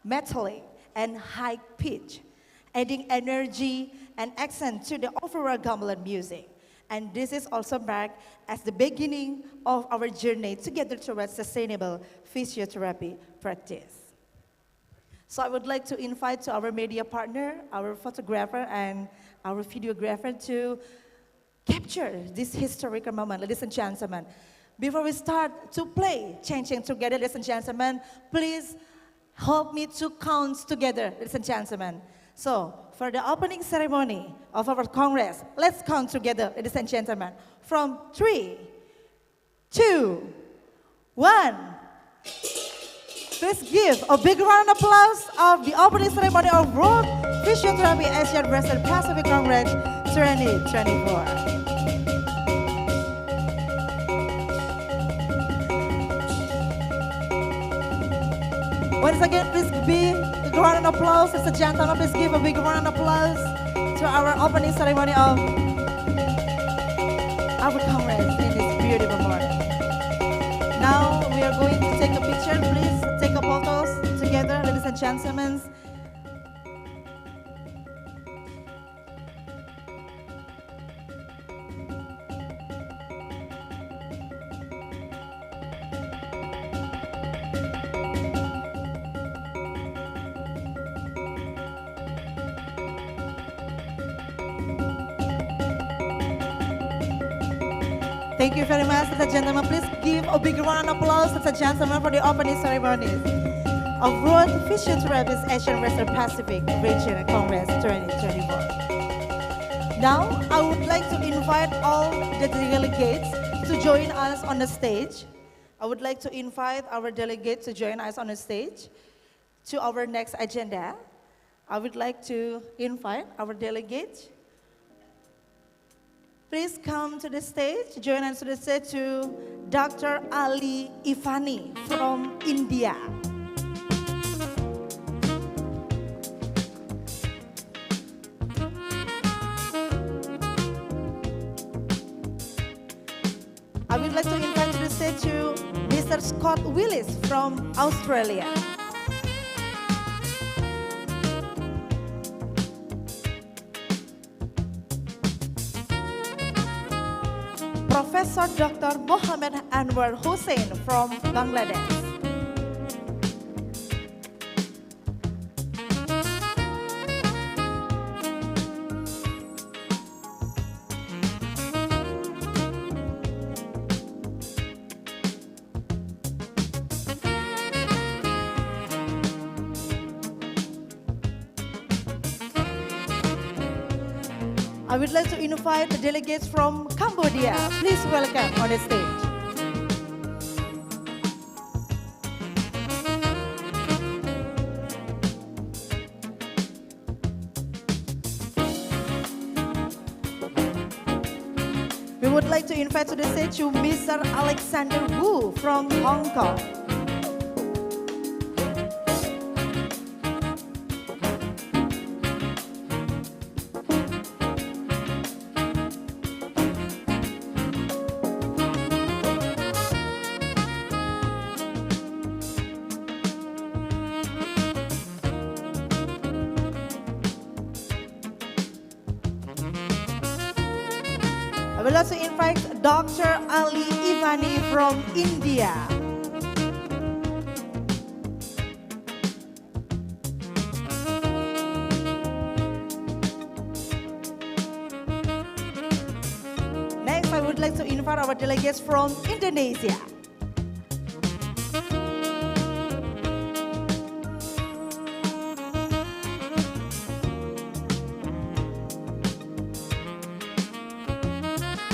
metallic, and high pitch, adding energy and accent to the overall gamelan music. And this is also marked as the beginning of our journey together towards sustainable physiotherapy practice. So I would like to invite to our media partner, our photographer and our videographer to capture this historical moment, ladies and gentlemen. Before we start to play Changing Together, ladies and gentlemen, please help me to count together, ladies and gentlemen. So, for the opening ceremony of our Congress, let's count together, ladies and gentlemen. From 3, 2, 1. Please give a big round of applause of the opening ceremony of World Physiotherapy Asian Western Pacific Congress 2024. Once again, please be a round of applause. Ladies and gentlemen, please give a big round of applause to our opening ceremony of our Congress in this beautiful morning. Now we are going to take a picture. Please take a photos together, ladies and gentlemen. Thank you very much, ladies and gentlemen. Please give a big round of applause, ladies and gentlemen, for the opening ceremonies of World Physiotherapy Asian Western Pacific Regional Congress 2024. Now, I would like to invite all the delegates to join us on the stage. I would like to invite our delegates to join us on the stage to our next agenda. I would like to invite our delegates. Please come to the stage, join us to the stage to Dr. Ali Ivani from India. I would like to invite to the stage to Mr. Scott Willis from Australia. Professor Dr. Mohammed Anwar Hussain from Bangladesh. I would like to invite the delegates from Cambodia. Please welcome on the stage. We would like to invite to the stage to Mr. Alexander Wu from Hong Kong. I will also invite Dr. Ali Ivani from India. Next, I would like to invite our delegates from Indonesia.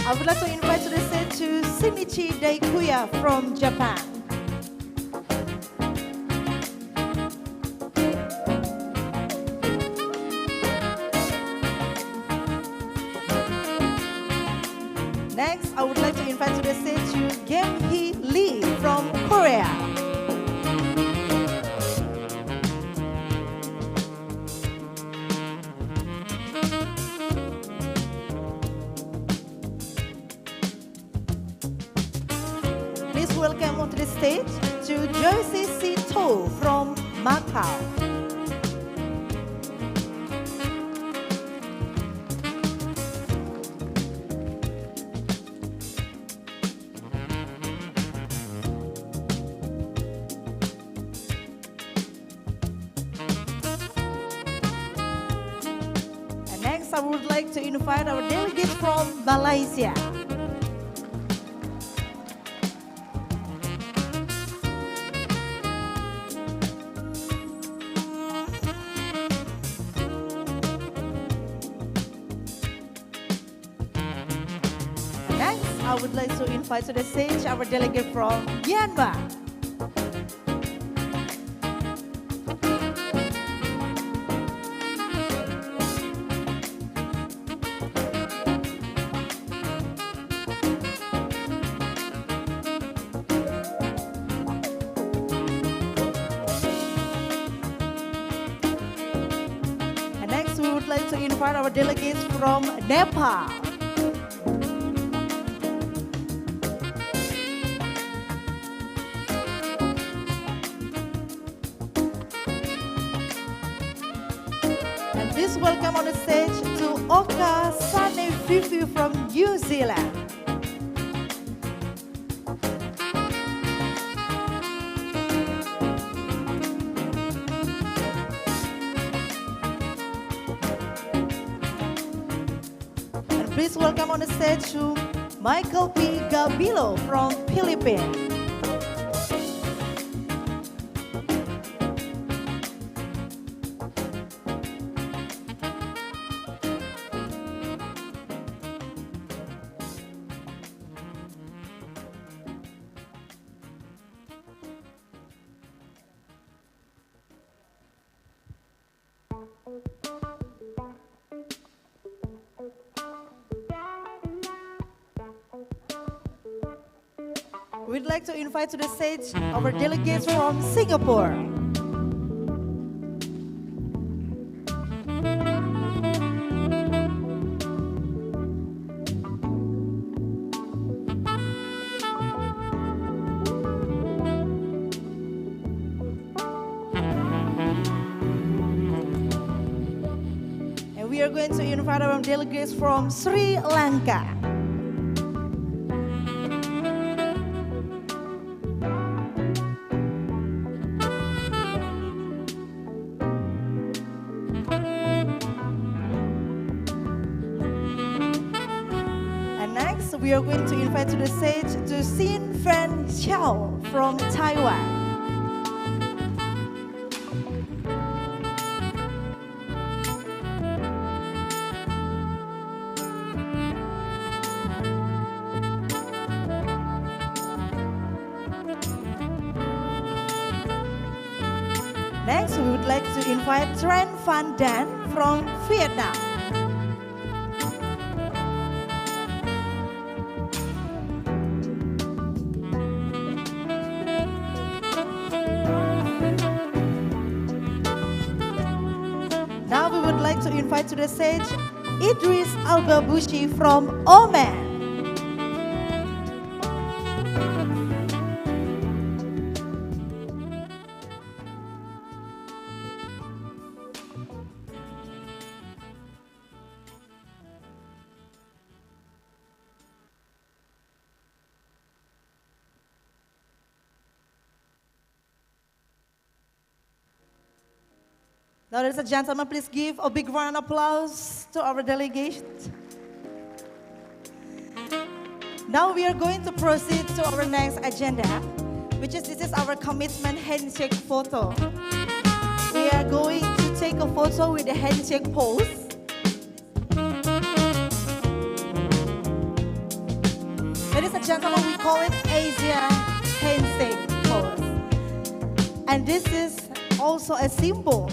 I would like to invite to the stage to Shinichi Daikuya from Japan. Next, I would like to invite to the stage to Gem-hee Lee from Korea. Welcome onto the stage to Joyce C. To from Macau. And next, I would like to invite our delegate from Malaysia. I would like to invite to the stage our delegate from Myanmar. And next we would like to invite our delegates from Nepal. Please welcome on the stage to Oka Sane Vivi from New Zealand. And please welcome on the stage to Michael P. Gabilo from Philippines. We'd like to invite to the stage our delegates from Singapore. And we are going to invite our delegates from Sri Lanka. We are going to invite to the stage to Xin Fan Xiao from Taiwan. Next, we would like to invite Tran Van Dan from Vietnam. Now we would like to invite to the stage Idris Al-Babushi from Oman. Now, ladies and gentlemen, please give a big round of applause to our delegates. Now we are going to proceed to our next agenda, which is this is our commitment handshake photo. We are going to take a photo with the handshake pose. Ladies and gentlemen, we call it Asia handshake pose. And this is also a symbol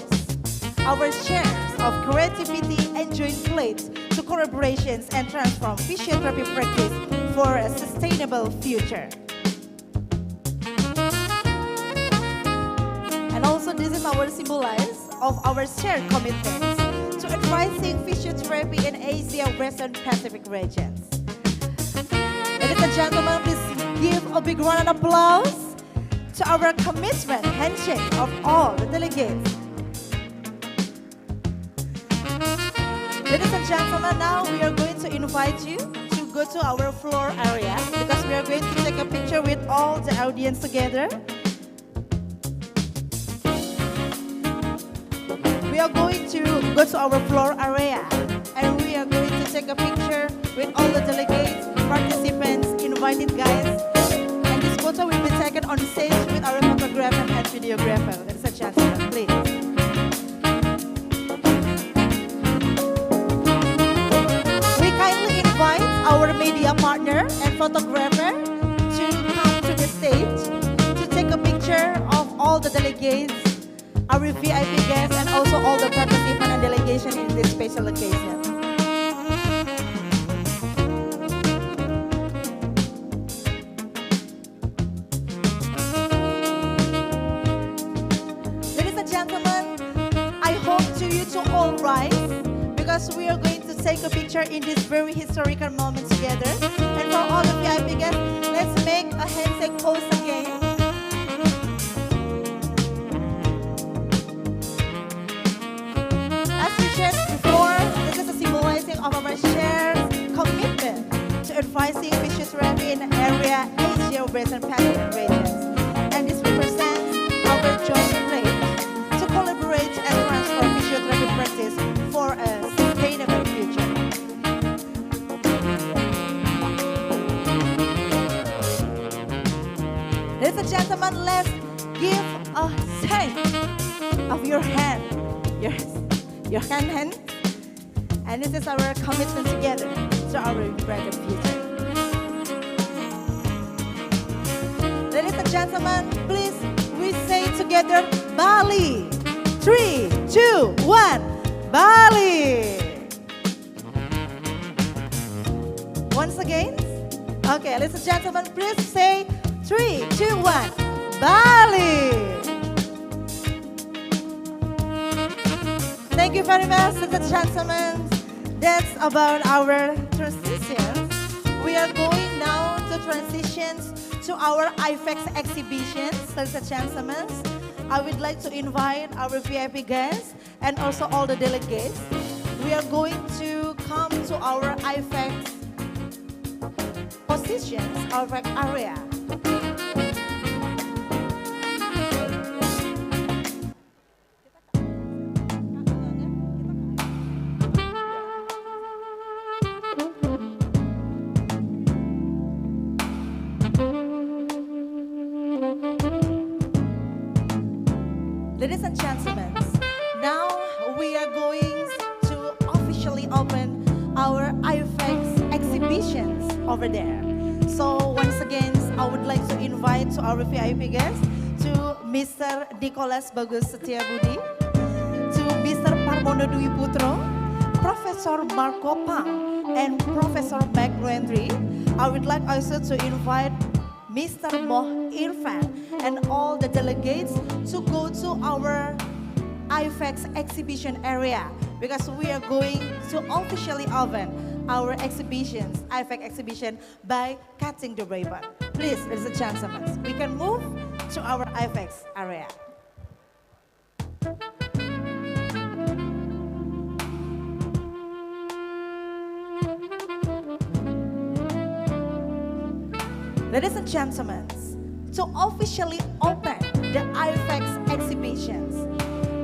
our shares of creativity and joint plates to collaborations and transform physiotherapy practice for a sustainable future. And also this is our symbolize of our shared commitments to advancing physiotherapy in Asia, Western Pacific regions. Ladies and gentlemen, please give a big round of applause to our commitment handshake of all the delegates. Ladies and gentlemen, now we are going to invite you to go to our floor area because we are going to take a picture with all the audience together. We are going to go to our floor area and we are going to take a picture with all the delegates, participants, invited guys. And this photo will be taken on stage with our photographer and videographer. Ladies and gentlemen, please. Our media partner and photographer to come to the stage to take a picture of all the delegates, our VIP guests, and also all the participants and delegation in this special occasion. Ladies and gentlemen, I hope you to all rise because we are going to take a picture in this very historical moment together. And for all the VIP guests, let's make a handshake pose again. As we shared before, this is a symbolizing of our shared commitment to advising physiotherapy in area Asia, West and Pacific regions. And this represents our joint pledge to collaborate and transform physiotherapy practice for a sustainable future. Ladies and gentlemen, let's give a sign of your hand. Your hand. And this is our commitment together to our brighter future. Ladies and gentlemen, please we say together Bali. 3, 2, 1. Bali. Once again. Okay, ladies and gentlemen, please say 3, 2, 1. Bali. Thank you very much, ladies and gentlemen. That's about our transitions. We are going now to transitions to our IFEX exhibitions, ladies and gentlemen. I would like to invite our VIP guests and also all the delegates. We are going to come to our IFEX positions, IFEX area. Ladies and gentlemen, now we are going to officially open our IFEX exhibitions over there. So once again, I would like to invite to our VIP guests to Mr. Nicholas Bagus Setiabudi, to Mr. Parmono Dwi Putro, Professor Marco Pang, and Professor Mac Rendry. I would like also to invite Mr. Moh Irfan and all the delegates to go to our IFEX exhibition area because we are going to officially open our exhibitions, IFEX exhibition by cutting the ribbon. Please, ladies and gentlemen, we can move to our IFEX area. Ladies and gentlemen, to officially open the IFEX exhibitions,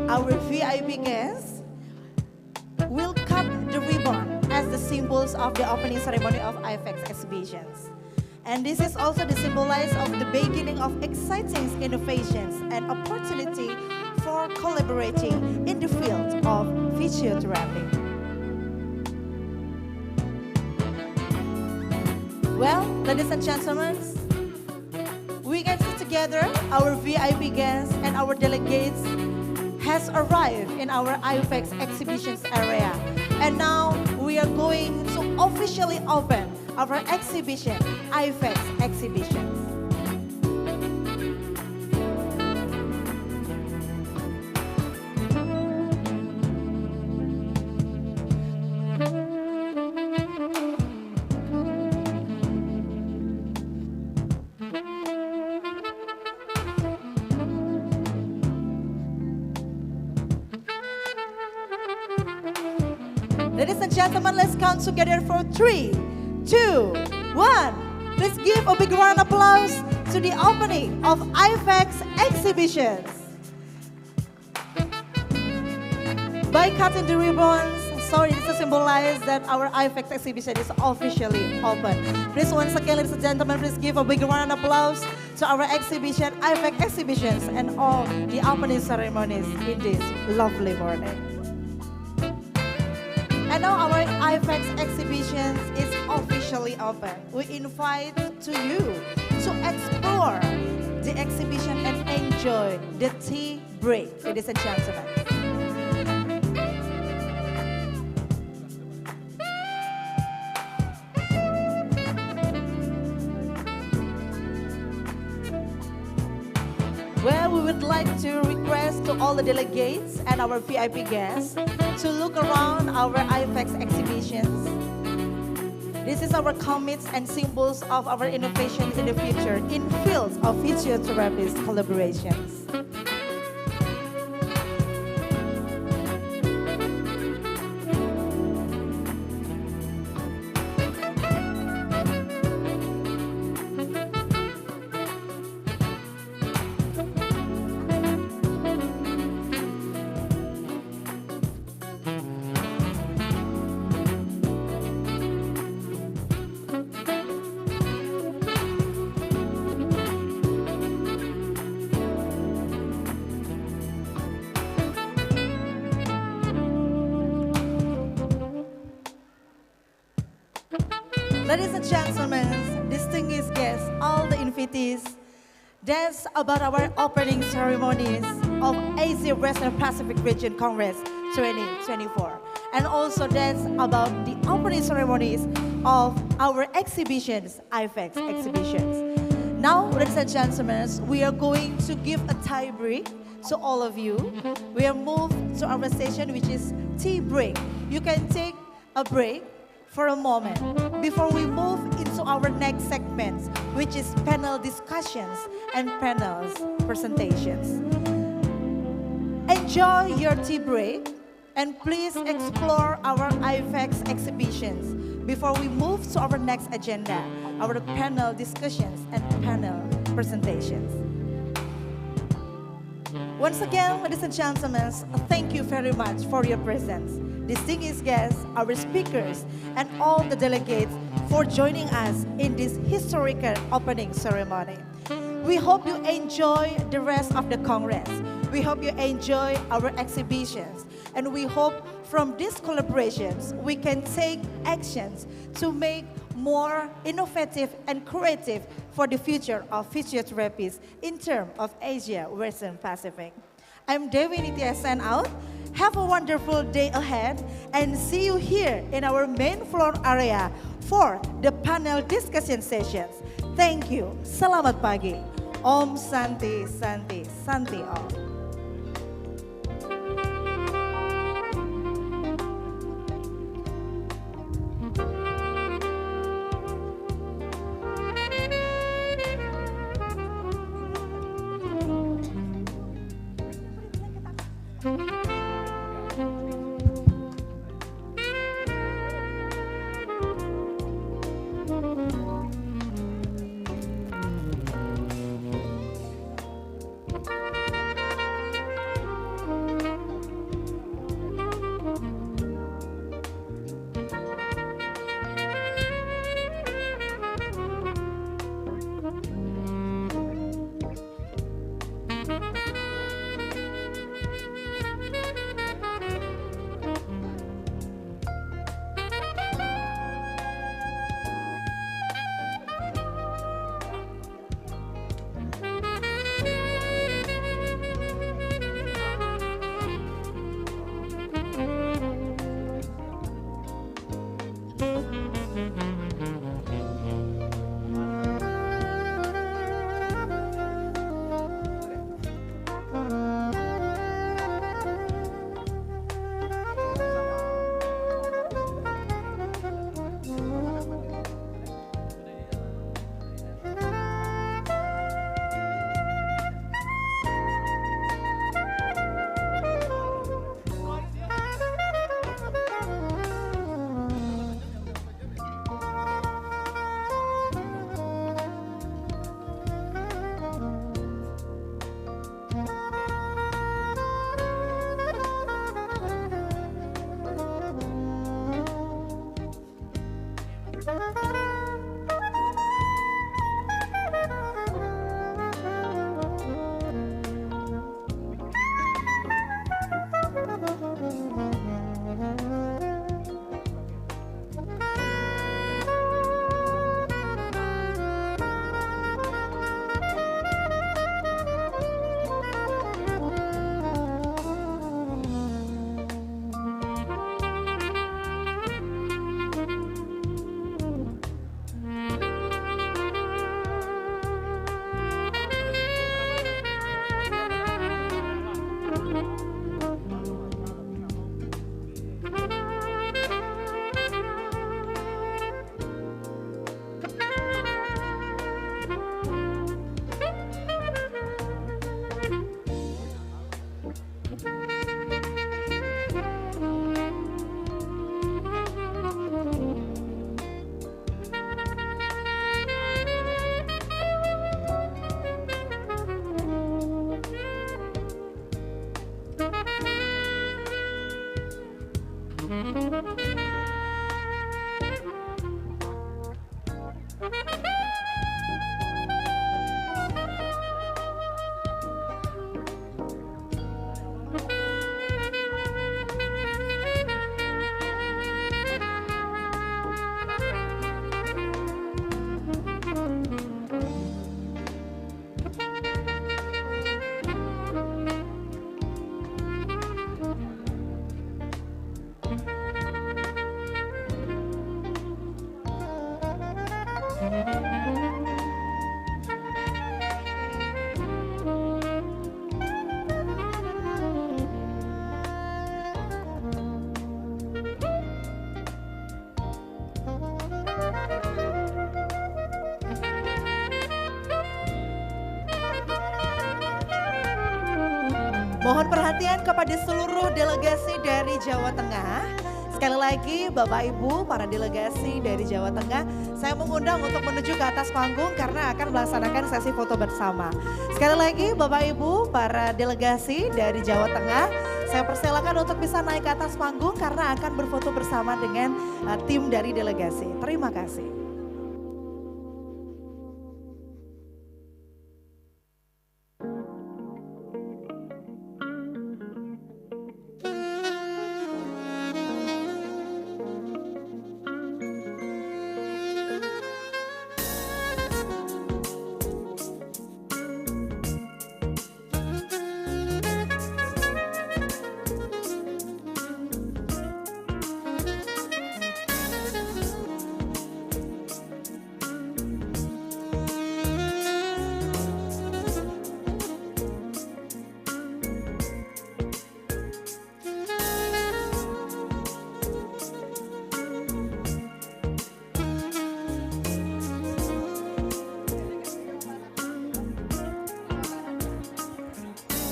our VIP guests will cut the ribbon as the symbols of the opening ceremony of IFEX exhibitions. And this is also the symbolize of the beginning of exciting innovations and opportunity for collaborating in the field of physiotherapy. Well, ladies and gentlemen, we can see together our VIP guests and our delegates has arrived in our IFEX exhibitions area. And now we are going to officially open our exhibition, IFEX exhibitions. Ladies and gentlemen, let's count together for 3, 2, 1. Please give a big round of applause to the opening of IFEX exhibitions. By cutting the ribbons, this to symbolize that our IFEX exhibition is officially open. Please once again, ladies and gentlemen, please give a big round of applause to our exhibition, IFEX exhibitions, and all the opening ceremonies in this lovely morning. And now our IFEX exhibitions is officially open. We invite to you to explore the exhibition and enjoy the tea break, ladies and gentlemen. Well, we would like to request to all the delegates and our VIP guests to look around our IFEX exhibitions. This is our commits and symbols of our innovation in the future in fields of physiotherapy collaborations. Ladies and gentlemen, distinguished guests, all the invitees, that's about our opening ceremonies of Asia Western Pacific Region Congress 2024. And also that's about the opening ceremonies of our exhibitions, IFEX exhibitions. Now, ladies and gentlemen, we are going to give a tie break to all of you. We are moved to our session, which is tea break. You can take a break for a moment before we move into our next segment, which is panel discussions and panels presentations. Enjoy your tea break and please explore our IFEX exhibitions before we move to our next agenda, our panel discussions and panel presentations. Once again, ladies and gentlemen, thank you very much for your presence. Distinguished guests, our speakers, and all the delegates for joining us in this historical opening ceremony. We hope you enjoy the rest of the Congress. We hope you enjoy our exhibitions. And we hope from these collaborations, we can take actions to make more innovative and creative for the future of physiotherapies in terms of Asia Western Pacific. I'm Dewi Nitya sign out. Have a wonderful day ahead and see you here in our main floor area for the panel discussion sessions. Thank you. Selamat pagi. Om Santi Santi Santi Om. Mohon perhatian kepada seluruh delegasi dari Jawa Tengah. Sekali lagi Bapak Ibu para delegasi dari Jawa Tengah, saya mengundang untuk menuju ke atas panggung karena akan melaksanakan sesi foto bersama. Sekali lagi Bapak Ibu para delegasi dari Jawa Tengah, saya persilakan untuk bisa naik ke atas panggung karena akan berfoto bersama dengan tim dari delegasi. Terima kasih.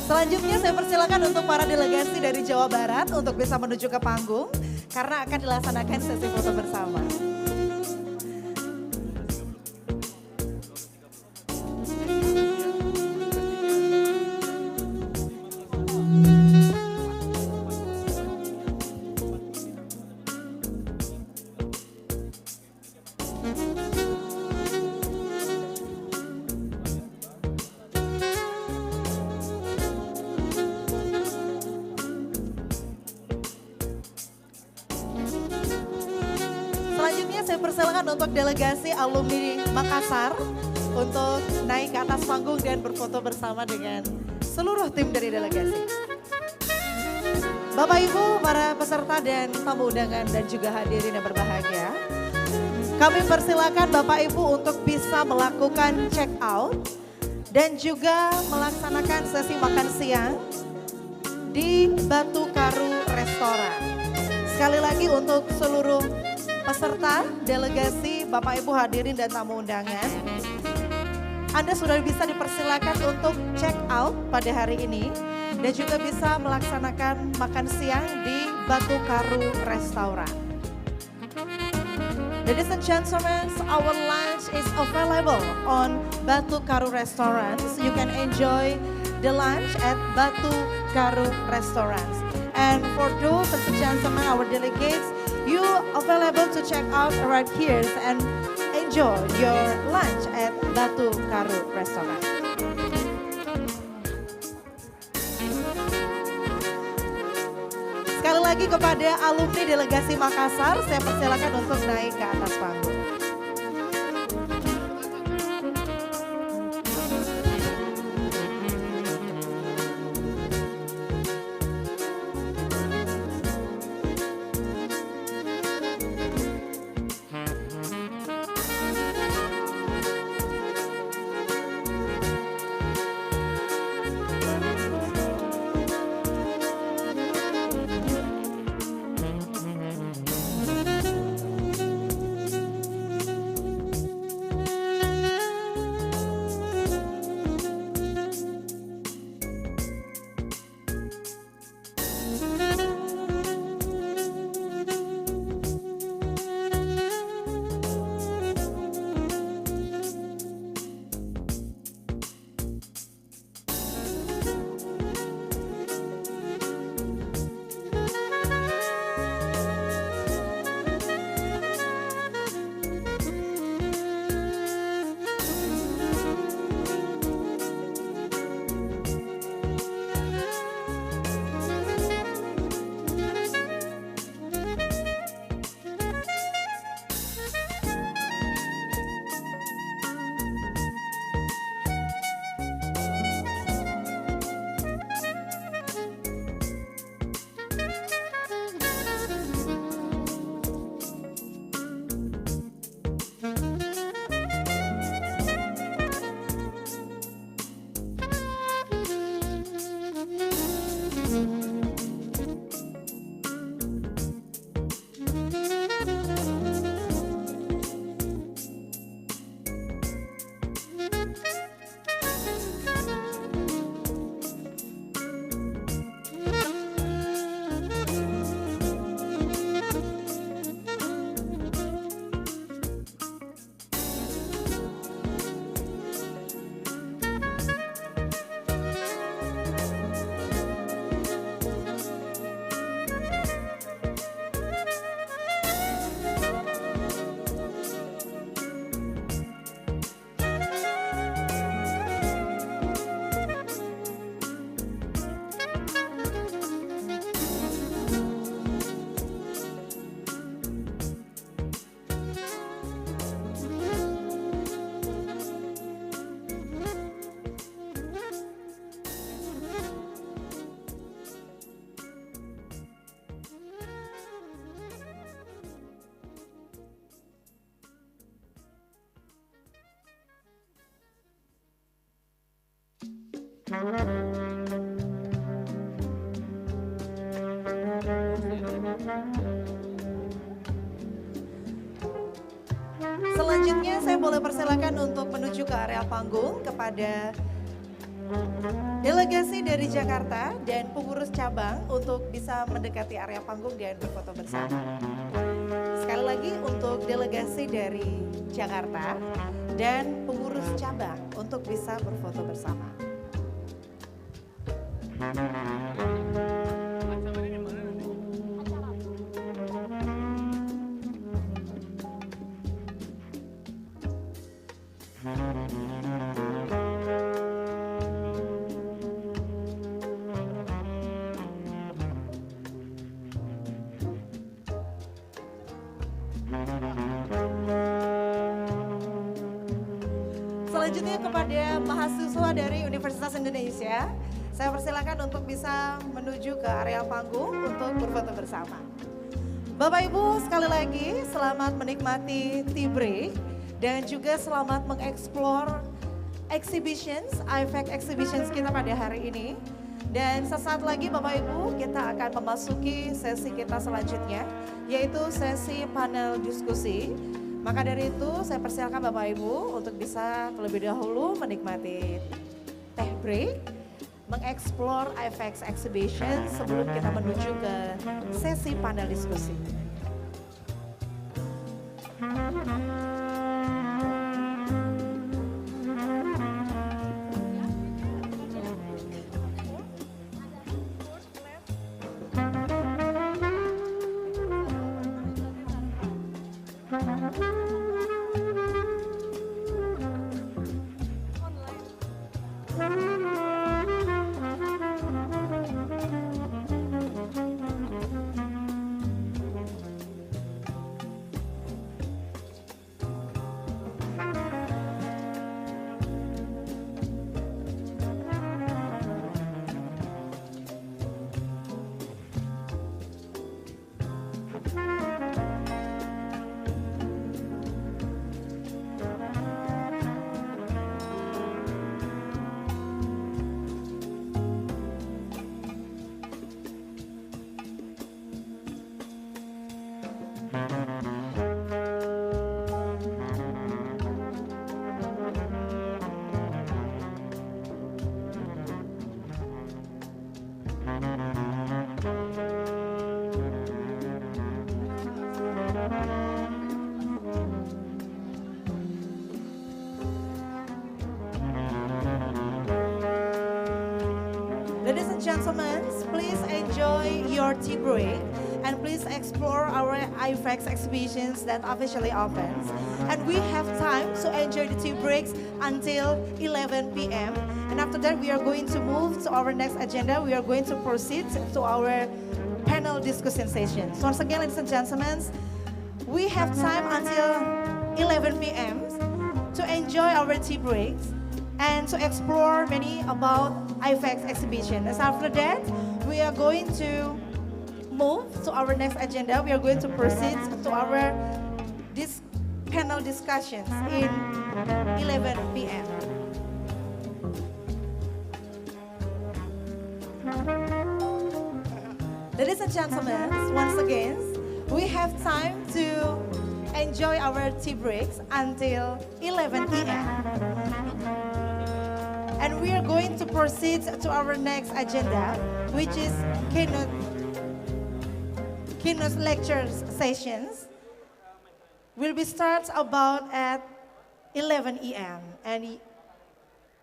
Selanjutnya saya persilakan untuk para delegasi dari Jawa Barat untuk bisa menuju ke panggung karena akan dilaksanakan sesi foto bersama. Selanjutnya saya persilakan untuk delegasi alumni Makassar untuk naik ke atas panggung dan berfoto bersama dengan seluruh tim dari delegasi. Bapak Ibu, para peserta dan tamu undangan dan juga hadirin yang berbahagia, kami persilakan Bapak Ibu untuk bisa melakukan check out dan juga melaksanakan sesi makan siang di Batu Karu Restoran. Sekali lagi untuk seluruh peserta, delegasi, Bapak Ibu hadirin dan tamu undangan, Anda sudah bisa dipersilakan untuk check out pada hari ini dan juga bisa melaksanakan makan siang di Batu Karu Restoran. Ladies and gentlemen, our lunch is available on Batu Karu Restaurant. You can enjoy the lunch at Batu Karu Restaurants. And for those and gentlemen, our delegates, you available to check out right here and enjoy your lunch at Batu Karu Restaurant. Sekali lagi kepada alumni delegasi Makassar, saya persilakan untuk naik ke atas panggung. Selanjutnya saya boleh persilakan untuk menuju ke area panggung kepada delegasi dari Jakarta dan pengurus cabang untuk bisa mendekati area panggung dan berfoto bersama. Sekali lagi untuk delegasi dari Jakarta dan pengurus cabang untuk bisa berfoto bersama. Selanjutnya kepada mahasiswa dari Universitas Indonesia, saya persilakan untuk bisa menuju ke area panggung untuk berfoto bersama. Bapak Ibu sekali lagi selamat menikmati tea break dan juga selamat mengeksplor exhibitions, IFAC exhibitions kita pada hari ini. Dan sesaat lagi Bapak Ibu kita akan memasuki sesi kita selanjutnya, yaitu sesi panel diskusi. Maka dari itu saya persilakan Bapak Ibu untuk bisa terlebih dahulu menikmati teh break, mengeksplor IFAC exhibition sebelum kita menuju ke sesi panel diskusi. Ladies and gentlemen, please enjoy your tea break and please explore our IFAC exhibitions that officially opens. And we have time to enjoy the tea breaks until 11 p.m. And after that, we are going to move to our next agenda. We are going to proceed to our panel discussion sessions. Once again, ladies and gentlemen, we have time until 11 p.m. to enjoy our tea breaks and to explore many about IFAC exhibition. As after that, we are going to move to our next agenda. We are going to proceed to our panel discussions in 11 p.m. Ladies and gentlemen, once again, we have time to enjoy our tea breaks until 11 p.m. And we are going to proceed to our next agenda, which is keynote lectures sessions. Will be start about at 11 a.m. and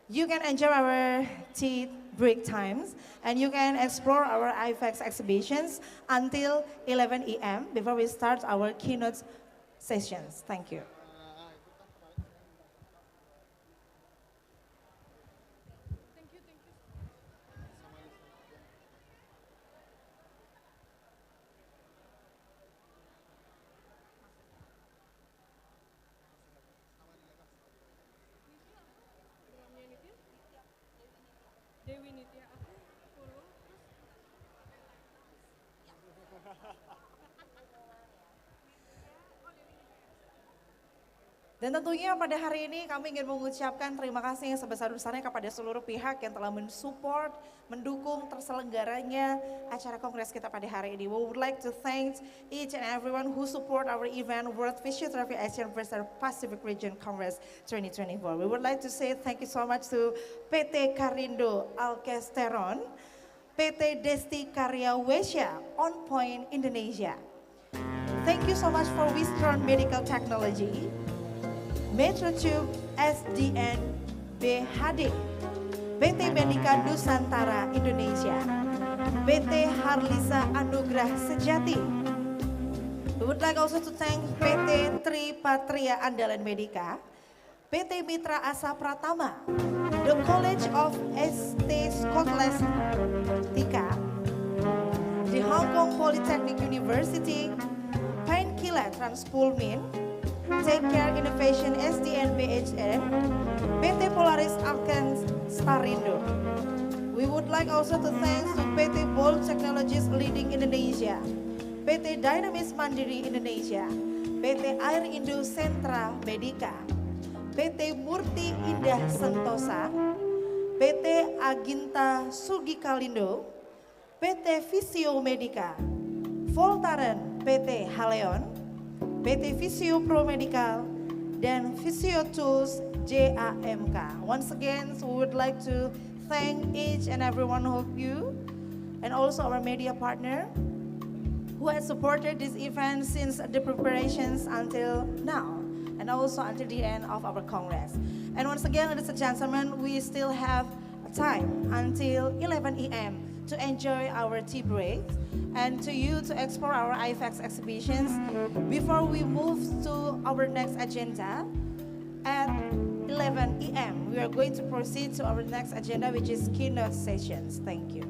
you can enjoy our tea break times and you can explore our IFAC exhibitions until 11 a.m. before we start our keynote sessions. Thank you. Dan tentunya pada hari ini kami ingin mengucapkan terima kasih yang sebesar-besarnya kepada seluruh pihak yang telah mensupport, mendukung terselenggaranya acara kongres kita pada hari ini. We would like to thank each and everyone who support our event World Physiotherapy Asian versus Pacific Region Congress 2024. We would like to say thank you so much to PT Karindo Alkesteron, PT Desti Karya Wesya, On Point Indonesia. Thank you so much for Wistron Medical Technology, Metrotube SDN BHD, PT Medika Nusantara Indonesia, PT Harlisa Anugrah Sejati. We would like also to thank PT Tripatria Andalan Medika, PT Mitra Asa Pratama, the College of St. Scholastica, the Hong Kong Polytechnic University, Painkiller Transpulmin, Take Care Innovation SDN BHN, PT Polaris Arkan Starindo. We would like also to thank to PT Bold Technologies Leading Indonesia, PT Dynamis Mandiri Indonesia, PT Air Indo Sentra Medica, PT Murti Indah Sentosa, PT Aginta Sugikalindo, PT Visio Medica, Voltaren PT Haleon, PT Visio Pro Medical, dan Visio Tools JAMK. Once again, so we would like to thank each and every one of you and also our media partner who has supported this event since the preparations until now and also until the end of our Congress. And once again, ladies and gentlemen, we still have time until 11 a.m. to enjoy our tea break and to you to explore our IFX exhibitions before we move to our next agenda at 11 a.m. We are going to proceed to our next agenda, which is keynote sessions. Thank you.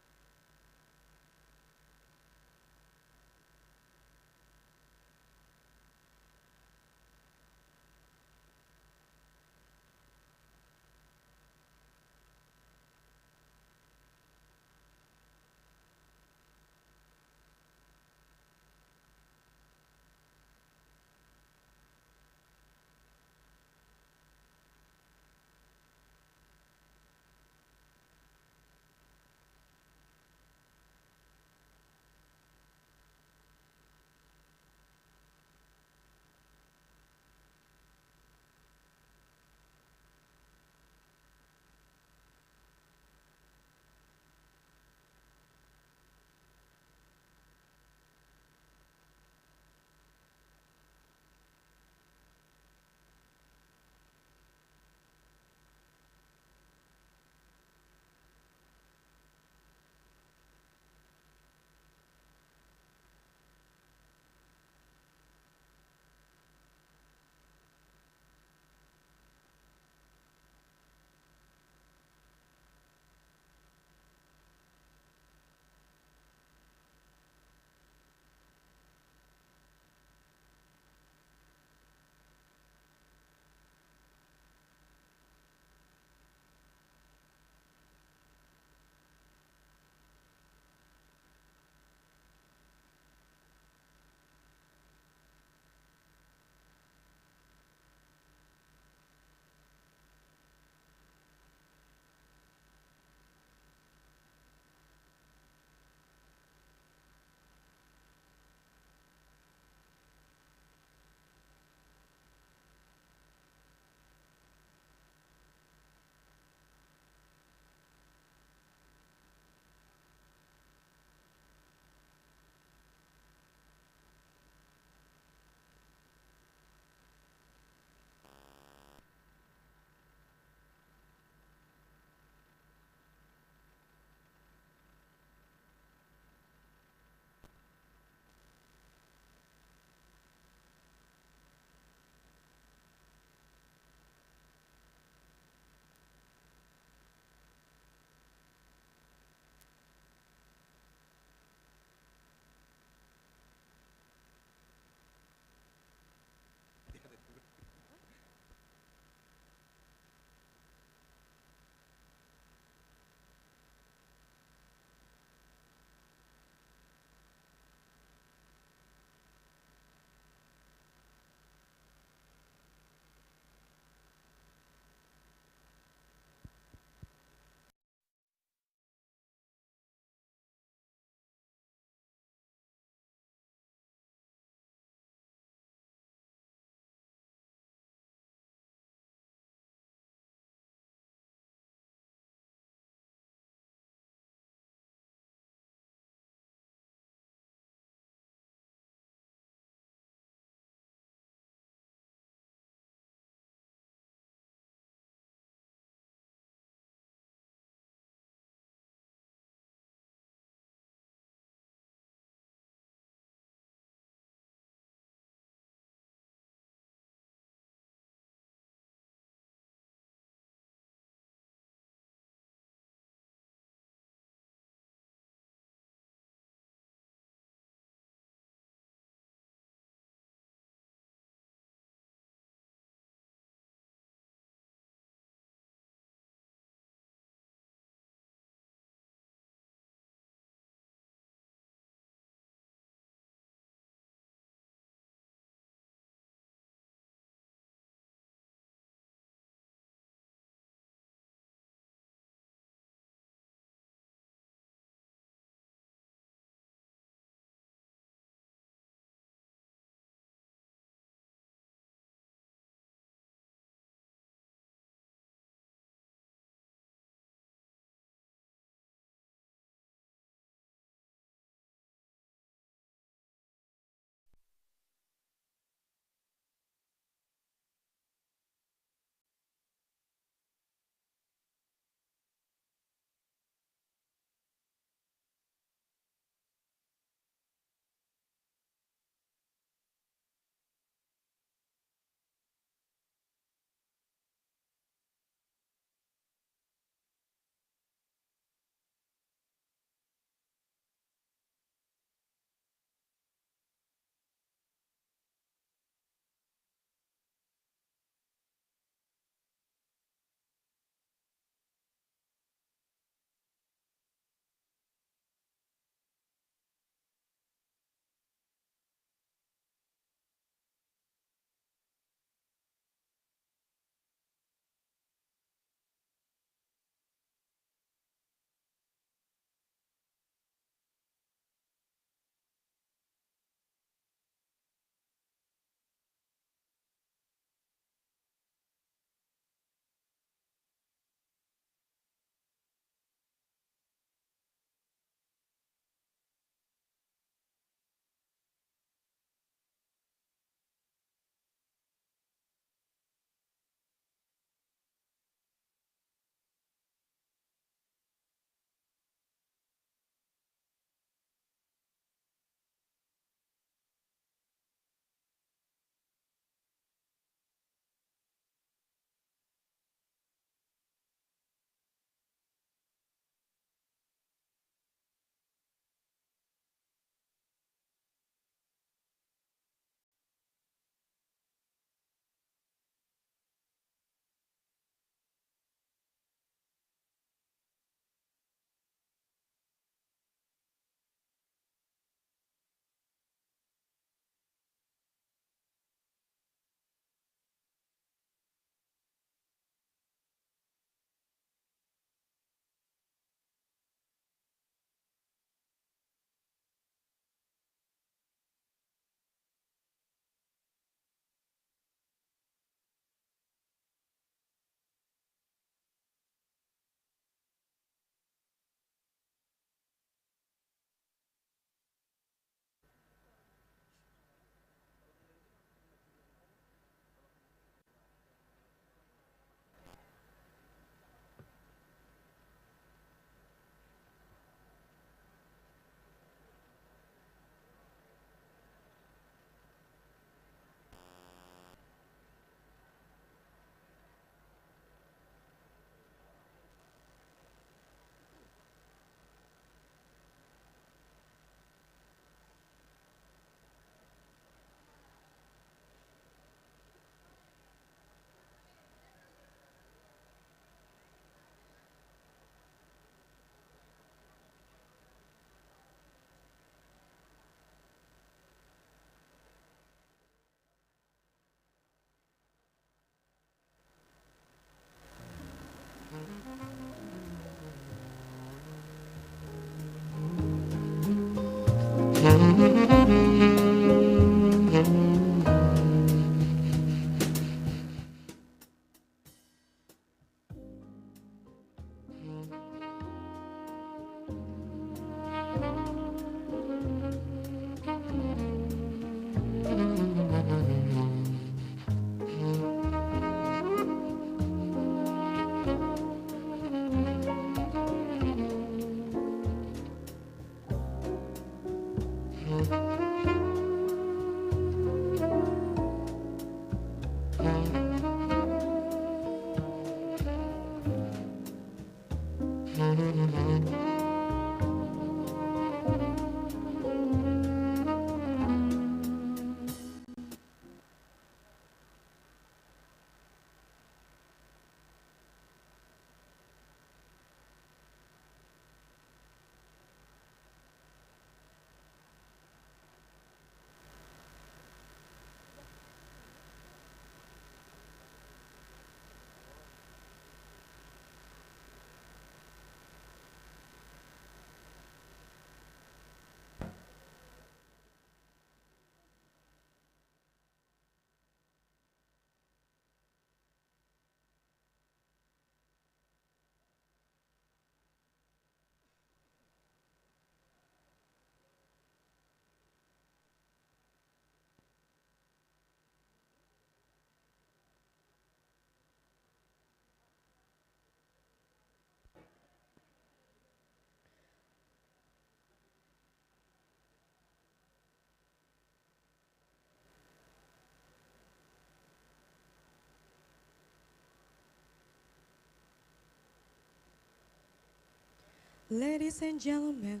Ladies and gentlemen,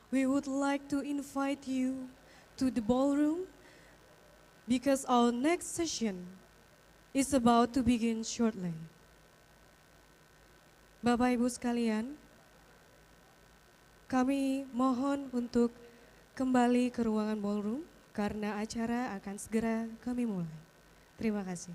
we would like to invite you to the ballroom because our next session is about to begin shortly. Bapak Ibu sekalian, kami mohon untuk kembali ke ruangan ballroom karena acara akan segera kami mulai. Terima kasih.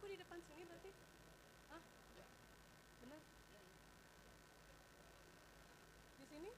di depan sini berarti? Ah, benar. Di sini?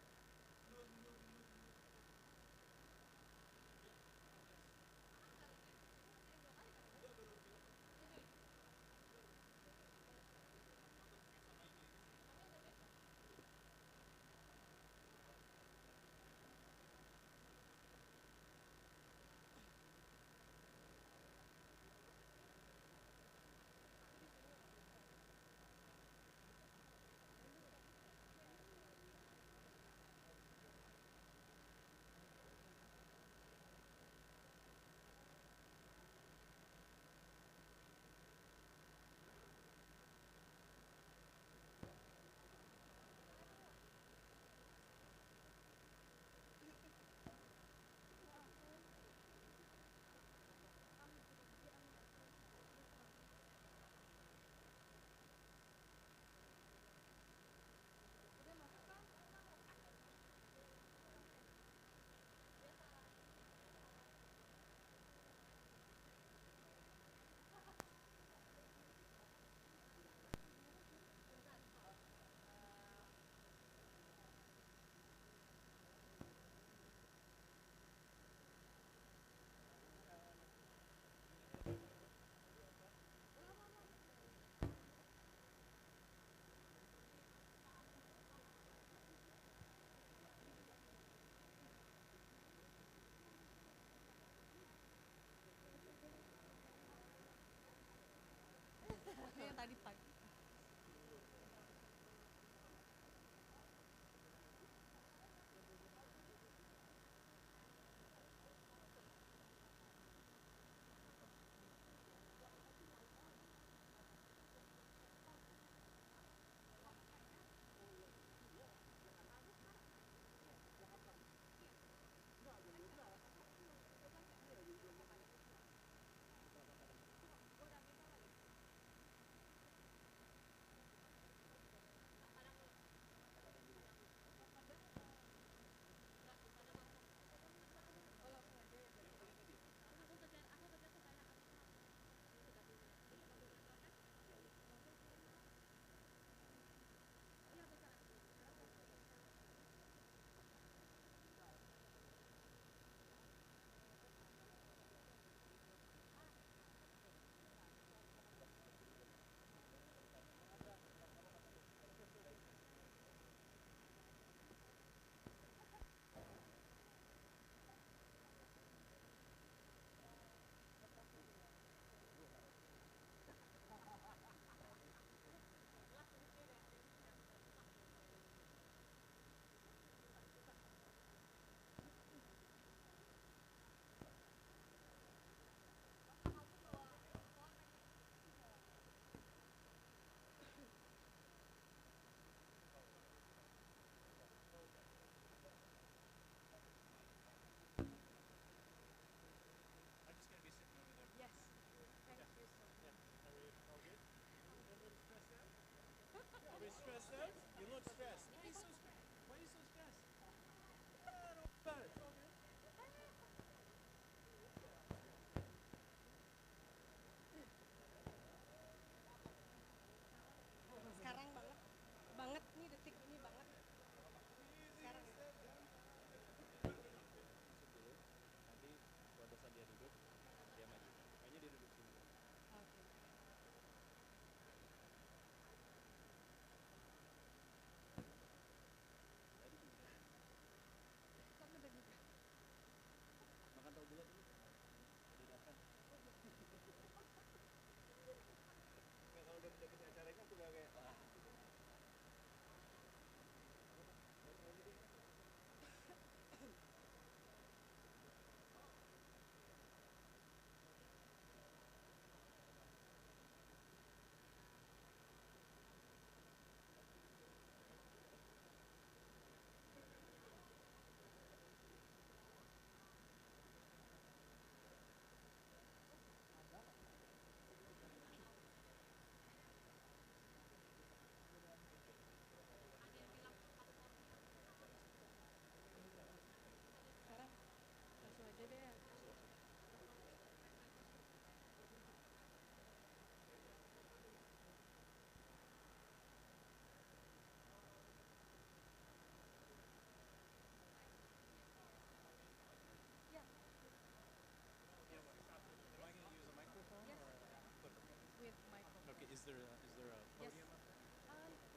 there a podium up there?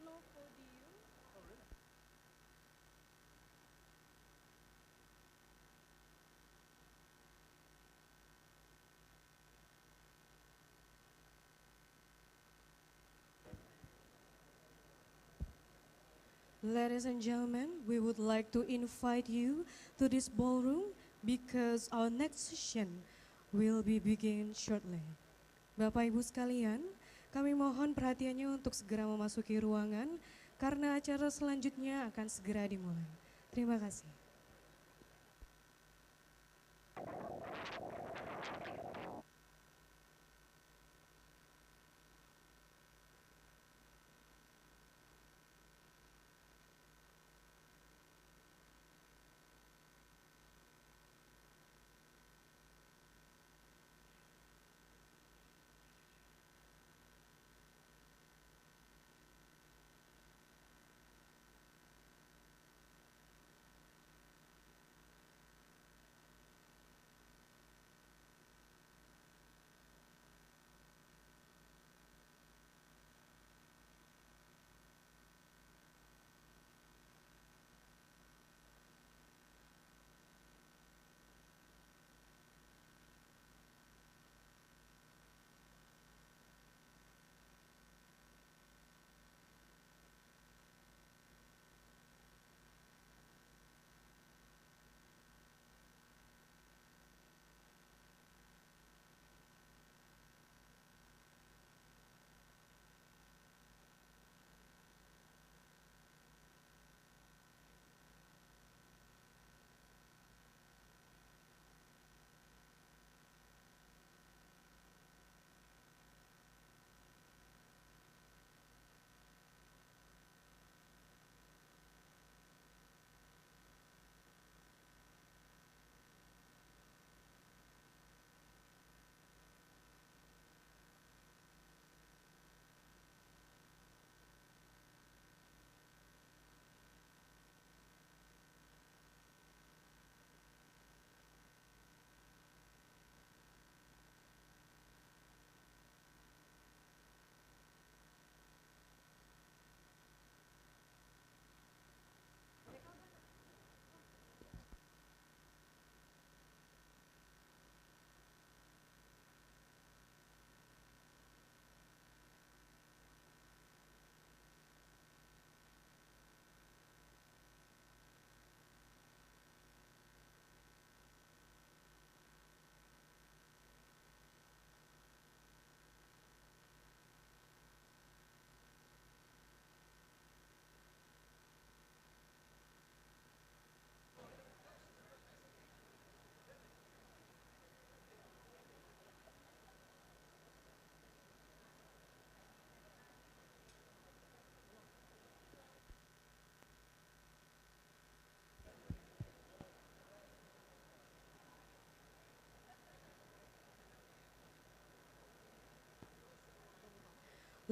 No podium. Oh, really? Ladies and gentlemen, we would like to invite you to this ballroom because our next session will be begin shortly. Bapak Ibu sekalian, kami mohon perhatiannya untuk segera memasuki ruangan karena acara selanjutnya akan segera dimulai. Terima kasih.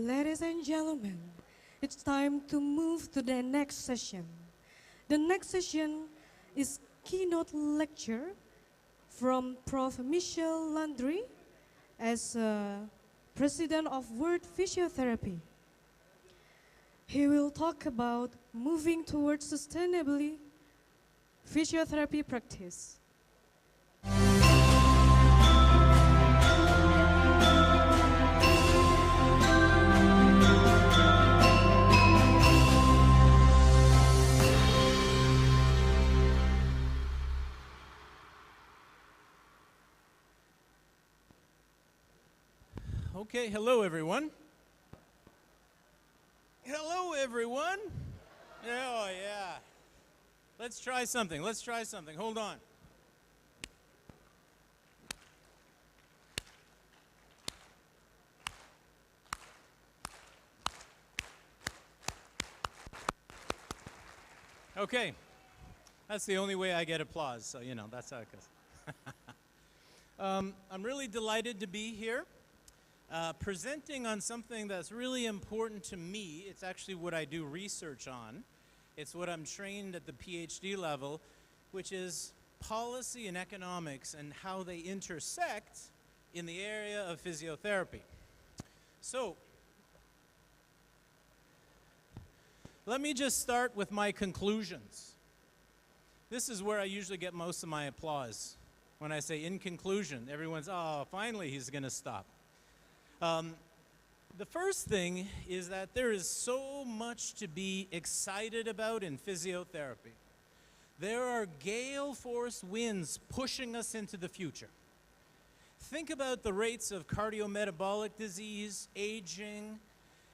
Ladies and gentlemen, it's time to move to the next session. The next session is keynote lecture from Prof. Michel Landry as President of World Physiotherapy. He will talk about moving towards sustainably physiotherapy practice. Okay, hello everyone. Hello everyone. Oh yeah. Let's try something. Hold on. Okay. That's the only way I get applause, so you know, that's how it goes. I'm really delighted to be here. Presenting on something that's really important to me. It's actually what I do research on. It's what I'm trained at the PhD level, which is policy and economics and how they intersect in the area of physiotherapy. So, let me just start with my conclusions. This is where I usually get most of my applause. When I say in conclusion, everyone's, oh, finally he's going to stop. The first thing is that there is so much to be excited about in physiotherapy. There are gale force winds pushing us into the future. Think about the rates of cardiometabolic disease, aging,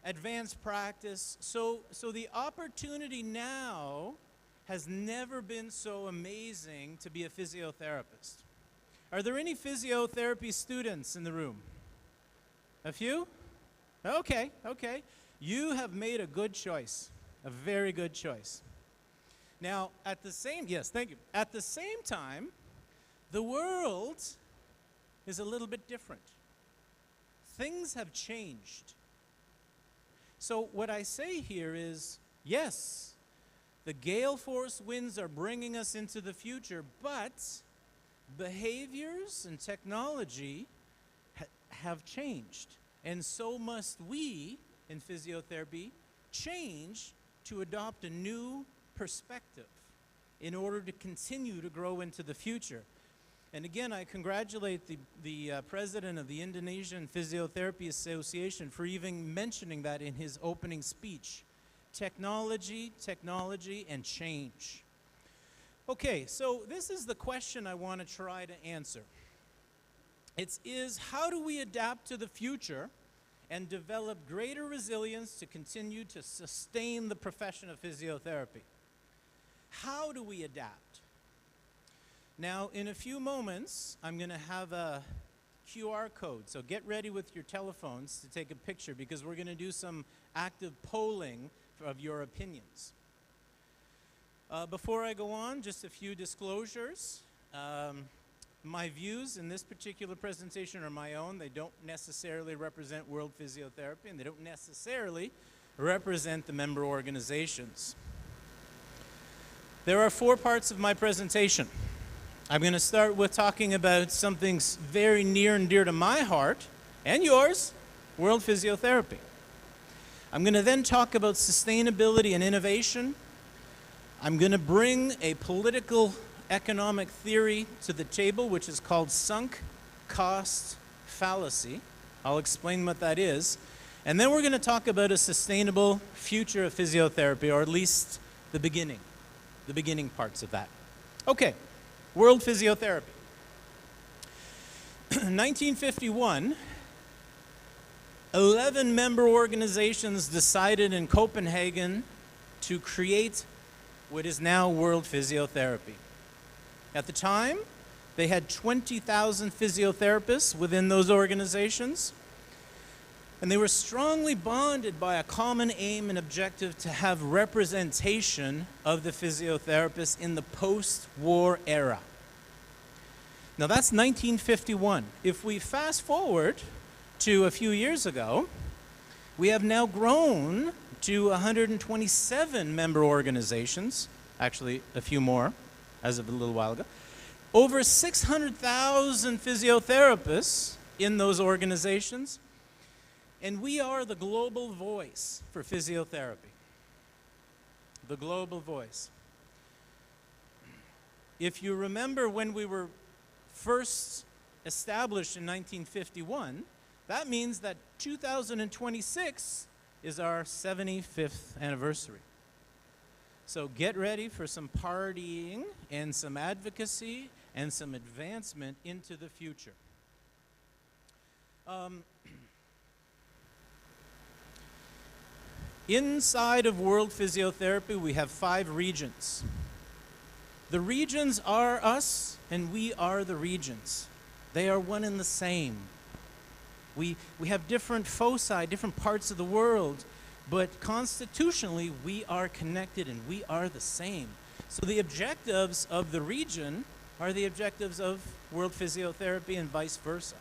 advanced practice. So the opportunity now has never been so amazing to be a physiotherapist. Are there any physiotherapy students in the room? A few? Okay. You have made a good choice, a very good choice. Now, yes, thank you. At the same time, the world is a little bit different. Things have changed. So what I say here is, yes, the gale force winds are bringing us into the future, but behaviors and technology have changed. And so must we, in physiotherapy, change to adopt a new perspective in order to continue to grow into the future. And again, I congratulate the president of the Indonesian Physiotherapy Association for even mentioning that in his opening speech. Technology, and change. Okay, so this is the question I want to try to answer. It is, how do we adapt to the future and develop greater resilience to continue to sustain the profession of physiotherapy? How do we adapt? Now, in a few moments, I'm going to have a QR code. So get ready with your telephones to take a picture because we're going to do some active polling of your opinions. Before I go on, just a few disclosures. My views in this particular presentation are my own. They don't necessarily represent World Physiotherapy, and they don't necessarily represent the member organizations. There are 4 parts of my presentation. I'm going to start with talking about something very near and dear to my heart, and yours, World Physiotherapy. I'm going to then talk about sustainability and innovation. I'm going to bring a political economic theory to the table, which is called sunk cost fallacy. I'll explain what that is. And then we're going to talk about a sustainable future of physiotherapy, or at least the beginning parts of that. Okay, World Physiotherapy. 1951, 11 member organizations decided in Copenhagen to create what is now World Physiotherapy. At the time, they had 20,000 physiotherapists within those organizations, and they were strongly bonded by a common aim and objective to have representation of the physiotherapists in the post-war era. Now that's 1951. If we fast forward to a few years ago, we have now grown to 127 member organizations, actually a few more as of a little while ago. Over 600,000 physiotherapists in those organizations, and we are the global voice for physiotherapy. The global voice. If you remember when we were first established in 1951, that means that 2026 is our 75th anniversary. So get ready for some partying and some advocacy and some advancement into the future. Inside of World Physiotherapy, we have 5 regions. The regions are us, and we are the regions. They are one and the same. We have different foci, different parts of the world, but constitutionally, we are connected and we are the same. So the objectives of the region are the objectives of World Physiotherapy and vice versa.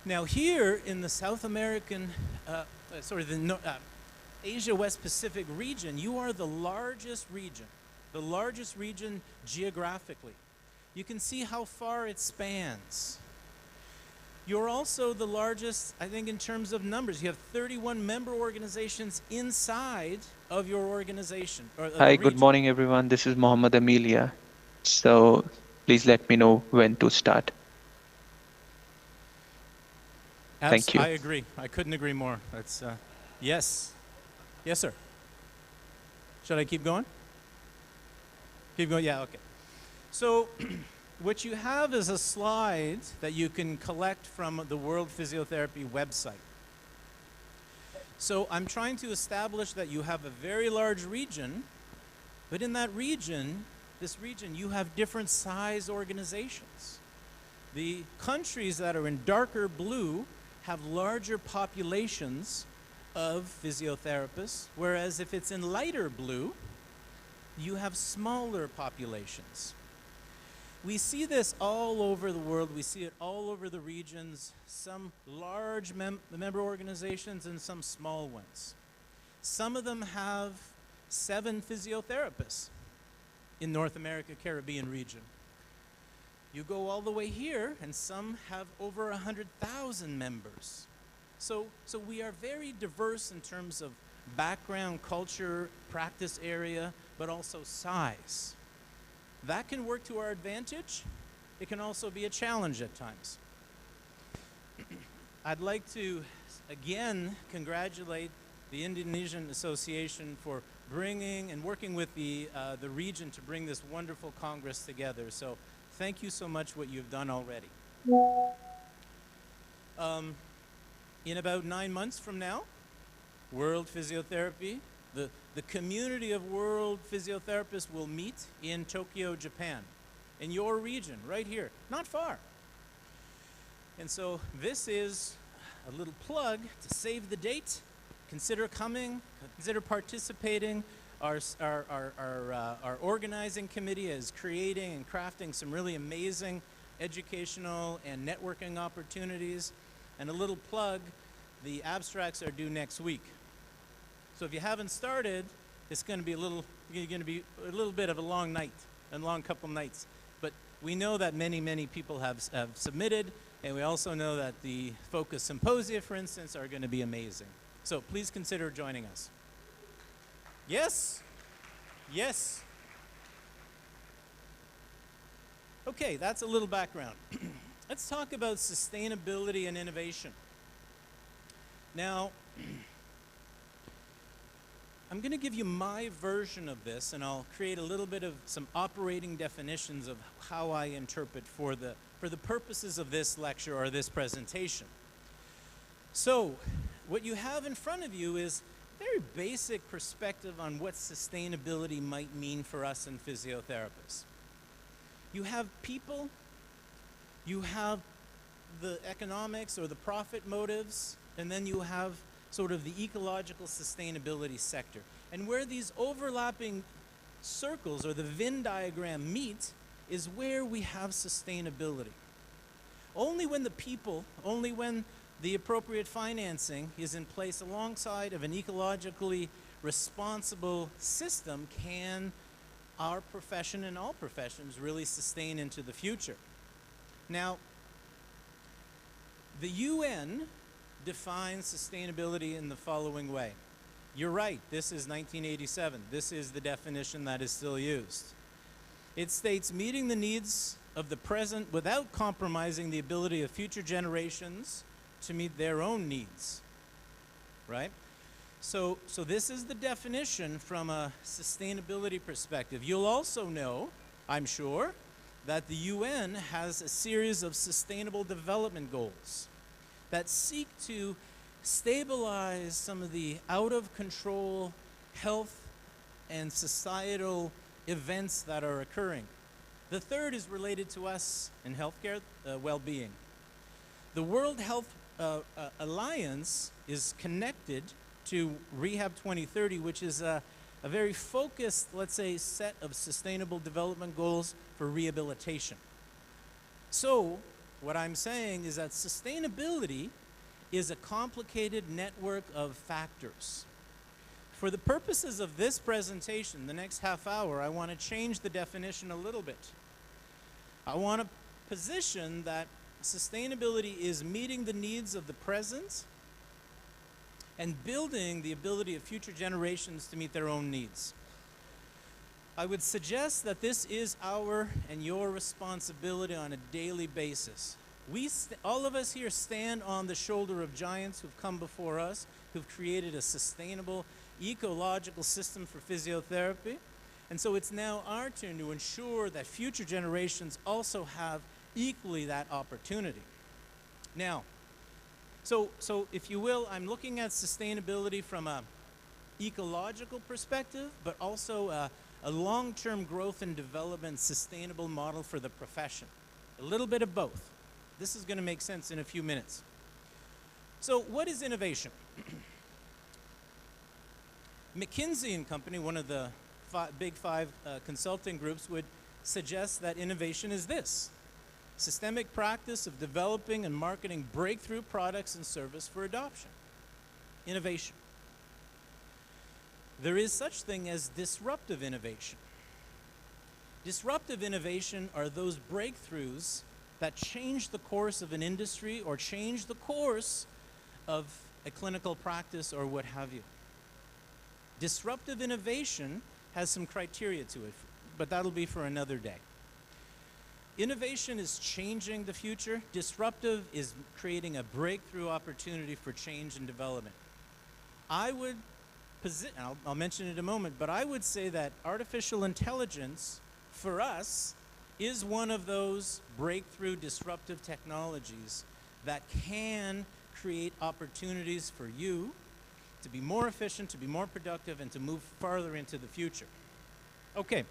Now here in the South American, Asia West Pacific region, you are the largest region geographically. You can see how far it spans. You're also the largest, I think, in terms of numbers. You have 31 member organizations inside of your organization or of the Hi, good region. morning, everyone. This is Mohammed Amelia. So please let me know when to start. Thank you. I agree. I couldn't agree more. That's yes, yes, sir. Should I keep going? Keep going. Yeah. Okay. So, what you have is a slide that you can collect from the World Physiotherapy website. So I'm trying to establish that you have a very large region, but in that region, you have different size organizations. The countries that are in darker blue have larger populations of physiotherapists, whereas if it's in lighter blue, you have smaller populations. We see this all over the world. We see it all over the regions, some large member organizations and some small ones. Some of them have 7 physiotherapists in North America, Caribbean region. You go all the way here, and some have over 100,000 members. So we are very diverse in terms of background, culture, practice area, but also size. That can work to our advantage. It can also be a challenge at times. I'd like to, again, congratulate the Indonesian Association for bringing and working with the region to bring this wonderful Congress together. So thank you so much what you've done already. In about 9 months from now, World Physiotherapy, the community of world physiotherapists will meet in Tokyo, Japan, in your region, right here, not far. And so this is a little plug to save the date. Consider coming, consider participating. Our organizing committee is creating and crafting some really amazing educational and networking opportunities. And a little plug, the abstracts are due next week. So if you haven't started, it's going to be a little bit of a long night, a long couple nights. But we know that many people have submitted, and we also know that the focus symposia, for instance, are going to be amazing. So please consider joining us. Yes? Yes. Okay, that's a little background. Let's talk about sustainability and innovation. Now, I'm going to give you my version of this, and I'll create a little bit of some operating definitions of how I interpret for the purposes of this lecture or this presentation. So, what you have in front of you is a very basic perspective on what sustainability might mean for us in physiotherapists. You have people, you have the economics or the profit motives, and then you have sort of the ecological sustainability sector. And where these overlapping circles or the Venn diagram meet is where we have sustainability. Only when the people, only when the appropriate financing is in place alongside of an ecologically responsible system can our profession and all professions really sustain into the future. Now, the UN defines sustainability in the following way. You're right, this is 1987. This is the definition that is still used. It states meeting the needs of the present without compromising the ability of future generations to meet their own needs, right? So this is the definition from a sustainability perspective. You'll also know, I'm sure, that the UN has a series of sustainable development goals that seek to stabilize some of the out-of-control health and societal events that are occurring. The third is related to us in healthcare, well-being. The World Health Alliance is connected to Rehab 2030, which is a very focused, let's say, set of sustainable development goals for rehabilitation. So, what I'm saying is that sustainability is a complicated network of factors. For the purposes of this presentation, the next half hour, I want to change the definition a little bit. I want to position that sustainability is meeting the needs of the present and building the ability of future generations to meet their own needs. I would suggest that this is our and your responsibility on a daily basis. All of us here stand on the shoulder of giants who've come before us, who've created a sustainable, ecological system for physiotherapy. And so it's now our turn to ensure that future generations also have equally that opportunity. Now, so if you will, I'm looking at sustainability from a ecological perspective, but also a long-term growth and development sustainable model for the profession. A little bit of both. This is going to make sense in a few minutes. So what is innovation? McKinsey and Company, one of the big five consulting groups, would suggest that innovation is this: systemic practice of developing and marketing breakthrough products and service for adoption. Innovation. There is such thing as disruptive innovation. Disruptive innovation are those breakthroughs that change the course of an industry or change the course of a clinical practice or what have you. Disruptive innovation has some criteria to it, but that'll be for another day. Innovation is changing the future. Disruptive is creating a breakthrough opportunity for change and development. I'll mention it in a moment, but I would say that artificial intelligence, for us, is one of those breakthrough disruptive technologies that can create opportunities for you to be more efficient, to be more productive, and to move farther into the future. Okay,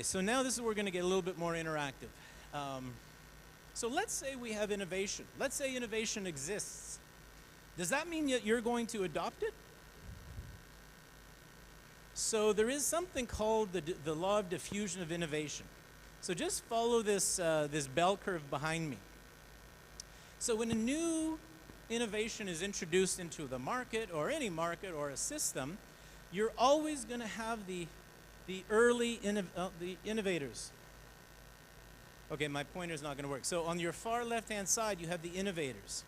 so now this is where we're going to get a little bit more interactive. So let's say we have innovation. Let's say innovation exists. Does that mean that you're going to adopt it? So there is something called the law of diffusion of innovation. So just follow this bell curve behind me. So when a new innovation is introduced into the market or any market or a system, you're always going to have the early innovators. Okay, my pointer's not going to work. So on your far left-hand side, you have the innovators.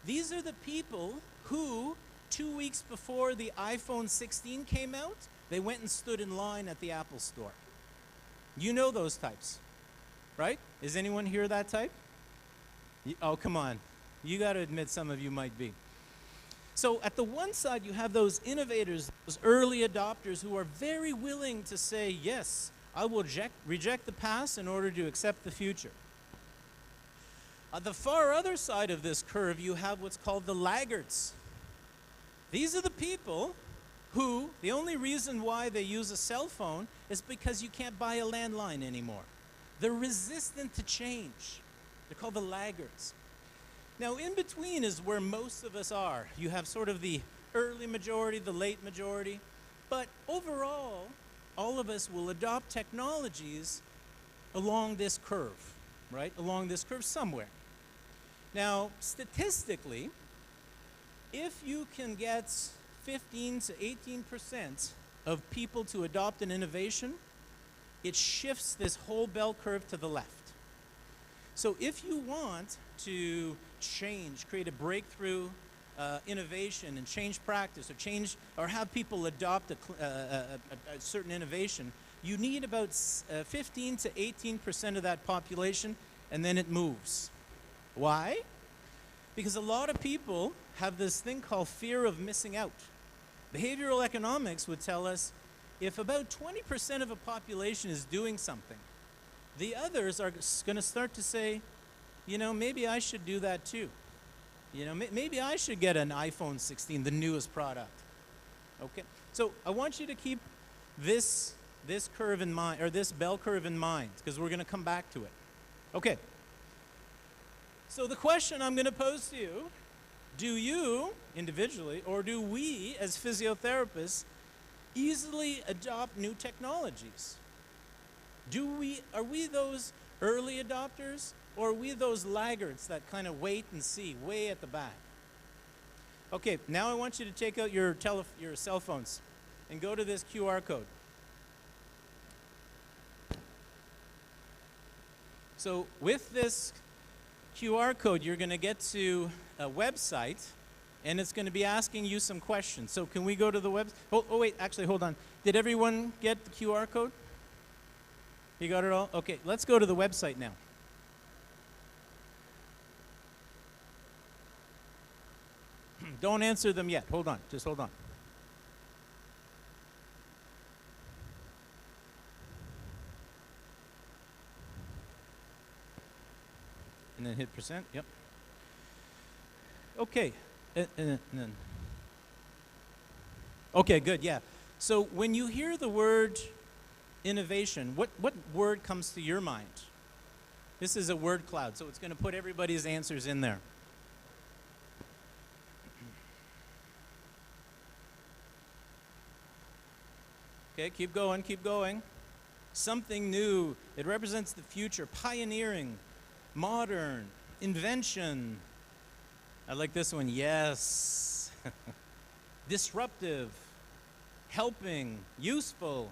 These are the people who, 2 weeks before the iPhone 16 came out, they went and stood in line at the Apple store. You know those types, right? Is anyone here that type? Oh, come on. You got to admit some of you might be. So at the one side, you have those innovators, those early adopters who are very willing to say, yes, I will reject the past in order to accept the future. On the far other side of this curve, you have what's called the laggards. These are the people who, the only reason why they use a cell phone is because you can't buy a landline anymore. They're resistant to change. They're called the laggards. Now, in between is where most of us are. You have sort of the early majority, the late majority. But overall, all of us will adopt technologies along this curve, right? Along this curve somewhere. Now, statistically, if you can get 15 to 18% of people to adopt an innovation, it shifts this whole bell curve to the left. So if you want to change, create a breakthrough innovation and change practice or have people adopt a certain innovation, you need about 15 to 18% of that population, and then it moves. Why? Because a lot of people have this thing called fear of missing out. Behavioral economics would tell us if about 20% of a population is doing something, the others are going to start to say, you know, maybe I should do that too. You know, maybe I should get an iPhone 16, the newest product. Okay, so I want you to keep this curve in mind, or this bell curve in mind, because we're going to come back to it. Okay. So the question I'm going to pose to you, do you individually, or do we as physiotherapists easily adopt new technologies? Are we those early adopters, or are we those laggards that kind of wait and see way at the back? Okay, now I want you to take out your cell phones and go to this QR code. So with this QR code, you're going to get to a website And it's going to be asking you some questions. So can we go to the web? Oh, wait, actually, hold on. Did everyone get the QR code? You got it all? Okay, let's go to the website now. Don't answer them yet. Hold on. Just hold on. And then hit %. Yep. Okay. And then. Okay, good. Yeah. So when you hear the word innovation, what word comes to your mind? This is a word cloud, so it's going to put everybody's answers in there. Okay, keep going, keep going. Something new. It represents the future. Pioneering, modern, invention. I like this one. Yes. Disruptive, helping, useful.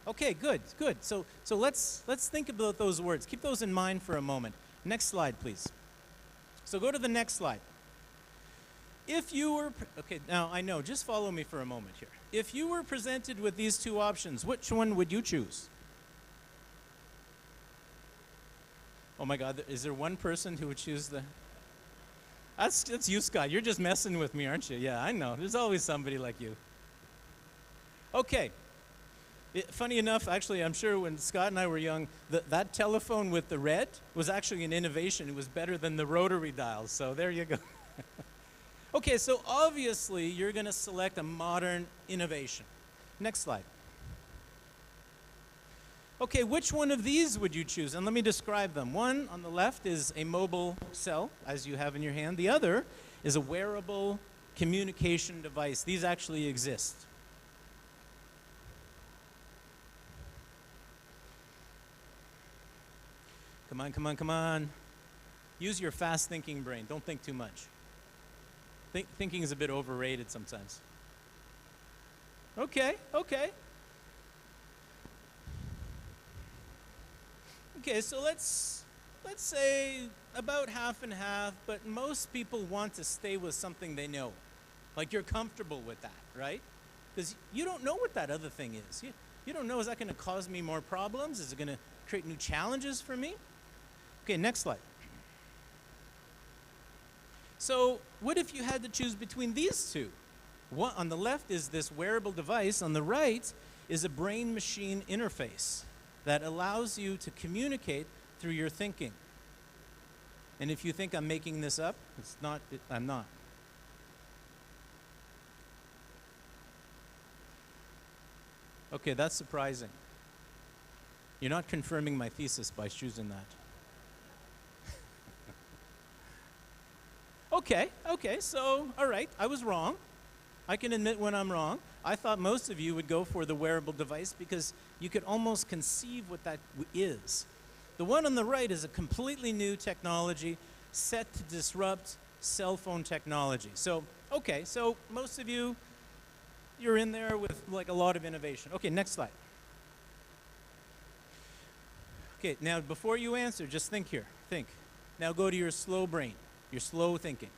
Okay, good, good. So let's think about those words. Keep those in mind for a moment. Next slide, please. So go to the next slide. If you were, okay, now I know, just follow me for a moment here. If you were presented with these two options, which one would you choose? Oh my God, is there one person who would choose the? That's you, Scott. You're just messing with me, aren't you? Yeah, I know. There's always somebody like you. Okay. Funny enough, actually, I'm sure when Scott and I were young, that telephone with the red was actually an innovation. It was better than the rotary dials. So there you go. Okay, so obviously you're going to select a modern innovation. Next slide. Okay, which one of these would you choose? And let me describe them. One on the left is a mobile cell, as you have in your hand. The other is a wearable communication device. These actually exist. Come on, come on, come on. Use your fast thinking brain. Don't think too much. Thinking is a bit overrated sometimes. Okay, okay. Okay, so let's say about half and half, but most people want to stay with something they know. Like you're comfortable with that, right? Because you don't know what that other thing is. You don't know, is that going to cause me more problems? Is it going to create new challenges for me? Okay, next slide. So what if you had to choose between these two? One, on the left is this wearable device. On the right is a brain-machine interface that allows you to communicate through your thinking. And if you think I'm making this up, it's not, I'm not. Okay, that's surprising. You're not confirming my thesis by choosing that. Okay, so, all right, I was wrong. I can admit when I'm wrong. I thought most of you would go for the wearable device because you could almost conceive what that is. The one on the right is a completely new technology set to disrupt cell phone technology. So, okay, so most of you, you're in there with like a lot of innovation. Okay, next slide. Okay, now before you answer, just think here, think. Now go to your slow brain, your slow thinking.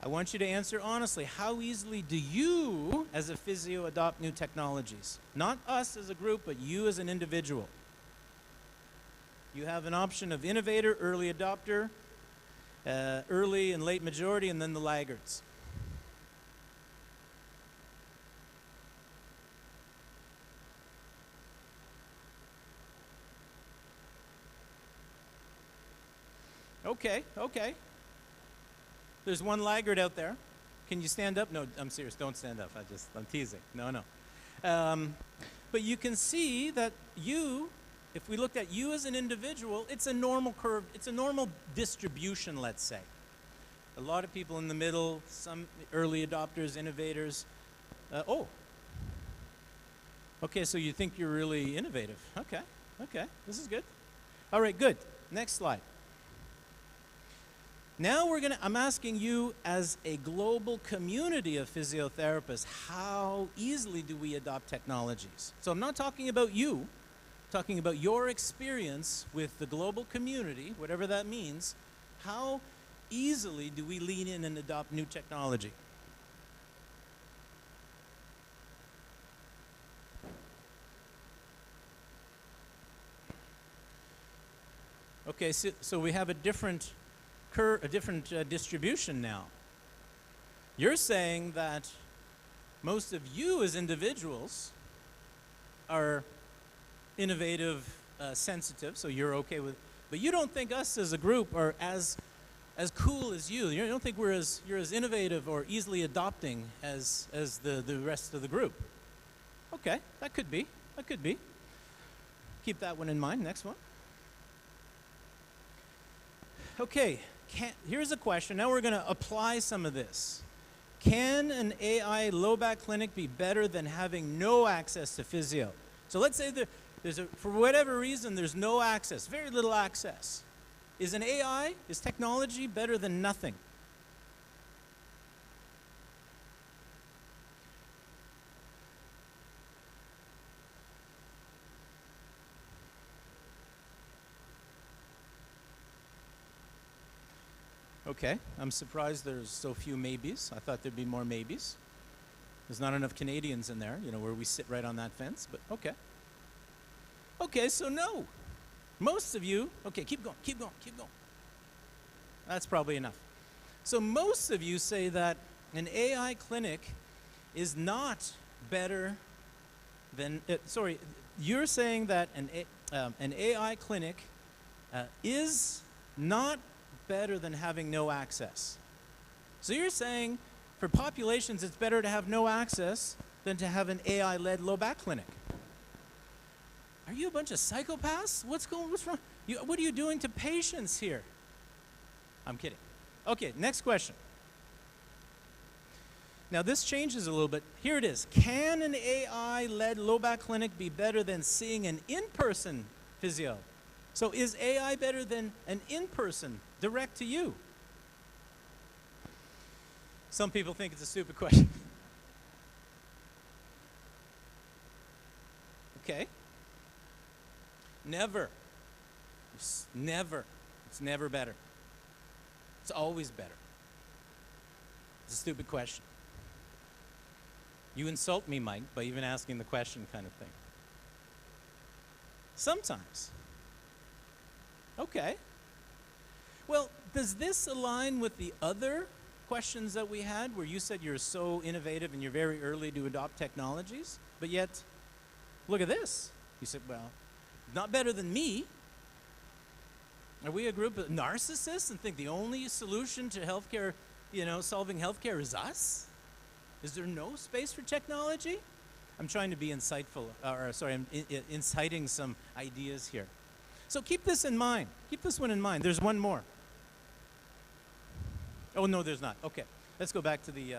I want you to answer honestly. How easily do you, as a physio, adopt new technologies? Not us as a group, but you as an individual. You have an option of innovator, early adopter, early and late majority, and then the laggards. Okay, okay. There's one laggard out there. Can you stand up? No, I'm serious. Don't stand up. I'm teasing. No. But you can see that you, if we looked at you as an individual, it's a normal curve. It's a normal distribution, let's say. A lot of people in the middle, some early adopters, innovators. Okay, so you think you're really innovative. Okay, this is good. All right, good. Next slide. Now I'm asking you as a global community of physiotherapists, how easily do we adopt technologies? So I'm not talking about you, I'm talking about your experience with the global community, whatever that means. How easily do we lean in and adopt new technology? Okay, so we have a different distribution now. You're saying that most of you as individuals are innovative, sensitive, so you're okay with, but you don't think us as a group are as cool as you. You don't think you're as innovative or easily adopting as the rest of the group. Okay, that could be. Keep that one in mind. Next one. Okay, here's a question. Now we're going to apply some of this. Can an AI low back clinic be better than having no access to physio? So let's say for whatever reason, there's no access, very little access. Is technology better than nothing? Okay, I'm surprised there's so few maybes. I thought there'd be more maybes. There's not enough Canadians in there, where we sit right on that fence, but okay. Okay, so no. Most of you, okay, keep going. That's probably enough. So most of you say that an AI clinic is not better than, you're saying that an AI clinic is not better than having no access. So you're saying for populations it's better to have no access than to have an AI-led low back clinic. Are you a bunch of psychopaths? What's wrong? What are you doing to patients here? I'm kidding. Okay, next question. Now this changes a little bit. Here it is. Can an AI-led low back clinic be better than seeing an in-person physio? So is AI better than an in-person, direct to you? Some people think it's a stupid question. Okay. Never. It's never better. It's always better. It's a stupid question. You insult me, Mike, by even asking the question kind of thing. Sometimes. Okay. Well, does this align with the other questions that we had where you said you're so innovative and you're very early to adopt technologies, but yet, look at this. You said, well, not better than me. Are we a group of narcissists and think the only solution to healthcare, solving healthcare is us? Is there no space for technology? I'm trying to be insightful, I'm inciting some ideas here. So keep this in mind. Keep this one in mind. There's one more. Oh, no, there's not. Okay, let's go back to the...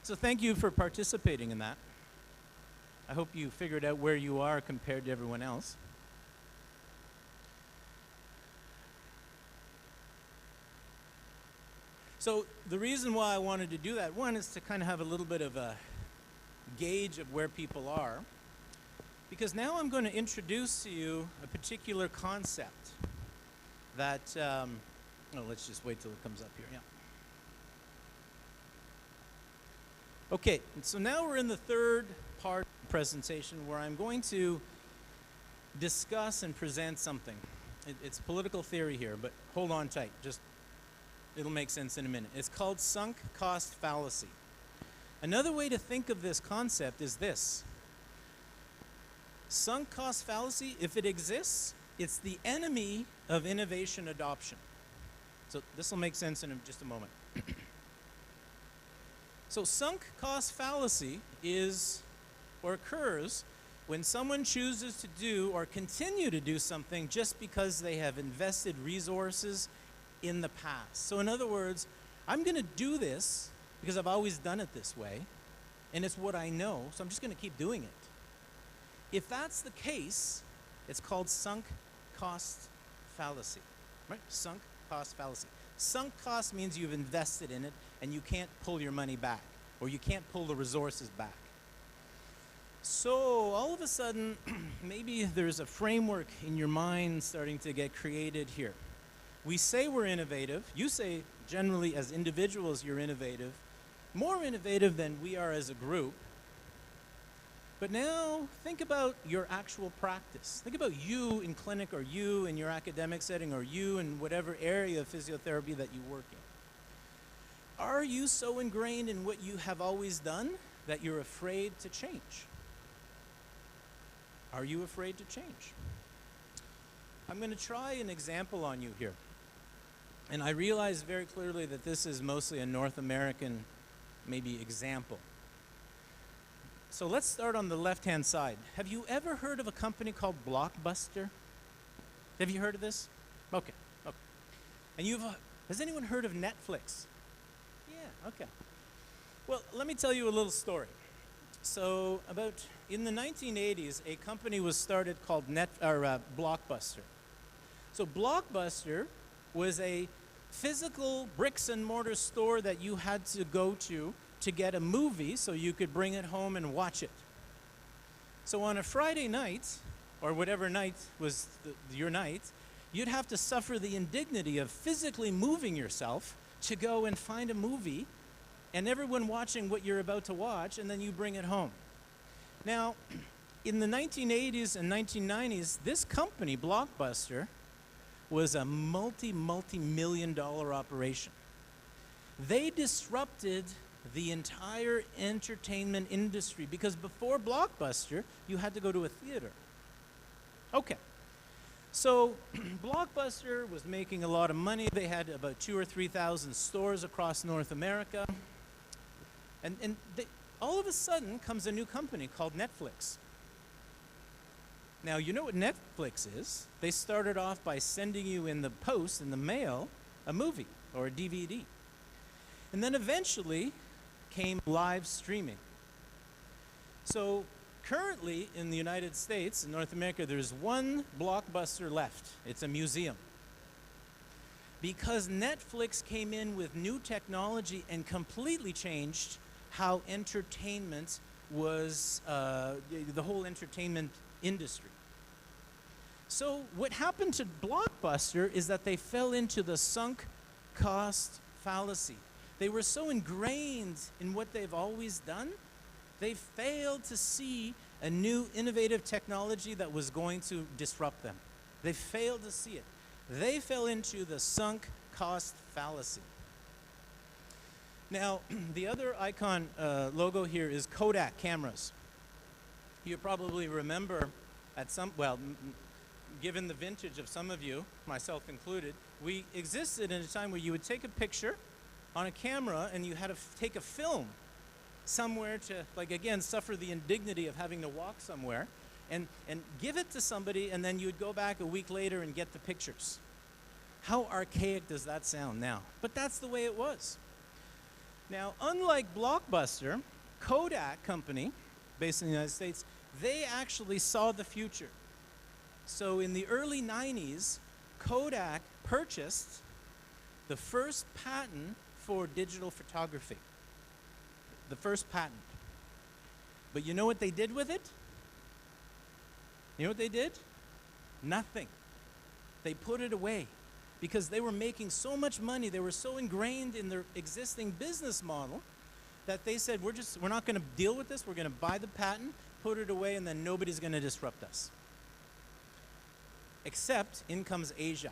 So thank you for participating in that. I hope you figured out where you are compared to everyone else. So the reason why I wanted to do that, one, is to kind of have a little bit of a gauge of where people are. Because now I'm going to introduce to you a particular concept that, let's just wait till it comes up here, yeah. Okay, so now we're in the third part of the presentation where I'm going to discuss and present something. It's political theory here, but hold on tight, it'll make sense in a minute. It's called sunk cost fallacy. Another way to think of this concept is this. Sunk cost fallacy, if it exists, it's the enemy of innovation adoption. So this will make sense in just a moment. So sunk cost fallacy occurs when someone chooses to do or continue to do something just because they have invested resources in the past. So in other words, I'm going to do this because I've always done it this way, and it's what I know, so I'm just going to keep doing it. If that's the case, it's called sunk cost fallacy, right? Sunk cost fallacy. Sunk cost means you've invested in it and you can't pull your money back, or you can't pull the resources back. So all of a sudden, maybe there's a framework in your mind starting to get created here. We say we're innovative. You say generally as individuals you're innovative, more innovative than we are as a group. But now think about your actual practice. Think about you in clinic, or you in your academic setting, or you in whatever area of physiotherapy that you work in. Are you so ingrained in what you have always done that you're afraid to change? Are you afraid to change? I'm going to try an example on you here. And I realize very clearly that this is mostly a North American, maybe, example. So let's start on the left-hand side. Have you ever heard of a company called Blockbuster? Have you heard of this? Okay. And has anyone heard of Netflix? Yeah, okay. Well, let me tell you a little story. So in the 1980s, a company was started called Blockbuster. So Blockbuster was a physical bricks and mortar store that you had to go to get a movie so you could bring it home and watch it. So on a Friday night, or whatever night was your night, you'd have to suffer the indignity of physically moving yourself to go and find a movie, and everyone watching what you're about to watch, and then you bring it home. Now, in the 1980s and 1990s, this company, Blockbuster, was a multi-million dollar operation. They disrupted the entire entertainment industry, because before Blockbuster, you had to go to a theater. Okay. So Blockbuster was making a lot of money. They had about 2,000 or 3,000 stores across North America. And all of a sudden comes a new company called Netflix. Now, you know what Netflix is. They started off by sending you in the post, in the mail, a movie or a DVD. And then eventually came live streaming. So currently in the United States, in North America, there's one Blockbuster left. It's a museum. Because Netflix came in with new technology and completely changed how entertainment was, the whole entertainment industry. So what happened to Blockbuster is that they fell into the sunk cost fallacy. They were so ingrained in what they've always done, they failed to see a new innovative technology that was going to disrupt them. They failed to see it. They fell into the sunk cost fallacy. Now, the other icon logo here is Kodak cameras. You probably remember given the vintage of some of you, myself included, we existed in a time where you would take a picture on a camera and you had to take a film somewhere to, again, suffer the indignity of having to walk somewhere and give it to somebody, and then you'd go back a week later and get the pictures. How archaic does that sound now? But that's the way it was. Now, unlike Blockbuster, Kodak company, based in the United States, they actually saw the future. So in the early 90s, Kodak purchased the first patent for digital photography. The first patent. But you know what they did with it? You know what they did? Nothing. They put it away because they were making so much money. They were so ingrained in their existing business model that they said, we're not going to deal with this. We're going to buy the patent, put it away, and then nobody's going to disrupt us. Except in comes Asia.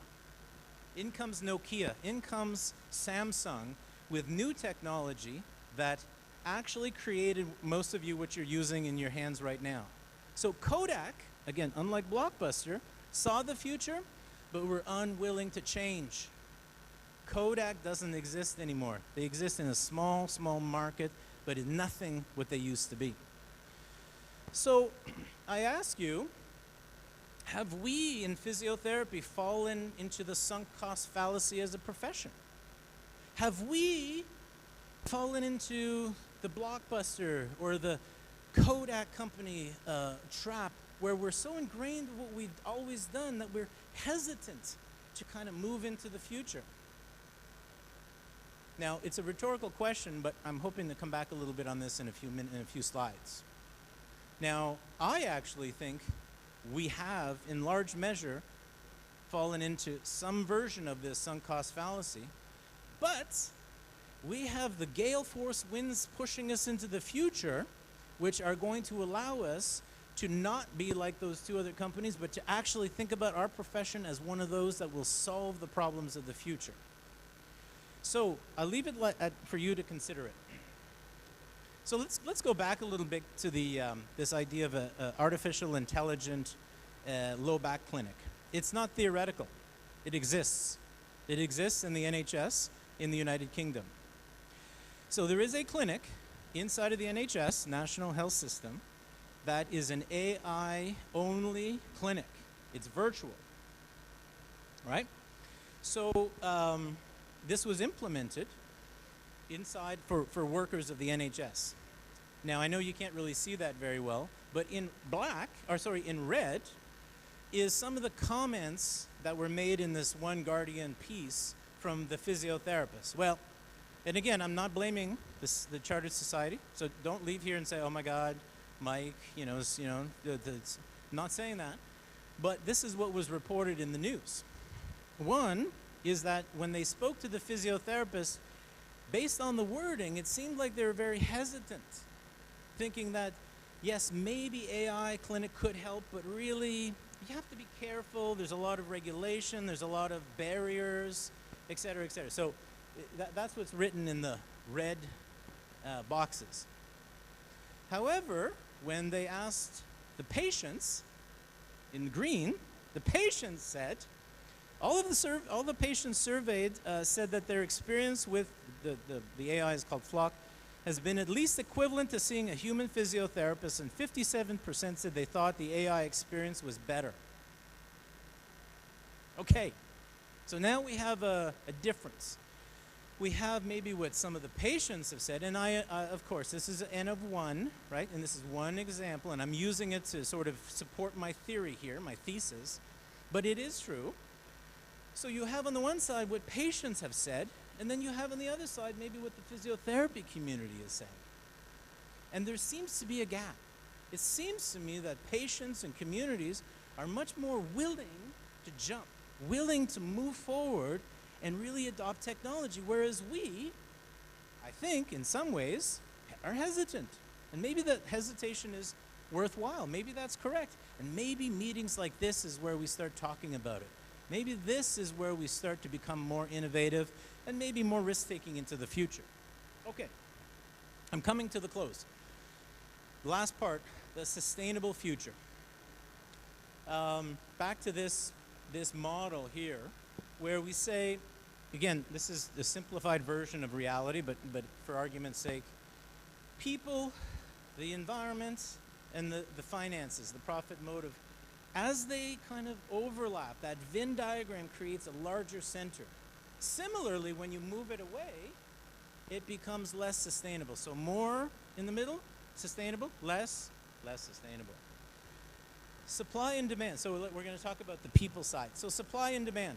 In comes Nokia. In comes Samsung with new technology that actually created most of you what you're using in your hands right now. So Kodak, again, unlike Blockbuster, saw the future, but were unwilling to change. Kodak doesn't exist anymore. They exist in a small market, but it's nothing what they used to be. So I ask you, have we in physiotherapy fallen into the sunk cost fallacy as a profession? Have we fallen into the Blockbuster or the Kodak company trap where we're so ingrained in what we've always done that we're hesitant to kind of move into the future? Now, it's a rhetorical question, but I'm hoping to come back a little bit on this in a few slides. Now, I actually think we have, in large measure, fallen into some version of this sunk cost fallacy. But we have the gale force winds pushing us into the future, which are going to allow us to not be like those two other companies, but to actually think about our profession as one of those that will solve the problems of the future. So I'll leave it for you to consider it. So let's go back a little bit to the this idea of a artificial intelligent low back clinic. It's not theoretical. It exists. It exists in the NHS in the United Kingdom. So there is a clinic inside of the NHS, National Health System, that is an AI-only clinic. It's virtual, right? So this was implemented inside for workers of the NHS. Now, I know you can't really see that very well, but in red is some of the comments that were made in this One Guardian piece from the physiotherapist. Well, and again, I'm not blaming the Chartered Society, so don't leave here and say, oh my God, Mike, not saying that. But this is what was reported in the news. One is that when they spoke to the physiotherapist, based on the wording, it seemed like they were very hesitant, thinking that, yes, maybe AI clinic could help, but really, you have to be careful. There's a lot of regulation. There's a lot of barriers, et cetera, et cetera. So that's what's written in the red boxes. However, when they asked the patients in green, the patients said, all the patients surveyed said that their experience with the AI is called Flock has been at least equivalent to seeing a human physiotherapist, and 57% said they thought the AI experience was better. Okay, so now we have a difference. We have maybe what some of the patients have said, and I of course, this is an N of 1, right? And this is one example, and I'm using it to sort of support my theory here, my thesis, but it is true. So you have on the one side what patients have said, and then you have on the other side maybe what the physiotherapy community is saying. And there seems to be a gap. It seems to me that patients and communities are much more willing to jump, willing to move forward and really adopt technology, whereas we, I think, in some ways, are hesitant. And maybe that hesitation is worthwhile. Maybe that's correct. And maybe meetings like this is where we start talking about it. Maybe this is where we start to become more innovative and maybe more risk-taking into the future. Okay, I'm coming to the close. The last part, the sustainable future. Back to this model here, where we say, again, this is the simplified version of reality, but for argument's sake, people, the environment, and the finances, the profit motive, as they kind of overlap, that Venn diagram creates a larger center. Similarly, when you move it away, it becomes less sustainable. So more in the middle, sustainable, less sustainable. Supply and demand. So we're going to talk about the people side. So supply and demand.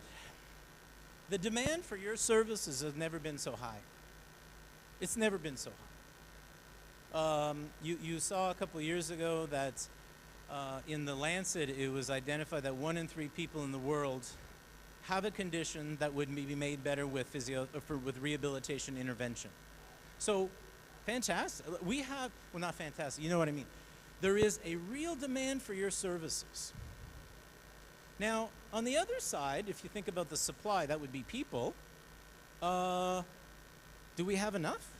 The demand for your services has never been so high. It's never been so high. You saw a couple of years ago that in the Lancet, it was identified that 1 in 3 people in the world have a condition that would be made better with with rehabilitation intervention. So, fantastic. We have, well, not fantastic, you know what I mean. There is a real demand for your services. Now, on the other side, if you think about the supply, that would be people, do we have enough?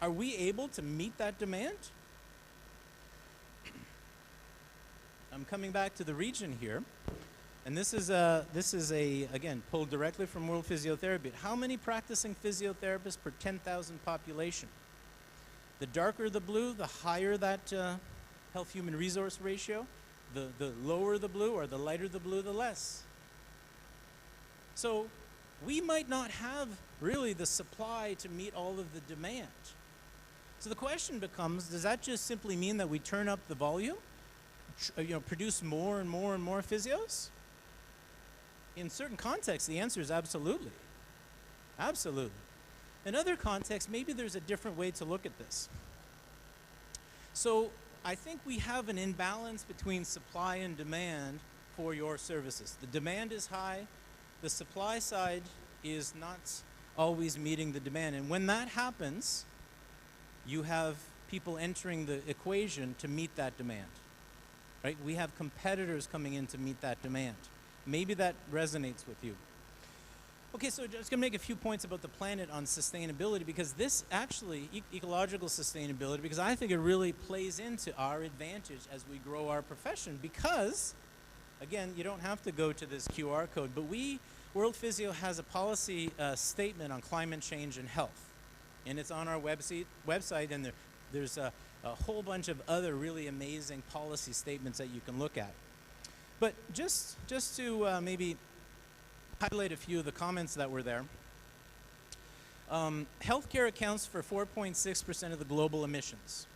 Are we able to meet that demand? I'm coming back to the region here, and this is again pulled directly from World Physiotherapy. How many practicing physiotherapists per 10,000 population? The darker the blue, the higher that health human resource ratio. The lower the blue or the lighter the blue, the less. So we might not have really the supply to meet all of the demand. So the question becomes, does that just simply mean that we turn up the volume? Produce more and more and more physios? In certain contexts, the answer is absolutely. Absolutely. In other contexts, maybe there's a different way to look at this. So I think we have an imbalance between supply and demand for your services. The demand is high, the supply side is not always meeting the demand. And when that happens, you have people entering the equation to meet that demand, right? We have competitors coming in to meet that demand. Maybe that resonates with you. Okay, so just gonna make a few points about the planet on sustainability, because this actually, ecological sustainability, because I think it really plays into our advantage as we grow our profession, because, again, you don't have to go to this QR code, but World Physio has a policy statement on climate change and health, and it's on our website, and there's a whole bunch of other really amazing policy statements that you can look at. But just to maybe highlight a few of the comments that were there. Healthcare accounts for 4.6% of the global emissions.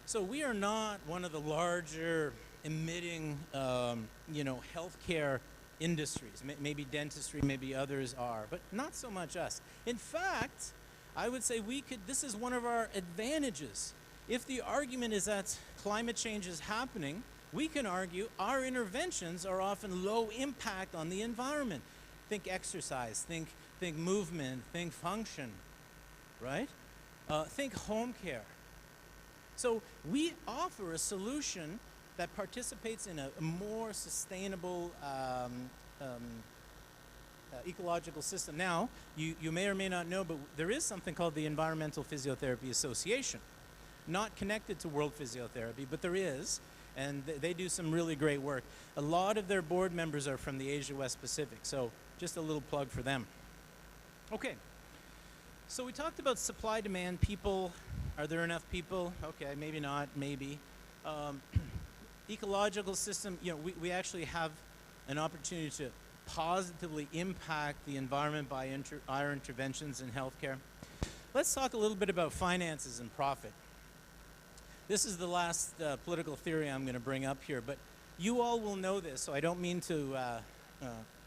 So we are not one of the larger emitting, healthcare industries. Maybe dentistry, maybe others are, but not so much us. In fact, I would say this is one of our advantages. If the argument is that climate change is happening, we can argue our interventions are often low impact on the environment. Think exercise, think movement, think function, right? Think home care. So we offer a solution that participates in a more sustainable ecological system. Now, you may or may not know, but there is something called the Environmental Physiotherapy Association. Not connected to World Physiotherapy, but there is. And they do some really great work. A lot of their board members are from the Asia West Pacific, so just a little plug for them. Okay, so we talked about supply demand. People, are there enough people? Okay, maybe not, maybe. Ecological system, we actually have an opportunity to positively impact the environment by our interventions in healthcare. Let's talk a little bit about finances and profit. This is the last political theory I'm going to bring up here, but you all will know this, so I don't mean to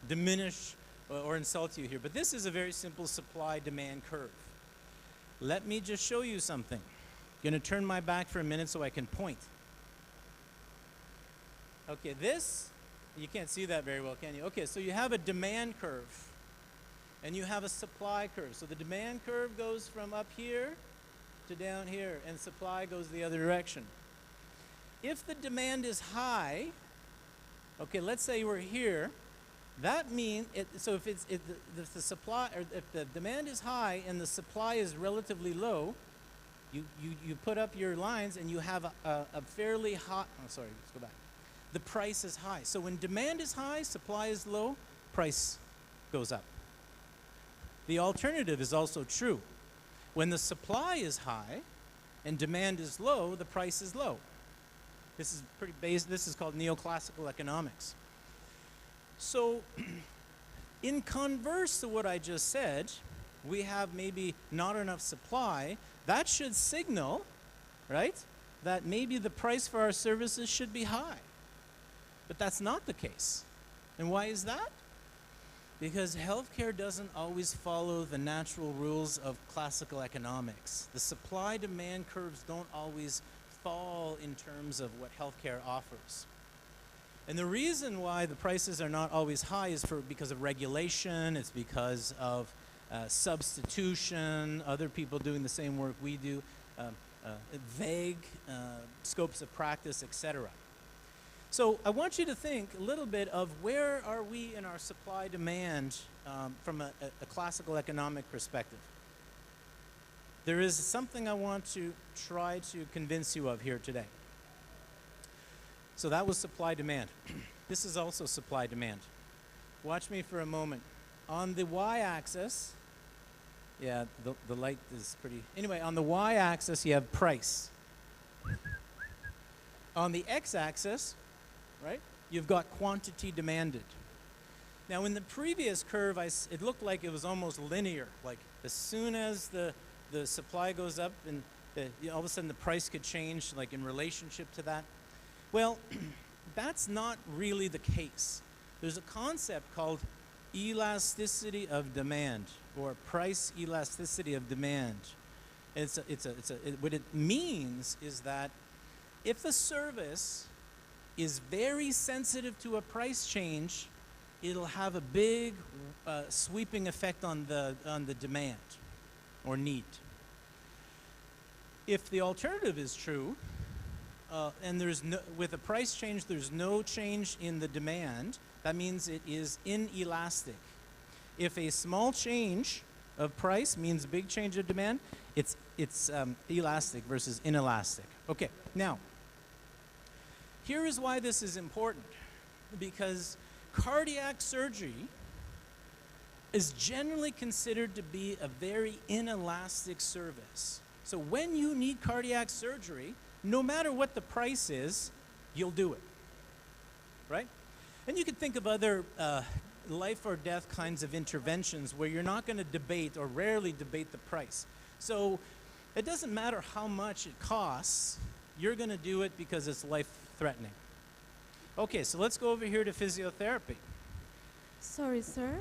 diminish or insult you here, but this is a very simple supply-demand curve. Let me just show you something. I'm going to turn my back for a minute so I can point. Okay, you can't see that very well, can you? Okay, so you have a demand curve, and you have a supply curve. So the demand curve goes from up here to down here, and supply goes the other direction. If the demand is high, okay, let's say we're here, that means, if the supply, or if the demand is high and the supply is relatively low, you put up your lines and you have a fairly hot, let's go back. The price is high. So when demand is high, supply is low, price goes up. The alternative is also true. When the supply is high and demand is low, the price is low. This is pretty basic. This is called neoclassical economics. So in converse to what I just said, we have maybe not enough supply. That should signal, right, that maybe the price for our services should be high. But that's not the case. And why is that? Because healthcare doesn't always follow the natural rules of classical economics. The supply-demand curves don't always fall in terms of what healthcare offers. And the reason why the prices are not always high is because of regulation, it's because of substitution, other people doing the same work we do, vague scopes of practice, etc. So I want you to think a little bit of where are we in our supply-demand from a classical economic perspective. There is something I want to try to convince you of here today. So that was supply-demand. This is also supply-demand. Watch me for a moment. On the y-axis, yeah, the light is pretty... Anyway, on the y-axis, you have price. On the x-axis, right, you've got quantity demanded. Now, in the previous curve, it looked like it was almost linear. Like, as soon as the supply goes up, and all of a sudden the price could change, like in relationship to that. Well, that's not really the case. There's a concept called elasticity of demand, or price elasticity of demand. What it means is that if a service is very sensitive to a price change, it'll have a big sweeping effect on the demand or need. If the alternative is true, and with a price change, there's no change in the demand, that means it is inelastic. If a small change of price means big change of demand, it's elastic versus inelastic. Okay, now, here is why this is important. Because cardiac surgery is generally considered to be a very inelastic service. So when you need cardiac surgery, no matter what the price is, you'll do it, right? And you can think of other life or death kinds of interventions where you're not going to debate or rarely debate the price. So it doesn't matter how much it costs, you're going to do it because it's life-threatening. Okay, so let's go over here to physiotherapy. Sorry, sir.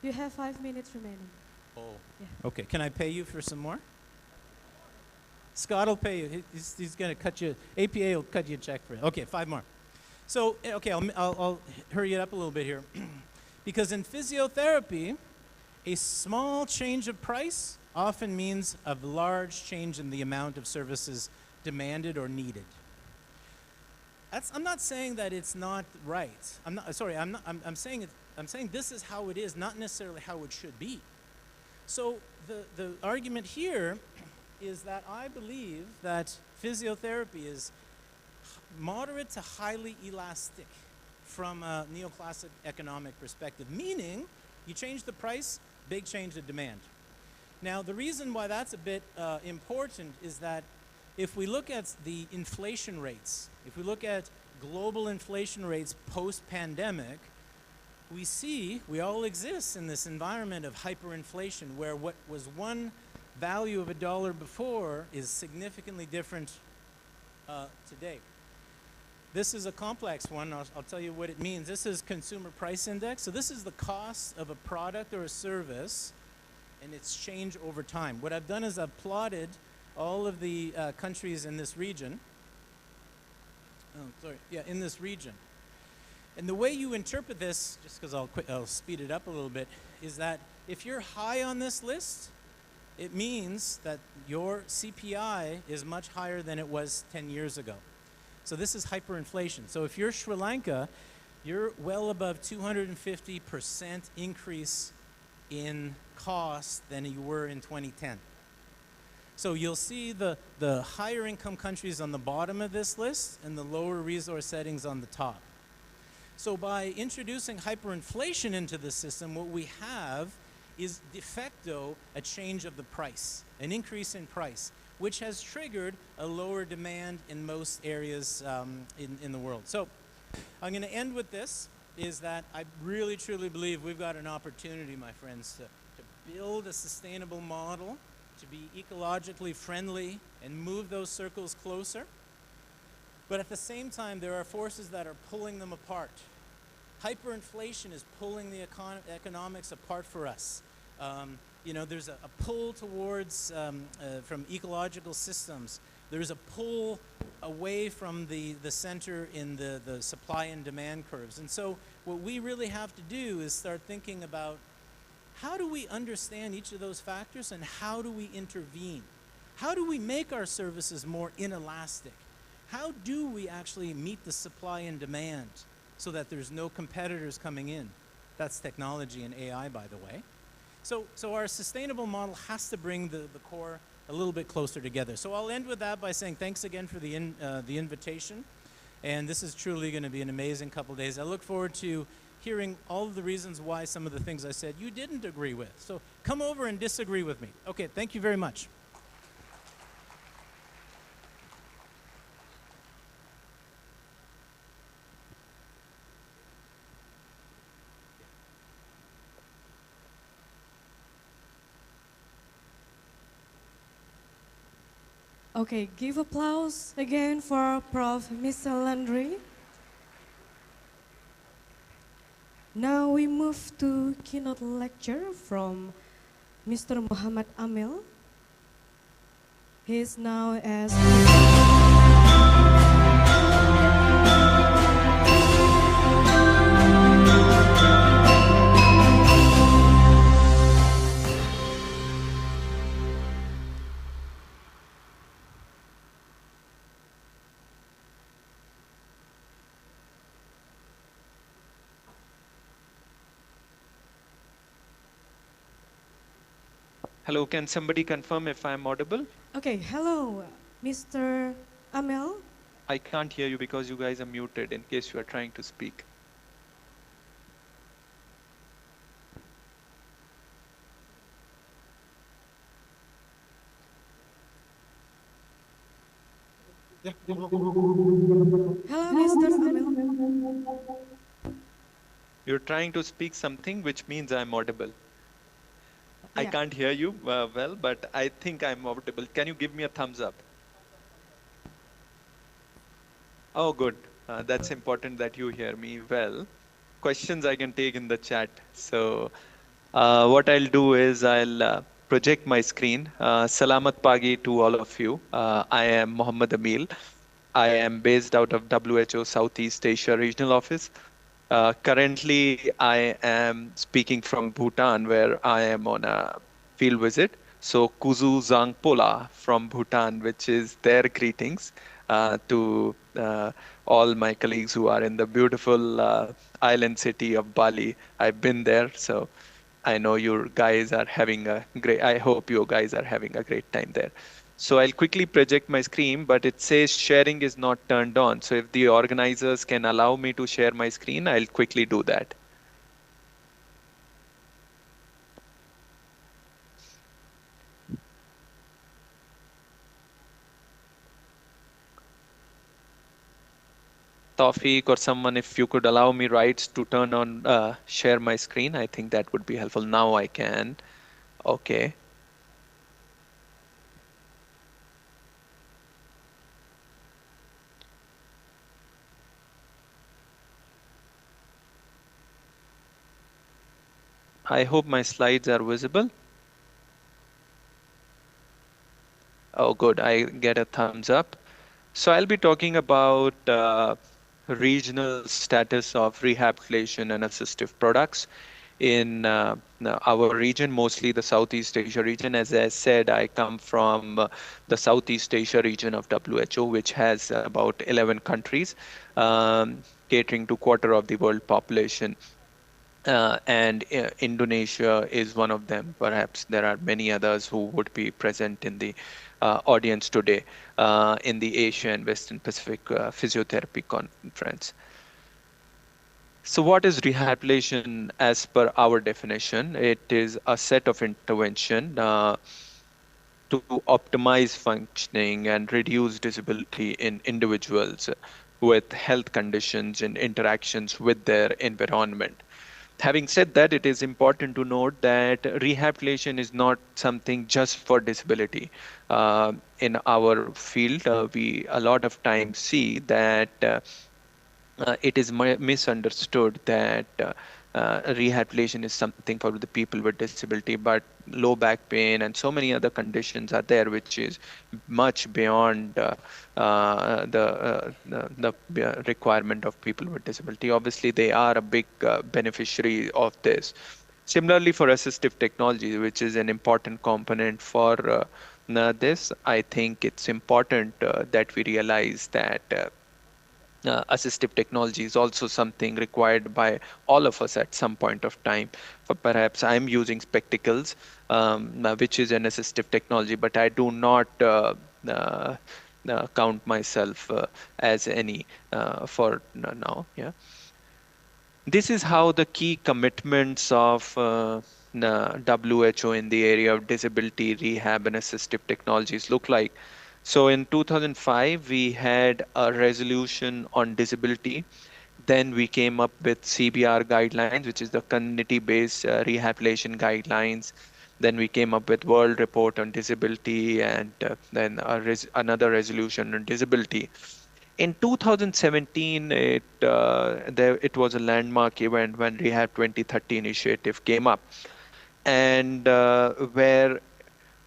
You have 5 minutes remaining. Oh. Yeah. Okay, can I pay you for some more? Scott will pay you. He's going to cut you, APA will cut you a check for it. Okay, 5 more. So, okay, I'll hurry it up a little bit here. Because in physiotherapy, a small change of price often means a large change in the amount of services demanded or needed. I'm not saying that it's not right. I'm saying this is how it is, not necessarily how it should be. So the argument here is that I believe that physiotherapy is moderate to highly elastic from a neoclassic economic perspective, meaning you change the price, big change of demand. Now, the reason why that's a bit important is that if we look at the inflation rates, if we look at global inflation rates post-pandemic, we all exist in this environment of hyperinflation where what was one value of $1 before is significantly different today. This is a complex one. I'll tell you what it means. This is Consumer Price Index. So this is the cost of a product or a service and its change over time. What I've done is I've plotted all of the countries in this region. In this region. And the way you interpret this, just because I'll speed it up a little bit, is that if you're high on this list, it means that your CPI is much higher than it was 10 years ago. So this is hyperinflation. So if you're Sri Lanka, you're well above 250% increase in cost than you were in 2010. So you'll see the higher income countries on the bottom of this list and the lower resource settings on the top. So by introducing hyperinflation into the system, what we have is de facto a change of the price, an increase in price, which has triggered a lower demand in most areas in the world. So I'm going to end with this, is that I really truly believe we've got an opportunity, my friends, to build a sustainable model, to be ecologically friendly and move those circles closer. But at the same time, there are forces that are pulling them apart. Hyperinflation is pulling the economics apart for us. There's a pull towards, from ecological systems. There's a pull away from the center in the supply and demand curves. And so what we really have to do is start thinking about how do we understand each of those factors and how do we intervene? How do we make our services more inelastic? How do we actually meet the supply and demand so that there's no competitors coming in? That's technology and AI, by the way. So our sustainable model has to bring the core a little bit closer together. So I'll end with that by saying thanks again for the invitation. And this is truly going to be an amazing couple of days. I look forward to hearing all of the reasons why some of the things I said you didn't agree with. So come over and disagree with me. Okay, thank you very much. Okay, give applause again for Prof. Mr. Landry. Now we move to keynote lecture from Mr. Muhammad Amil. He is now as Hello, can somebody confirm if I'm audible? Okay, hello, Mr. Amel. I can't hear you because you guys are muted in case you are trying to speak. Hello, Mr. Amel. You're trying to speak something which means I'm audible. I Yeah. can't hear you well, but I think I'm audible. Can you give me a thumbs up? Oh, good. That's important that you hear me well. Questions I can take in the chat. So, what I'll do is I'll project my screen. Salamat Pagi to all of you. I am Mohammed Amil. I am based out of WHO Southeast Asia Regional Office. Currently, I am speaking from Bhutan, where I am on a field visit. So, Kuzu Zangpola from Bhutan, which is their greetings to all my colleagues who are in the beautiful island city of Bali. I've been there, so I know you guys are having a great, I hope you guys are having a great time there. So I'll quickly project my screen, but it says sharing is not turned on. So if the organizers can allow me to share my screen, I'll quickly do that. Tawfiq or someone, if you could allow me rights to turn on, share my screen, I think that would be helpful. Now I can. Okay. I hope my slides are visible. Oh, good. I get a thumbs up. So I'll be talking about regional status of rehabilitation and assistive products in our region, mostly the Southeast Asia region. As I said, I come from the Southeast Asia region of WHO, which has about 11 countries, catering to quarter of the world population. And Indonesia is one of them. Perhaps there are many others who would be present in the audience today in the Asia and Western Pacific Physiotherapy Conference. So, what is rehabilitation as per our definition? It is a set of intervention to optimize functioning and reduce disability in individuals with health conditions and interactions with their environment. Having said that, it is important to note that rehabilitation is not something just for disability. In our field, we a lot of times see that it is misunderstood that rehabilitation is something for the people with disability, but low back pain and so many other conditions are there, which is much beyond the requirement of people with disability. Obviously, they are a big beneficiary of this. Similarly, for assistive technology, which is an important component for this, I think it's important that we realize that assistive technology is also something required by all of us at some point of time. For perhaps I'm using spectacles, which is an assistive technology, but I do not count myself as any for now. Yeah. This is how the key commitments of WHO in the area of disability rehab and assistive technologies look like. So in 2005, we had a resolution on disability. Then we came up with CBR guidelines, which is the community-based rehabilitation guidelines. Then we came up with World Report on Disability, and then another resolution on disability. In 2017, it was a landmark event when Rehab 2030 initiative came up, and where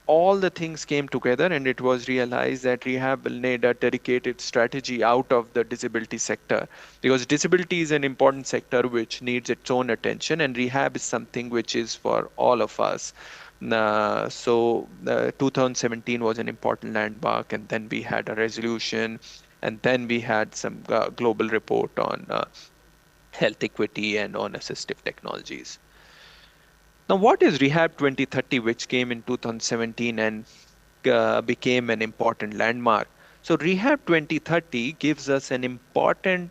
all the things came together, and it was realized that rehab will need a dedicated strategy out of the disability sector, because disability is an important sector which needs its own attention, and rehab is something which is for all of us. 2017 was an important landmark, and then we had a resolution, and then we had some global report on health equity and on assistive technologies. Now, what is Rehab 2030, which came in 2017 and became an important landmark? So, Rehab 2030 gives us an important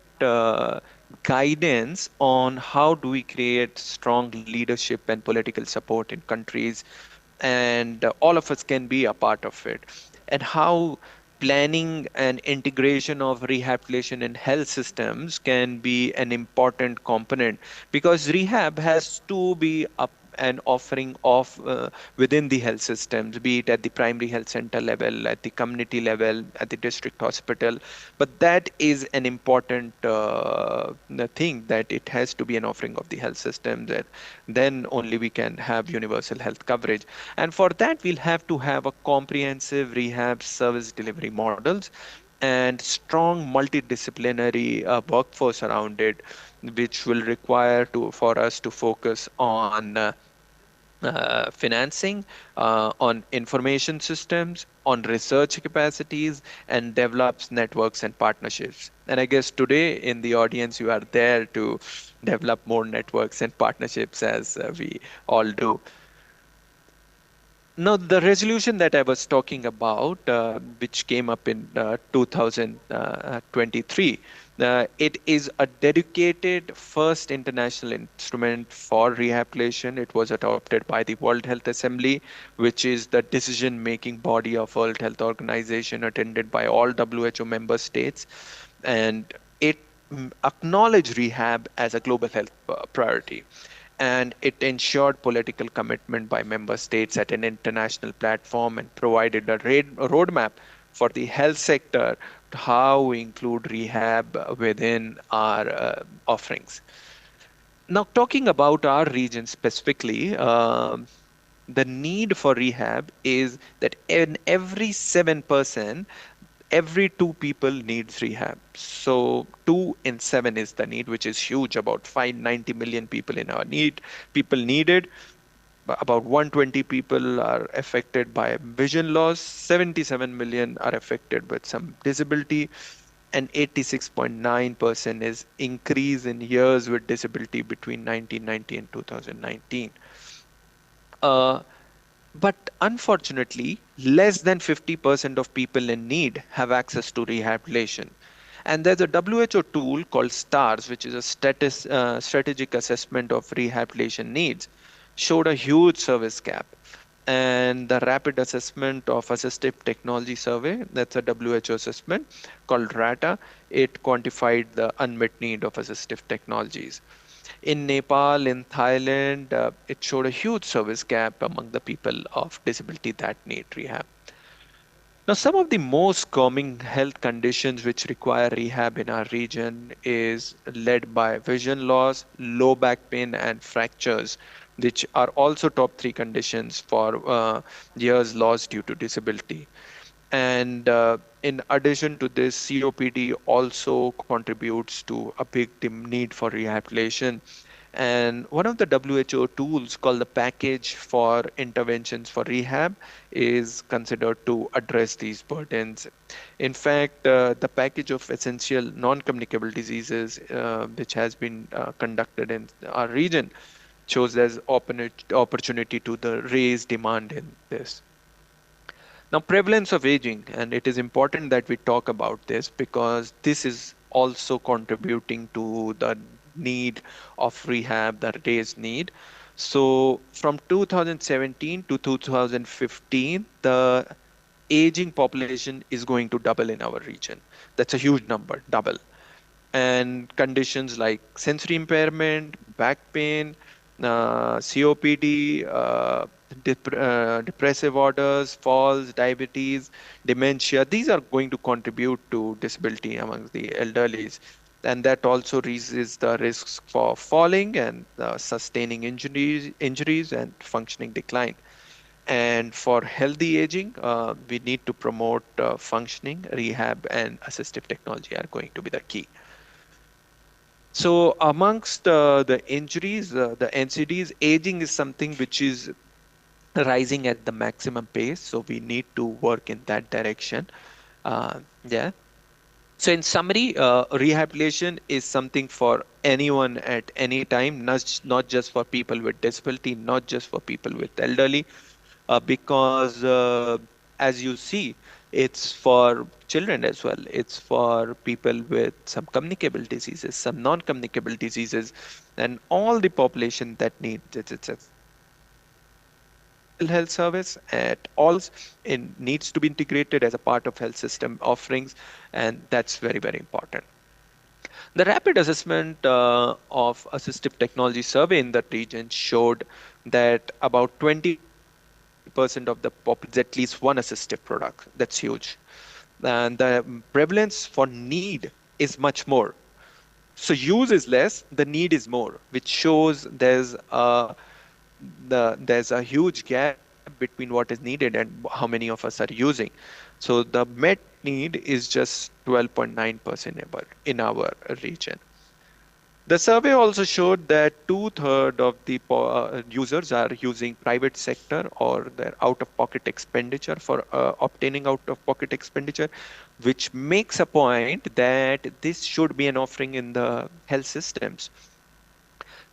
guidance on how do we create strong leadership and political support in countries, and all of us can be a part of it, and how planning and integration of rehabilitation in health systems can be an important component, because rehab has to be up an offering of within the health systems, be it at the primary health center level, at the community level, at the district hospital. But that is an important thing, that it has to be an offering of the health system, that then only we can have universal health coverage. And for that, we'll have to have a comprehensive rehab service delivery models and strong multidisciplinary workforce around it, which will require for us to focus on financing, on information systems, on research capacities, and develops networks and partnerships. And I guess today in the audience, you are there to develop more networks and partnerships, as we all do. Now, the resolution that I was talking about, which came up in 2023, it is a dedicated first international instrument for rehabilitation. It was adopted by the World Health Assembly, which is the decision-making body of World Health Organization, attended by all WHO member states. And it acknowledged rehab as a global health priority, and it ensured political commitment by member states at an international platform, and provided a roadmap for the health sector to how we include rehab within our offerings. Now, talking about our region specifically, the need for rehab is that in every 7%, every two people needs rehab. So 2 in 7 is the need, which is huge. About 590 million people in our people needed. About 120 people are affected by vision loss. 77 million are affected with some disability. And 86.9% is increase in years with disability between 1990 and 2019. Uh, but unfortunately, less than 50% of people in need have access to rehabilitation. And there's a WHO tool called STARS, which is a strategic assessment of rehabilitation needs, showed a huge service gap. And the rapid assessment of assistive technology survey, that's a WHO assessment called RATA, it quantified the unmet need of assistive technologies. In Nepal, in Thailand, it showed a huge service gap among the people of disability that need rehab. Now, some of the most common health conditions which require rehab in our region is led by vision loss, low back pain, and fractures, which are also top 3 conditions for years lost due to disability. And in addition to this, COPD also contributes to a big need for rehabilitation. And one of the WHO tools called the package for interventions for rehab is considered to address these burdens. In fact, the package of essential non-communicable diseases, which has been conducted in our region, shows there's opportunity to the raise demand in this. Now, prevalence of aging, and it is important that we talk about this because this is also contributing to the need of rehab, the raised need. So, from 2017 to 2015, the aging population is going to double in our region. That's a huge number, double. And conditions like sensory impairment, back pain, COPD, depressive orders, falls, diabetes, dementia, these are going to contribute to disability among the elderlies. And that also raises the risks for falling and sustaining injuries and functioning decline. And for healthy aging, we need to promote functioning, rehab, and assistive technology are going to be the key. So amongst the injuries, the NCDs, aging is something which is rising at the maximum pace. So we need to work in that direction. Yeah. So, in summary, rehabilitation is something for anyone at any time, not just for people with disability, not just for people with elderly, because as you see, it's for children as well. It's for people with some communicable diseases, some non-communicable diseases, and all the population that needs it. It's a mental health service at all levels. It needs to be integrated as a part of health system offerings, and that's very, very important. The rapid assessment of assistive technology survey in that region showed that about 20% of the population at least one assistive product. That's huge. And the prevalence for need is much more. So use is less, the need is more, which shows there's a huge gap between what is needed and how many of us are using. So the met need is just 12.9% in our region. The survey also showed that two-thirds of the users are using private sector or their out-of-pocket expenditure for obtaining out-of-pocket expenditure, which makes a point that this should be an offering in the health systems.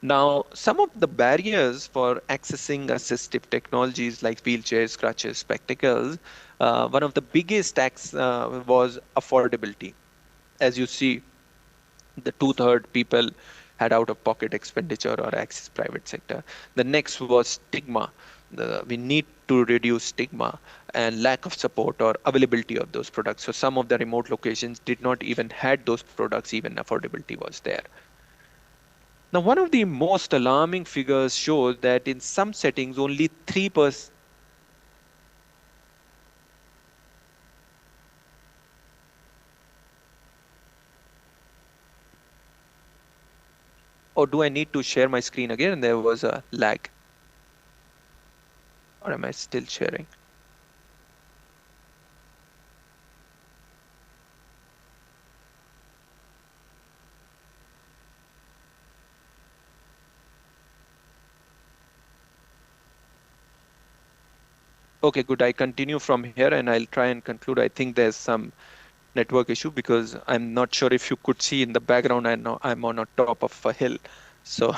Now, some of the barriers for accessing assistive technologies like wheelchairs, crutches, spectacles, one of the biggest was affordability. As you see, the two-third people had out-of-pocket expenditure or access private sector. The next was stigma. We need to reduce stigma and lack of support or availability of those products. So some of the remote locations did not even had those products, even affordability was there. Now, one of the most alarming figures shows that in some settings, only 3%. Or do I need to share my screen again? There was a lag. Or am I still sharing? Okay, good. I continue from here and I'll try and conclude. I think there's some network issue because I'm not sure if you could see in the background. I know I'm on a top of a hill. So,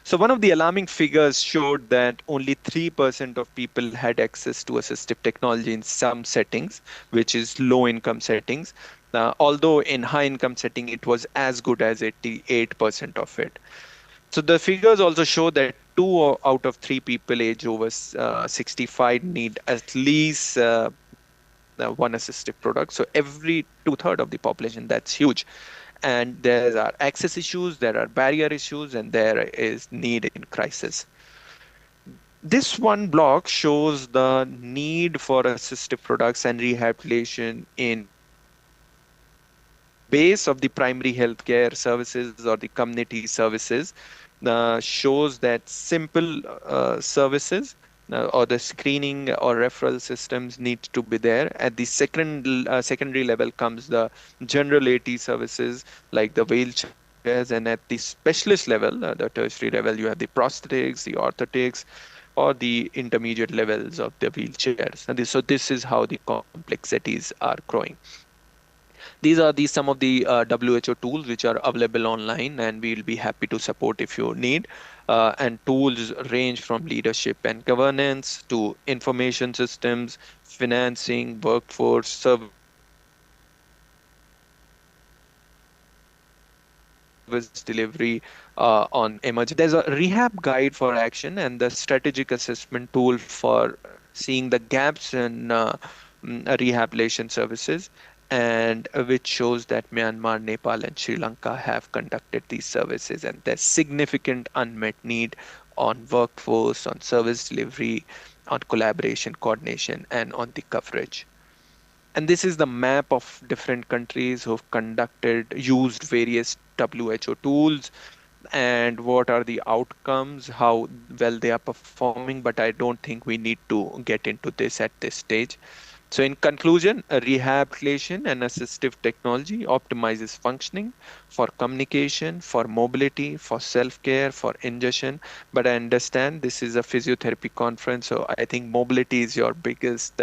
so one of the alarming figures showed that only 3% of people had access to assistive technology in some settings, which is low income settings. Although in high income setting, it was as good as 88% of it. So the figures also show that two out of three people age over 65 need at least one assistive product. So every two-thirds of the population, that's huge. And there are access issues, there are barrier issues, and there is need in crisis. This one block shows the need for assistive products and rehabilitation in base of the primary healthcare services or the community services. Shows that simple services or the screening or referral systems need to be there. At the secondary level comes the general AT services like the wheelchairs, and at the specialist level, the tertiary level, you have the prosthetics, the orthotics, or the intermediate levels of the wheelchairs. So this is how the complexities are growing. These are some of the WHO tools which are available online, and we'll be happy to support if you need. And tools range from leadership and governance to information systems, financing, workforce, service delivery, on emergency. There's a rehab guide for action and the strategic assessment tool for seeing the gaps in rehabilitation services, and which shows that Myanmar, Nepal, and Sri Lanka have conducted these services, and there's significant unmet need on workforce, on service delivery, on collaboration, coordination, and on the coverage. And this is the map of different countries who've used various WHO tools, and what are the outcomes, how well they are performing, but I don't think we need to get into this at this stage. So in conclusion, a rehabilitation and assistive technology optimizes functioning for communication, for mobility, for self-care, for ingestion. But I understand this is a physiotherapy conference, so I think mobility is your biggest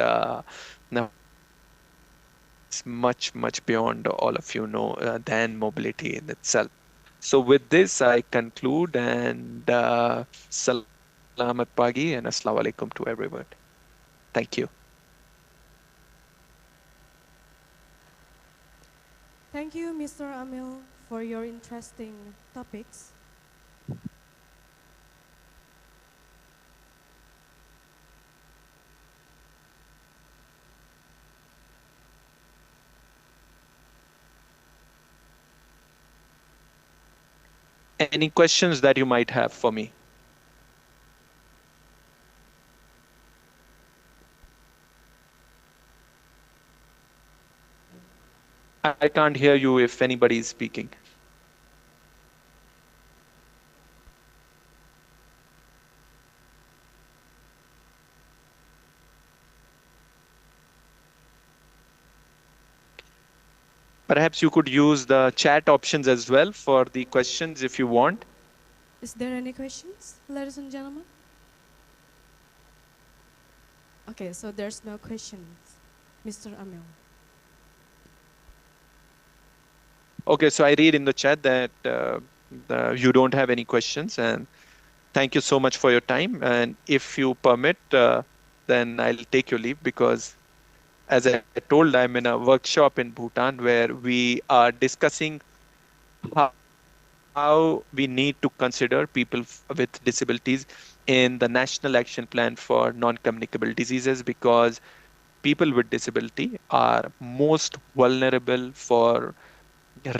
much, much beyond all of you know than mobility in itself. So with this, I conclude and Salamat Pagi and Assalamu alaikum to everyone. Thank you. Thank you, Mr. Amil, for your interesting topics. Any questions that you might have for me? I can't hear you if anybody is speaking. Perhaps you could use the chat options as well for the questions if you want. Is there any questions, ladies and gentlemen? Okay, so there's no questions, Mr. Amil. Okay, so I read in the chat that you don't have any questions, and thank you so much for your time. And if you permit, then I'll take your leave because, as I told, I'm in a workshop in Bhutan where we are discussing how, how we need to consider people with disabilities in the National Action Plan for Non-Communicable Diseases, because people with disability are most vulnerable for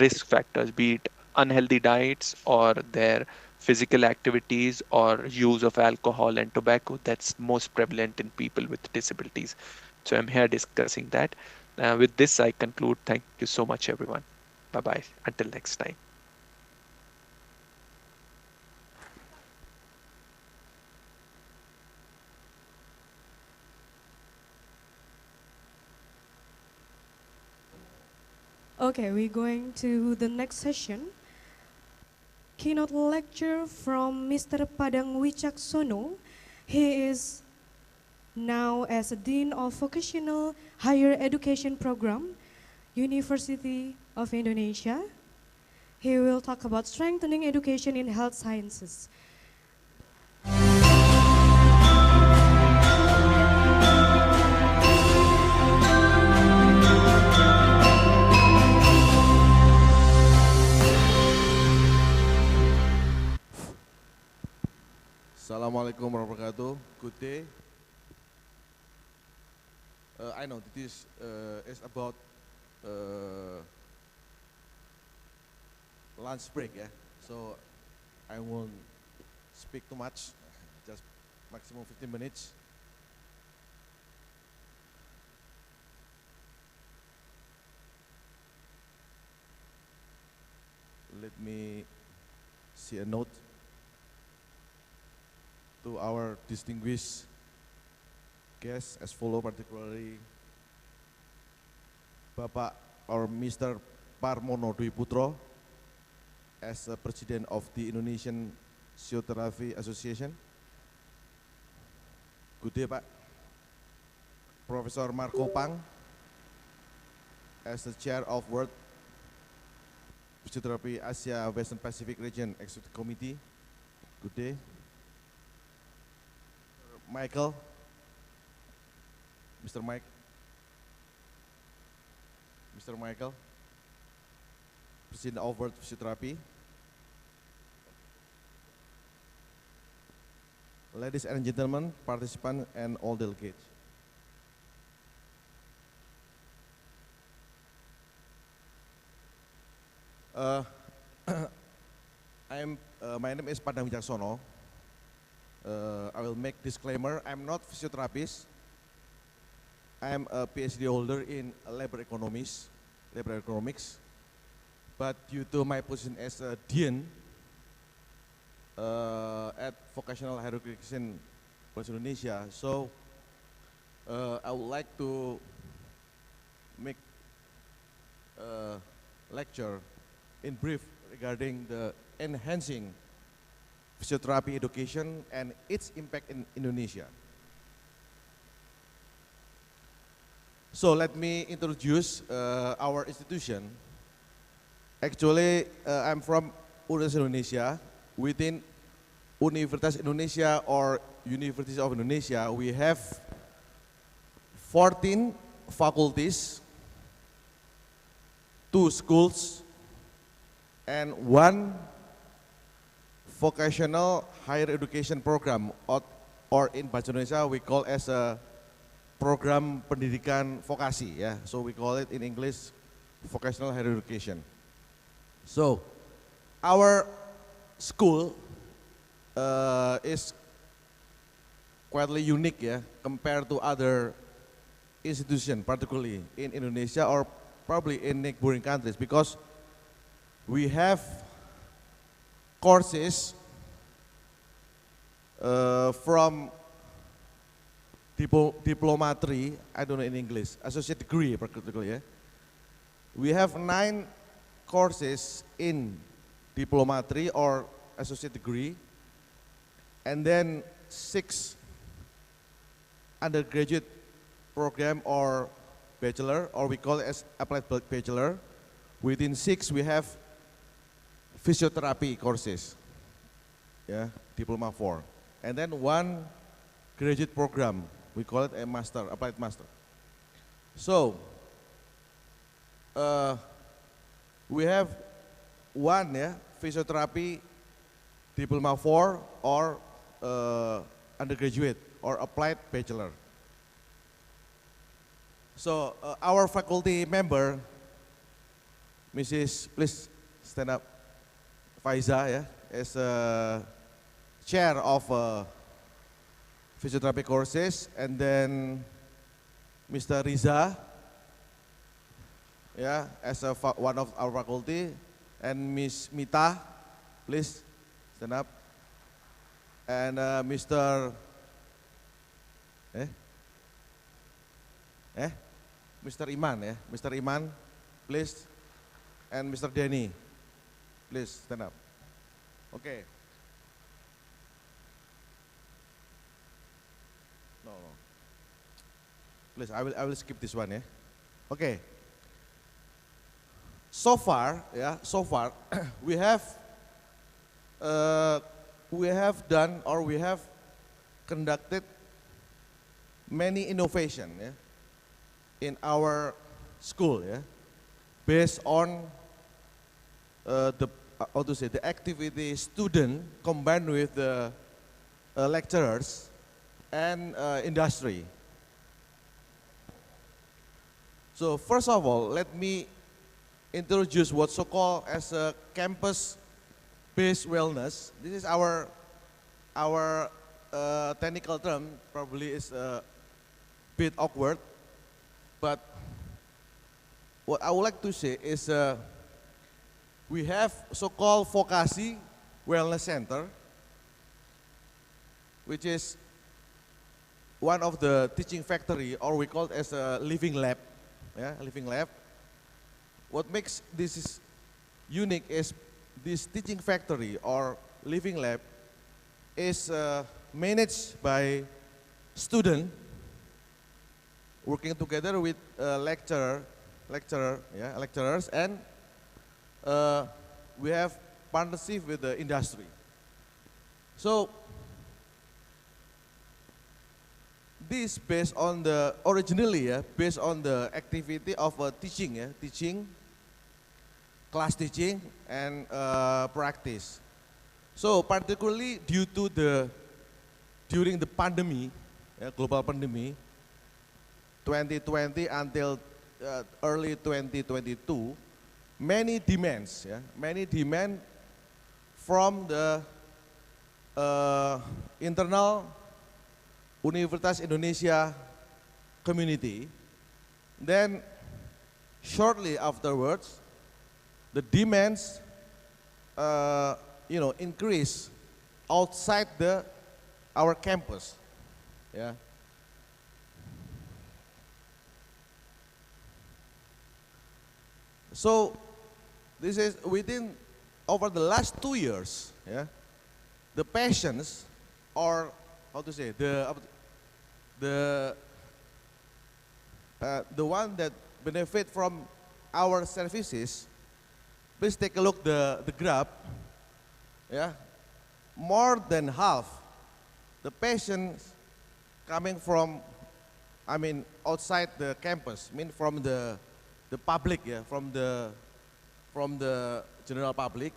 risk factors, be it unhealthy diets or their physical activities or use of alcohol and tobacco that's most prevalent in people with disabilities. So I'm here discussing that. With this, I conclude. Thank you so much, everyone. Bye bye. Until next time. Okay, we're going to the next session. Keynote lecture from Mr. Padang Wicaksono. He is now as a Dean of Vocational Higher Education Program, University of Indonesia. He will talk about strengthening education in health sciences. Assalamualaikum warahmatullahi wabarakatuh. Good day. I know this is about lunch break, yeah. So I won't speak too much, just maximum 15 minutes. Let me see a note to our distinguished guests as follow, particularly Bapak or Mr. Parmono Dwi Putro as the President of the Indonesian Physiotherapy Association. Good day, Pak. Professor Marco Pang as the Chair of World Physiotherapy Asia Western Pacific Region Executive Committee. Good day. Michael, Mr. Mike, Mr. Michael, President of World Physiotherapy. Ladies and gentlemen, participants and all delegates. My name is Padang Wicaksono. I will make disclaimer, I'm not physiotherapist. I'm a PhD holder in labor economics, but due to my position as a Dean at Vocational Higher Education Indonesia, so I would like to make a lecture in brief regarding the enhancing physiotherapy education and its impact in Indonesia. So let me introduce our institution. Actually, I'm from Universitas Indonesia. Within Universitas Indonesia or University of Indonesia, we have 14 faculties, 2 schools, and 1 vocational higher education program, or in Bahasa Indonesia we call as a program pendidikan vokasi, ya. So we call it in English vocational higher education. So our school is quite unique, yeah, compared to other institutions, particularly in Indonesia or probably in neighboring countries, because we have courses from diploma 3, I don't know in English, associate degree particularly, yeah. We have 9 courses in diploma 3 or associate degree, and then 6 undergraduate program or bachelor, or we call it as applied bachelor. Within 6 we have physiotherapy courses, yeah, diploma 4, and then 1 graduate program, we call it a master, applied master. So we have 1, yeah, physiotherapy diploma 4 or undergraduate or applied bachelor. So our faculty member, Mrs. Please stand up, Faiza, yeah, is chair of physiotherapy courses, and then Mr. Riza, yeah, as one of our faculty, and Miss Mita, please stand up, and Mr. Mr. Iman, yeah, Mr. Iman, please, and Mr. Denny, please stand up. Okay. No. Please, I will skip this one, yeah. Okay. So far, we have done, or we have conducted many innovation, yeah, in our school, yeah, based on the activity student combined with the lecturers and industry. So first of all, let me introduce what so-called as a campus-based wellness. This is our technical term, probably is a bit awkward, but what I would like to say is we have so-called Vokasi Wellness Center, which is one of the teaching factory, or we call it as a living lab, yeah, a living lab. What makes this is unique is this teaching factory or living lab is managed by student working together with lecturers, and we have partnership with the industry. So this based on the originally, based on the activity of teaching, class teaching, and practice. So particularly due to during the pandemic, global pandemic, 2020 until early 2022, many demands from the internal Universitas Indonesia community. Then shortly afterwards, the demands increase outside our campus, yeah. So this is within over the last 2 years, yeah, the patients, or how to say, the the one that benefit from our services, please take a look the graph. Yeah, more than half the patients coming from, I mean, outside the campus, from the public, yeah, from the general public,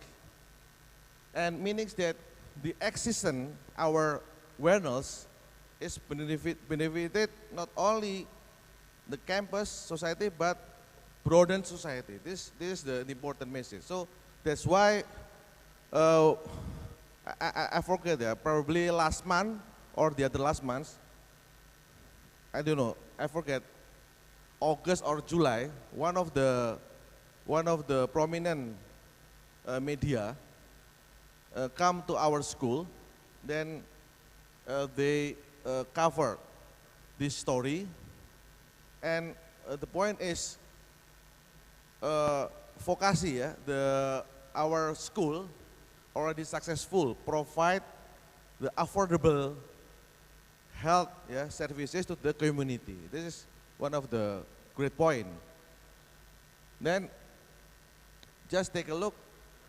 and means that the existence our wellness is benefited not only the campus society but broaden society. This is the important message. So that's why I forget, yeah, probably last month or the other last month, I don't know, I forget, August or July, one of the prominent media come to our school, then they cover this story, and the point is, vokasi, yeah, our school already successful provide the affordable health, yeah, services to the community. This is one of the great point. Then just take a look.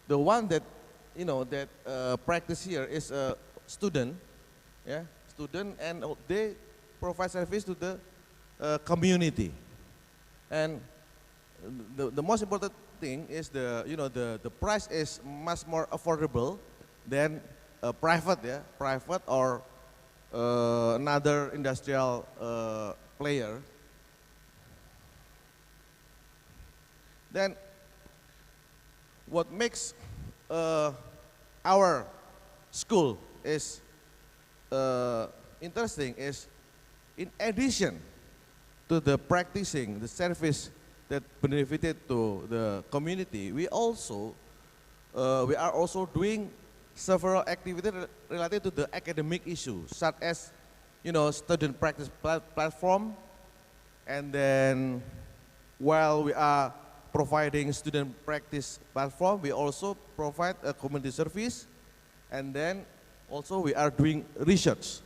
The one that practice here is a student, yeah, and they provide service to the community. And the most important thing is the price is much more affordable than private, yeah, private or another industrial player. Then what makes our school is interesting is, in addition to the practicing the service that benefited to the community, we are also doing several activities related to the academic issues, such as student practice platform, and then while we are providing student practice platform, we also provide a community service, and then also we are doing research,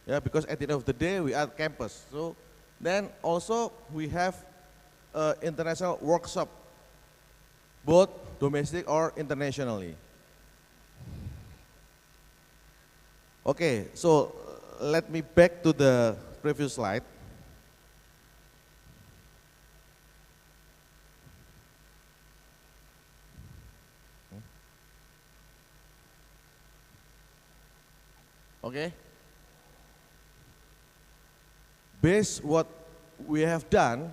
yeah, because at the end of the day we are campus. So then also we have international workshop, both domestic or internationally. Okay, so let me back to the previous slide. Okay. Based what we have done,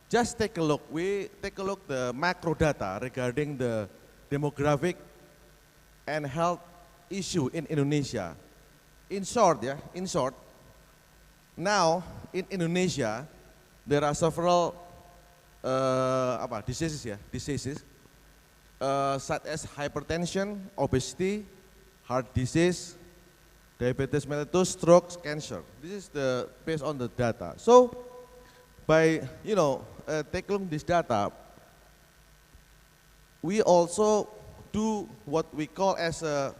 just take a look. We take a look the macro data regarding the demographic and health issue in Indonesia. In short, now in Indonesia there are several diseases such as hypertension, obesity, heart disease, diabetes mellitus, strokes, cancer. This is based on the data. So by taking this data, we also do what we call as a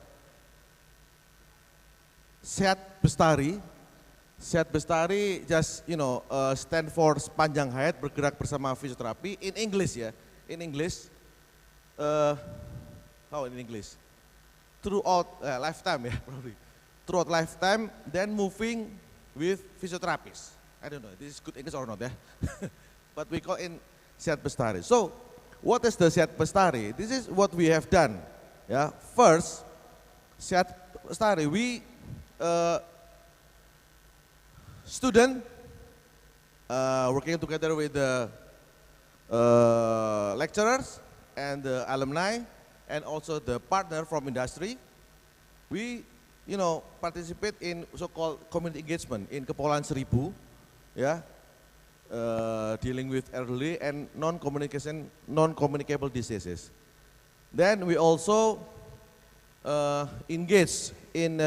Sehat Bestari. Sehat Bestari just stand for sepanjang hayat bergerak bersama fisioterapi. In English, ya, in English, how in English? Throughout lifetime, ya, probably. Throughout lifetime, then moving with physiotherapists. I don't know, this is good English or not, ya. But we call in Sehat Bestari. So, what is the Sehat Bestari? This is what we have done. Yeah, first, Sehat Bestari, we student working together with the lecturers and the alumni and also the partner from industry. We participate in so-called community engagement in Kepulauan Seribu, yeah, dealing with elderly and non-communicable diseases. Then we also engage in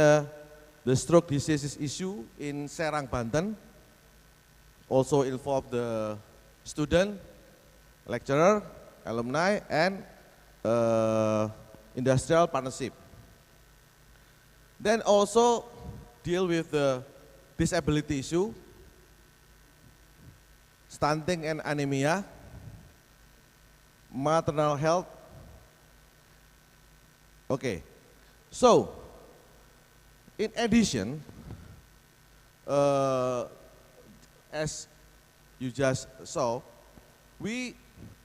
the stroke diseases issue in Serang, Banten. Also involve the student, lecturer, alumni, and industrial partnership. Then also deal with the disability issue. stunting and anemia, maternal health. Okay, so in addition, as you just saw, we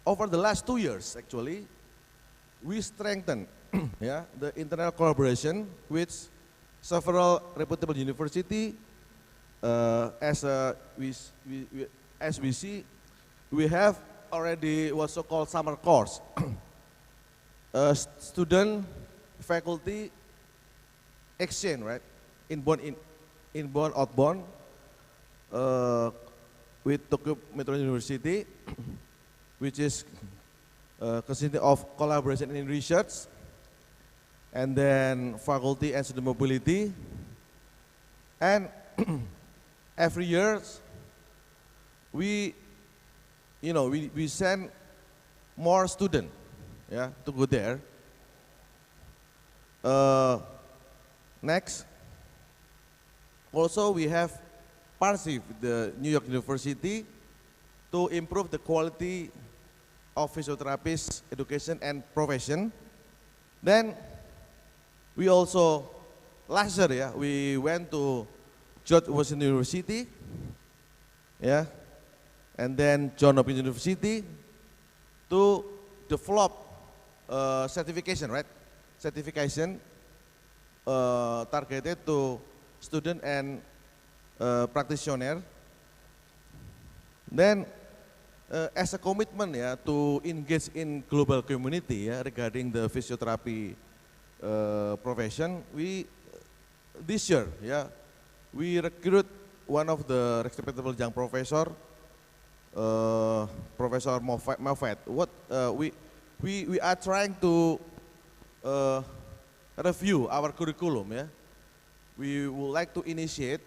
over the last 2 years actually, we strengthened yeah, the internal collaboration with several reputable university. As we see, we have already what's so-called summer course. Student faculty exchange, right? Inbound, outbound, with Tokyo Metro University, which is consisting of collaboration in research, and then faculty and student mobility, and every year we send more students, yeah, to go there. Next, also we have partnership with the New York University to improve the quality of physiotherapists education and profession. Then we also last year, yeah, we went to George Washington University, yeah, and then Johns Hopkins University to develop certification, right? Certification targeted to student and practitioner. Then as a commitment, yeah, to engage in global community, yeah, regarding the physiotherapy profession, we this year, yeah, we recruit one of the respectable young professor, Professor Moffat. What we are trying to review our curriculum. Yeah, we would like to initiate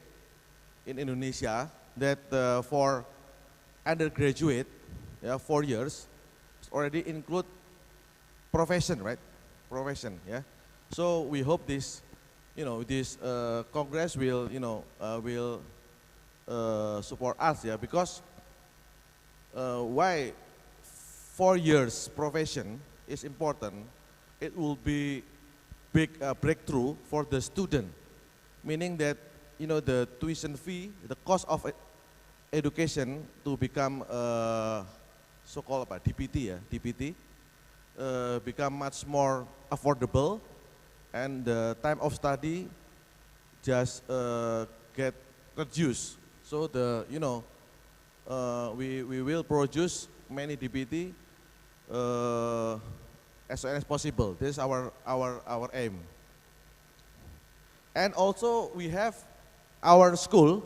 in Indonesia that for undergraduate, yeah, 4 years, already include profession, right? Profession, yeah. So we hope this, this Congress will, will support us, yeah, because why 4 years profession is important. It will be big breakthrough for the student, meaning that the tuition fee, the cost of education to become so-called DPT, yeah, DPT, become much more affordable, and the time of study just get reduced. So we will produce many DPT as soon as possible. This is our aim. And also we have our school,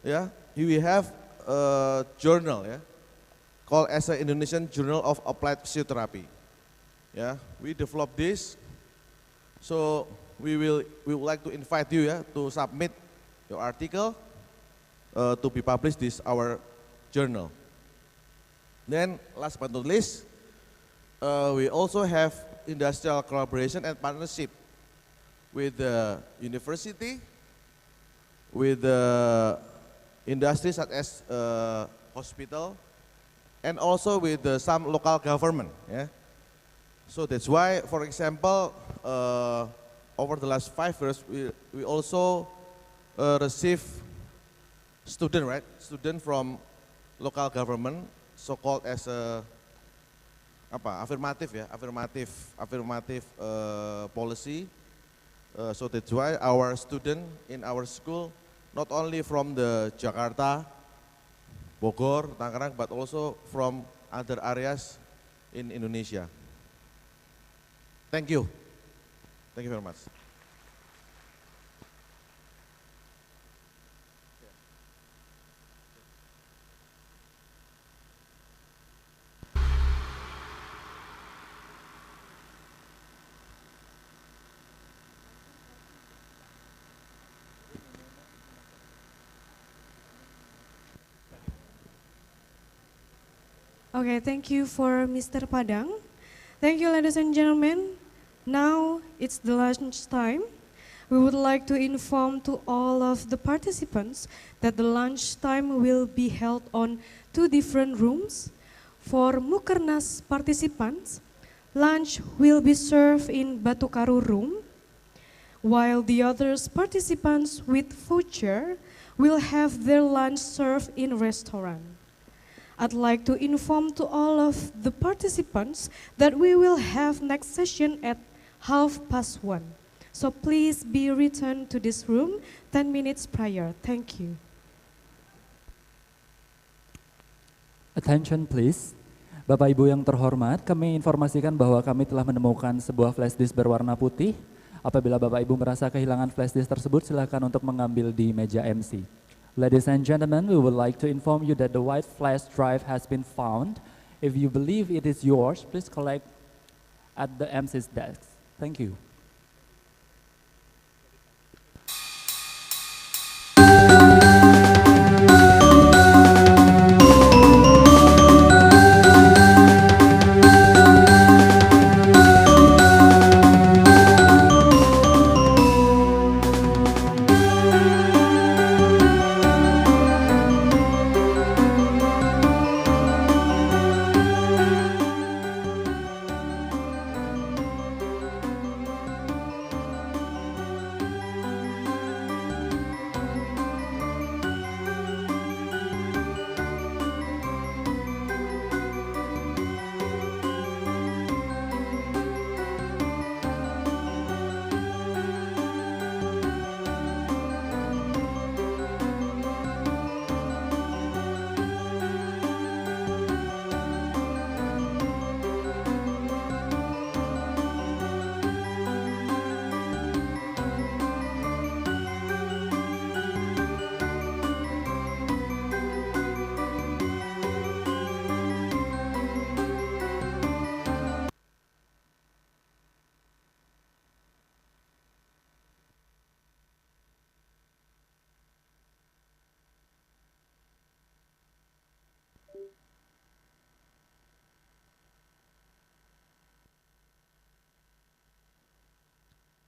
yeah, we have a journal, yeah, called as an Indonesian Journal of Applied Physiotherapy. Yeah, we developed this. So we would like to invite you, yeah, to submit your article to be published this our journal. Then last but not least, we also have industrial collaboration and partnership with the university, with the industries such as hospital, and also with some local government. Yeah. So that's why, for example, over the last 5 years, we also receive student, right? Student from local government, so-called as a affirmative, yeah, affirmative policy. So that's why our student in our school, not only from the Jakarta, Bogor, Tangerang, but also from other areas in Indonesia. Thank you. Thank you very much. Okay, thank you for Mr. Padang. Thank you, ladies and gentlemen. Now it's the lunch time. we would like to inform to all of the participants that the lunch time will be held on 2 different rooms. For Mukernas participants, lunch will be served in Batukaru room, while the others participants with voucher will have their lunch served in restaurant. I'd like to inform to all of the participants that we will have next session at 1:30. So please be returned to this room 10 minutes prior. Thank you. Attention please. Bapak Ibu yang terhormat, kami informasikan bahwa kami telah menemukan sebuah flash disk berwarna putih. Apabila Bapak Ibu merasa kehilangan flash disk tersebut, silakan untuk mengambil di meja MC. Ladies and gentlemen, we would like to inform you that the white flash drive has been found. If you believe it is yours, please collect at the MC's desk. Thank you.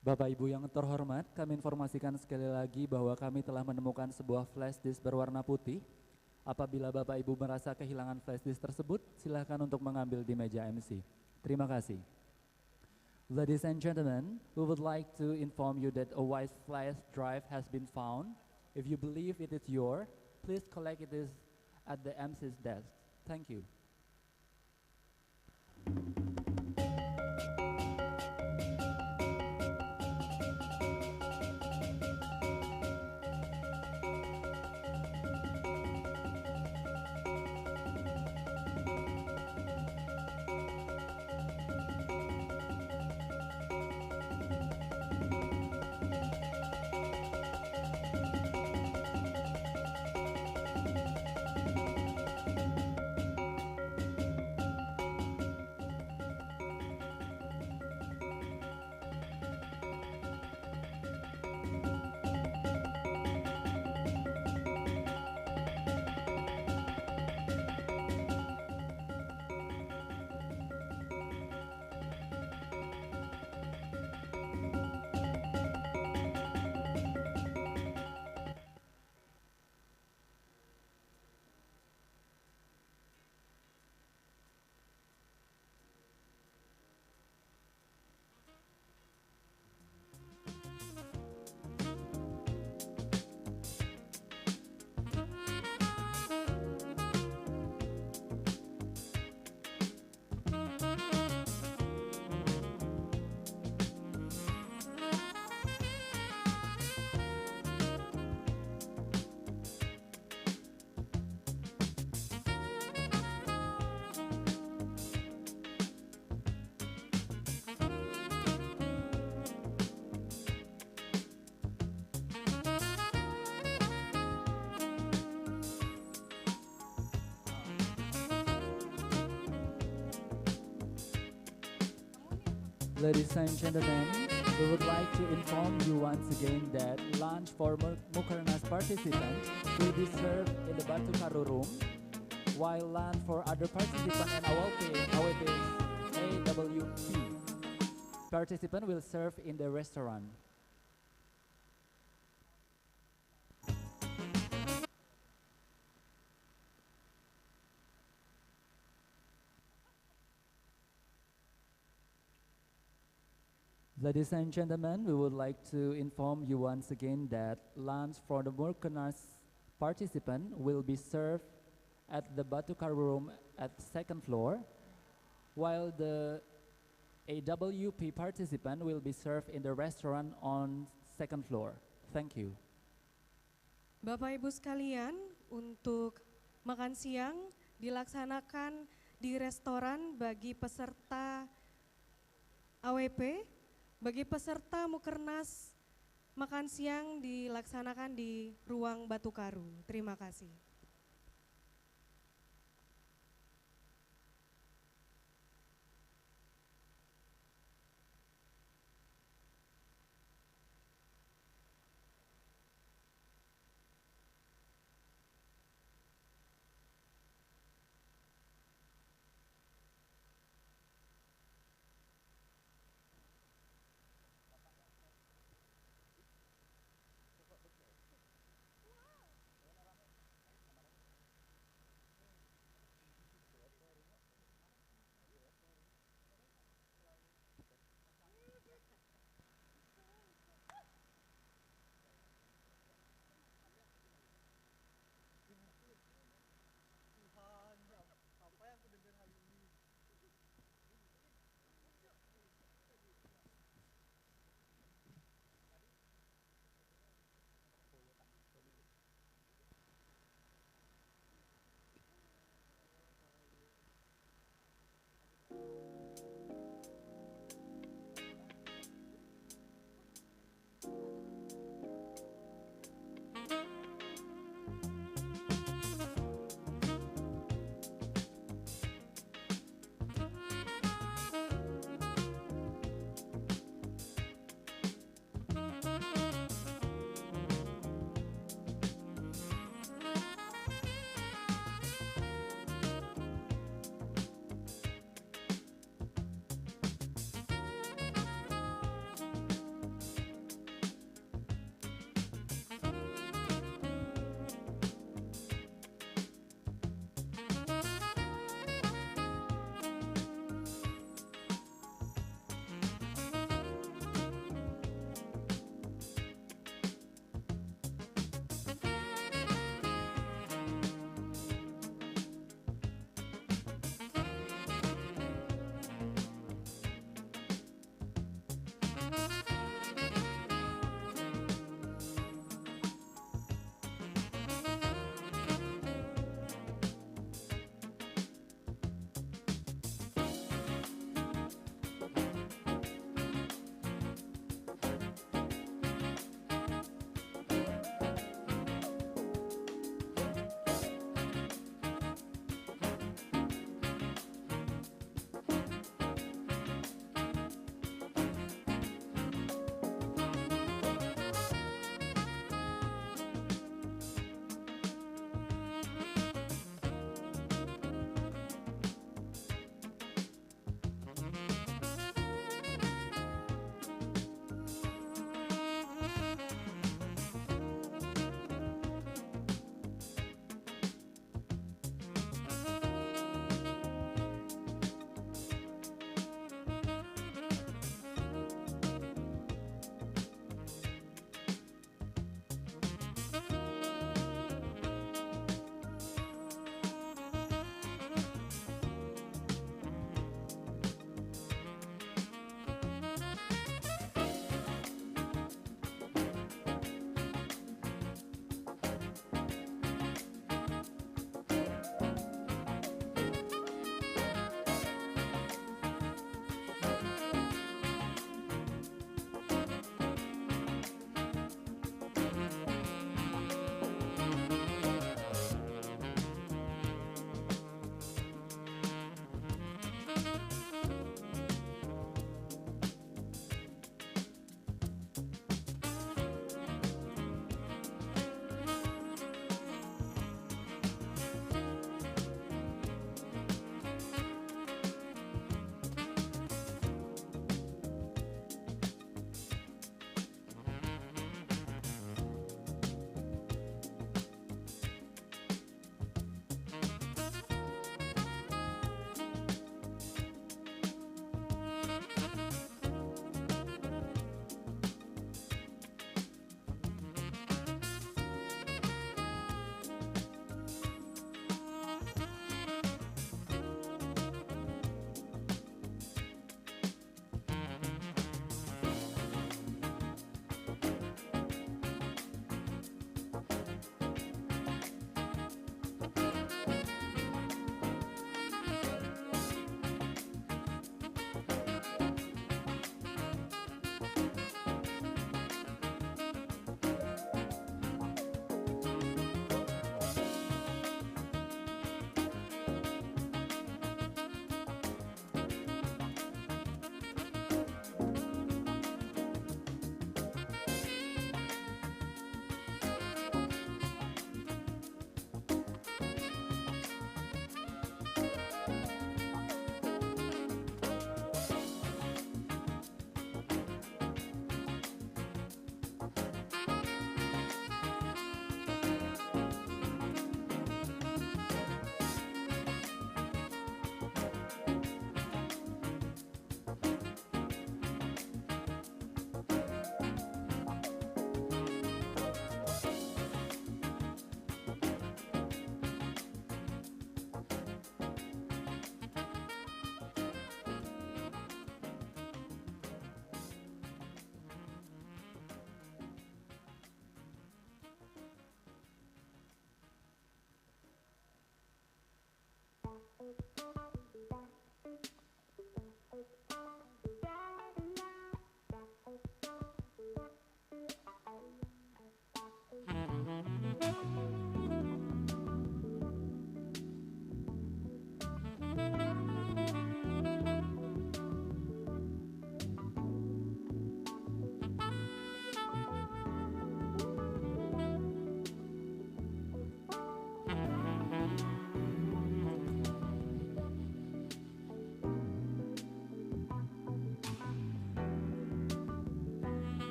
Bapak Ibu yang terhormat, kami informasikan sekali lagi bahwa kami telah menemukan sebuah flash disk berwarna putih. Apabila Bapak Ibu merasa kehilangan flash disk tersebut, silakan untuk mengambil di meja MC. Terima kasih. Ladies and gentlemen, we would like to inform you that a white flash drive has been found. If you believe it is yours, please collect it at the MC's desk. Thank you. Ladies and gentlemen, we would like to inform you once again that lunch for Mukernas participants will be served in the Batukaru room, while lunch for other participants and AWP participant will serve in the restaurant. Ladies and gentlemen, we would like to inform you once again that lunch for the Murkenas participant will be served at the Batukar room at second floor, while the AWP participant will be served in the restaurant on second floor. Thank you. Bapak Ibu sekalian, untuk makan siang dilaksanakan di restoran bagi peserta AWP, bagi peserta Mukernas makan siang dilaksanakan di ruang Batu Karu. Terima kasih.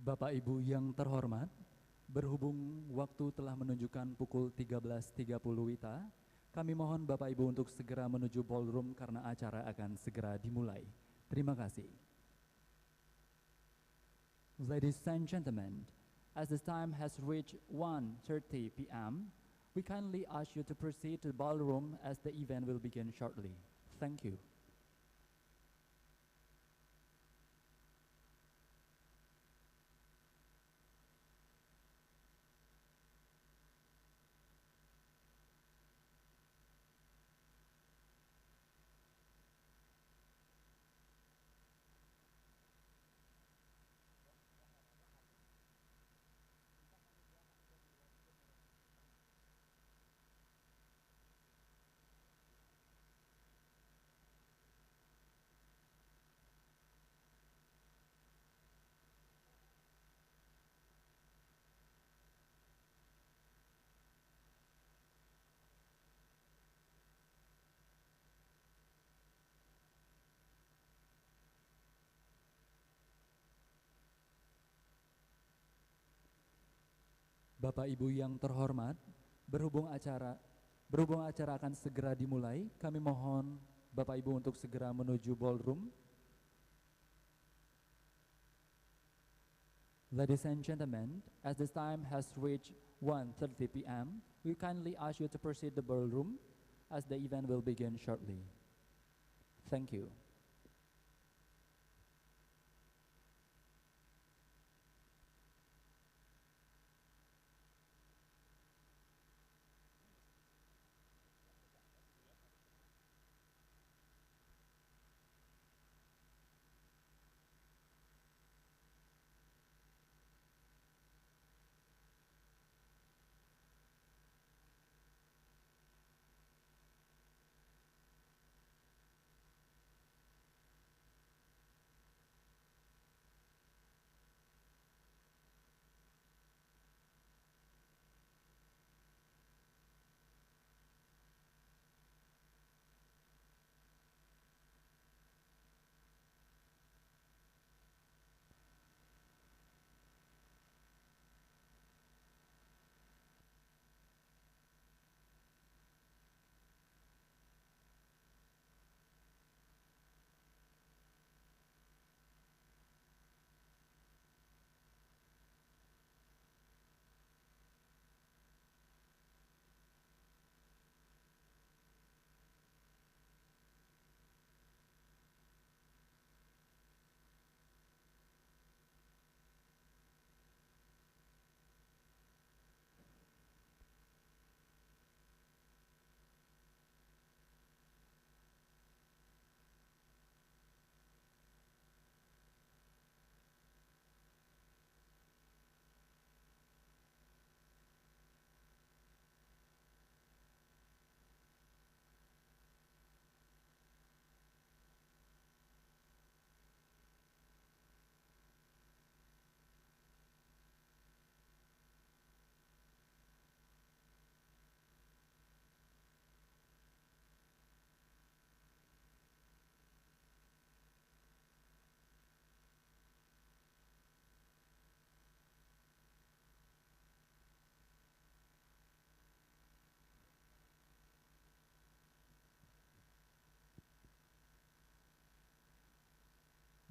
Bapak Ibu yang terhormat, berhubung waktu telah menunjukkan pukul 13.30 WITA, kami mohon Bapak Ibu untuk segera menuju ballroom karena acara akan segera dimulai. Terima kasih. Ladies and gentlemen, as the time has reached 1:30 p.m., we kindly ask you to proceed to the ballroom as the event will begin shortly. Thank you. Bapak Ibu yang terhormat, berhubung acara akan segera dimulai, kami mohon Bapak Ibu untuk segera menuju ballroom. Ladies and gentlemen, as this time has reached 1:30 p.m., we kindly ask you to proceed to the ballroom as the event will begin shortly. Thank you.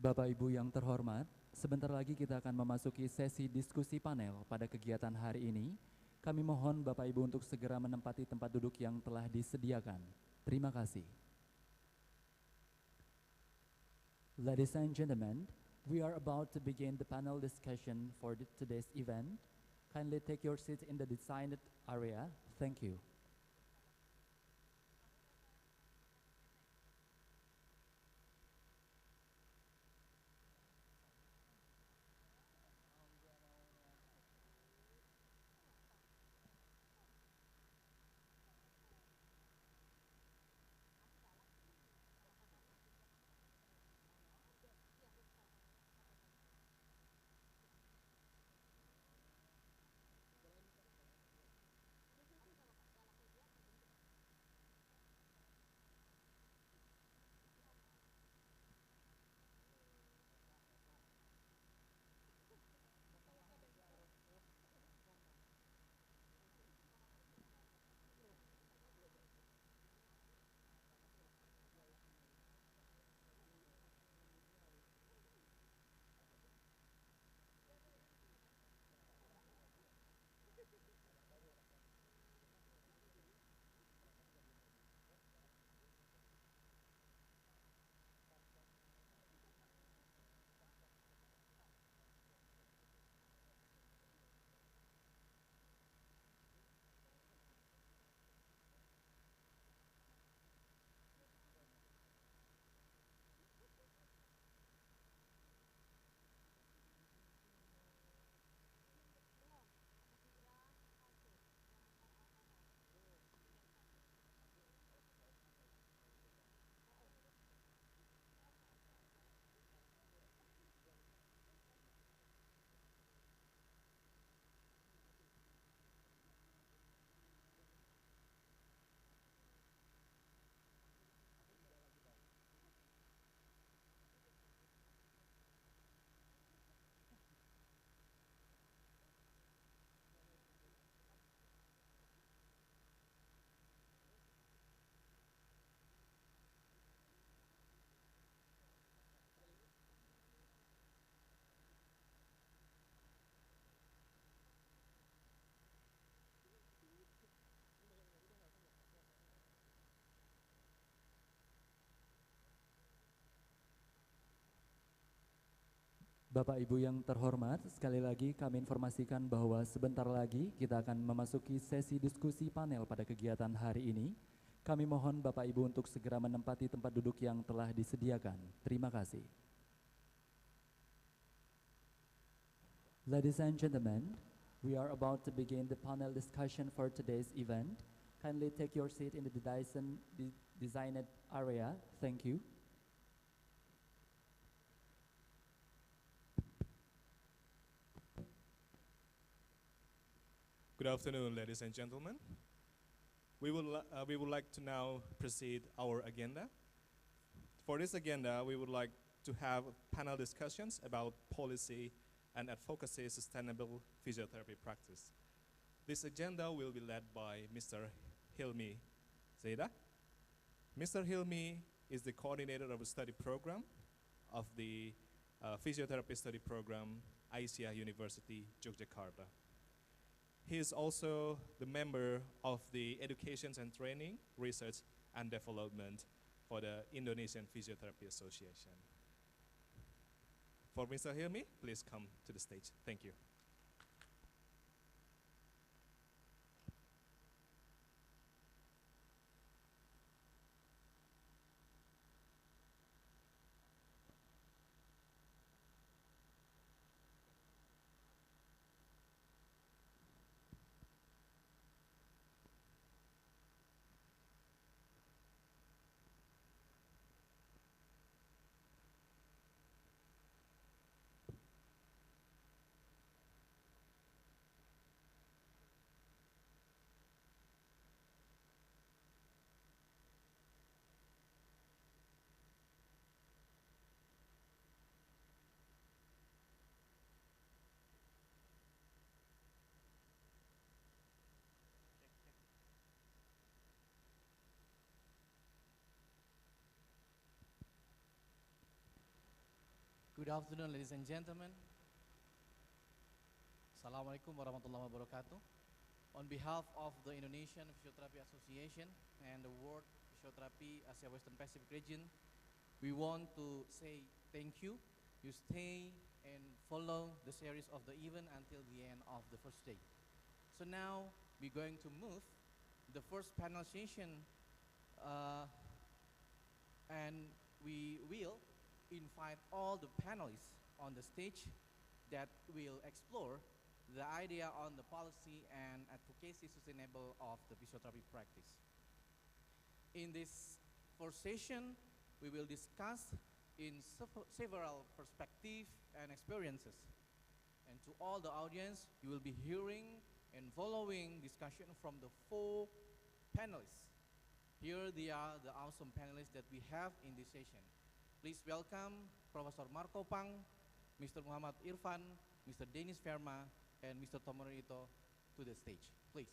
Bapak Ibu yang terhormat, sebentar lagi kita akan memasuki sesi diskusi panel pada kegiatan hari ini. Kami mohon Bapak Ibu untuk segera menempati tempat duduk yang telah disediakan. Terima kasih. Ladies and gentlemen, we are about to begin the panel discussion for today's event. Kindly take your seats in the designated area. Thank you. Bapak Ibu yang terhormat, sekali lagi kami informasikan bahwa sebentar lagi kita akan memasuki sesi diskusi panel pada kegiatan hari ini. Kami mohon Bapak Ibu untuk segera menempati tempat duduk yang telah disediakan. Terima kasih. Ladies and gentlemen, we are about to begin the panel discussion for today's event. Kindly take your seat in the designated area. Thank you. Good afternoon, ladies and gentlemen. We would like to now proceed our agenda. For this agenda, we would like to have panel discussions about policy and advocacy sustainable physiotherapy practice. This agenda will be led by Mr. Hilmi Zeda. Mr. Hilmi is the coordinator of a study program of the physiotherapy study program, Aisyah University, Yogyakarta. He is also the member of the Education and Training, Research and Development for the Indonesian Physiotherapy Association. For Mr. Hilmi, please come to the stage. Thank you. Good afternoon, ladies and gentlemen. Assalamualaikum warahmatullahi wabarakatuh. On behalf of the Indonesian Physiotherapy Association and the World Physiotherapy Asia Western Pacific region, we want to say thank you. You stay and follow the series of the event until the end of the first day. So now we're going to move the first panel session, and we will invite all the panelists on the stage that will explore the idea on the policy and advocacy sustainable of the physiotherapy practice. In this first session, we will discuss in several perspectives and experiences. And to all the audience, you will be hearing and following discussion from the 4 panelists. Here they are the awesome panelists that we have in this session. Please welcome Professor Marco Pang, Mr. Muhammad Irfan, Mr. Dennis Verma, and Mr. Tomohiro to the stage. Please.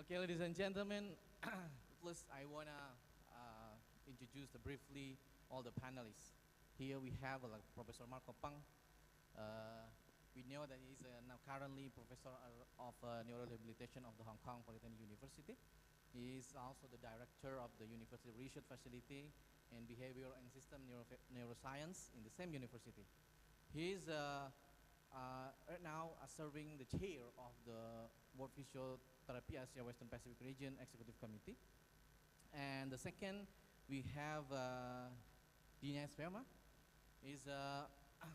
Okay, ladies and gentlemen, first I want to introduce briefly all the panelists. Here we have Professor Marco Pang. We know that he's now currently Professor of Neurorehabilitation of the Hong Kong Polytechnic University. He is also the Director of the University Research Facility in Behavioral and System Neuroscience in the same university. He is right now serving the chair of the World Physiotherapy Asia Western Pacific Region Executive Committee. And the second, we have Dennis Verma. He's a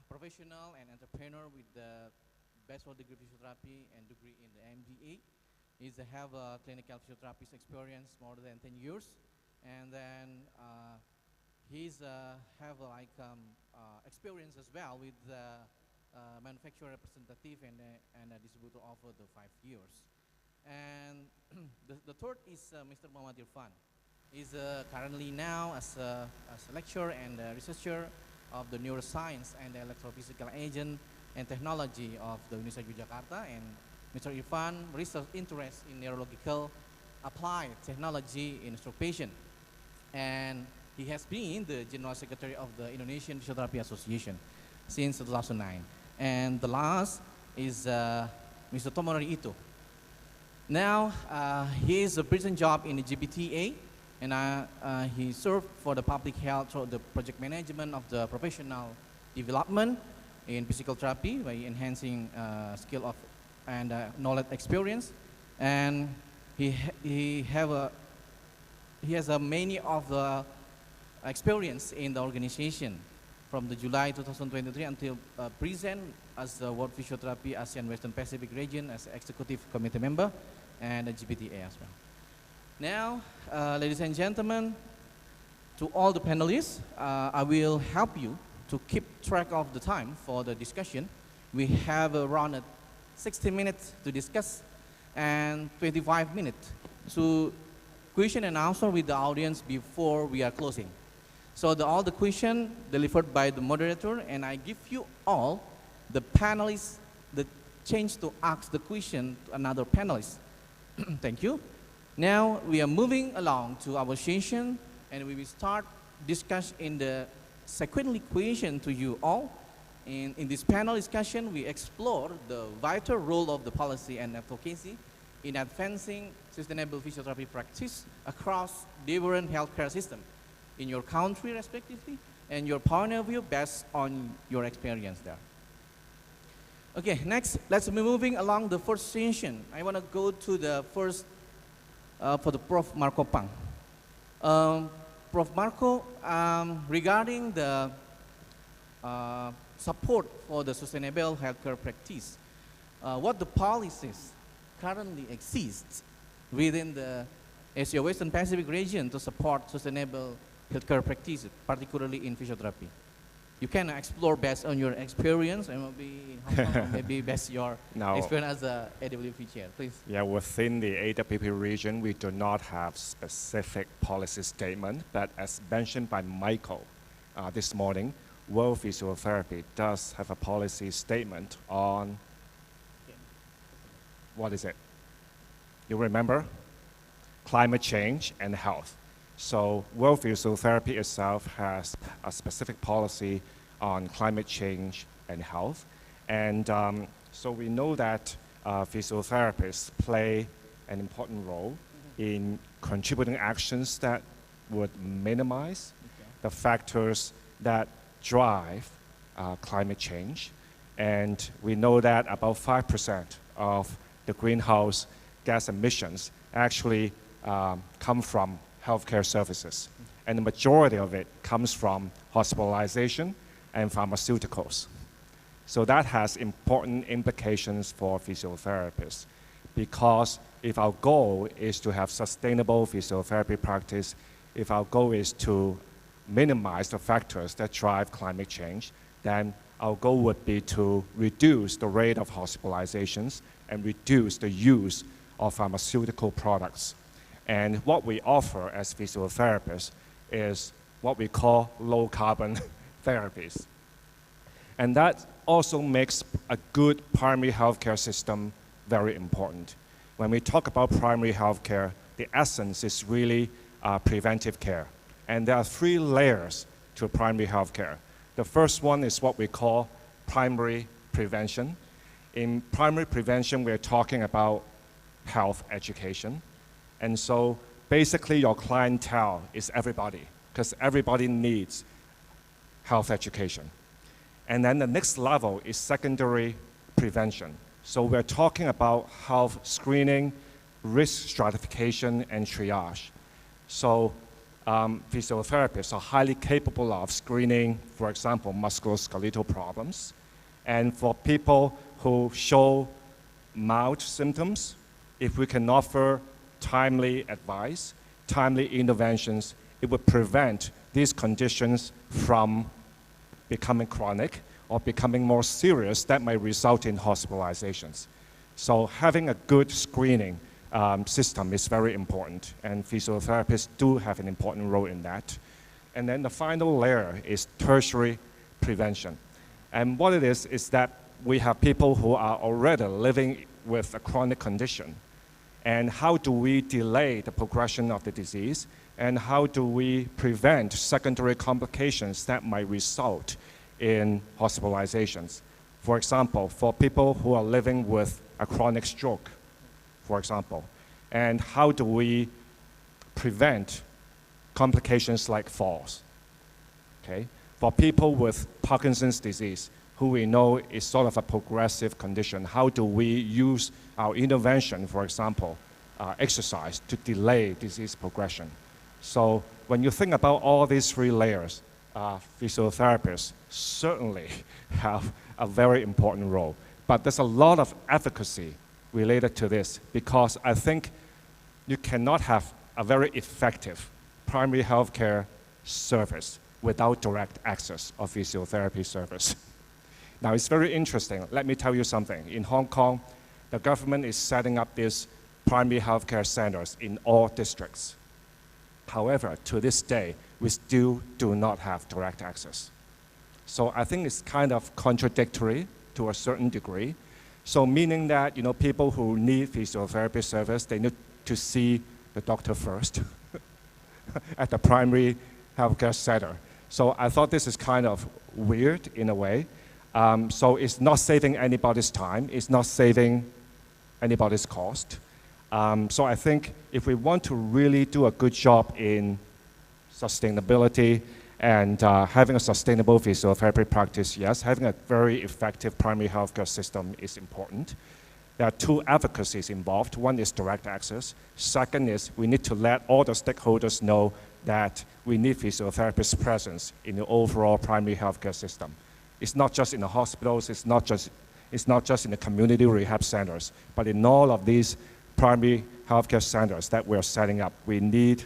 professional and entrepreneur with the bachelor degree physiotherapy and degree in the MBA. He's have a clinical physiotherapist experience more than 10 years. And then he's have experience as well with the manufacturer representative and a distributor over the 5 years. And the third is Mr. Muhammad Irfan. He's currently now as a lecturer and a researcher of the neuroscience and the electrophysical agent and technology of the University of Yogyakarta. And Mr. Irfan research interest in neurological applied technology in stroke patient. And he has been the General Secretary of the Indonesian Physiotherapy Association since 2009. And the last is Mr. Tomonori Ito. Now, he is a present job in the GBTA, and he served for the public health through the project management of the professional development in physical therapy by enhancing skill of and knowledge experience. And he has many of the experience in the organization from the July 2023 until present as the World Physiotherapy ASEAN Western Pacific region as executive committee member and the GPTA as well. Now, ladies and gentlemen, to all the panelists, I will help you to keep track of the time for the discussion. We have around 60 minutes to discuss and 25 minutes to question and answer with the audience before we are closing. So all the question delivered by the moderator, and I give you all, the panelists, the chance to ask the question to another panelist. Thank you. Now we are moving along to our session, and we will start discuss in the sequentially question to you all. In this panel discussion, we explore the vital role of the policy and advocacy in advancing sustainable physiotherapy practice across different healthcare systems in your country respectively, and your point of view based on your experience there. Okay, next, let's be moving along the first session. I want to go to the first, for the Prof. Marco Pang. Prof. Marco, regarding the support for the sustainable healthcare practice, what the policies currently exist within the Asia Western Pacific region to support sustainable healthcare practice, particularly in physiotherapy? You can explore based on your experience, and maybe in Hong Kong, or maybe based your experience as a AWP chair, please. Yeah, within the AWP region, we do not have specific policy statement, but as mentioned by Michael this morning, World Physiotherapy does have a policy statement on, what is it? You remember? Climate change and health. So World Physiotherapy itself has a specific policy on climate change and health. And so we know that physiotherapists play an important role in contributing actions that would minimize the factors that drive climate change. And we know that about 5% of the greenhouse gas emissions actually come from healthcare services, and the majority of it comes from hospitalization and pharmaceuticals. So that has important implications for physiotherapists, because if our goal is to have sustainable physiotherapy practice, if our goal is to minimize the factors that drive climate change, then our goal would be to reduce the rate of hospitalizations and reduce the use of pharmaceutical products. And what we offer as physiotherapists is what we call low-carbon therapies. And that also makes a good primary healthcare system very important. When we talk about primary healthcare, the essence is really preventive care. And there are 3 layers to primary healthcare. The first one is what we call primary prevention. In primary prevention, we're talking about health education. And so basically your clientele is everybody, because everybody needs health education. And then the next level is secondary prevention. So we're talking about health screening, risk stratification, and triage. So physiotherapists are highly capable of screening, for example, musculoskeletal problems. And for people who show mild symptoms, if we can offer timely advice, timely interventions, it would prevent these conditions from becoming chronic or becoming more serious that may result in hospitalizations. So having a good screening system is very important, and physiotherapists do have an important role in that. And then the final layer is tertiary prevention. And what it is that we have people who are already living with a chronic condition. And how do we delay the progression of the disease? And how do we prevent secondary complications that might result in hospitalizations? For example, for people who are living with a chronic stroke, for example, and how do we prevent complications like falls? Okay? For people with Parkinson's disease, who we know is sort of a progressive condition, how do we use our intervention, for example, exercise, to delay disease progression? So when you think about all these three layers, physiotherapists certainly have a very important role. But there's a lot of advocacy related to this, because I think you cannot have a very effective primary healthcare service without direct access of physiotherapy service. Now, it's very interesting. Let me tell you something. In Hong Kong, the government is setting up these primary healthcare centers in all districts. However, to this day, we still do not have direct access. So I think it's kind of contradictory to a certain degree. So meaning that, you know, people who need physiotherapy service, they need to see the doctor first at the primary healthcare center. So I thought this is kind of weird in a way. So it's not saving anybody's time. It's not saving anybody's cost. So I think if we want to really do a good job in sustainability and having a sustainable physiotherapy practice, yes, having a very effective primary healthcare system is important. There are two advocacies involved. One is direct access. Second is we need to let all the stakeholders know that we need physiotherapists' presence in the overall primary healthcare system. It's not just in the hospitals, it's not just in the community rehab centers, but in all of these primary healthcare centers that we're setting up, we need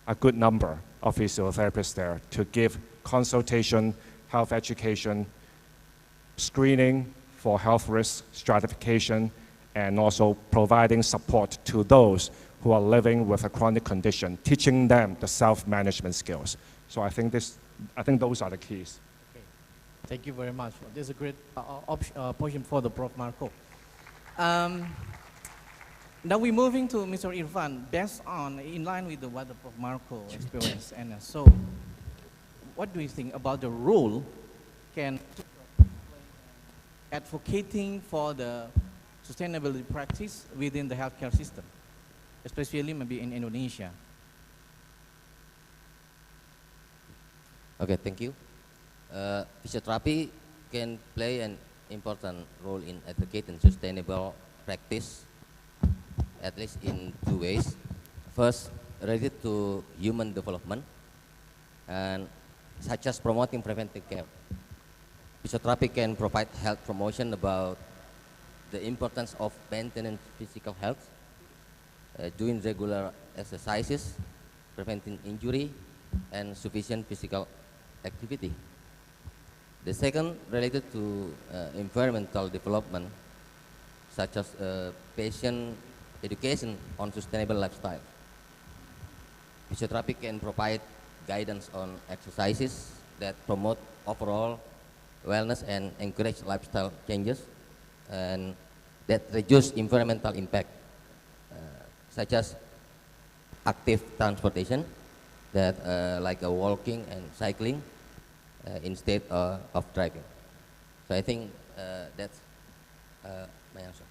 a good number of physiotherapists there to give consultation, health education, screening for health risk stratification, and also providing support to those who are living with a chronic condition, teaching them the self-management skills. So I think those are the keys. Okay. Thank you very much. This is a great portion for the Prof. Marco. Now we're moving to Mr. Irfan, based on, in line with what the Prof. Marco experienced. And so, what do you think about the role can advocating for the sustainability practice within the healthcare system, especially maybe in Indonesia? Okay, thank you. Physiotherapy can play an important role in advocating sustainable practice, at least in two ways. First, related to human development, and such as promoting preventive care. Physiotherapy can provide health promotion about the importance of maintaining physical health, doing regular exercises, preventing injury, and sufficient physical activity. The second, related to environmental development, such as patient education on sustainable lifestyle. Physiotherapy can provide guidance on exercises that promote overall wellness and encourage lifestyle changes, and that reduce environmental impact, such as active transportation, that like walking and cycling instead of driving. So I think that's my answer.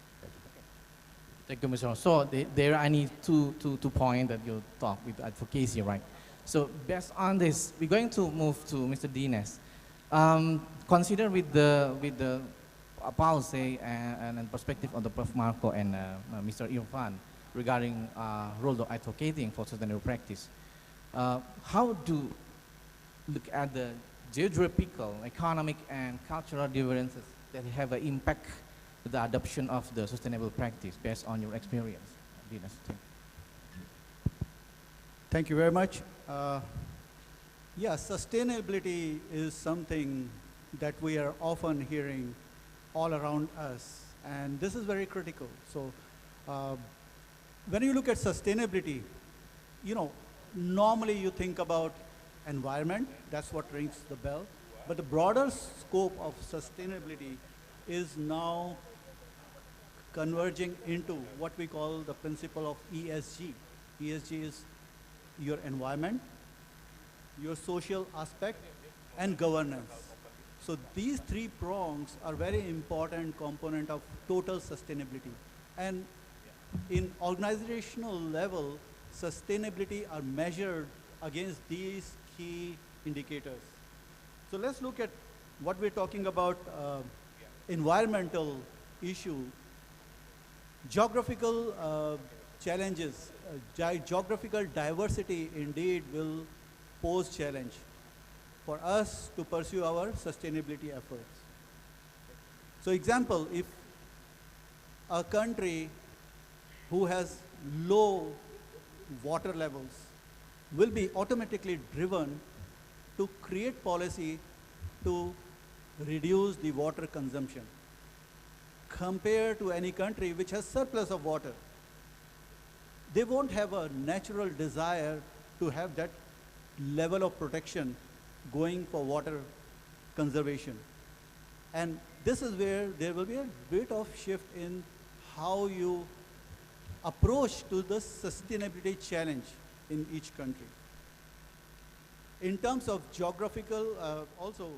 Thank you, Mr. So there are only two points that you talk with advocacy, right? So based on this, we're going to move to Mr. Dines. Consider with the policy and perspective of the Prof. Marco and Mr. Irfan regarding role of advocating for sustainable practice. How do look at the geographical, economic, and cultural differences that have an impact to the adoption of the sustainable practice based on your experience? Dines, thank you very much. Yeah, sustainability is something that we are often hearing all around us, and this is very critical. So when you look at sustainability, you know, normally you think about environment, that's what rings the bell. But the broader scope of sustainability is now converging into what we call the principle of ESG. ESG is your environment, your social aspect, and governance. So these three prongs are very important component of total sustainability. And in organizational level, sustainability are measured against these key indicators. So let's look at what we're talking about, environmental issue. Geographical challenges, geographical diversity indeed will pose challenge for us to pursue our sustainability efforts. So example, if a country who has low water levels will be automatically driven to create policy to reduce the water consumption compared to any country which has surplus of water. They won't have a natural desire to have that level of protection going for water conservation. And this is where there will be a bit of shift in how you approach to the sustainability challenge in each country. In terms of geographical, also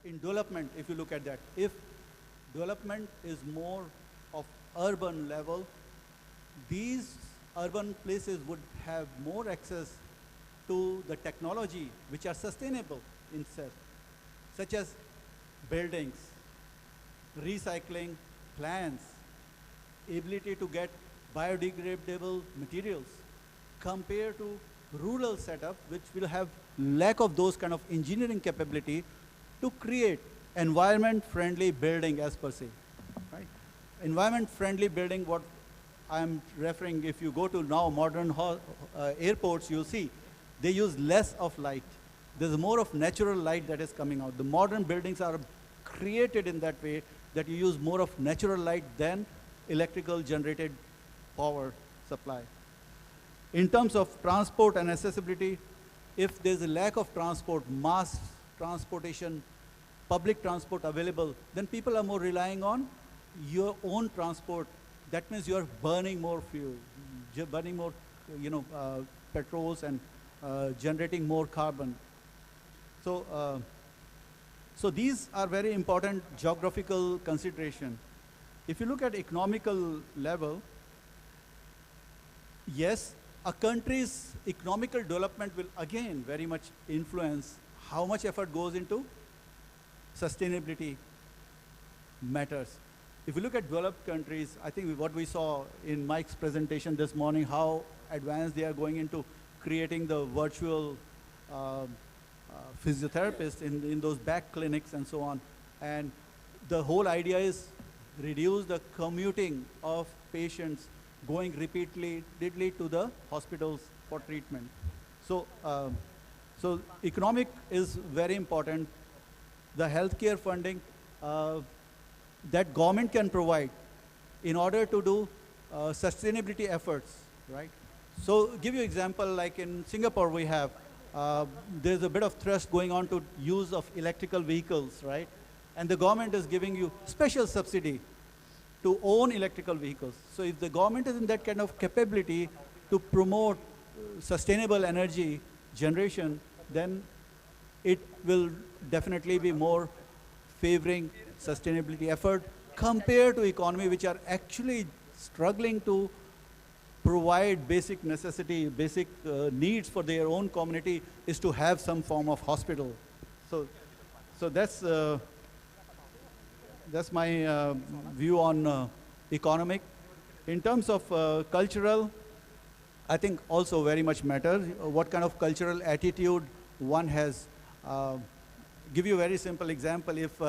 in development, if you look at that, if development is more of urban level, these urban places would have more access to the technology which are sustainable in itself, such as buildings, recycling plants, ability to get biodegradable materials, compared to rural setup which will have lack of those kind of engineering capability to create environment-friendly building as per se, right? Environment-friendly building, what I'm referring, if you go to now modern airports, you'll see they use less of light. There's more of natural light that is coming out. The modern buildings are created in that way that you use more of natural light than electrical generated power supply. In terms of transport and accessibility, if there's a lack of transport, mass transportation, public transport available, then people are more relying on your own transport. That means you're burning more fuel, burning more, petrols and generating more carbon. So, so these are very important geographical consideration. If you look at economical level, yes, a country's economical development will again very much influence how much effort goes into sustainability matters. If you look at developed countries, I think what we saw in Mike's presentation this morning, how advanced they are going into creating the virtual physiotherapists in those back clinics and so on. And the whole idea is reduce the commuting of patients going repeatedly to the hospitals for treatment. So, so economic is very important. The healthcare funding that government can provide in order to do sustainability efforts, right? So give you example, like in Singapore we have, there's a bit of thrust going on to use of electrical vehicles, right? And the government is giving you special subsidy to own electrical vehicles. So if the government is in that kind of capability to promote sustainable energy generation, then it will definitely be more favoring sustainability effort compared to economy which are actually struggling to provide basic necessity, basic needs for their own community is to have some form of hospital. So that's my view on economic. In terms of cultural, I think also very much matters what kind of cultural attitude one has. Give you a very simple example. If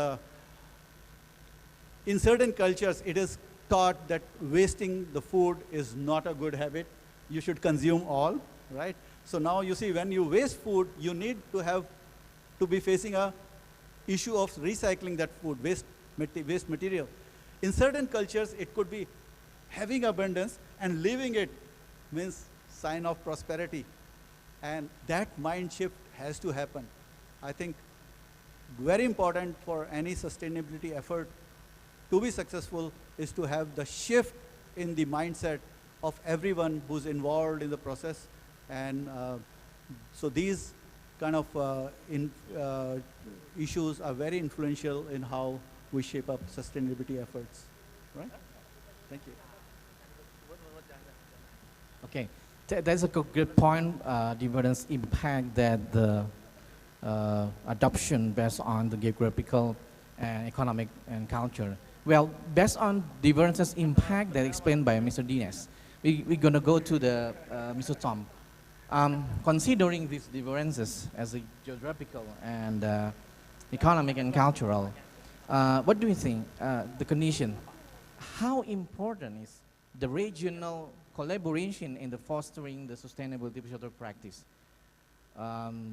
in certain cultures it is taught that wasting the food is not a good habit, you should consume all, right? So now you see when you waste food, you need to be facing a issue of recycling that food, waste material. In certain cultures, it could be having abundance, And living it means sign of prosperity. And that mind shift has to happen. I think very important for any sustainability effort to be successful is to have the shift in the mindset of everyone who's involved in the process. And so these kind of issues are very influential in how we shape up sustainability efforts, right? Thank you. Okay, that's a good point. The evidence impact that the adoption based on the geographical and economic and culture. Well, based on differences impact that explained by Mr. Dinesh, we're going to go to the Mr. Tom. Considering these differences as a geographical and economic and cultural, what do you think the condition? How important is the regional collaboration in the fostering the sustainable digital practice?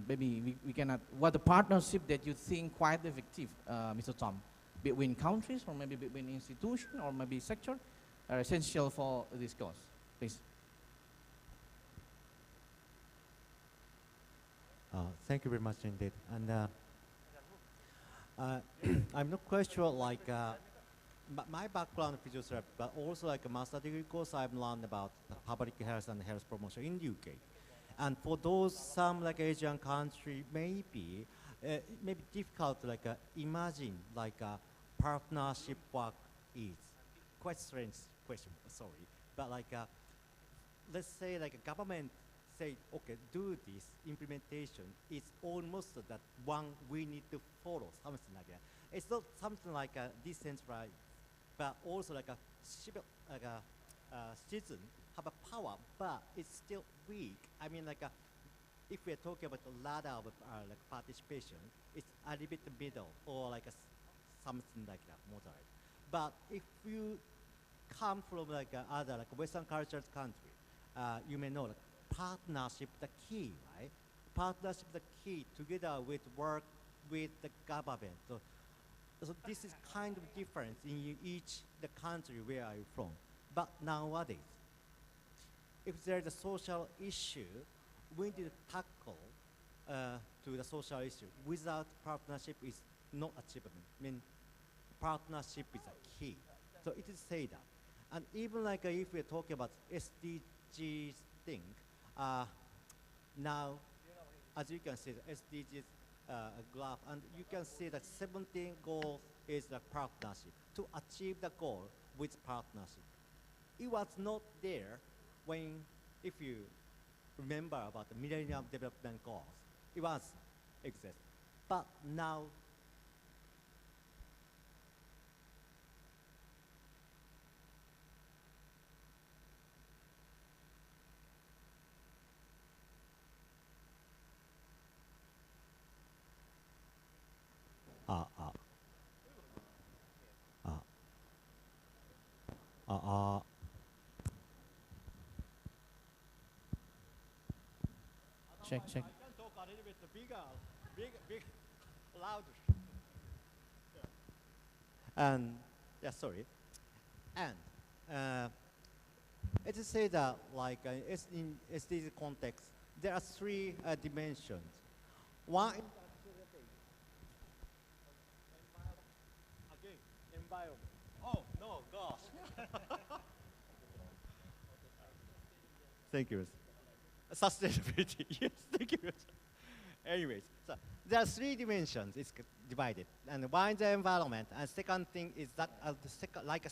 Maybe we cannot, what the partnership that you think quite effective, Mr. Tom, between countries or maybe between institutions or maybe sector are essential for this cause, please. Thank you very much indeed. And I'm not quite sure, like, my background in physiotherapy, but also like a master degree course, I've learned about public health and health promotion in the UK. And for those some like Asian country, maybe maybe difficult to like imagine like a partnership work is quite strange question. Sorry, but like let's say like a government say okay do this implementation. It's almost that one we need to follow something like that. It's not something like a decentralized, but also like a civil like a citizen have a power, but it's still weak. I mean, like, if we're talking about a lot of like participation, it's a little bit middle or like something like that, moderate. But if you come from like other like Western cultures country, you may know like partnership the key, right? Partnership the key together with work with the government. So this is kind of different in each the country where are you from. But nowadays, if there is a social issue, we need to tackle to the social issue. Without partnership is not achievable. I mean, partnership is a key. So it is say that. And even like if we're talking about SDGs thing, now, as you can see, the SDGs graph, and you can see that 17 goal is the partnership. To achieve the goal with partnership. It was not there when, if you remember about the Millennium Development Goals, it was exist. But now, Check. I can talk a little bit big, louder. And yeah, sorry. And it is said that like in SDG context, there are three dimensions. One is environment. Oh no, gosh. Thank you. Sustainability. Yes, thank you. Anyways, so there are three dimensions. It's divided, and one is the environment, and second thing is that the second, like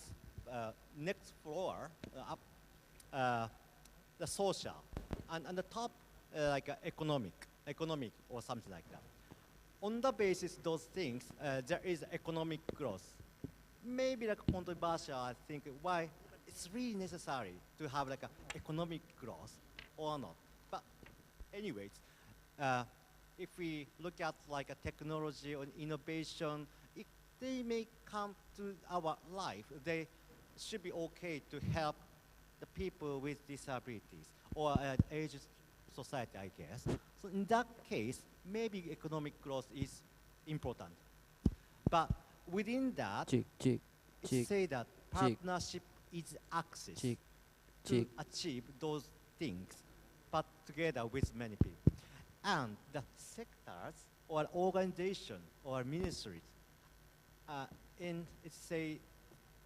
a next floor up, the social, and the top like economic or something like that. On the basis those things, there is economic growth. Maybe like controversial. I think why it's really necessary to have like a economic growth or not. But anyways, if we look at like a technology or innovation, if they may come to our life, they should be okay to help the people with disabilities or aged society, I guess. So in that case, maybe economic growth is important. But within that, say that partnership is access. to achieve those things, but together with many people. And the sectors or organization or ministries, let's say,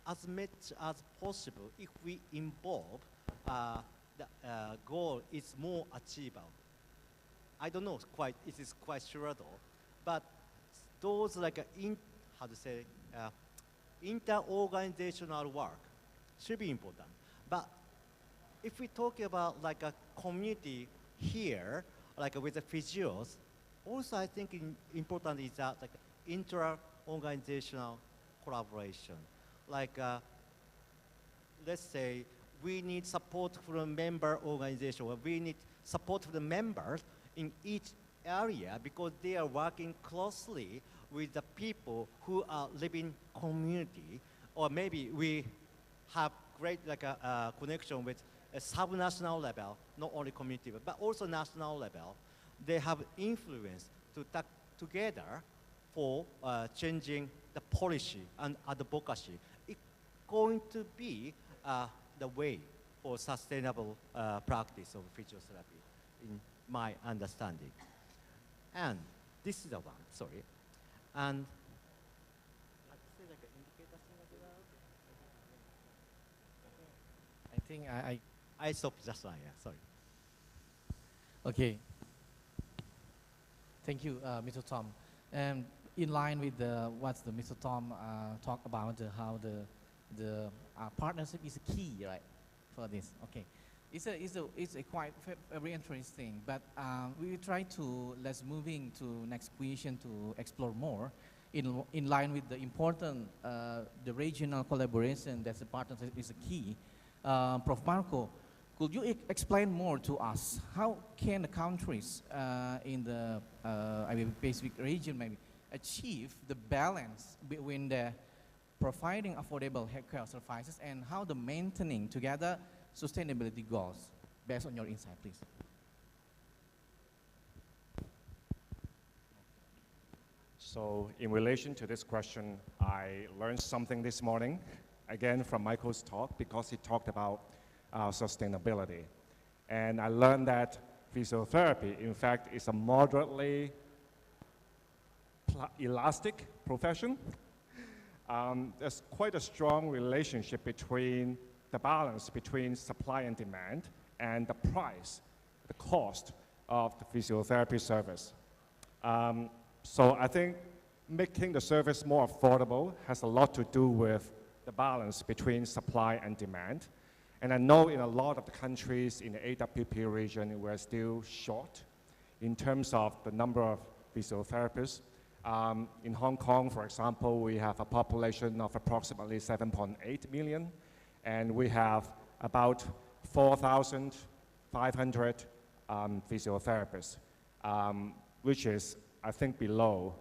as much as possible, if we involve, the goal is more achievable. I don't know quite, it is quite sure though, but those like, inter-organizational work should be important. But if we talk about like a community here, like with the physios, also I think important is that like inter-organizational collaboration. Like, let's say we need support from member organization, or we need support from the members in each area because they are working closely with the people who are living community, or maybe we have great like a connection with a sub-national level, not only community, but also national level. They have influence to talk together for changing the policy and advocacy. It's going to be the way for sustainable practice of physiotherapy, in my understanding. And this is the one, sorry. And I think I stopped just now, yeah, sorry. Okay. Thank you, Mr. Tom. And in line with what Mr. Tom talked about, how the partnership is key, right, for this. Okay, it's a quite very interesting. But we will try to let's moving to next question to explore more in line with the important the regional collaboration. That's the partnership is a key. Prof. Marco, could you explain more to us how can the countries in the Pacific region maybe achieve the balance between the providing affordable healthcare services and how the maintaining together sustainability goals, based on your insight, please? So in relation to this question, I learned something this morning, again from Michael's talk, because he talked about sustainability. And I learned that physiotherapy, in fact, is a moderately elastic profession. There's quite a strong relationship between the balance between supply and demand and the price, the cost of the physiotherapy service. So I think making the service more affordable has a lot to do with the balance between supply and demand. And I know in a lot of the countries in the AWP region, we're still short in terms of the number of physiotherapists. In Hong Kong, for example, we have a population of approximately 7.8 million, and we have about 4,500 physiotherapists, which is, I think, below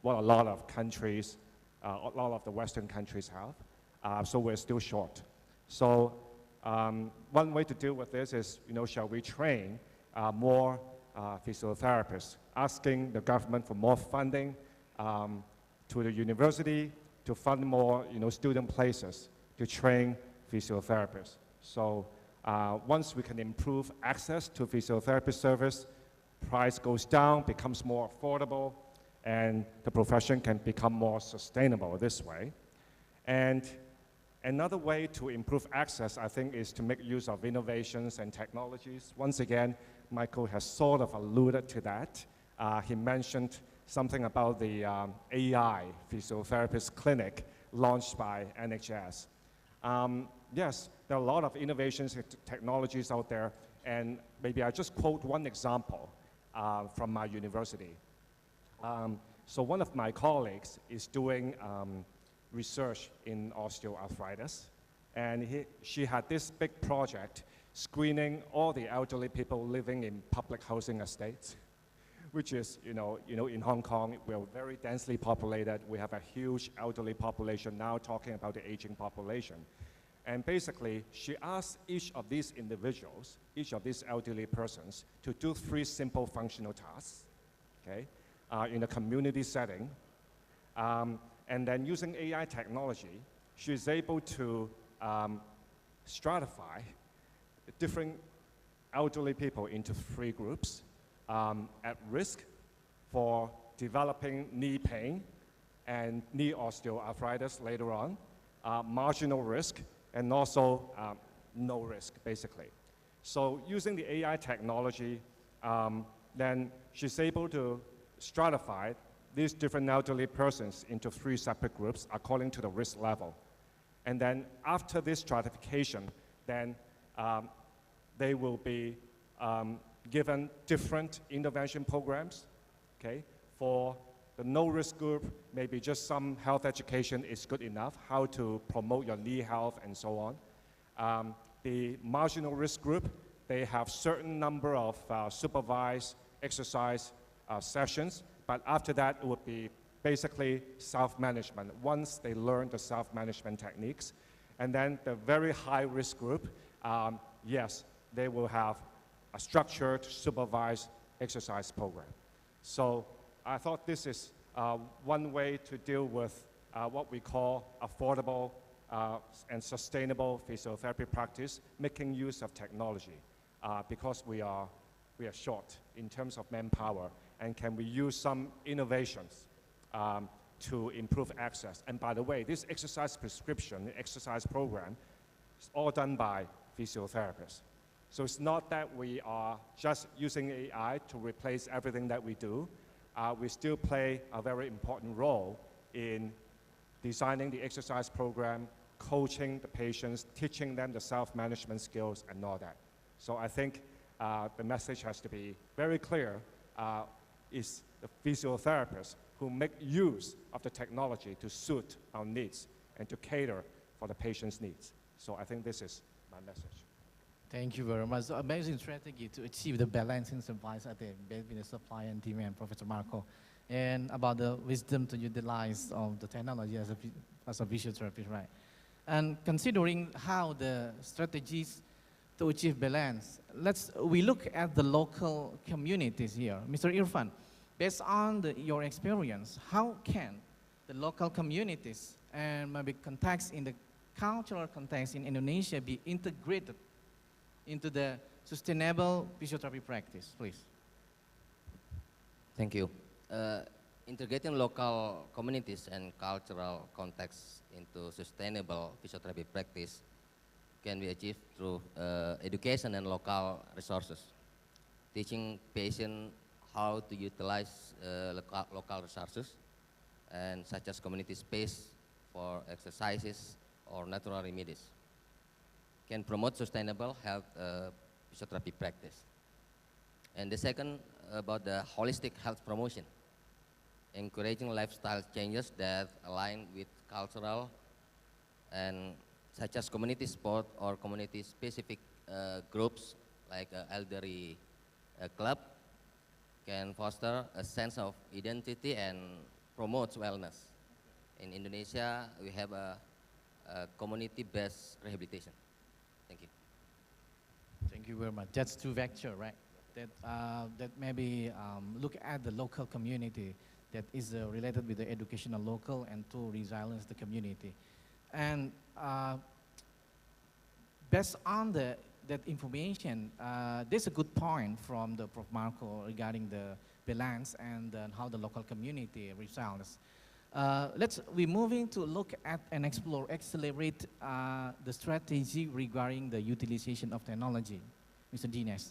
what a lot of countries, a lot of the Western countries have. So we're still short. So one way to deal with this is, shall we train more physiotherapists, asking the government for more funding to the university to fund more, student places to train physiotherapists. So once we can improve access to physiotherapy service, price goes down, becomes more affordable, and the profession can become more sustainable this way. And another way to improve access, I think, is to make use of innovations and technologies. Once again, Michael has sort of alluded to that. He mentioned something about the AI physiotherapist clinic launched by NHS. Yes, there are a lot of innovations and technologies out there, and maybe I just quote one example from my university. So one of my colleagues is doing research in osteoarthritis, and she had this big project screening all the elderly people living in public housing estates, which is, in Hong Kong, we're very densely populated. We have a huge elderly population now, talking about the aging population. And basically, she asked each of these individuals, each of these elderly persons, to do 3 simple functional tasks, okay, in a community setting. And then using AI technology, she's able to stratify different elderly people into 3 groups: at risk for developing knee pain and knee osteoarthritis later on, marginal risk, and also no risk, basically. So using the AI technology, then she's able to stratify these different elderly persons into 3 separate groups according to the risk level. And then after this stratification, then they will be given different intervention programs, okay? For the no-risk group, maybe just some health education is good enough, how to promote your knee health and so on. The marginal risk group, they have certain number of supervised exercise sessions, but after that, it would be basically self-management, once they learn the self-management techniques. And then the very high-risk group, yes, they will have a structured, supervised exercise program. So I thought this is one way to deal with what we call affordable and sustainable physiotherapy practice, making use of technology, because we are short in terms of manpower, and can we use some innovations to improve access. And by the way, this exercise prescription, exercise program, is all done by physiotherapists. So it's not that we are just using AI to replace everything that we do. We still play a very important role in designing the exercise program, coaching the patients, teaching them the self-management skills and all that. So I think the message has to be very clear. Is the physiotherapists who make use of the technology to suit our needs and to cater for the patient's needs. So I think this is my message. Thank you very much. So amazing strategy to achieve the balance in supply between the supply and demand, Professor Marco, and about the wisdom to utilize of the technology as a physiotherapist, right? And considering how the strategies to achieve balance, we look at the local communities here. Mr. Irfan, based on your experience, how can the local communities and maybe context in the cultural context in Indonesia be integrated into the sustainable physiotherapy practice, please? Thank you. Integrating local communities and cultural contexts into sustainable physiotherapy practice can be achieved through education and local resources, teaching patients how to utilize local resources, and such as community space for exercises or natural remedies, can promote sustainable health physiotherapy practice. And the second, about the holistic health promotion, encouraging lifestyle changes that align with cultural and such as community sport or community-specific groups like elderly club, can foster a sense of identity and promotes wellness. In Indonesia, we have a community-based rehabilitation. Thank you. Thank you very much. That's two vector, right? That maybe look at the local community that is related with the educational local and to resilience the community. And based on that information, there's a good point from the Prof. Marco regarding the balance and how the local community results. We're moving to look at and explore, accelerate the strategy regarding the utilization of technology. Mr. Dinesh,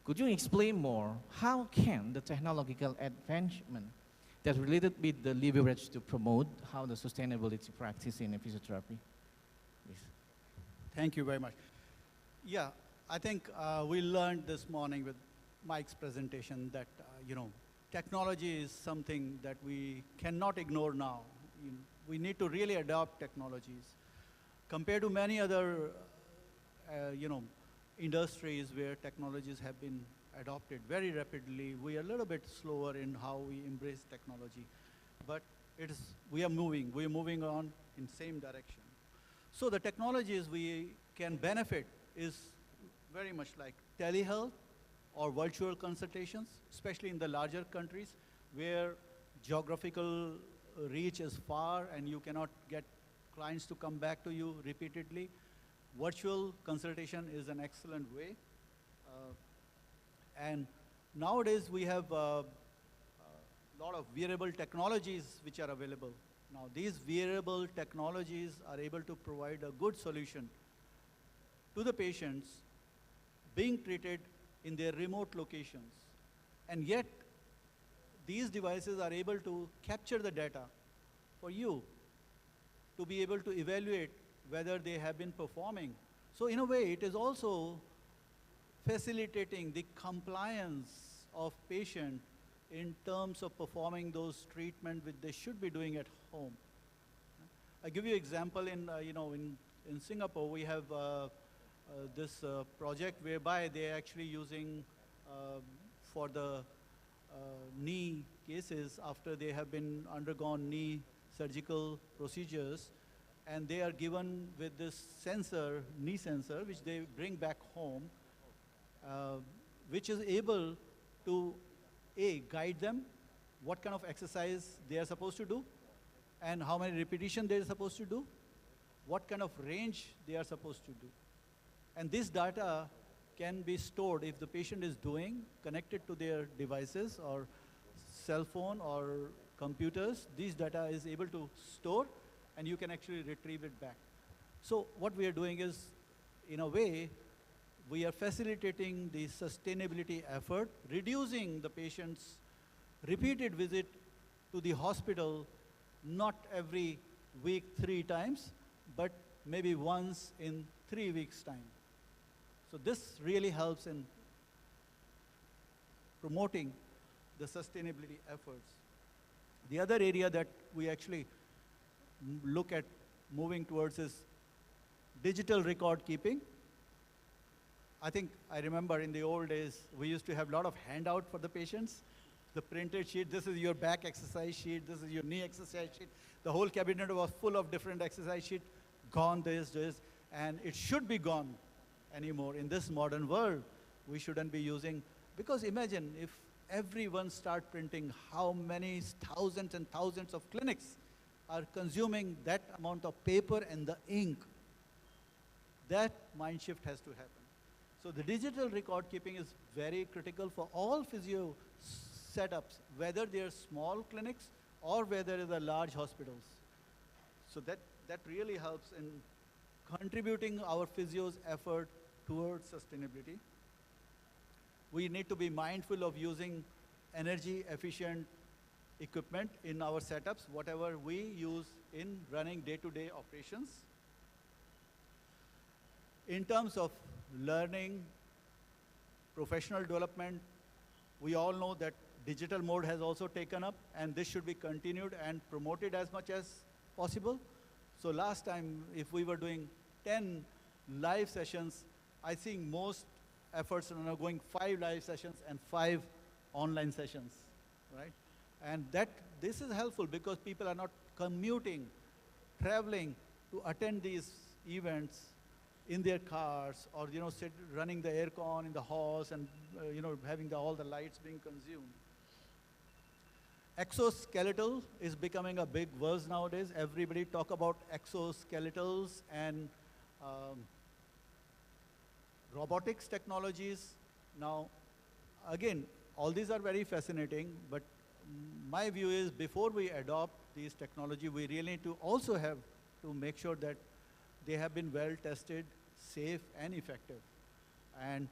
could you explain more how can the technological advancement that's related with the leverage to promote how the sustainability practice in physiotherapy? Please. Thank you very much. Yeah, I think we learned this morning with Mike's presentation that, technology is something that we cannot ignore now. We need to really adopt technologies. Compared to many other, industries where technologies have been adopted very rapidly, we are a little bit slower in how we embrace technology. But we are moving on in same direction. So the technologies we can benefit is very much like telehealth or virtual consultations, especially in the larger countries where geographical reach is far and you cannot get clients to come back to you repeatedly. virtual consultation is an excellent way. And nowadays we have a lot of wearable technologies which are available. Now these wearable technologies are able to provide a good solution to the patients being treated in their remote locations. And yet these devices are able to capture the data for you to be able to evaluate whether they have been performing. So in a way, it is also facilitating the compliance of patient in terms of performing those treatment which they should be doing at home. I give you example in, in Singapore, we have this project whereby they're actually using for the knee cases after they have been undergone knee surgical procedures, and they are given with this sensor, knee sensor, which they bring back home, which is able to, guide them what kind of exercise they are supposed to do, and how many repetitions they are supposed to do, what kind of range they are supposed to do. And this data can be stored if the patient is doing, connected to their devices or cell phone or computers, this data is able to store and you can actually retrieve it back. So what we are doing is, in a way, we are facilitating the sustainability effort, reducing the patient's repeated visit to the hospital, not every week 3 times, but maybe once in 3 weeks' time. So this really helps in promoting the sustainability efforts. The other area that we actually look at moving towards is digital record keeping. I think I remember in the old days, we used to have a lot of handout for the patients. The printed sheet, this is your back exercise sheet, this is your knee exercise sheet. The whole cabinet was full of different exercise sheets, gone these days, and it should be gone anymore. In this modern world, we shouldn't be using, because imagine if everyone start printing, how many thousands and thousands of clinics are consuming that amount of paper and the ink. That mind shift has to happen. So the digital record keeping is very critical for all physio setups, whether they're small clinics or whether they're large hospitals. So that really helps in contributing our physio's effort towards sustainability. We need to be mindful of using energy efficient equipment in our setups, whatever we use in running day-to-day operations. In terms of learning, professional development, we all know that digital mode has also taken up, and this should be continued and promoted as much as possible. So last time, if we were doing 10 live sessions, I think most efforts are now going 5 live sessions and 5 online sessions, right? And this is helpful because people are not commuting, traveling to attend these events in their cars, or running the aircon in the halls and having all the lights being consumed. Exoskeletal is becoming a big word nowadays. Everybody talk about exoskeletals and robotics technologies. Now, again, all these are very fascinating, but my view is before we adopt these technology, we really need to also have to make sure that they have been well tested, safe, and effective. And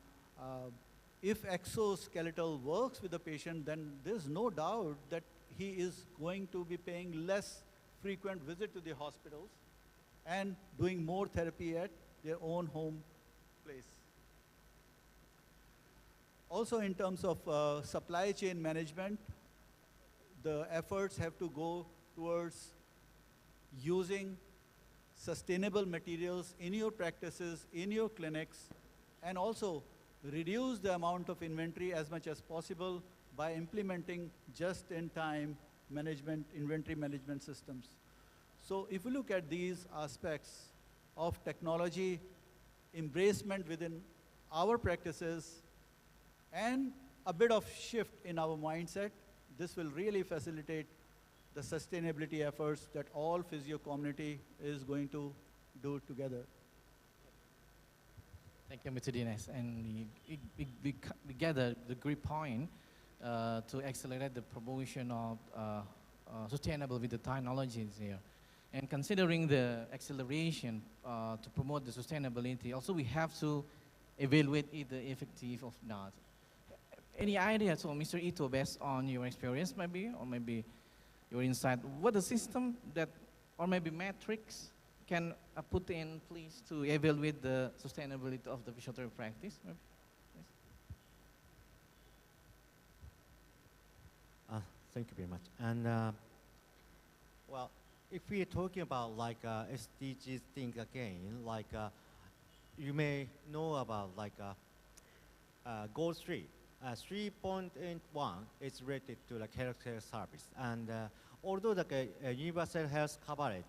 if exoskeletal works with the patient, then there's no doubt that he is going to be paying less frequent visit to the hospitals and doing more therapy at their own home place. Also, in terms of supply chain management, the efforts have to go towards using sustainable materials in your practices, in your clinics, and also reduce the amount of inventory as much as possible by implementing just-in-time management, inventory management systems. So if we look at these aspects of technology embracement within our practices and a bit of shift in our mindset, this will really facilitate the sustainability efforts that all physio community is going to do together. Thank you, Mr. Dines. And we gather the great point to accelerate the promotion of sustainable with the technologies here. And considering the acceleration to promote the sustainability, also we have to evaluate either effective or not. Any idea, so Mr. Ito, based on your experience maybe, or maybe your insight, what the system that, or maybe metrics can put in place to evaluate the sustainability of the physiotherapy practice? Maybe? Yes. Thank you very much. And well, if we are talking about like SDGs thing again, like you may know about like goal 3. 3.81 is related to like healthcare service, and although like universal health coverage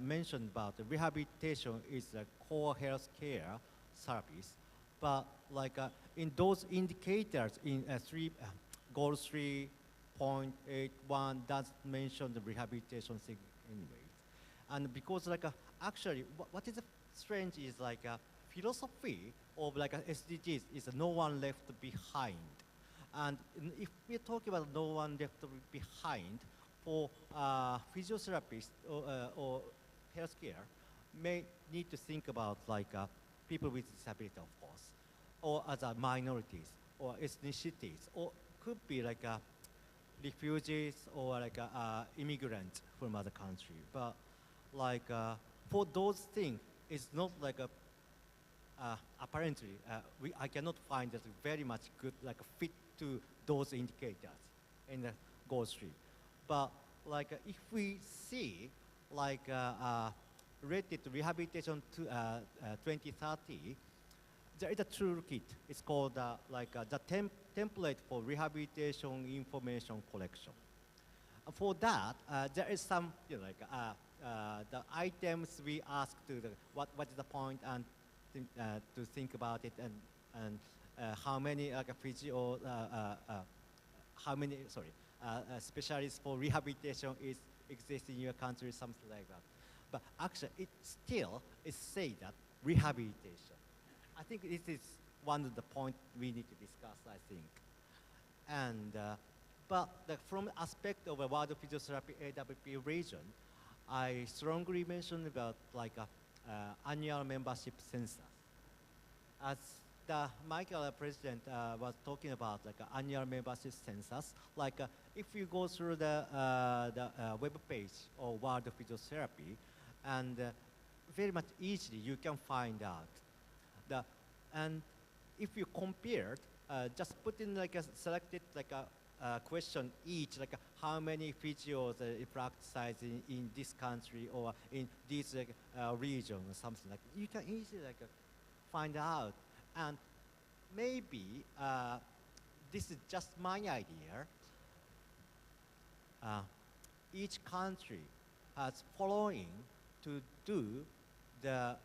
mentioned about the rehabilitation is a core healthcare service, but like in those indicators in goal 3.81 does mention the rehabilitation thing anyway, and because like actually what is strange is like philosophy of like SDGs is no one left behind. And if we're talking about no one left behind, for physiotherapists or healthcare, may need to think about like people with disability, of course, or other minorities or ethnicities, or could be like refugees or like immigrants from other country. But like for those things, it's not like a apparently, I cannot find that very much good like fit to those indicators in the goal 3. But like if we see like related to rehabilitation to 2030, there is a toolkit. It's called like the template for rehabilitation information collection. For that, there is some like the items we ask to the what is the point and to think about it, and how many like physio how many specialists for rehabilitation exist in your country, something like that. But actually, it still is say that rehabilitation. I think this is one of the points we need to discuss, I think. And but from the aspect of a World Physiotherapy AWP region, I strongly mention about like annual membership census. As the Michael president was talking about like annual membership census, like if you go through the web page of World Physiotherapy, and very much easily you can find out and if you compared, just put in like a selected like a question each, like how many physios practice in this country or in this region or something like that. You can easily like find out. And maybe this is just my idea. Each country has following to do the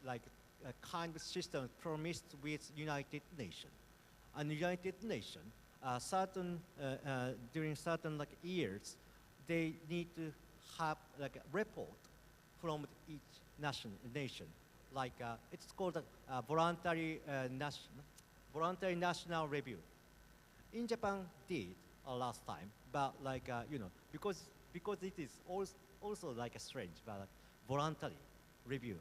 like a kind of system promised with United Nations. And United Nations, during certain like years, they need to have like a report from each nation. Like it's called a voluntary national review. In Japan did last time, but like because it is also like a strange, but like voluntary review.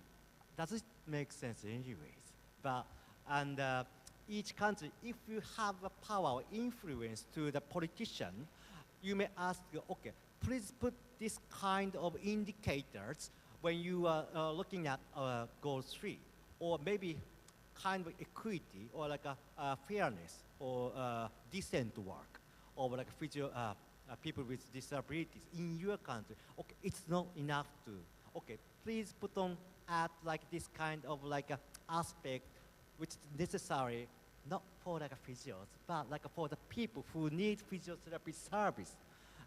Does it make sense anyways? But and each country, if you have a power or influence to the politician, you may ask, okay, please put this kind of indicators when you are looking at goal 3, or maybe kind of equity or like a fairness or decent work, or like people with disabilities in your country. Okay, it's not enough to. Okay, please put on at like this kind of like aspect which is necessary not for like physios, but like for the people who need physiotherapy service.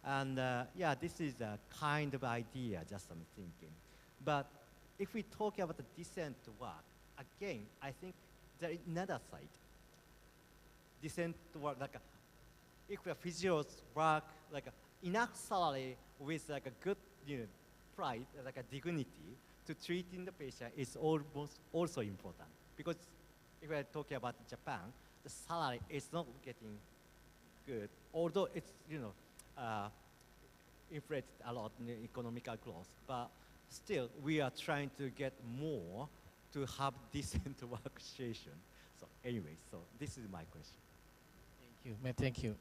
And yeah, this is a kind of idea, just I'm thinking. But if we talk about the decent work, again, I think there is another side. Decent work, like if the physios work like enough salary with like a good price, like a dignity, to treating the patient is almost also important. Because if we're talking about Japan, the salary is not getting good, although it's, inflated a lot in the economical growth, but still we are trying to get more to have decent work situation. So anyway, so this is my question. Thank you, man, thank you.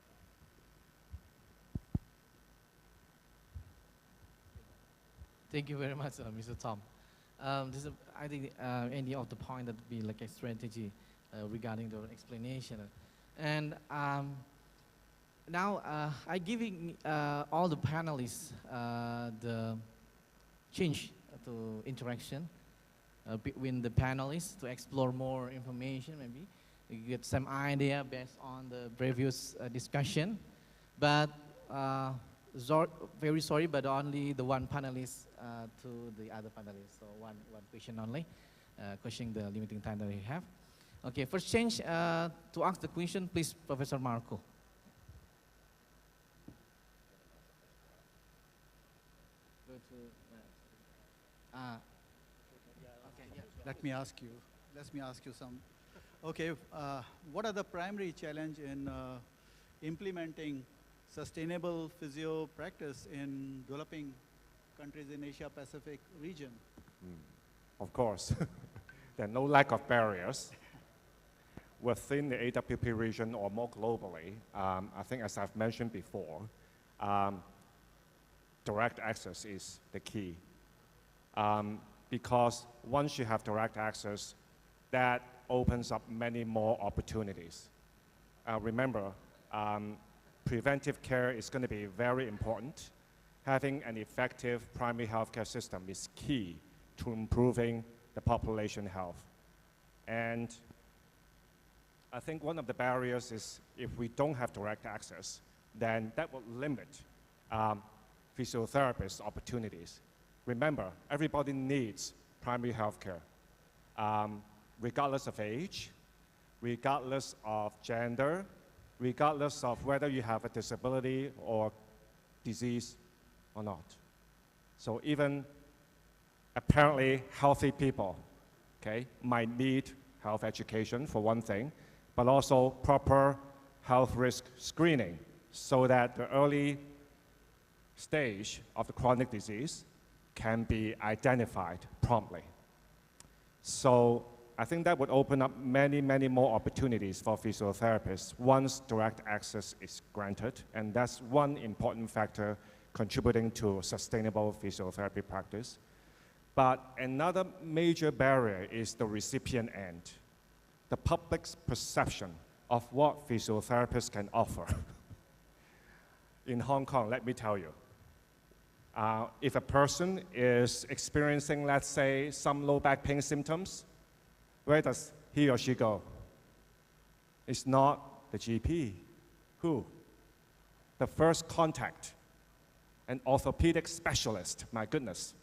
Thank you very much, Mr. Tom. This is, I think, any of the point that would be like a strategy regarding the explanation. And now I'm giving all the panelists the change to interaction between the panelists to explore more information, maybe you get some idea based on the previous discussion. But very sorry, but only the one panelist to the other panelists. So one question only, questioning the limiting time that we have. Okay, first change to ask the question, please, Professor Marco. Go to, okay, yeah. Let me ask you some. Okay, what are the primary challenge in implementing sustainable physio practice in developing countries in Asia Pacific region? Of course, there are no lack of barriers. Within the AWP region or more globally, I think as I've mentioned before, direct access is the key. Because once you have direct access, that opens up many more opportunities. Remember, preventive care is going to be very important. Having an effective primary healthcare system is key to improving the population health. And I think one of the barriers is if we don't have direct access, then that will limit physiotherapists' opportunities. Remember, everybody needs primary healthcare, regardless of age, regardless of gender, regardless of whether you have a disability or disease or not. So even apparently healthy people, okay, might need health education for one thing, but also proper health risk screening so that the early stage of the chronic disease can be identified promptly. So I think that would open up many, many more opportunities for physiotherapists once direct access is granted, and that's one important factor contributing to sustainable physiotherapy practice. But another major barrier is the recipient end, the public's perception of what physiotherapists can offer. In Hong Kong, let me tell you, if a person is experiencing, let's say, some low back pain symptoms, where does he or she go? It's not the GP. Who? The first contact, an orthopedic specialist, my goodness.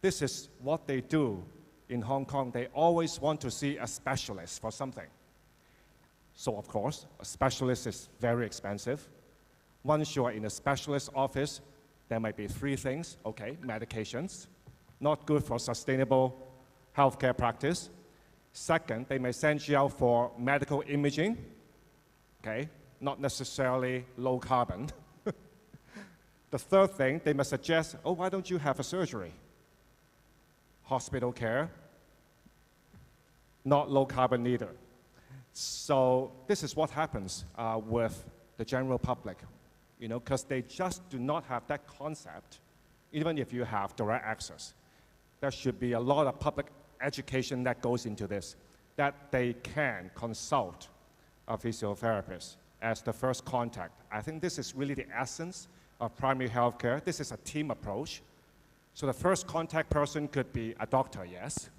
This is what they do in Hong Kong. They always want to see a specialist for something. So of course, a specialist is very expensive. Once you are in a specialist office, there might be three things. Okay, medications, not good for sustainable healthcare practice. Second, they may send you out for medical imaging, okay, not necessarily low carbon. The third thing, they may suggest, oh, why don't you have a surgery? Hospital care, not low carbon either. So this is what happens with the general public, you know, because they just do not have that concept, even if you have direct access. There should be a lot of public education that goes into this, that they can consult a physiotherapist as the first contact. I think this is really the essence of primary health care. This is a team approach. So the first contact person could be a doctor, yes,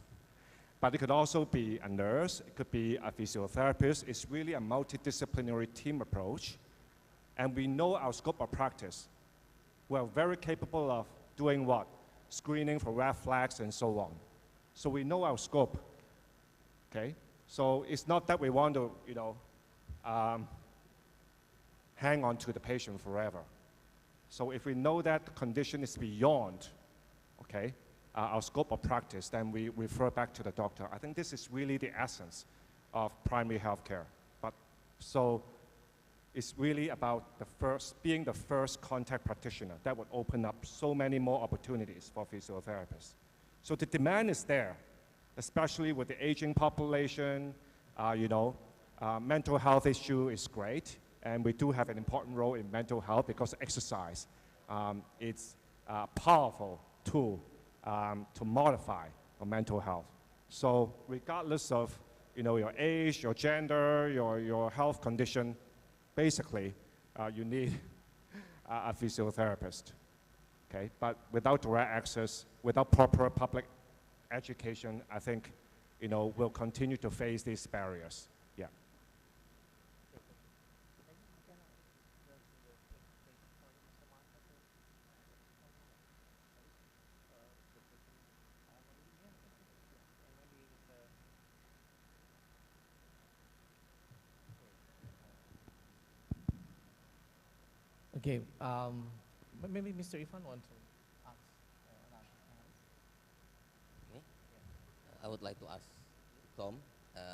but it could also be a nurse, it could be a physiotherapist. It's really a multidisciplinary team approach. And we know our scope of practice. We're very capable of doing what? Screening for red flags and so on. So we know our scope, okay? So it's not that we want to, you know, hang on to the patient forever. So if we know that the condition is beyond, okay, our scope of practice, then we refer back to the doctor. I think this is really the essence of primary health care. But so it's really about being the first contact practitioner. That would open up so many more opportunities for physiotherapists. So the demand is there, especially with the aging population. Mental health issue is great, and we do have an important role in mental health because exercise, it's a powerful tool to modify our mental health. So regardless of your age, your gender, your health condition, basically you need a physiotherapist. Okay, but without direct access, without proper public education, I think we'll continue to face these barriers. Yeah. Okay, maybe Mr. Irfan wants to ask. Me? I would like to ask Tom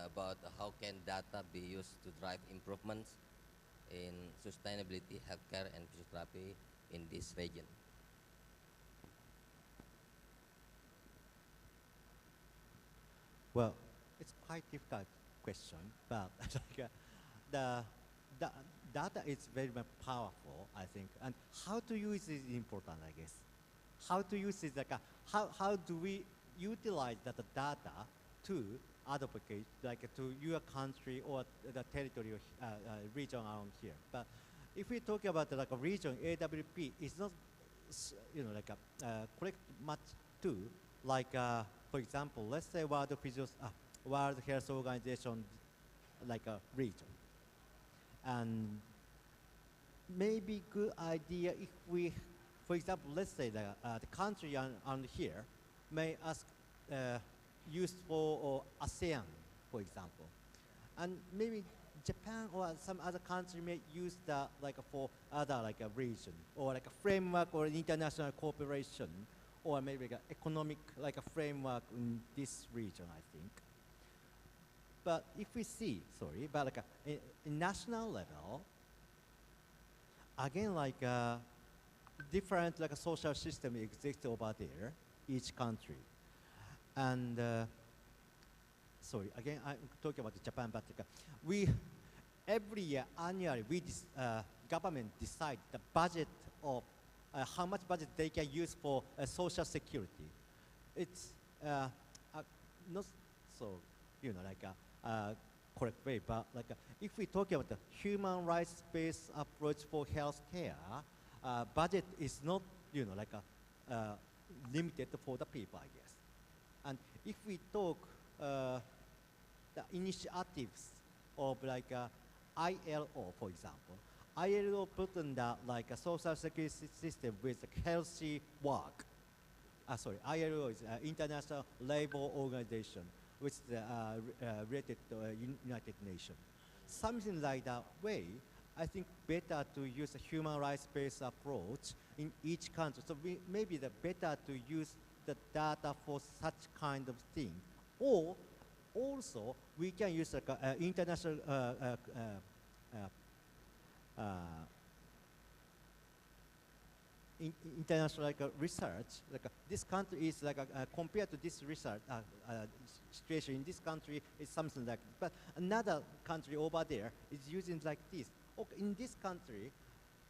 about how can data be used to drive improvements in sustainability, healthcare, and physiotherapy in this region. Well, it's quite difficult question, but the data is very much powerful, I think, and how to use it is important, I guess. How to use it, how do we utilize that data to advocate, to your country or the territory or region around here. But if we talk about a region, AWP is not, correct much too. For example, let's say World Health Organization, like a region. And maybe good idea if we, for example, let's say the country on here may ask useful or ASEAN, for example. And maybe Japan or some other country may use the for other a region or a framework or an international cooperation or maybe economic a framework in this region, I think. But if we see, but in national level, again different social system exists over there, each country. And again I'm talking about Japan, but every year annually government decide the budget of how much budget they can use for social security. It's not so correct way, but if we talk about the human rights-based approach for healthcare, budget is not limited for the people, I guess. And if we talk the initiatives of ILO, for example, ILO put in the a social security system with healthy work. ILO is International Labor Organization, which is related to United Nations. Something like that way, I think better to use a human rights-based approach in each country. So maybe the better to use the data for such kind of thing. Or also, we can use international international research. This country is compared to this research situation in this country is something but another country over there is using this. Okay, in this country,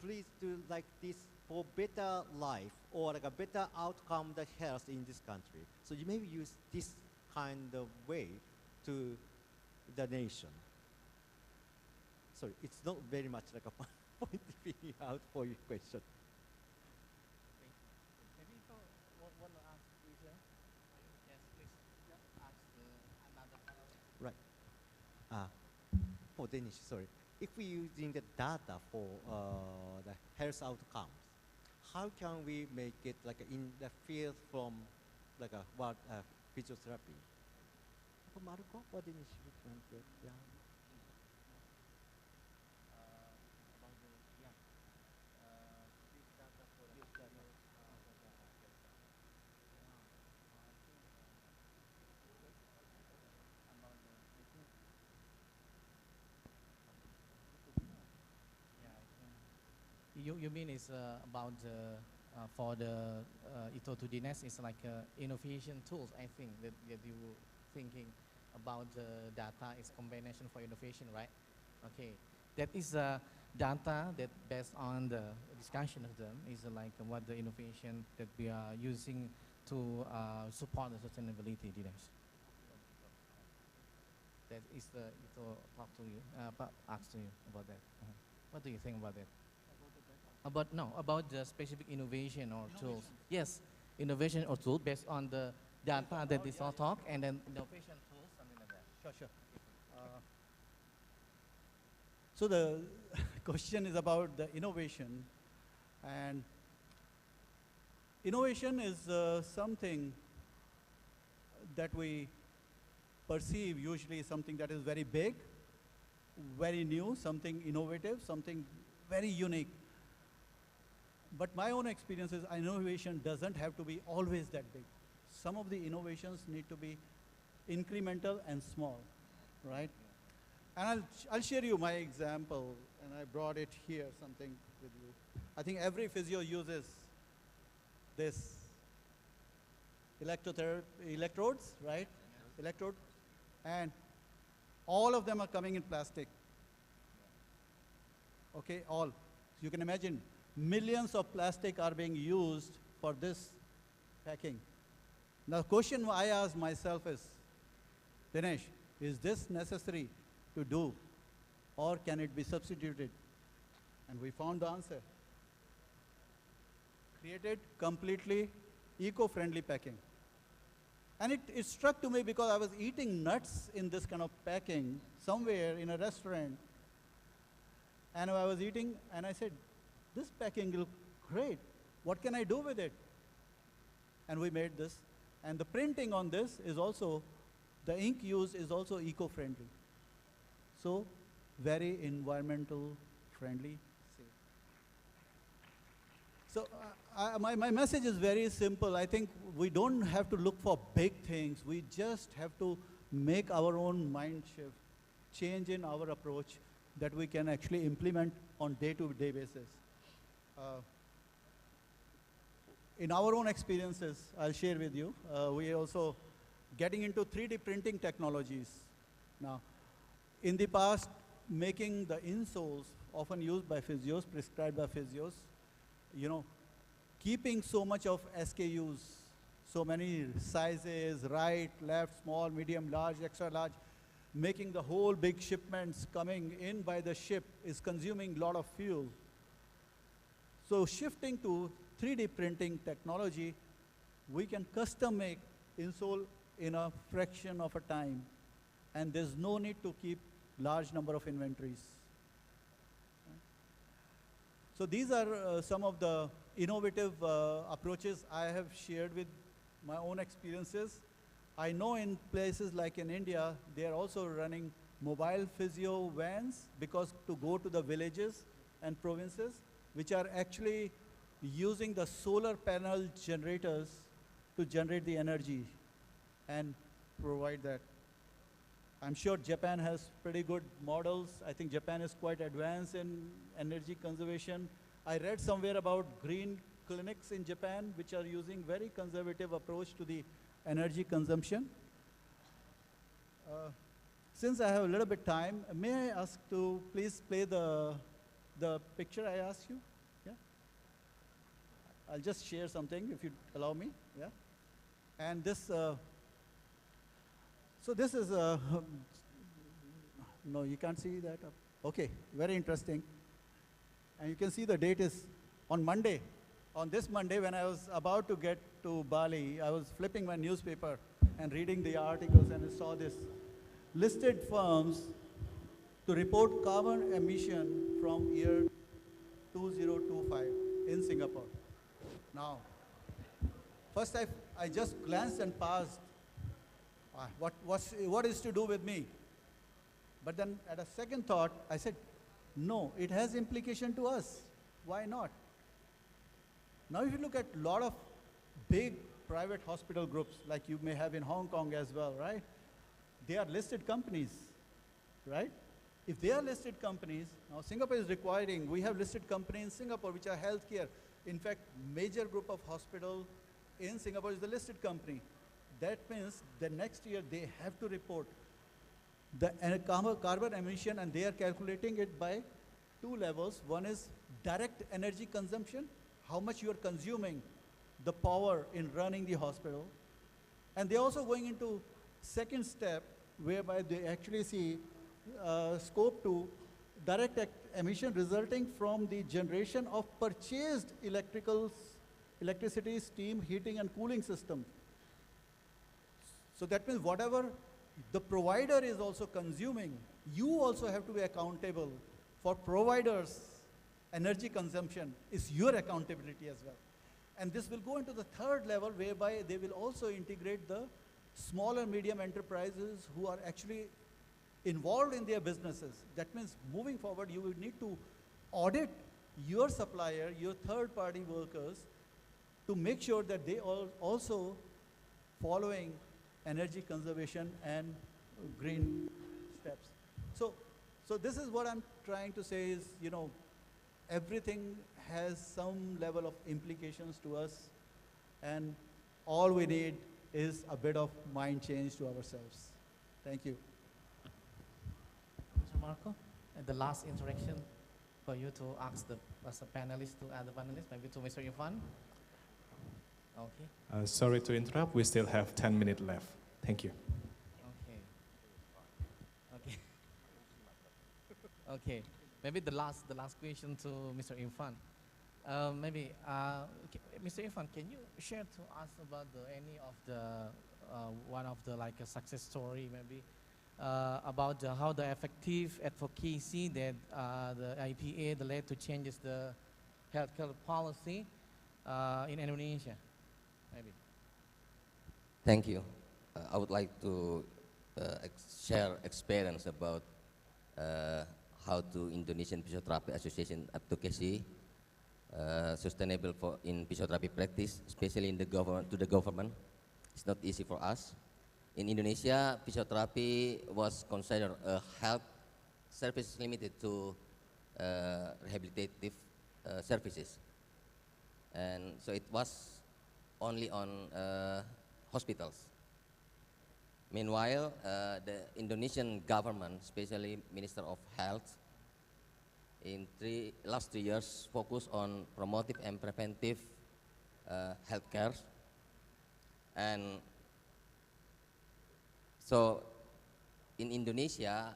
please do this for better life or a better outcome the health in this country. So you maybe use this kind of way to the nation. Sorry, it's not very much a point to figure out for your question. Maybe you want to ask Lisa? Yes, please. Ask another panelist. Right. For Danish, sorry. If we're using the data for the health outcomes, how can we make it in the field from what physiotherapy? For Marco, what Danish? Yeah. you mean is about for the Ito 2D is like innovation tools, I think, that you were thinking about the data is combination for innovation, right? Okay, that is data that based on the discussion of them is like what the innovation that we are using to support the sustainability, Dinesh. That is the Ito talk to you, ask to you about that. What do you think about that? About the specific innovation or tools. Yes, innovation or tool based on the data that is all talk, and then innovation tools, something like that. Sure. So the question is about the innovation, and innovation is something that we perceive usually something that is very big, very new, something innovative, something very unique. But my own experience is innovation doesn't have to be always that big. Some of the innovations need to be incremental and small, right? And I'll share you my example, and I brought it here, something with you. I think every physio uses this electrodes, right? Electrode. And all of them are coming in plastic. Okay, all. You can imagine millions of plastic are being used for this packing. Now, the question I ask myself is, Dinesh, is this necessary to do, or can it be substituted? And we found the answer. Created completely eco-friendly packing. And it struck to me because I was eating nuts in this kind of packing somewhere in a restaurant. And I was eating, and I said, this packing looks great. What can I do with it? And we made this. And the printing on this is also, the ink used is also eco-friendly. So, very environmental friendly. So my message is very simple. I think we don't have to look for big things. We just have to make our own mind shift, change in our approach that we can actually implement on day-to-day basis. In our own experiences, I'll share with you, we are also getting into 3D printing technologies. Now, in the past, making the insoles often used by physios, prescribed by physios, you know, keeping so much of SKUs, so many sizes, right, left, small, medium, large, extra large, making the whole big shipments coming in by the ship is consuming a lot of fuel. So shifting to 3D printing technology, we can custom make insole in a fraction of a time, and there's no need to keep large number of inventories. So these are some of the innovative approaches I have shared with my own experiences. I know in places like in India, they are also running mobile physio vans because to go to the villages and provinces, which are actually using the solar panel generators to generate the energy and provide that. I'm sure Japan has pretty good models. I think Japan is quite advanced in energy conservation. I read somewhere about green clinics in Japan, which are using very conservative approach to the energy consumption. Since I have a little bit time, may I ask to please play the picture I asked you? Yeah. I'll just share something if you allow me. Yeah. And this. So this is no, you can't see that. Okay, very interesting. And you can see the date is on Monday. On this Monday, when I was about to get to Bali, I was flipping my newspaper and reading the articles, and I saw this. Listed firms to report carbon emission from year 2025 in Singapore. Now, first I just glanced and passed. What is to do with me? But then at a second thought, I said, no, it has implication to us. Why not? Now if you look at a lot of big private hospital groups, like you may have in Hong Kong as well, right? They are listed companies, right? If they are listed companies, now Singapore is requiring, we have listed companies in Singapore which are healthcare. In fact, major group of hospital in Singapore is the listed company. That means the next year they have to report the carbon emission, and they are calculating it by two levels. One is direct energy consumption, how much you are consuming the power in running the hospital. And they're also going into second step, whereby they actually see scope 2, direct emission resulting from the generation of purchased electricity, steam, heating, and cooling system. So that means whatever the provider is also consuming, you also have to be accountable for providers' energy consumption. Is your accountability as well. And this will go into the third level, whereby they will also integrate the small and medium enterprises who are actually involved in their businesses. That means moving forward, you will need to audit your supplier, your third-party workers, to make sure that they are also following energy conservation and green steps. So this is what I'm trying to say is, you know, everything has some level of implications to us, and all we need is a bit of mind change to ourselves. Thank you. Mr. Marco, at the last interaction, for you to ask the as a panelist to other panelists, maybe to Mr. Irfan. Okay. Sorry to interrupt. We still have 10 minutes left. Thank you. Okay. Okay. Okay. Maybe the last question to Mr. Irfan. Mr. Irfan, can you share to us about any of the one of the like a success story maybe about how the effective advocacy that the IPA led to changes the healthcare policy in Indonesia, maybe. Thank you. I would like to share experience about how to Indonesian Physiotherapy Association advocacy sustainable in physiotherapy practice, especially in the government. It's not easy for us. In Indonesia, physiotherapy was considered a health service limited to rehabilitative services, and so it was only on hospitals. Meanwhile, the Indonesian government, especially Minister of Health, in last 3 years focus on promotive and preventive healthcare. And so in Indonesia,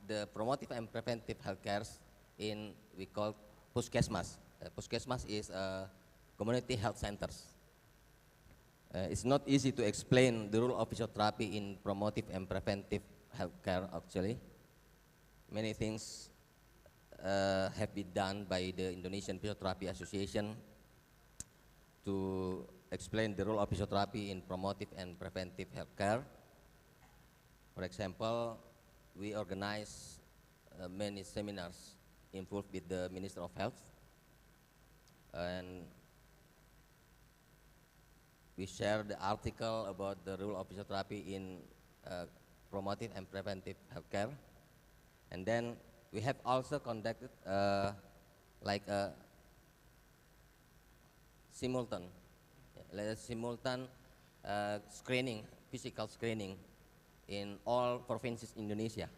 the promotive and preventive healthcare we call puskesmas. Puskesmas is community health centers. It's not easy to explain the role of physiotherapy in promotive and preventive healthcare actually. Many things have been done by the Indonesian Physiotherapy Association to explain the role of physiotherapy in promotive and preventive healthcare. For example, we organize many seminars involved with the Minister of Health, and we share the article about the role of physiotherapy in promotive and preventive healthcare. And then we have also conducted like a simultan screening, physical screening in all provinces in Indonesia.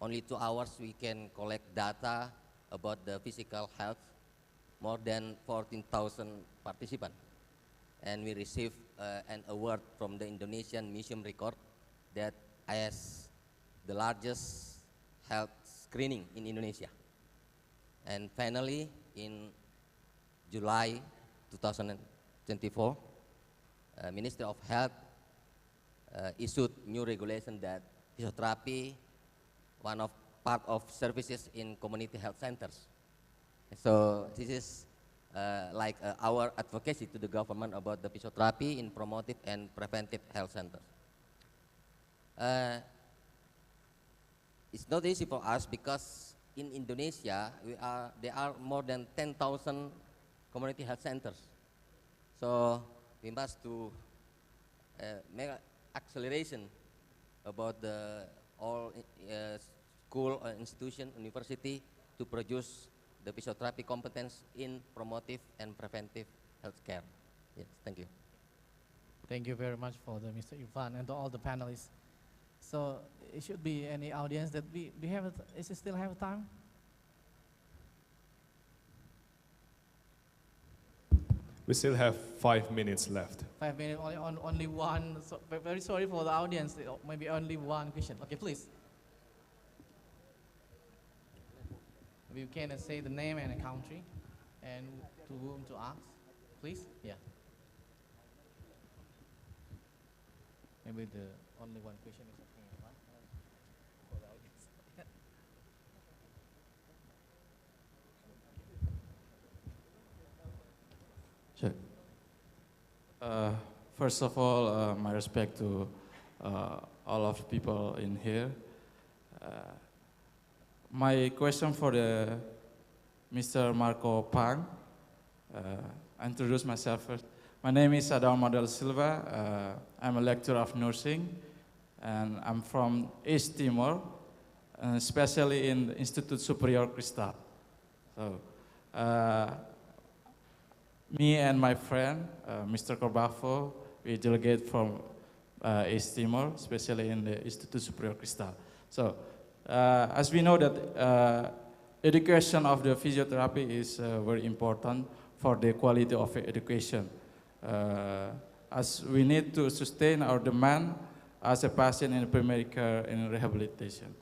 Only 2 hours we can collect data about the physical health, more than 14,000 participants. And we received an award from the Indonesian Museum Record that has the largest health screening in Indonesia. And finally, in July 2024, Ministry of Health issued new regulation that physiotherapy, part of services in community health centers. So this is like our advocacy to the government about the physiotherapy in promotive and preventive health centers. It's not easy for us because in Indonesia there are more than 10,000 community health centers. So we must to make acceleration about the all school or institution, university to produce the physiotherapy competence in promotive and preventive healthcare. Yes, thank you. Thank you very much for the Mr. Irfan and to all the panelists. So it should be any audience that we have, is it still have time? We still have 5 minutes left. 5 minutes, only one. So very sorry for the audience, maybe only one question. Okay, please. You can say the name and the country and to whom to ask, please. Yeah. Maybe the only one question is okay, right? For the audience. Sure. First of all, my respect to all of the people in here. My question for the Mr. Marco Pang. I introduce myself first. My name is Adão Model Silva. I'm a lecturer of nursing, and I'm from East Timor, especially in the Institute Superior Cristal. So, me and my friend, Mr. Corbafo, we delegate from East Timor, especially in the Institute Superior Cristal. So, as we know that education of the physiotherapy is very important for the quality of education. As we need to sustain our demand as a patient in primary care and rehabilitation.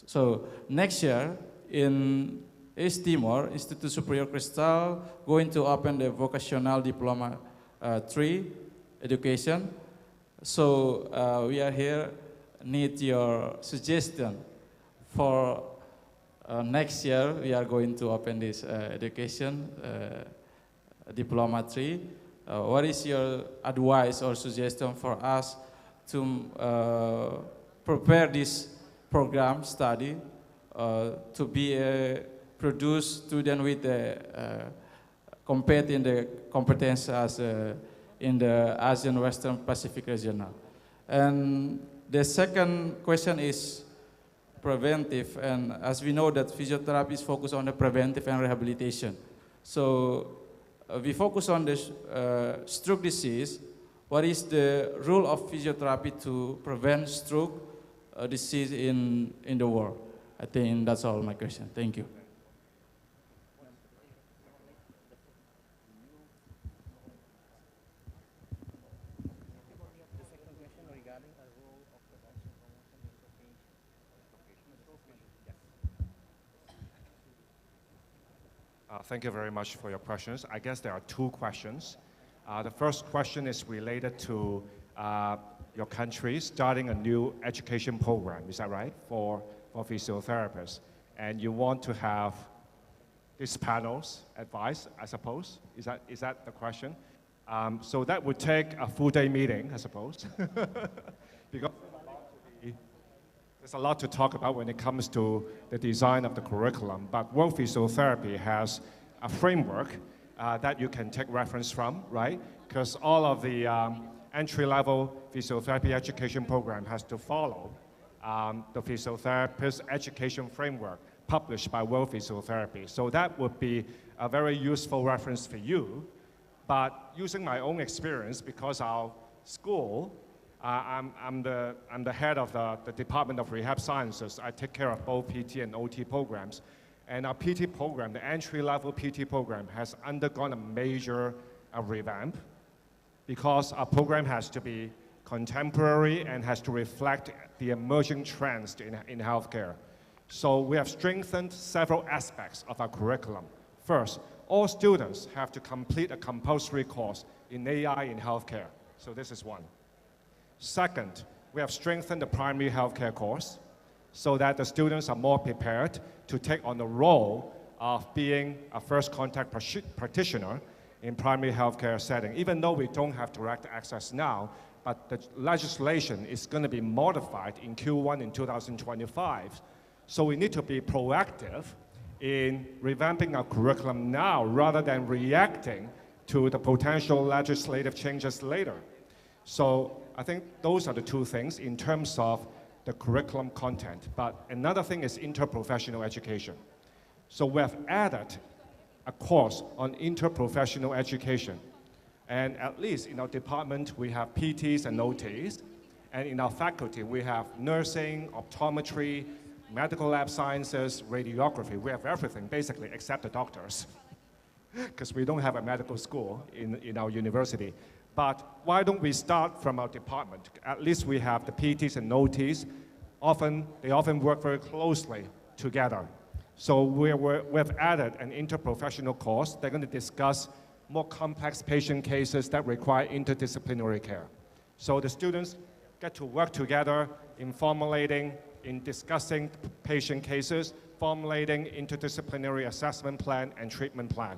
So next year in East Timor, Institute Superior Cristal going to open the vocational diploma 3 education. So we are here, need your suggestion for next year. We are going to open this education diploma 3. What is your advice or suggestion for us to prepare this program study to be a produced student with compete in the competence as in the ASEAN Western Pacific regional? And the second question is preventive, and as we know that physiotherapy is focused on the preventive and rehabilitation. So we focus on the stroke disease. What is the role of physiotherapy to prevent stroke disease in the world? I think that's all my question. Thank you. Thank you very much for your questions. I guess there are 2 questions. The first question is related to your country starting a new education program, is that right, for physiotherapists? And you want to have this panel's advice, I suppose? Is that the question? So that would take a full-day meeting, I suppose. Because there's a lot to talk about when it comes to the design of the curriculum, but World Physiotherapy has a framework that you can take reference from, right? Because all of the entry-level physiotherapy education program has to follow the physiotherapist education framework published by World Physiotherapy. So that would be a very useful reference for you. But using my own experience, because our school, I'm the head of the Department of Rehab Sciences. I take care of both PT and OT programs. And our PT program, the entry-level PT program, has undergone a major revamp because our program has to be contemporary and has to reflect the emerging trends in healthcare. So we have strengthened several aspects of our curriculum. First, all students have to complete a compulsory course in AI in healthcare. So this is one. Second, we have strengthened the primary healthcare course so that the students are more prepared to take on the role of being a first contact practitioner in primary healthcare setting, even though we don't have direct access now, but the legislation is going to be modified in Q1 in 2025. So we need to be proactive in revamping our curriculum now rather than reacting to the potential legislative changes later. So I think those are the 2 things in terms of the curriculum content. But another thing is interprofessional education. So we have added a course on interprofessional education. And at least in our department, we have PTs and OTs. And in our faculty, we have nursing, optometry, medical lab sciences, radiography. We have everything, basically, except the doctors, because we don't have a medical school in our university. But why don't we start from our department? At least we have the PTs and OTs. They often work very closely together. So we've added an interprofessional course. They're going to discuss more complex patient cases that require interdisciplinary care. So the students get to work together in formulating, in discussing patient cases, formulating interdisciplinary assessment plan and treatment plan,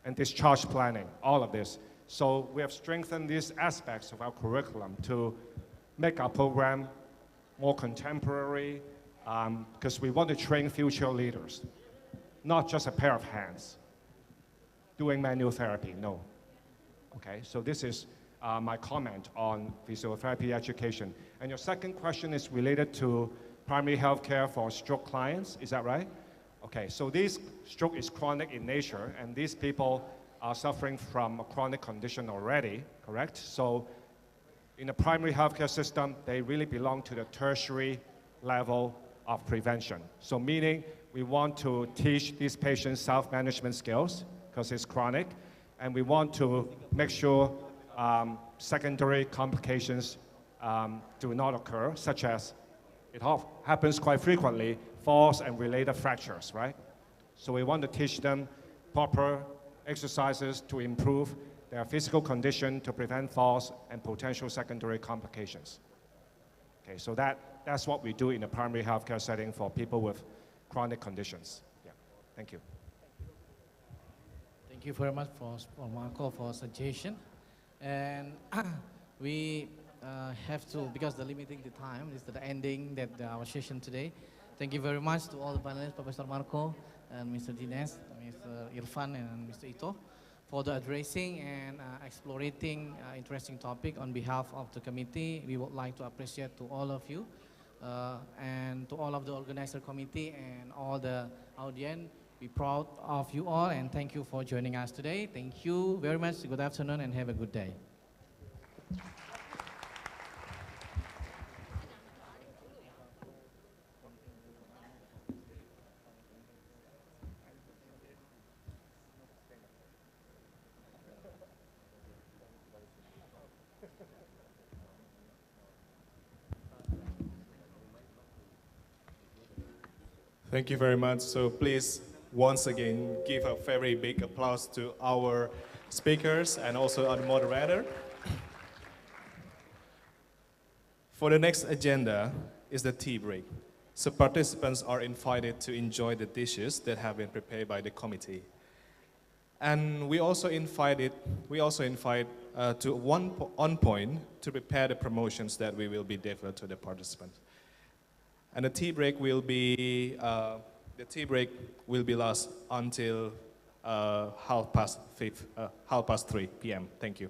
and discharge planning, all of this. So we have strengthened these aspects of our curriculum to make our program more contemporary, because we want to train future leaders, not just a pair of hands doing manual therapy, no. Okay, so this is my comment on physiotherapy education. And your second question is related to primary health care for stroke clients, is that right? Okay, so this stroke is chronic in nature, and these people are suffering from a chronic condition already, correct? So in the primary healthcare system, they really belong to the tertiary level of prevention. So meaning we want to teach these patients self-management skills, because it's chronic, and we want to make sure secondary complications do not occur, such as it happens quite frequently, falls and related fractures, right? So we want to teach them proper exercises to improve their physical condition to prevent falls and potential secondary complications. Okay, so that's what we do in the primary healthcare setting for people with chronic conditions. Yeah, thank you. Thank you very much for Marco for suggestion. And we have to, because the limiting the time, this is the ending that our session today. Thank you very much to all the panelists, Professor Marco and Mr. Dines, Mr. Irfan and Mr. Ito, for the addressing and exploring interesting topic on behalf of the committee. We would like to appreciate to all of you and to all of the organizer committee and all the audience. We're proud of you all, and thank you for joining us today. Thank you very much. Good afternoon and have a good day. Thank you very much. So please, once again, give a very big applause to our speakers and also our moderator. For the next agenda is the tea break. So participants are invited to enjoy the dishes that have been prepared by the committee. And we also invite to one point to prepare the promotions that we will be delivered to the participants. And the tea break will be last until 3:30 p.m. Thank you.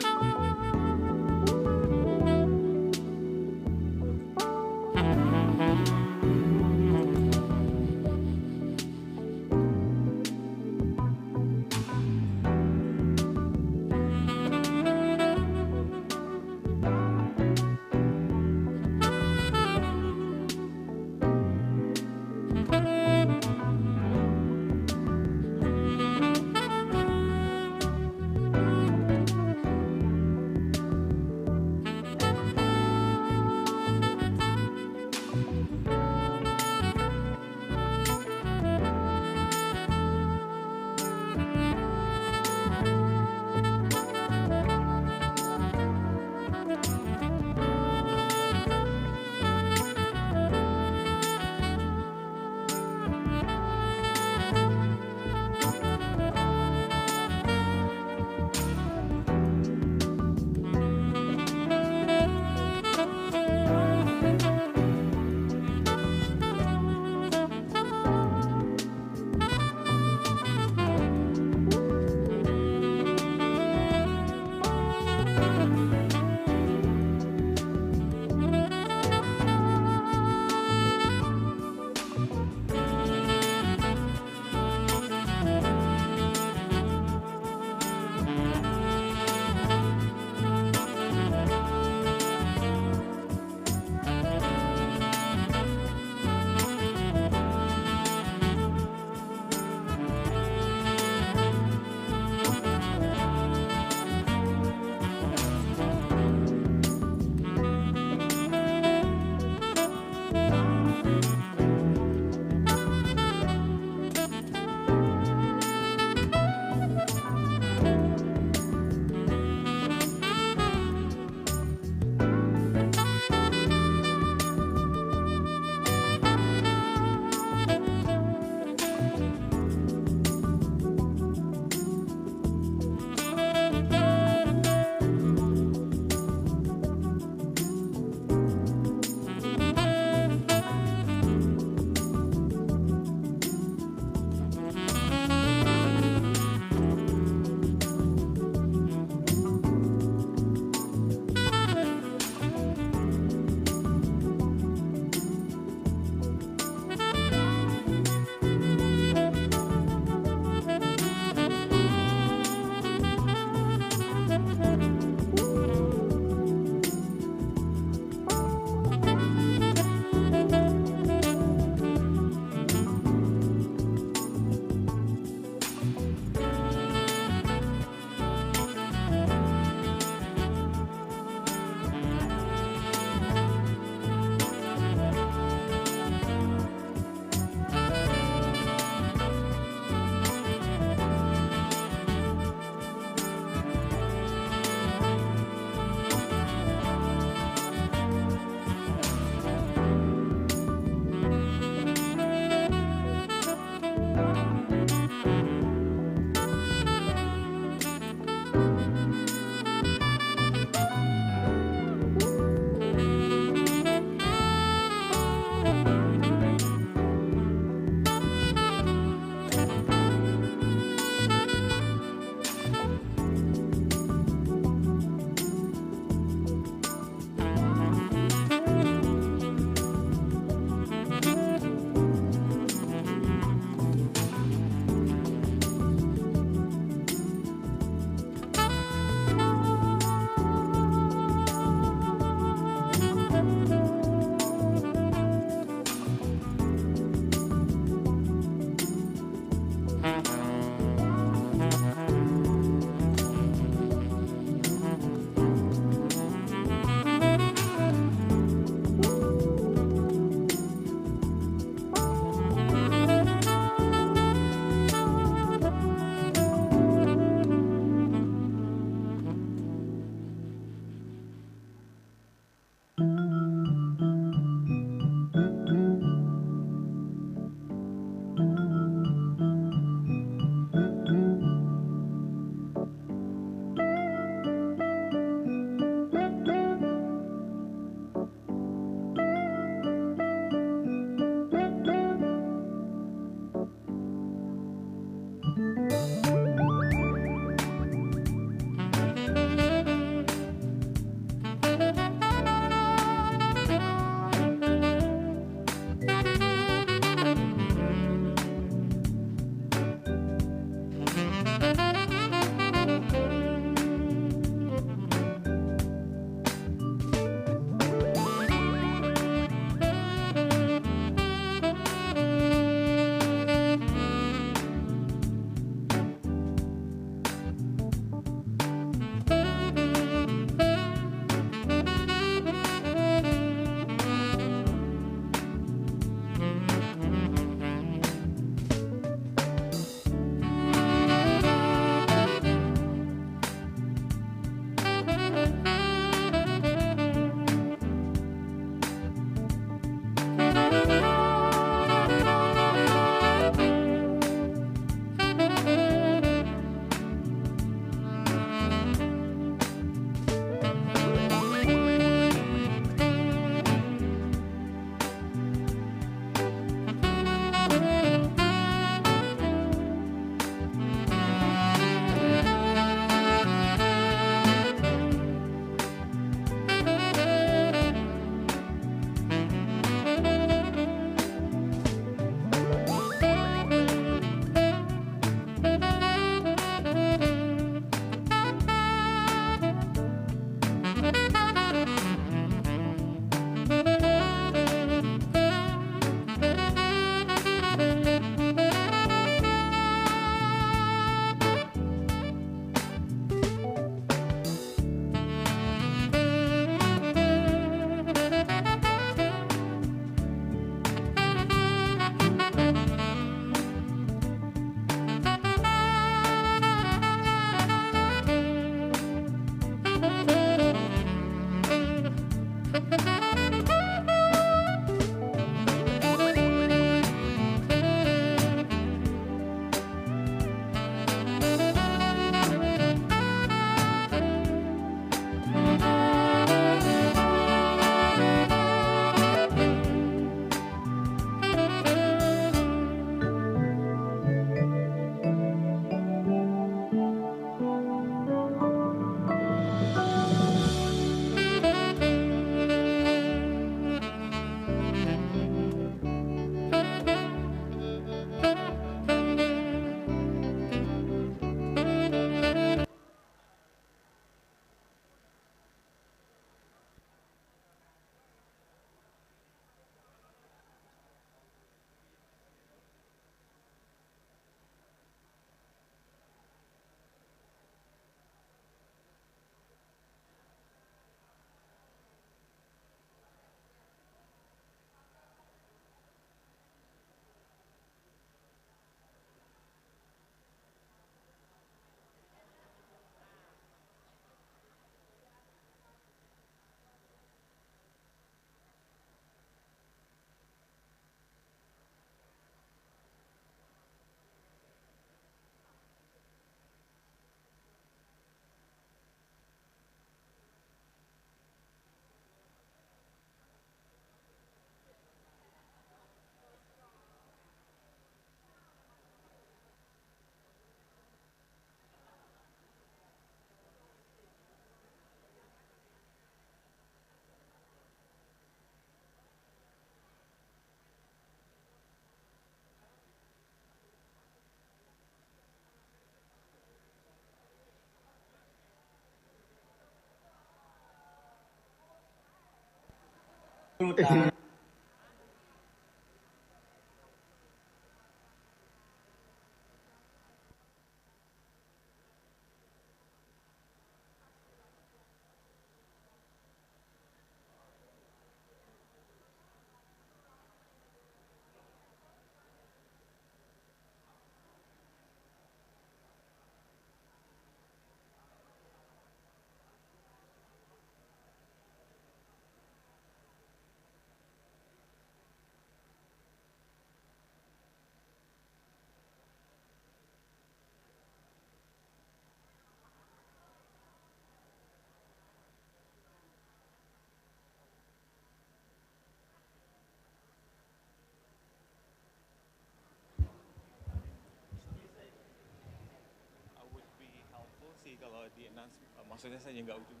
di announce, maksudnya saja nggak ujung.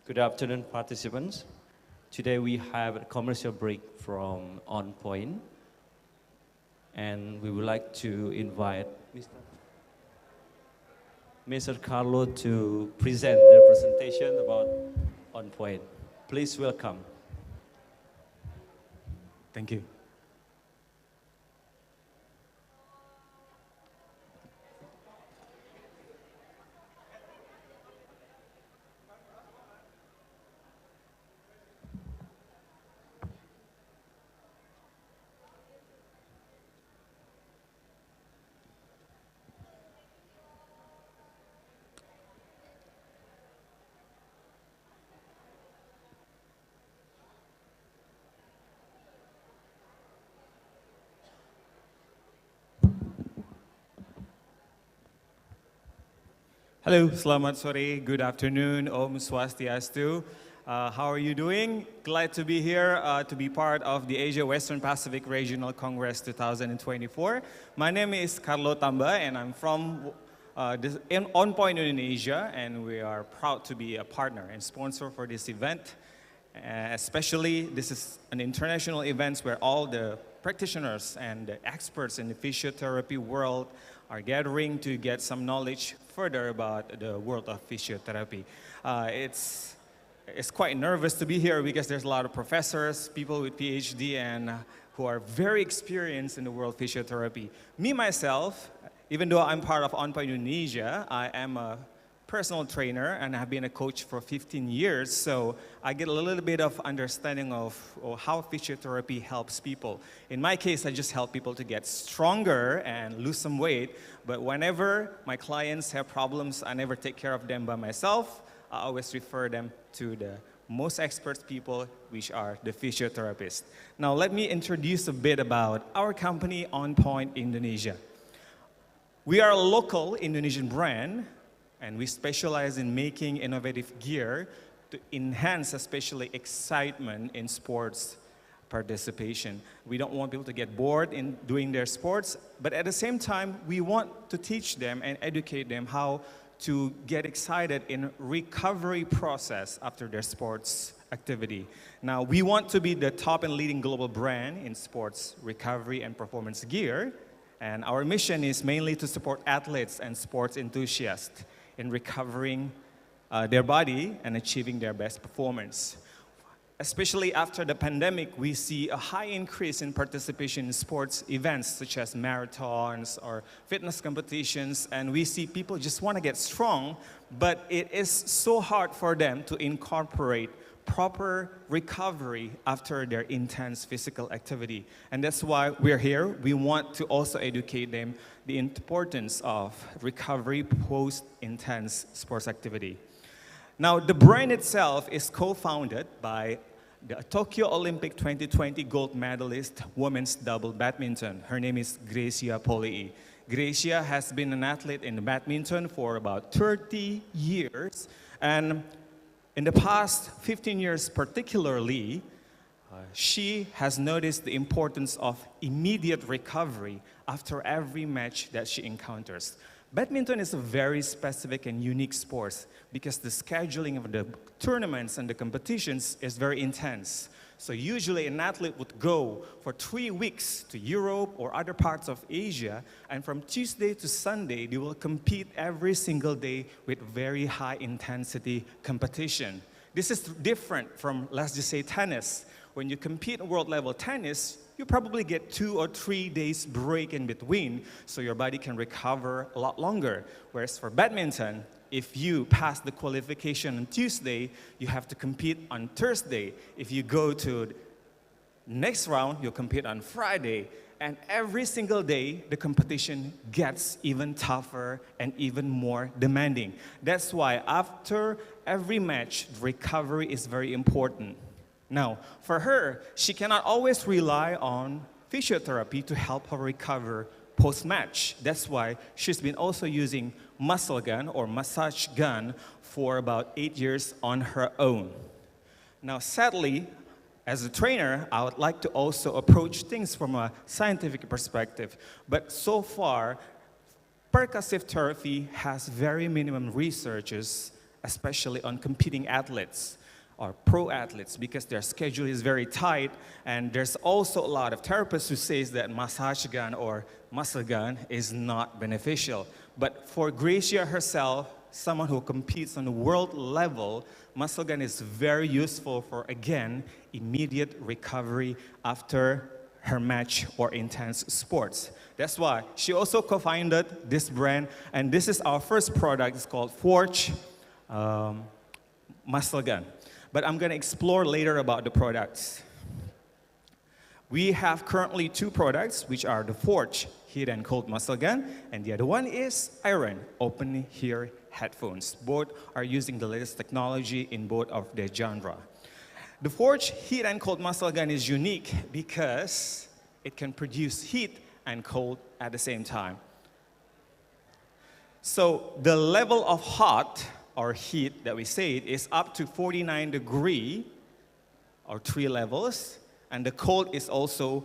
Good afternoon, participants. Today we have a commercial break from On Point, and we would like to invite Mr. Carlo to present their presentation about On Point. Please welcome. Thank you. Hello, selamat sore, good afternoon, Om Swastiastu. How are you doing? Glad to be here to be part of the Asia Western Pacific Regional Congress 2024. My name is Carlo Tamba and I'm from On Point Indonesia, and we are proud to be a partner and sponsor for this event. Especially, this is an international event where all the practitioners and the experts in the physiotherapy world are gathering to get some knowledge further about the world of physiotherapy. It's quite nervous to be here because there's a lot of professors, people with PhD, and who are very experienced in the world of physiotherapy. Me, myself, even though I'm part of On Point Indonesia, I am a personal trainer and I've been a coach for 15 years, so I get a little bit of understanding of how physiotherapy helps people. In my case, I just help people to get stronger and lose some weight, but whenever my clients have problems, I never take care of them by myself. I always refer them to the most expert people, which are the physiotherapists. Now let me introduce a bit about our company, On Point Indonesia. We are a local Indonesian brand, and we specialize in making innovative gear to enhance especially excitement in sports participation. We don't want people to get bored in doing their sports, but at the same time, we want to teach them and educate them how to get excited in recovery process after their sports activity. Now, we want to be the top and leading global brand in sports recovery and performance gear, and our mission is mainly to support athletes and sports enthusiasts in recovering their body and achieving their best performance. Especially after the pandemic, we see a high increase in participation in sports events such as marathons or fitness competitions, and we see people just want to get strong, but it is so hard for them to incorporate proper recovery after their intense physical activity. And that's why we're here. We want to also educate them the importance of recovery post-intense sports activity. Now, the brand itself is co-founded by the Tokyo Olympic 2020 gold medalist women's double badminton. Her name is Gracia Polii. Gracia has been an athlete in badminton for about 30 years, and in the past 15 years particularly, she has noticed the importance of immediate recovery after every match that she encounters. Badminton is a very specific and unique sport because the scheduling of the tournaments and the competitions is very intense. So usually an athlete would go for 3 weeks to Europe or other parts of Asia, and from Tuesday to Sunday, they will compete every single day with very high intensity competition. This is different from, let's just say, tennis. When you compete at world level tennis, you probably get 2 or 3 days break in between, so your body can recover a lot longer. Whereas for badminton, if you pass the qualification on Tuesday, you have to compete on Thursday. If you go to next round, you'll compete on Friday. And every single day, the competition gets even tougher and even more demanding. That's why after every match, recovery is very important. Now, for her, she cannot always rely on physiotherapy to help her recover post-match. That's why she's been also using muscle gun or massage gun for about 8 years on her own. Now, sadly, as a trainer, I would like to also approach things from a scientific perspective. But so far, percussive therapy has very minimum researches, especially on competing athletes or pro athletes, because their schedule is very tight. And there's also a lot of therapists who says that massage gun or muscle gun is not beneficial. But for Gracia herself, someone who competes on the world level, muscle gun is very useful for, again, immediate recovery after her match or intense sports. That's why she also co-founded this brand, and this is our first product. It's called Forge Muscle Gun. But I'm going to explore later about the products. We have currently 2 products, which are the Forge Heat and Cold Muscle Gun, and the other one is Iron Open Ear Headphones. Both are using the latest technology in both of their genre. The Forge Heat and Cold Muscle Gun is unique because it can produce heat and cold at the same time. So the level of hot or heat that we say is up to 49 degrees or 3 levels, and the cold is also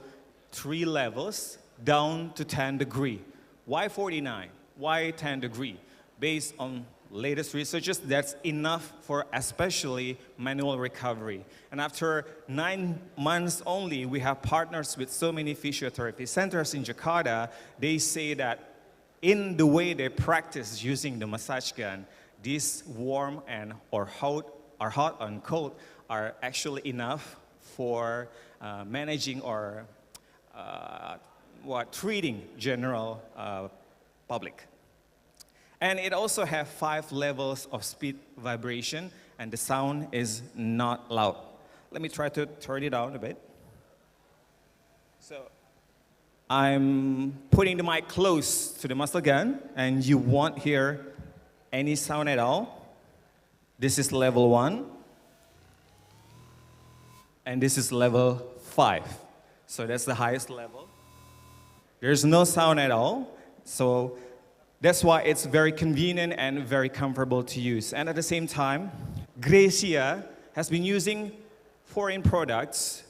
3 levels down to 10 degrees. Why 49? Why 10 degrees? Based on latest researches, that's enough for especially manual recovery. And after 9 months only, we have partners with so many physiotherapy centers in Jakarta. They say that in the way they practice using the massage gun, these warm and or hot and cold are actually enough for managing or treating general public. And it also has 5 levels of speed vibration, and the sound is not loud. Let me try to turn it down a bit. So I'm putting the mic close to the muscle gun, and you won't hear any sound at all. This is level 1, and this is level 5. So that's the highest level. There's no sound at all, so that's why it's very convenient and very comfortable to use. And at the same time, Gracia has been using foreign products,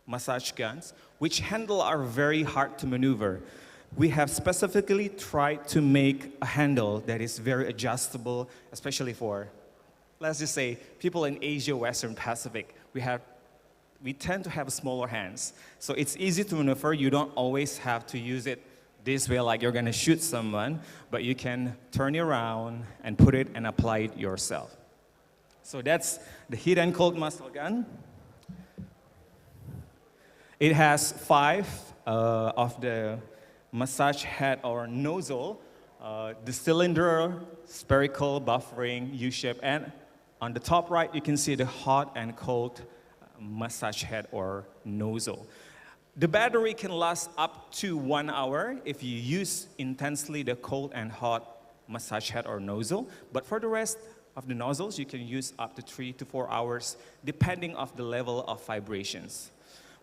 massage guns, which handle are very hard to maneuver. We have specifically tried to make a handle that is very adjustable, especially for, let's just say, people in Asia, Western Pacific. We tend to have smaller hands. So it's easy to maneuver. You don't always have to use it this way like you're going to shoot someone, but you can turn it around and put it and apply it yourself. So that's the Heat and Cold Muscle Gun. It has 5 of the massage head or nozzle, the cylinder, spherical, buffering, U-shape, and on the top right you can see the hot and cold massage head or nozzle. The battery can last up to 1 hour if you use intensely the cold and hot massage head or nozzle, but for the rest of the nozzles you can use up to 3 to 4 hours depending on the level of vibrations.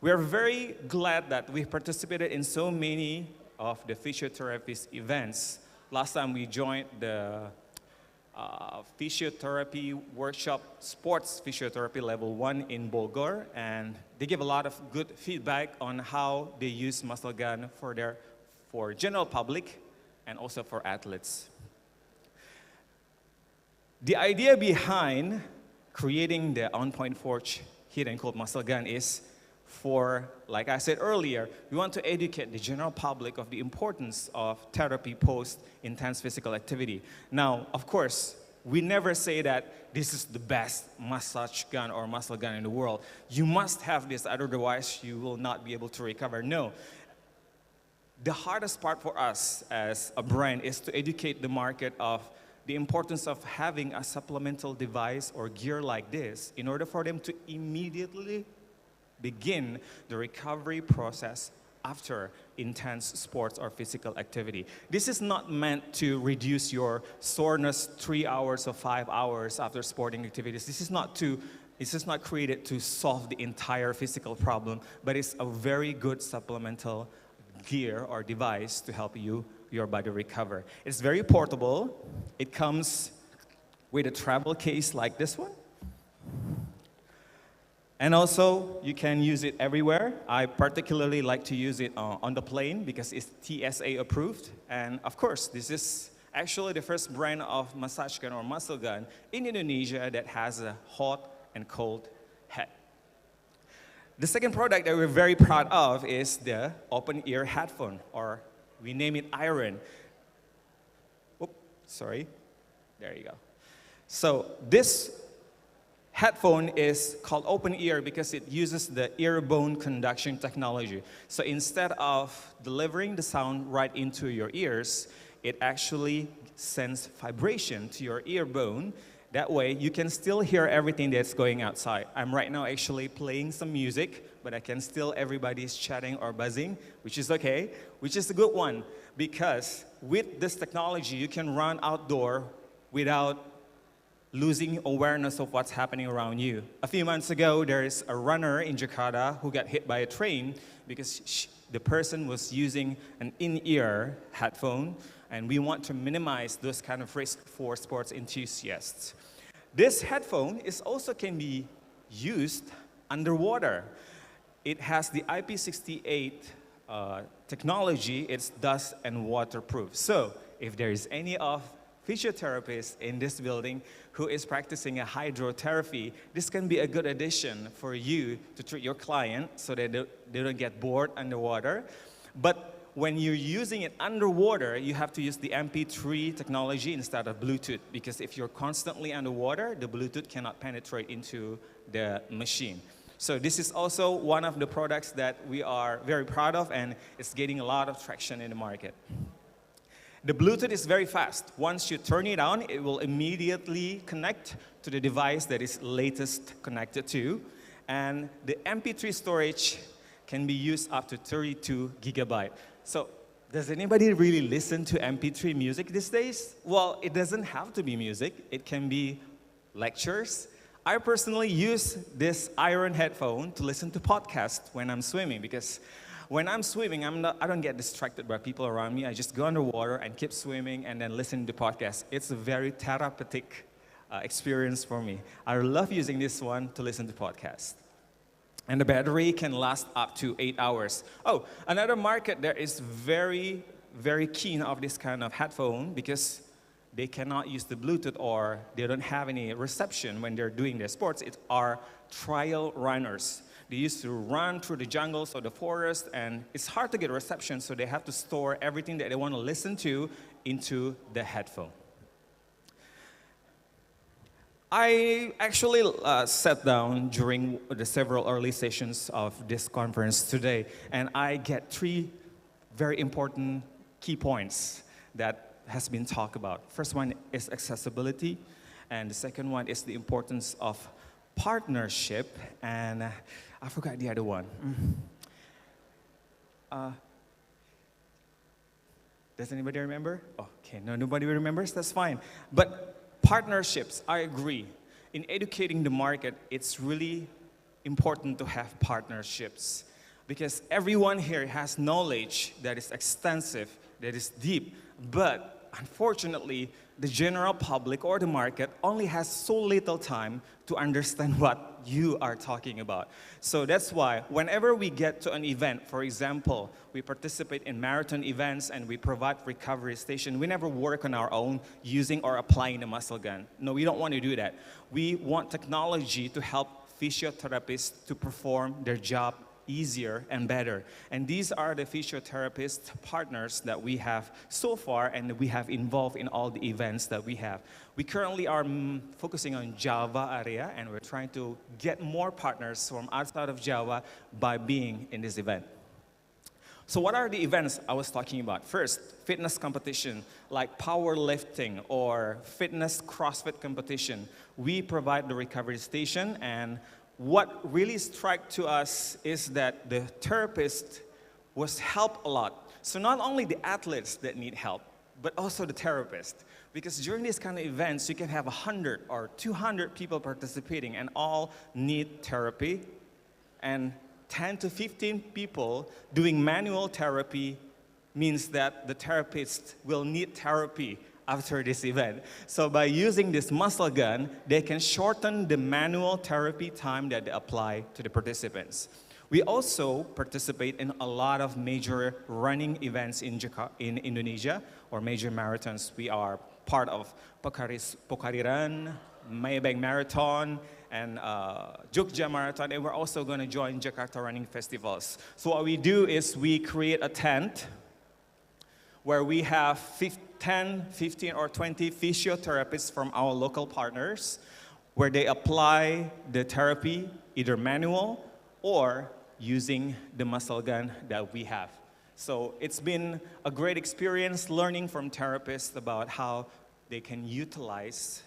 We are very glad that we participated in so many of the physiotherapist events. Last time we joined the physiotherapy workshop, sports physiotherapy level 1 in Bogor, and they give a lot of good feedback on how they use muscle gun for general public and also for athletes. The idea behind creating the On-Point Forge Heat and Cold Muscle Gun is for, like I said earlier, we want to educate the general public of the importance of therapy post-intense physical activity. Now, of course, we never say that this is the best massage gun or muscle gun in the world. You must have this, otherwise you will not be able to recover. No. The hardest part for us as a brand is to educate the market of the importance of having a supplemental device or gear like this in order for them to immediately begin the recovery process after intense sports or physical activity. This is not meant to reduce your soreness 3 hours or 5 hours after sporting activities. This is not created to solve the entire physical problem, but it's a very good supplemental gear or device to help your body recover. It's very portable. It comes with a travel case like this one. And also, you can use it everywhere. I particularly like to use it on the plane because it's TSA approved. And of course, this is actually the first brand of massage gun or muscle gun in Indonesia that has a hot and cold head. The second product that we're very proud of is the open ear headphone, or we name it Iron. Oops, sorry. There you go. So this headphone is called open ear because it uses the ear bone conduction technology. So instead of delivering the sound right into your ears, it actually sends vibration to your ear bone. That way you can still hear everything that's going outside. I'm right now actually playing some music, but I can still, everybody's chatting or buzzing, which is okay, which is a good one, because with this technology you can run outdoor without losing awareness of what's happening around you. A few months ago, there is a runner in Jakarta who got hit by a train because the person was using an in-ear headphone, and we want to minimize those kind of risks for sports enthusiasts. This headphone also can be used underwater. It has the IP68 technology. It's dust and waterproof. So if there is any of physiotherapist in this building who is practicing a hydrotherapy, this can be a good addition for you to treat your client so that they don't get bored underwater. But when you're using it underwater, you have to use the MP3 technology instead of Bluetooth, because if you're constantly underwater, the Bluetooth cannot penetrate into the machine. So this is also one of the products that we are very proud of, and it's getting a lot of traction in the market. The Bluetooth is very fast. Once you turn it on, it will immediately connect to the device that is latest connected to. And the MP3 storage can be used up to 32 gigabyte. So does anybody really listen to MP3 music these days? Well, it doesn't have to be music. It can be lectures. I personally use this Iron headphone to listen to podcasts when I'm swimming, because when I'm swimming, I don't get distracted by people around me. I just go underwater and keep swimming and then listen to podcasts. It's a very therapeutic experience for me. I love using this one to listen to podcasts. And the battery can last up to 8 hours. Oh, another market that is very, very keen of this kind of headphone because they cannot use the Bluetooth or they don't have any reception when they're doing their sports. It's our trail runners. They used to run through the jungles or the forest, and it's hard to get reception, so they have to store everything that they want to listen to into the headphone. I actually sat down during the several early sessions of this conference today, and I get 3 very important key points that has been talked about. First one is accessibility, and the second one is the importance of partnership, and I forgot the other one. Does anybody remember? Oh, okay, no, nobody remembers, that's fine. But partnerships, I agree. In educating the market, it's really important to have partnerships because everyone here has knowledge that is extensive, that is deep, but unfortunately, the general public or the market only has so little time to understand what you are talking about. So that's why whenever we get to an event, for example, we participate in marathon events and we provide recovery station, we never work on our own using or applying the muscle gun. No, we don't want to do that. We want technology to help physiotherapists to perform their job easier and better. And these are the physiotherapist partners that we have so far and we have involved in all the events that we have. We currently are focusing on Java area, and we're trying to get more partners from outside of Java by being in this event. So what are the events I was talking about? First, fitness competition like powerlifting or fitness CrossFit competition. We provide the recovery station, and what really struck to us is that the therapist was helped a lot. So not only the athletes that need help, but also the therapist. Because during these kind of events, you can have 100 or 200 people participating and all need therapy. And 10 to 15 people doing manual therapy means that the therapist will need therapy after this event. So by using this muscle gun, they can shorten the manual therapy time that they apply to the participants. We also participate in a lot of major running events in Indonesia, or major marathons. We are part of Pokari Run, Maybank Marathon, and Jogja Marathon, and we're also going to join Jakarta Running Festivals. So what we do is we create a tent where we have 10, 15, or 20 physiotherapists from our local partners, where they apply the therapy, either manual or using the muscle gun that we have. So it's been a great experience learning from therapists about how they can utilize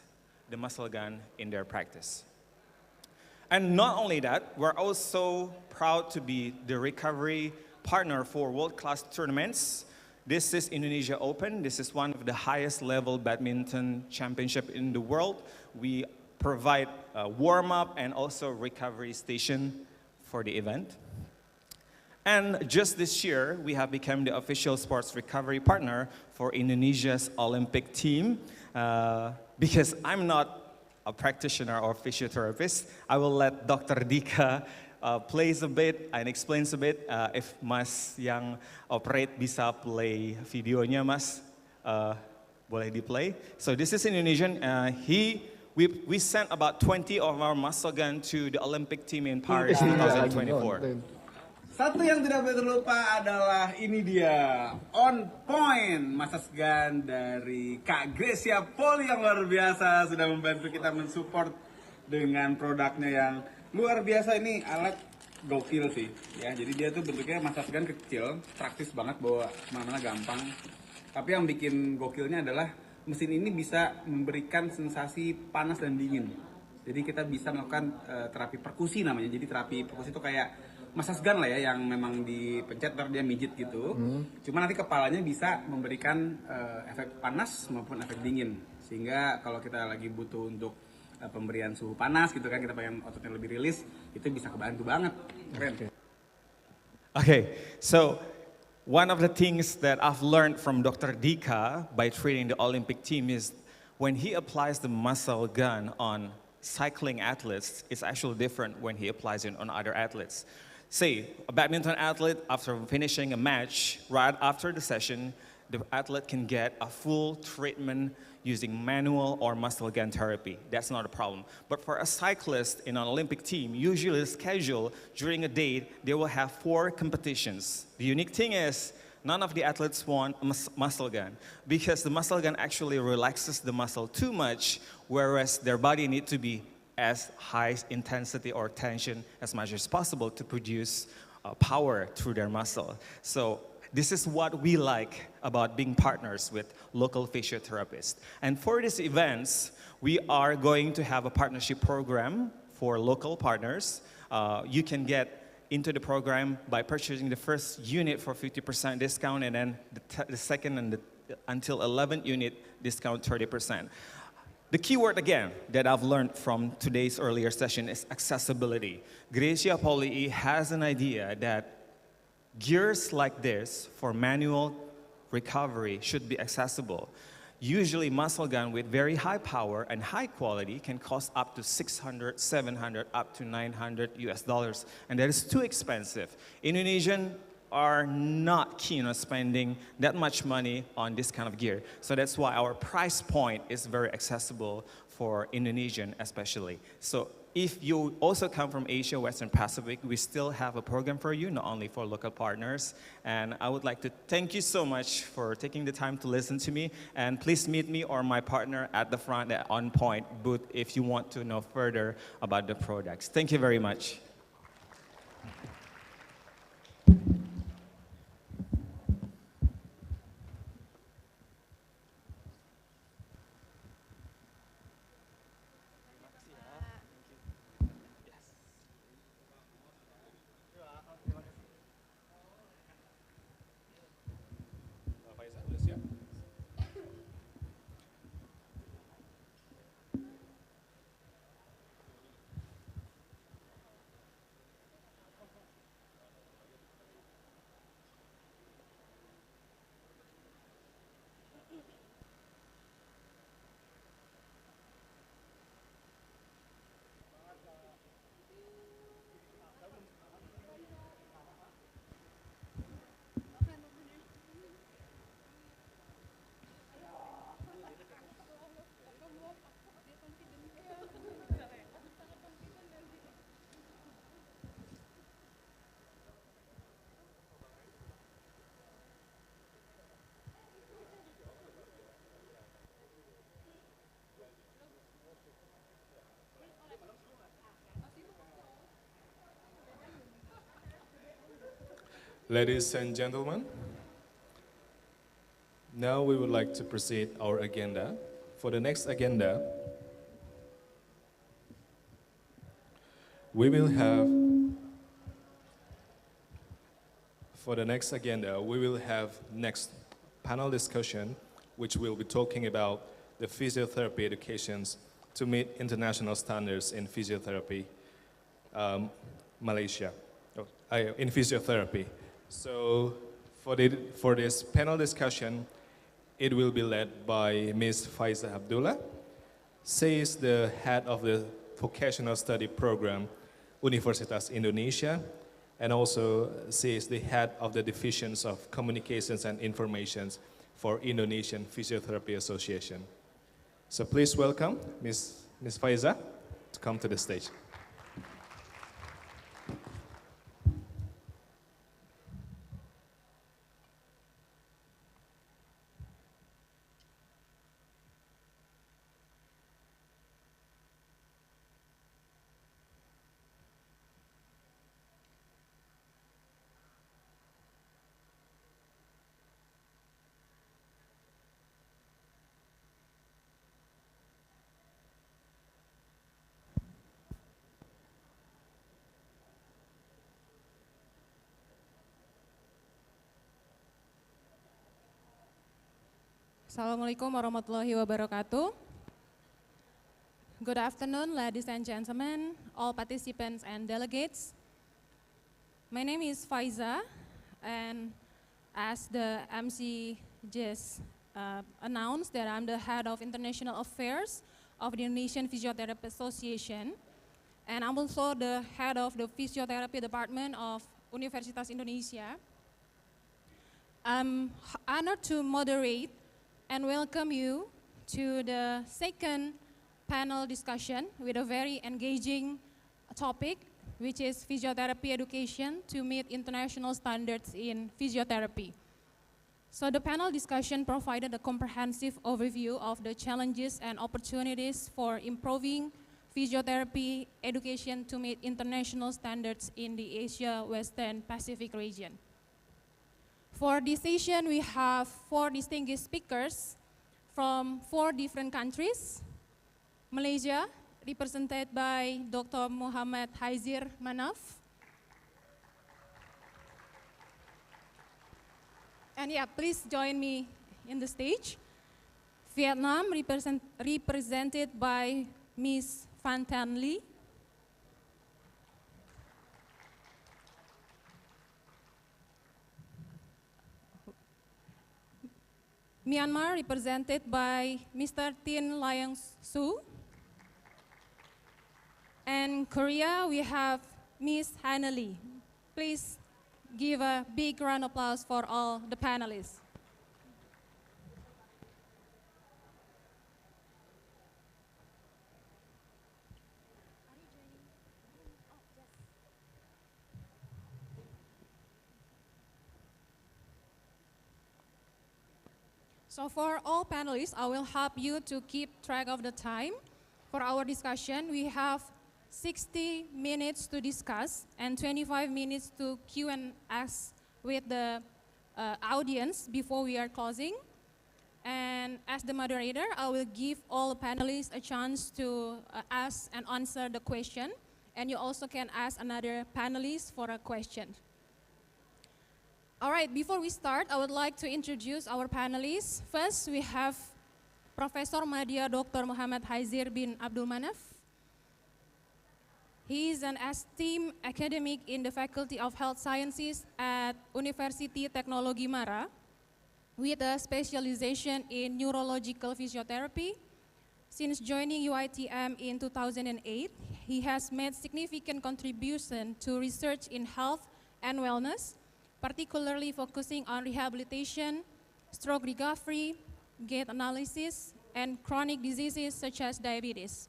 the muscle gun in their practice. And not only that, we're also proud to be the recovery partner for world-class tournaments. This is Indonesia Open. This is one of the highest level badminton championship in the world. We provide a warm-up and also recovery station for the event. And just this year, we have become the official sports recovery partner for Indonesia's Olympic team. Because I'm not a practitioner or physiotherapist, I will let Dr. Dika plays a bit and explains a bit. If Mas yang operate bisa play videonya, Mas, boleh di-play. So this is Indonesian. We sent about 20 of our muscle gun to the Olympic team in Paris 2024. Satu yang tidak boleh terlupa adalah ini dia, On Point, massage gun dari Kak Gracia Poli yang luar biasa, sudah membantu kita mensupport dengan produknya yang luar biasa. Ini alat gokil sih, ya. Jadi dia tuh bentuknya massage gun kecil, praktis banget, bawa kemana-mana gampang. Tapi yang bikin gokilnya adalah mesin ini bisa memberikan sensasi panas dan dingin. Jadi kita bisa melakukan terapi perkusi namanya. Jadi terapi perkusi itu kayak massage gun lah ya, yang memang dipencet ntar dia mijit gitu. Cuma nanti kepalanya bisa memberikan efek panas maupun efek dingin. Sehingga kalau kita lagi butuh untuk pemberian suhu panas gitu kan, kita pengen ototnya lebih rilis, itu bisa kebantu banget. Keren. Okay, so one of the things that I've learned from Dr. Dika by training the Olympic team is when he applies the muscle gun on cycling athletes, it's actually different when he applies it on other athletes. Say, a badminton athlete, after finishing a match, right after the session, the athlete can get a full treatment using manual or muscle gun therapy. That's not a problem. But for a cyclist in an Olympic team, usually the schedule during a day, they will have 4 competitions. The unique thing is, none of the athletes want a muscle gun because the muscle gun actually relaxes the muscle too much, whereas their body needs to be as high intensity or tension as much as possible to produce power through their muscle. So this is what we like about being partners with local physiotherapists. And for these events, we are going to have a partnership program for local partners. You can get into the program by purchasing the first unit for 50% discount, and then the second and until 11th unit discount 30%. The key word again that I've learned from today's earlier session is accessibility. Gracia Poli has an idea that gears like this for manual recovery should be accessible. Usually muscle gun with very high power and high quality can cost up to 600, 700, up to 900 US dollars. And that is too expensive. Indonesian are not keen on spending that much money on this kind of gear. So that's why our price point is very accessible for Indonesian especially. So if you also come from Asia, Western Pacific, we still have a program for you, not only for local partners. And I would like to thank you so much for taking the time to listen to me. And please meet me or my partner at the front at On Point booth if you want to know further about the products. Thank you very much. Ladies and gentlemen, now we would like to proceed our agenda. For the next agenda, we will have next panel discussion, which will be talking about the physiotherapy educations to meet international standards in physiotherapy, Malaysia, in physiotherapy. So for this panel discussion, it will be led by Ms. Faiza Abdullah. She is the head of the vocational study program, Universitas Indonesia, and also she is the head of the divisions of communications and informations for Indonesian Physiotherapy Association. So please welcome Ms. Faiza to come to the stage. Assalamualaikum warahmatullahi wabarakatuh. Good afternoon, ladies and gentlemen, all participants and delegates. My name is Faiza, and as the MC just announced, that I'm the head of international affairs of the Indonesian Physiotherapy Association, and I'm also the head of the physiotherapy department of Universitas Indonesia. I'm honored to moderate and welcome you to the second panel discussion with a very engaging topic, which is physiotherapy education to meet international standards in physiotherapy. So the panel discussion provided a comprehensive overview of the challenges and opportunities for improving physiotherapy education to meet international standards in the Asia Western Pacific region. For this session, we have 4 distinguished speakers from 4 different countries. Malaysia, represented by Dr. Muhammad Haizir Manaf. And yeah, please join me in the stage. Vietnam, represented by Ms. Van Tan Lee. Myanmar, represented by Mr. Tin Liang Su. And Korea, we have Ms. Hannah Lee. Please give a big round of applause for all the panelists. So for all panelists, I will help you to keep track of the time. For our discussion, we have 60 minutes to discuss and 25 minutes to Q&A with the audience before we are closing. And as the moderator, I will give all panelists a chance to ask and answer the question. And you also can ask another panelist for a question. All right, before we start, I would like to introduce our panelists. First, we have Professor Madya Dr. Muhammad Haizir bin Abdul Manaf. He is an esteemed academic in the Faculty of Health Sciences at University Teknologi Mara with a specialization in neurological physiotherapy. Since joining UITM in 2008, he has made significant contribution to research in health and wellness, particularly focusing on rehabilitation, stroke recovery, gait analysis, and chronic diseases such as diabetes.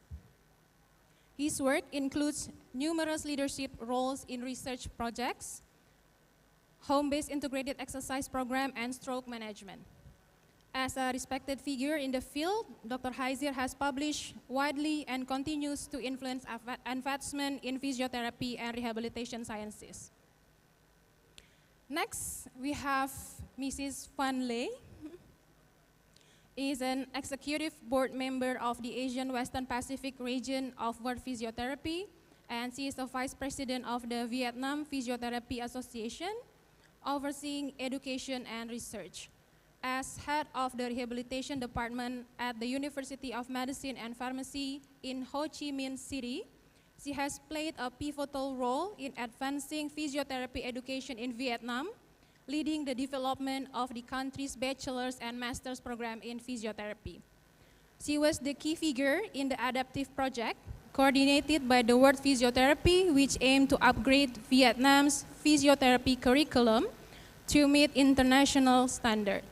His work includes numerous leadership roles in research projects, home-based integrated exercise program, and stroke management. As a respected figure in the field, Dr. Haizir has published widely and continues to influence advancement in physiotherapy and rehabilitation sciences. Next, we have Mrs. Van Ley, is an executive board member of the Asian Western Pacific region of World Physiotherapy, and she is the vice president of the Vietnam Physiotherapy Association, overseeing education and research. As head of the rehabilitation department at the University of Medicine and Pharmacy in Ho Chi Minh City, she has played a pivotal role in advancing physiotherapy education in Vietnam, leading the development of the country's bachelor's and master's program in physiotherapy. She was the key figure in the adaptive project, coordinated by the World Physiotherapy, which aimed to upgrade Vietnam's physiotherapy curriculum to meet international standards.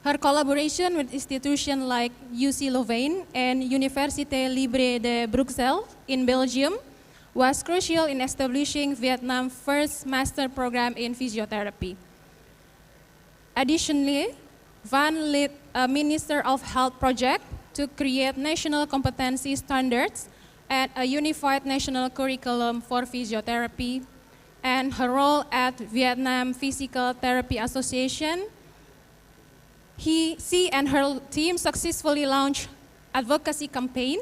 Her collaboration with institutions like UC Louvain and Université Libre de Bruxelles in Belgium was crucial in establishing Vietnam's first master program in physiotherapy. Additionally, Van led a Minister of Health project to create national competency standards and a unified national curriculum for physiotherapy, and her role at Vietnam Physical Therapy Association. She and her team successfully launched advocacy campaign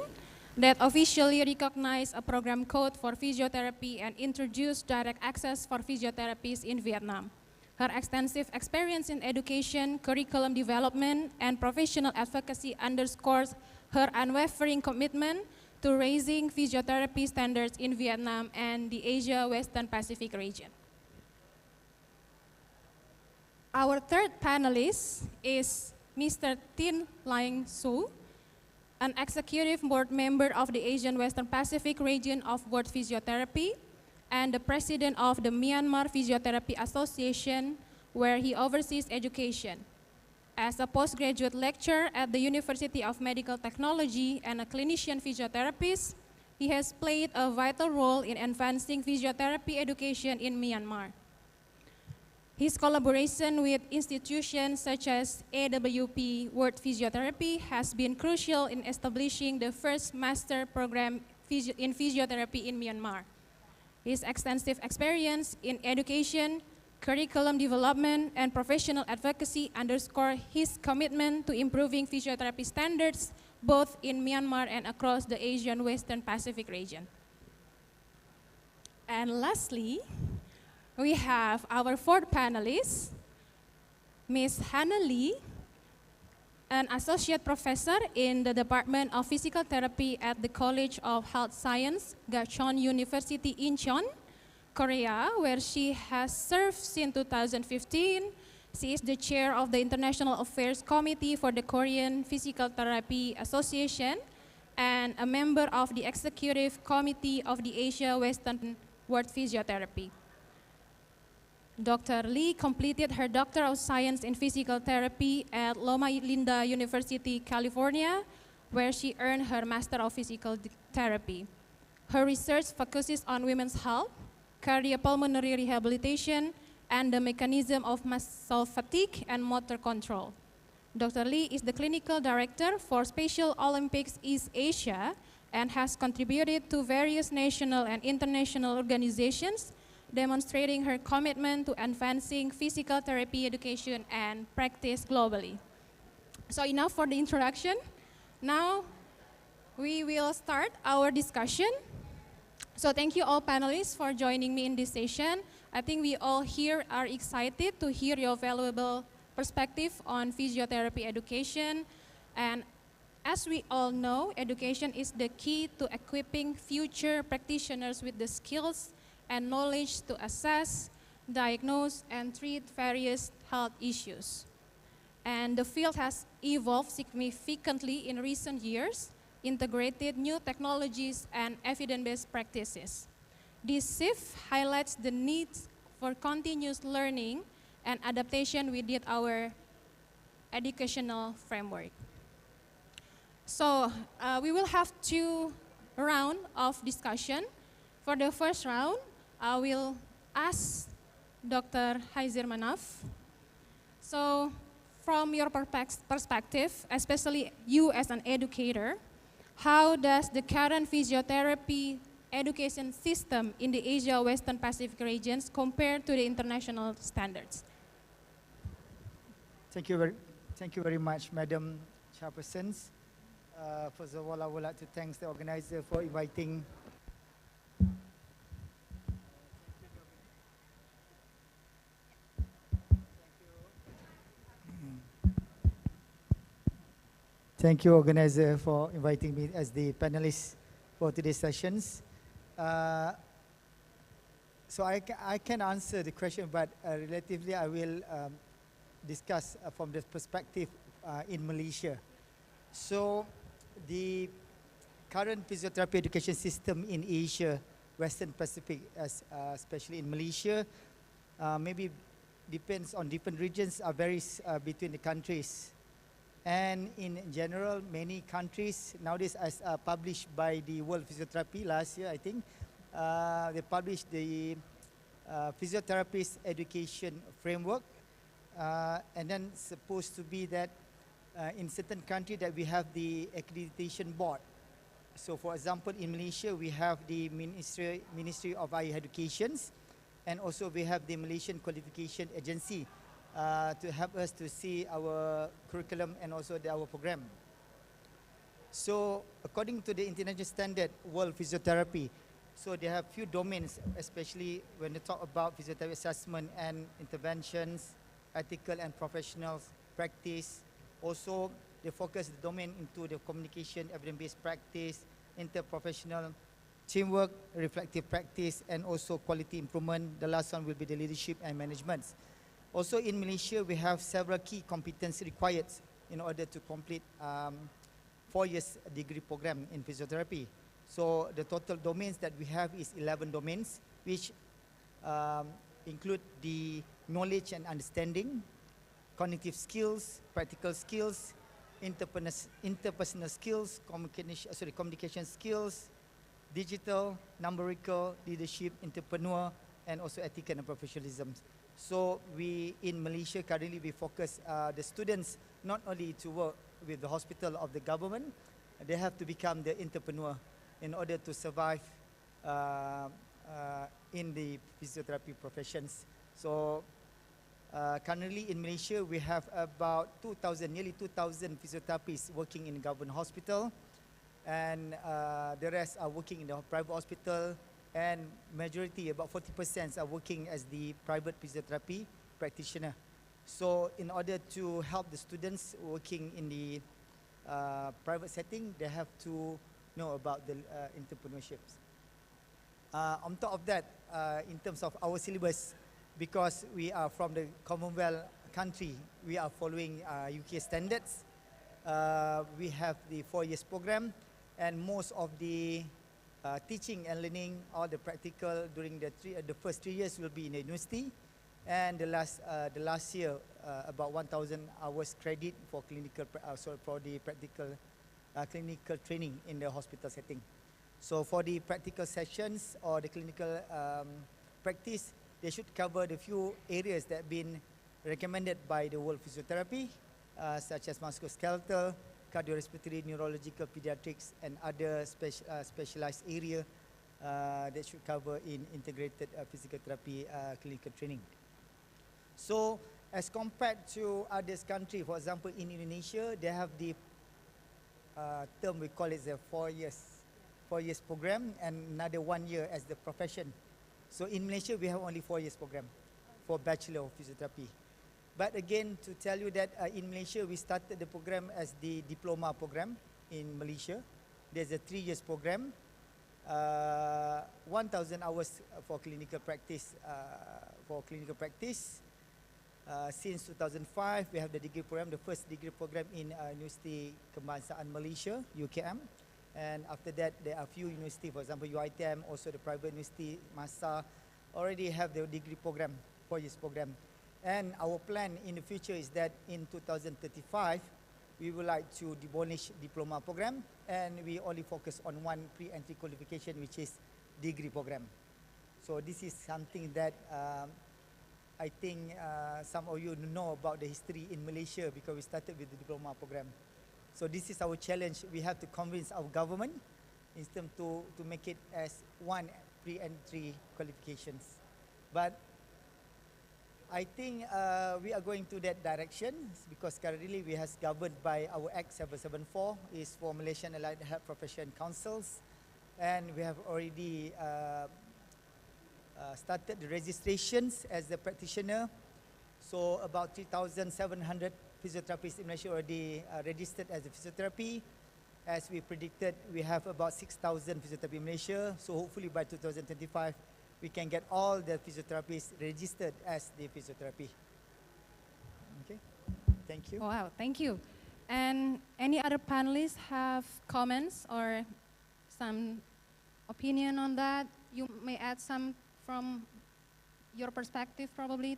that officially recognized a program code for physiotherapy and introduced direct access for physiotherapists in Vietnam. Her extensive experience in education, curriculum development, and professional advocacy underscores her unwavering commitment to raising physiotherapy standards in Vietnam and the Asia Western Pacific region. Our third panelist is Mr. Tin Laing Su, an executive board member of the Asian Western Pacific region of World Physiotherapy and the president of the Myanmar Physiotherapy Association, where he oversees education. As a postgraduate lecturer at the University of Medical Technology and a clinician physiotherapist, he has played a vital role in advancing physiotherapy education in Myanmar. His collaboration with institutions such as AWP World Physiotherapy has been crucial in establishing the first master program in physiotherapy in Myanmar. His extensive experience in education, curriculum development, and professional advocacy underscore his commitment to improving physiotherapy standards both in Myanmar and across the Asian Western Pacific region. And lastly, we have our fourth panelist, Ms. Hannah Lee, an associate professor in the Department of Physical Therapy at the College of Health Science, Gachon University, Incheon, Korea, where she has served since 2015. She is the chair of the International Affairs Committee for the Korean Physical Therapy Association and a member of the Executive Committee of the Asia Western World Physiotherapy. Dr. Lee completed her Doctor of Science in Physical Therapy at Loma Linda University, California, where she earned her Master of Physical Therapy. Her research focuses on women's health, cardiopulmonary rehabilitation, and the mechanism of muscle fatigue and motor control. Dr. Lee is the clinical director for Special Olympics East Asia and has contributed to various national and international organizations, demonstrating her commitment to advancing physical therapy education and practice globally. So enough for the introduction. Now we will start our discussion. So thank you all panelists for joining me in this session. I think we all here are excited to hear your valuable perspective on physiotherapy education. And as we all know, education is the key to equipping future practitioners with the skills and knowledge to assess, diagnose, and treat various health issues. And the field has evolved significantly in recent years, integrated new technologies and evidence-based practices. This shift highlights the need for continuous learning and adaptation within our educational framework. So we will have two rounds of discussion. For the first round, I will ask Dr. Haizir Manaf. So from your perspective, especially you as an educator, how does the current physiotherapy education system in the Asia Western Pacific regions compared to the international standards? Thank you very much, Madam Chairperson. First of all, I would like to thank the organizer for inviting. Thank you, organizer, for inviting me as the panelist for today's sessions. So I can answer the question, but relatively I will discuss from the perspective in Malaysia. So the current physiotherapy education system in Asia, Western Pacific, especially in Malaysia, maybe depends on different regions, varies between the countries. And in general, many countries nowadays, as published by the World Physiotherapy last year, I think, they published the physiotherapist education framework, and then supposed to be that in certain countries that we have the accreditation board. So, for example, in Malaysia, we have the Ministry of Higher Education, and also we have the Malaysian Qualification Agency to help us to see our curriculum and also our program. So, according to the international standard, World Physiotherapy, so they have few domains, especially when they talk about physiotherapy assessment and interventions, ethical and professional practice. Also, they focus the domain into the communication, evidence-based practice, interprofessional teamwork, reflective practice, and also quality improvement. The last one will be the leadership and management. Also in Malaysia, we have several key competencies required in order to complete 4 years degree program in physiotherapy. So the total domains that we have is 11 domains, which include the knowledge and understanding, cognitive skills, practical skills, interpersonal skills, communication skills, digital, numerical, leadership, entrepreneur, and also ethical and professionalism. So we in Malaysia currently we focus the students not only to work with the hospital of the government, they have to become the entrepreneur in order to survive in the physiotherapy professions. So currently in Malaysia, we have about nearly 2,000 physiotherapists working in government hospital, and the rest are working in the private hospital, and majority, about 40%, are working as the private physiotherapy practitioner. So in order to help the students working in the private setting, they have to know about the entrepreneurships. On top of that, in terms of our syllabus, because we are from the Commonwealth country, we are following UK standards. We have the 4 years program, and most of the teaching and learning, all the practical during the first 3 years will be in the university, and the last year about 1,000 hours credit for clinical for the practical clinical training in the hospital setting. So for the practical sessions or the clinical practice, they should cover the few areas that have been recommended by the World Physiotherapy, such as musculoskeletal, cardiorespiratory, neurological, pediatrics, and other specialized area that should cover in integrated physical therapy clinical training. So as compared to other countries, for example, in Indonesia, they have the term, we call it the 4 years program, and another 1 year as the profession. So in Malaysia, we have only 4 years program for Bachelor of Physiotherapy. But again, to tell you that in Malaysia, we started the program as the diploma program in Malaysia. There's a 3 years program, 1,000 hours for clinical practice. Since 2005, we have the degree program, the first degree program in University Kebangsaan Malaysia, UKM. And after that, there are few universities, for example, UiTM, also the private university, MASA, already have the degree program, 4 years program. And our plan in the future is that in 2035, we would like to demolish diploma program, and we only focus on one pre-entry qualification, which is degree program. So this is something that I think some of you know about the history in Malaysia, because we started with the diploma program. So this is our challenge. We have to convince our government in terms to make it as one pre-entry qualifications. But I think we are going to that direction because currently we has governed by our Act 774 is for Malaysian Allied Health Profession Councils, and we have already started the registrations as a practitioner. So about 3,700 physiotherapists in Malaysia already registered as a physiotherapy. As we predicted, we have about 6,000 physiotherapy in Malaysia. So hopefully by 2025, we can get all the physiotherapists registered as the physiotherapy. Okay, thank you. Wow, thank you. And any other panelists have comments or some opinion on that? You may add some from your perspective, probably.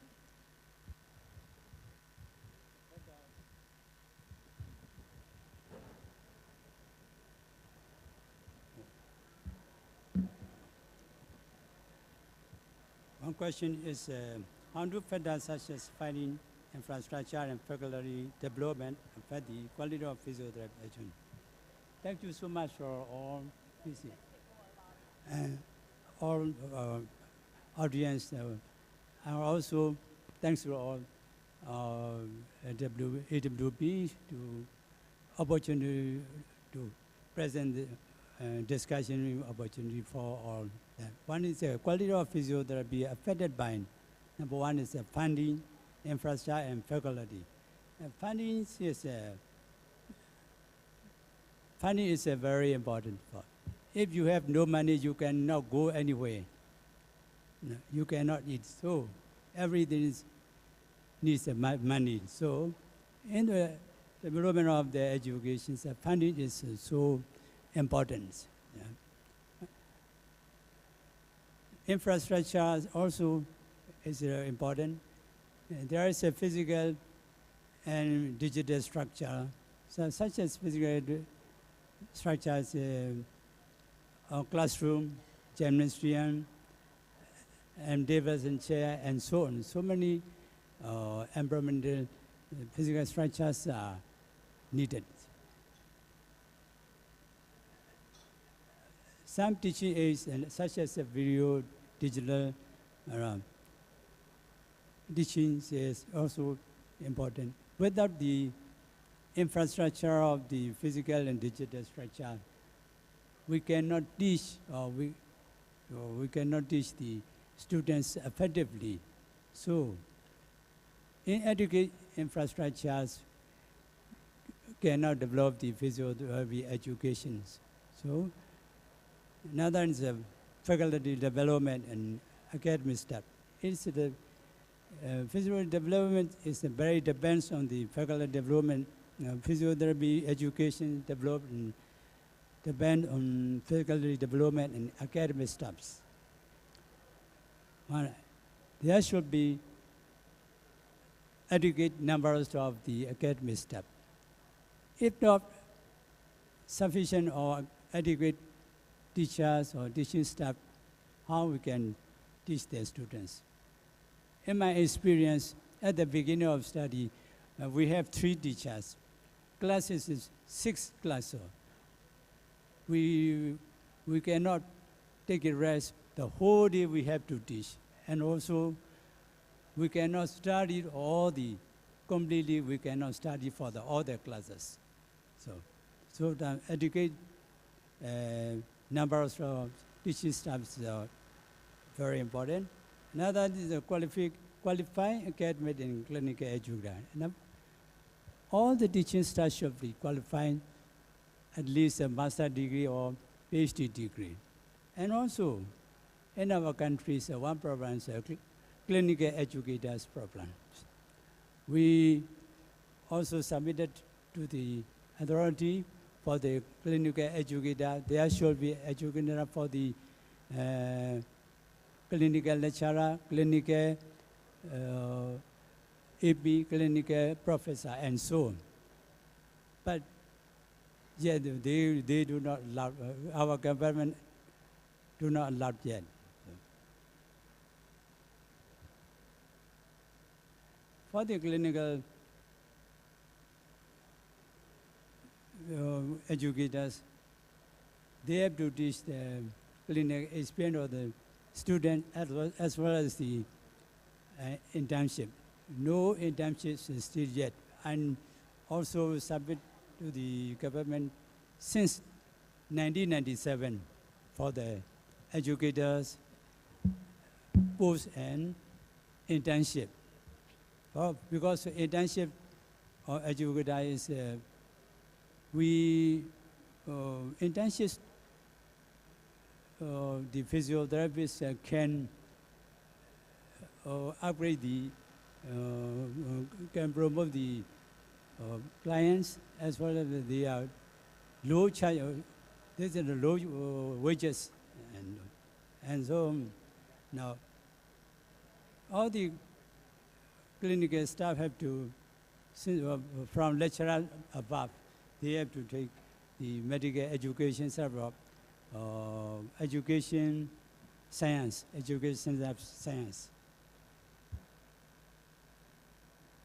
One question is, how do factors such as funding, infrastructure, and faculty development affect the quality of physiotherapy agent? Thank you so much for all this. And all audience, and also thanks to all AWP to opportunity to present discussion opportunity for all. One is the quality of physiotherapy affected by, number one is funding, infrastructure, and faculty. Funding is a very important part. If you have no money, you cannot go anywhere. No, you cannot eat. So everything needs money. So in the development of the education, funding is so important. Yeah. Infrastructure also is important. There is a physical and digital structure. So such as physical structures, a classroom, gymnasium, and diversion chair, and so on. So many environmental physical structures are needed. Some teaching aids, such as a video, digital teaching is also important. Without the infrastructure of the physical and digital structure, we cannot teach, we cannot teach the students effectively. So, inadequate infrastructures cannot develop the physiotherapy education. So, another is faculty development and academic staff. It's the physiotherapy development is very depends on the faculty development. Physiotherapy education development depend on faculty development and academic staffs. There should be adequate numbers of the academic staff. If not sufficient or adequate teachers or teaching staff, how we can teach their students. In my experience, at the beginning of study, we have 3 teachers. Classes is 6 classes. We cannot take a rest. The whole day we have to teach. And also, we cannot study completely we cannot study for the other classes. So the adequate numbers of teaching staffs are very important. Another is the qualifying academic and clinical education. All the teaching staff should be qualified at least a master's degree or PhD degree. And also, in our countries, one problem is clinical educators problem. We also submitted to the authority for the clinical educator. There should be educator for the clinical lecturer, clinical AP, clinical professor, and so on. But yeah, they do not allow, our government do not allow yet. For the clinical educators, they have to teach the clinical experience of the student as well as the internship. No internships still yet, and also submit to the government since 1997 for the educators, post and internship. Because internship or educator is, internships, the physiotherapists can upgrade the, can promote the clients as well as the low charge, there's a low wages, and so now all the clinical staff have to, from lecturer above, they have to take the medical education several education science.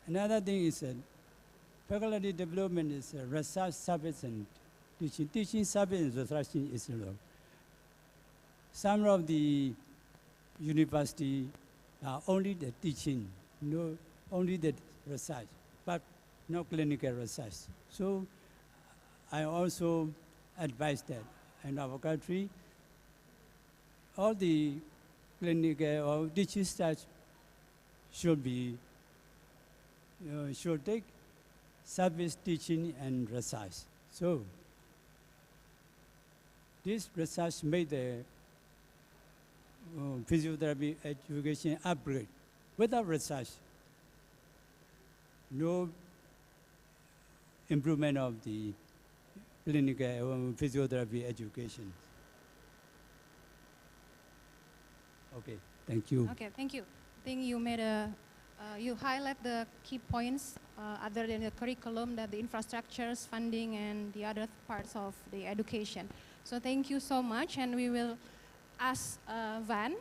Another thing is faculty development is research service and teaching. Teaching service and research is low. Some of the university are only the teaching, only the research, but no clinical research. So I also advise that in our country, all the clinical or teaching staff should be, should take service teaching and research. So this research made the physiotherapy education upgrade. Without research, no improvement of the clinical physiotherapy education. Okay, thank you. Okay, thank you. I think you made you highlight the key points other than the curriculum, that the infrastructures, funding, and the other parts of the education. So thank you so much, and we will ask Van.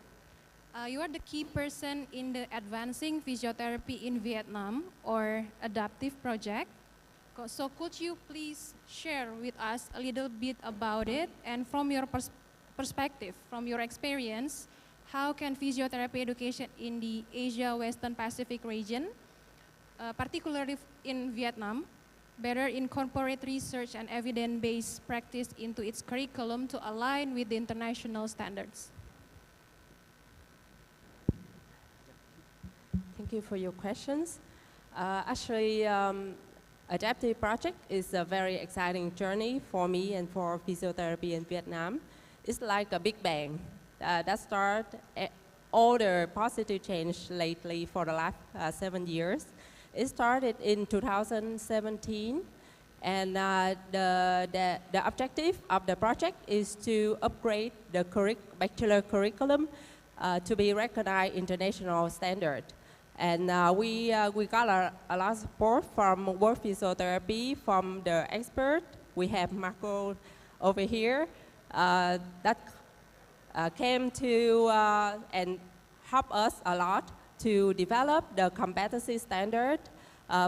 You are the key person in the Advancing Physiotherapy in Vietnam, or adaptive project. So could you please share with us a little bit about it, and from your perspective, from your experience, how can physiotherapy education in the Asia Western Pacific region, particularly in Vietnam, better incorporate research and evidence-based practice into its curriculum to align with the international standards? Thank you for your questions. Actually, adaptive project is a very exciting journey for me and for physiotherapy in Vietnam. It's like a big bang that started all the positive change lately for the last 7 years. It started in 2017, and the objective of the project is to upgrade the bachelor curriculum to be recognized international standard. And we got a lot of support from World Physiotherapy, from the expert. We have Marco over here that came to and helped us a lot to develop the competency standard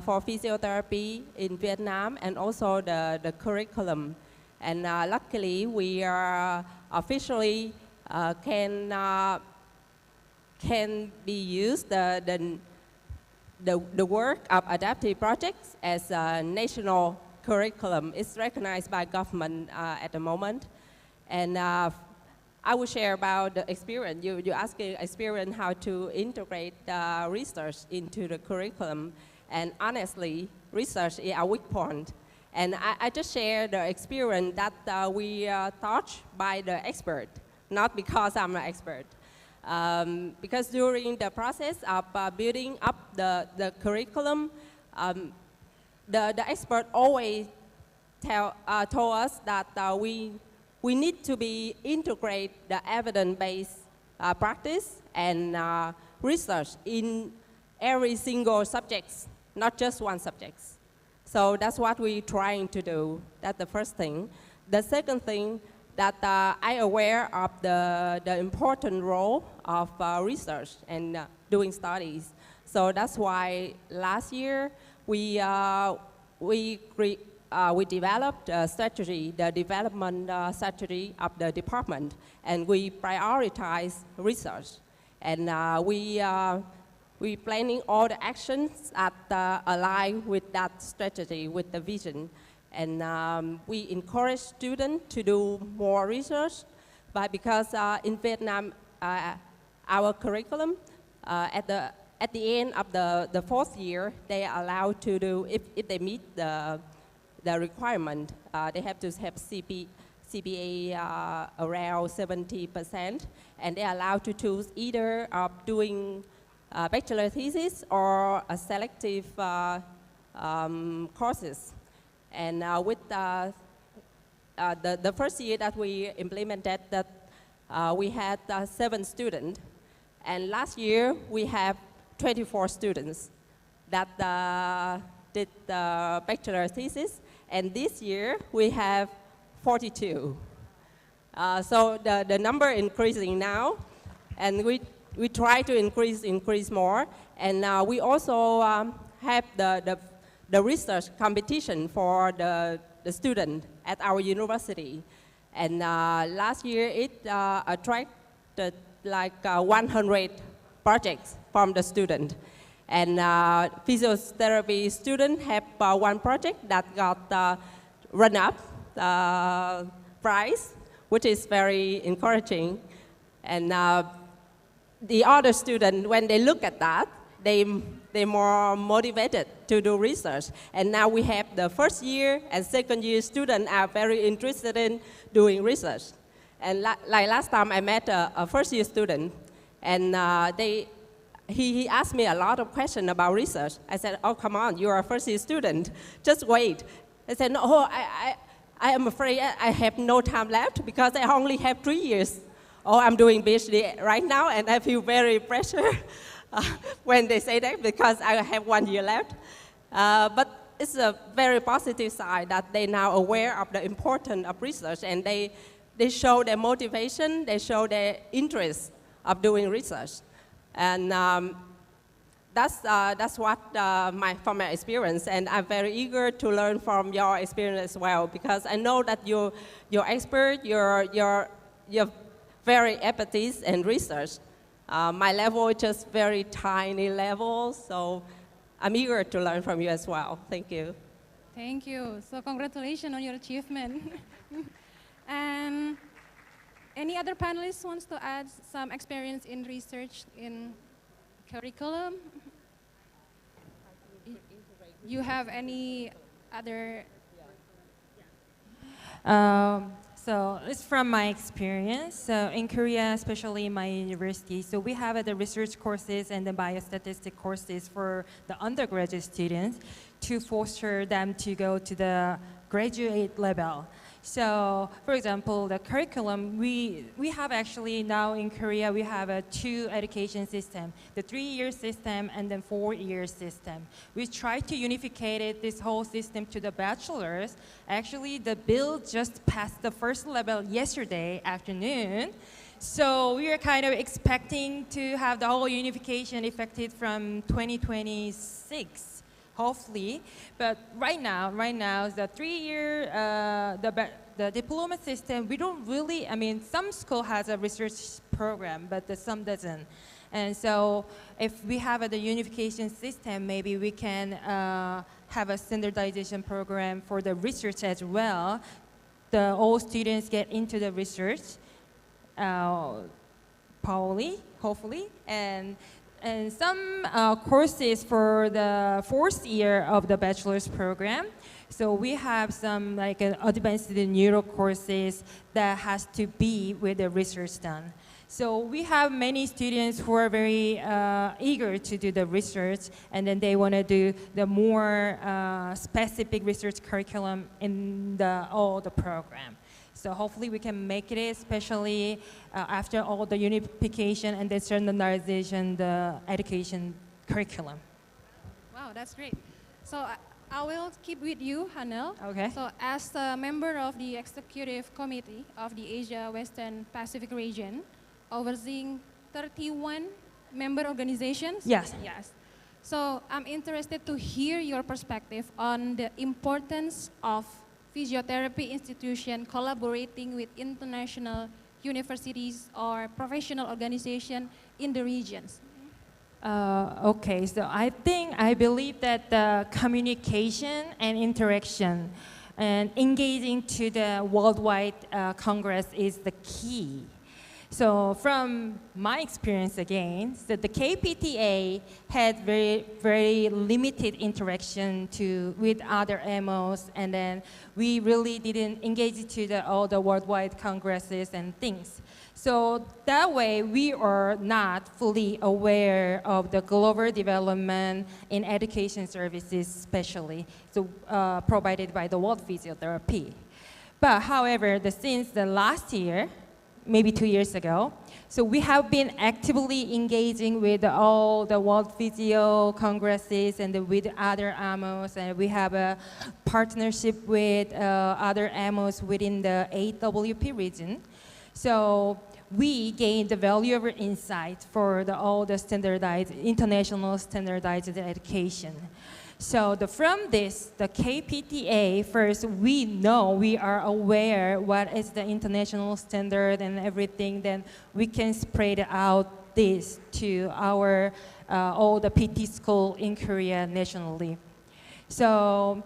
for physiotherapy in Vietnam, and also the curriculum. And luckily, we are officially can be used the work of adaptive projects as a national curriculum. It's recognized by government at the moment. And I will share about the experience. You asking experience how to integrate research into the curriculum. And honestly, research is a weak point. And I just share the experience that we taught by the expert, not because I'm an expert. Because during the process of building up the curriculum, the expert always told us that we need to be integrate the evidence-based practice and research in every single subject, not just one subject. So that's what we're trying to do. That's the first thing. The second thing, that I'm aware of the important role of research and doing studies. So that's why last year we we developed a strategy, the development strategy of the department, and we prioritize research. And we planning all the actions that align with that strategy, with the vision. And we encourage students to do more research, but because in Vietnam, our curriculum, at the end of the fourth year, they are allowed to do, if they meet the requirement, they have to have CPA around 70%, and they are allowed to choose either of doing bachelor thesis or a selective courses. And with the first year that we implemented that, we had 7 students, and last year we have 24 students that did the bachelor thesis, and this year we have 42. So the number increasing now, and we try to increase more, and we also have the research competition for the student at our university. And last year it attracted like 100 projects from the student. And physiotherapy student have one project that got run-up prize, which is very encouraging. And the other student, when they look at that, they're more motivated to do research. And now we have the first year and second year students are very interested in doing research. And like last time I met a first year student, and he asked me a lot of questions about research. I said, oh, come on, you're a first year student, just wait. I said, no, I am afraid I have no time left because I only have 3 years. Oh, I'm doing PhD right now, and I feel very pressure when they say that because I have 1 year left. But it's a very positive side that they now aware of the importance of research, and they show their motivation, they show their interest of doing research. And that's what from my experience, and I'm very eager to learn from your experience as well, because I know that you're expert, you're very expertise in research. My level is just very tiny level, so I'm eager to learn from you as well. Thank you. Thank you. So congratulations on your achievement. And any other panelists wants to add some experience in research in curriculum? You have any other? So it's from my experience. So in Korea, especially in my university, so we have the research courses and the biostatistic courses for the undergraduate students to foster them to go to the graduate level. So, for example, the curriculum, we have actually now in Korea, we have a 2 education system, the 3-year system and then 4-year system. We try to unificate this whole system to the bachelor's. Actually, the bill just passed the first level yesterday afternoon. So we are kind of expecting to have the whole unification effective from 2026. Hopefully, but right now, the 3-year, the diploma system, we don't really, I mean, some school has a research program, but some doesn't. And so if we have the unification system, maybe we can have a standardization program for the research as well. All students get into the research, probably, hopefully, and some courses for the 4th year of the bachelor's program. So we have some like advanced neuro courses that has to be with the research done. So we have many students who are very eager to do the research, and then they want to do the more specific research curriculum in all the program. So hopefully we can make it, especially after all the unification and the standardization, the education curriculum. Wow, that's great. So I will keep with you, Hanel. Okay. So as a member of the executive committee of the Asia Western Pacific region, overseeing 31 member organizations. Yes. Yes. So I'm interested to hear your perspective on the importance of physiotherapy institution collaborating with international universities or professional organizations in the regions. Okay, so I believe that the communication and interaction and engaging to the worldwide congress is the key. So from my experience again, so the KPTA had very limited interaction with other MOs, and then we really didn't engage to all the worldwide congresses and things. So that way we are not fully aware of the global development in education services, especially provided by the World Physiotherapy. But however, since the last year, maybe 2 years ago. So we have been actively engaging with all the World Physio Congresses and with other AMOs, and we have a partnership with other AMOs within the AWP region. So we gained the valuable insight for all the standardized, international standardized education. So from this, the KPTA, first we are aware what is the international standard and everything, then we can spread out this to our all the PT school in Korea nationally. So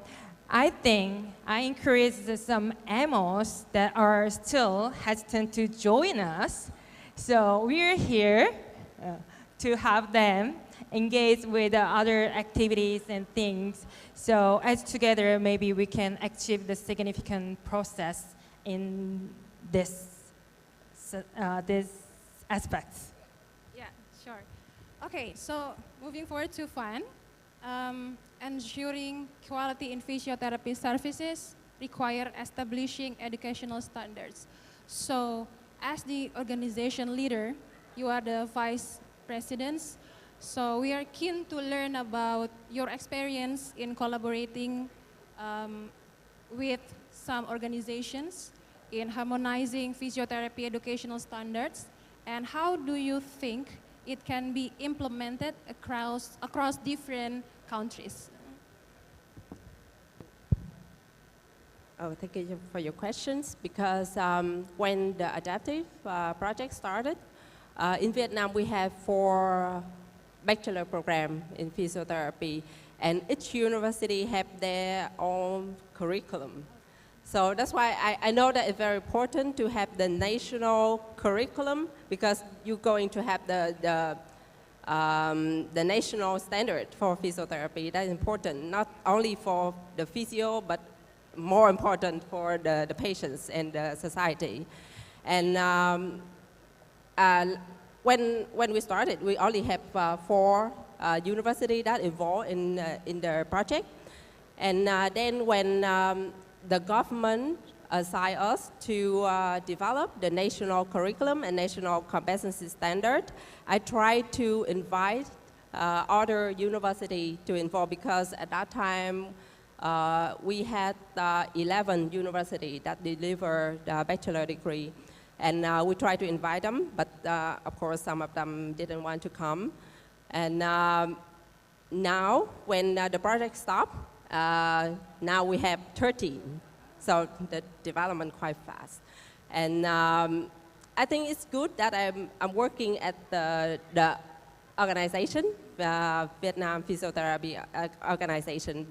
I think I encourage some AMOs that are still hesitant to join us. So we're here to have them engage with other activities and things. So as together, maybe we can achieve the significant process in this aspects. Yeah, sure. Okay, so moving forward to fun, ensuring quality in physiotherapy services require establishing educational standards. So as the organization leader, you are the vice presidents. So we are keen to learn about your experience in collaborating with some organizations in harmonizing physiotherapy educational standards, and how do you think it can be implemented across different countries? Oh, thank you for your questions. Because when the adaptive project started, in Vietnam we have 4 bachelor program in physiotherapy, and each university have their own curriculum. So that's why I know that it's very important to have the national curriculum, because you're going to have the national standard for physiotherapy. That's important, not only for the physio, but more important for the patients and the society. And when we started, we only have 4 universities that involved in the project. And then when the government assigned us to develop the national curriculum and national competency standard, I tried to invite other universities to involve, because at that time we had 11 universities that deliver the bachelor degree. And we tried to invite them, but of course some of them didn't want to come. And now, when the project stopped, now we have 13. So the development quite fast. And I think it's good that I'm working at the organization, Vietnam Physiotherapy Organization,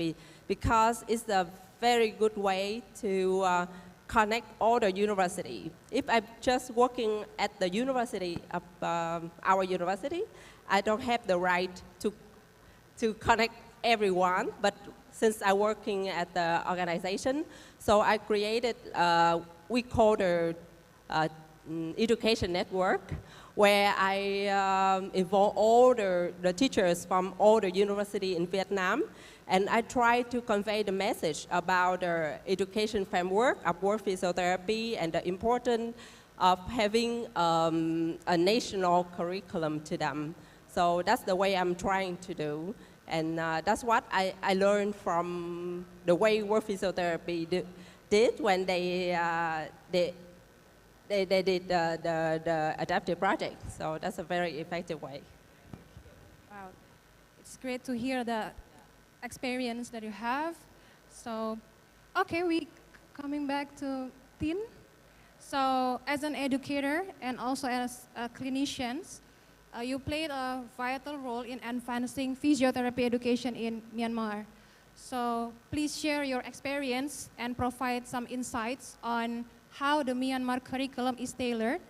because it's a very good way to connect all the university. If I'm just working at the university of our university, I don't have the right to connect everyone, but since I'm working at the organization, so I created, we call the education network, where I involve all the teachers from all the university in Vietnam. And I try to convey the message about the education framework of work physiotherapy and the importance of having a national curriculum to them. So that's the way I'm trying to do. And that's what I learned from the way work physiotherapy did when they did the adaptive project. So that's a very effective way. Wow. It's great to hear the experience that you have. So, okay, we coming back to Tin. So, as an educator and also as a clinician, you played a vital role in advancing physiotherapy education in Myanmar. So, please share your experience and provide some insights on how the Myanmar curriculum is tailored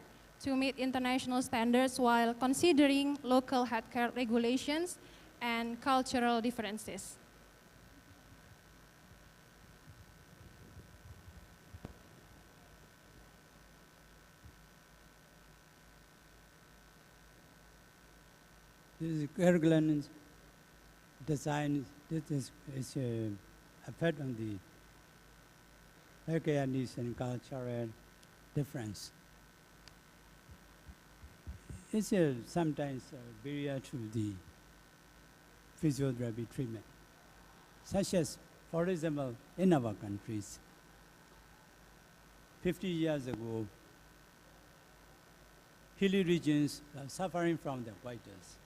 to meet international standards while considering local healthcare regulations and cultural differences. This curriculum design is effect on the healthcare needs and cultural difference. It's sometimes a barrier to the physiotherapy treatment, such as, for example, in our countries, 50 years ago, hilly regions are suffering from the goiters.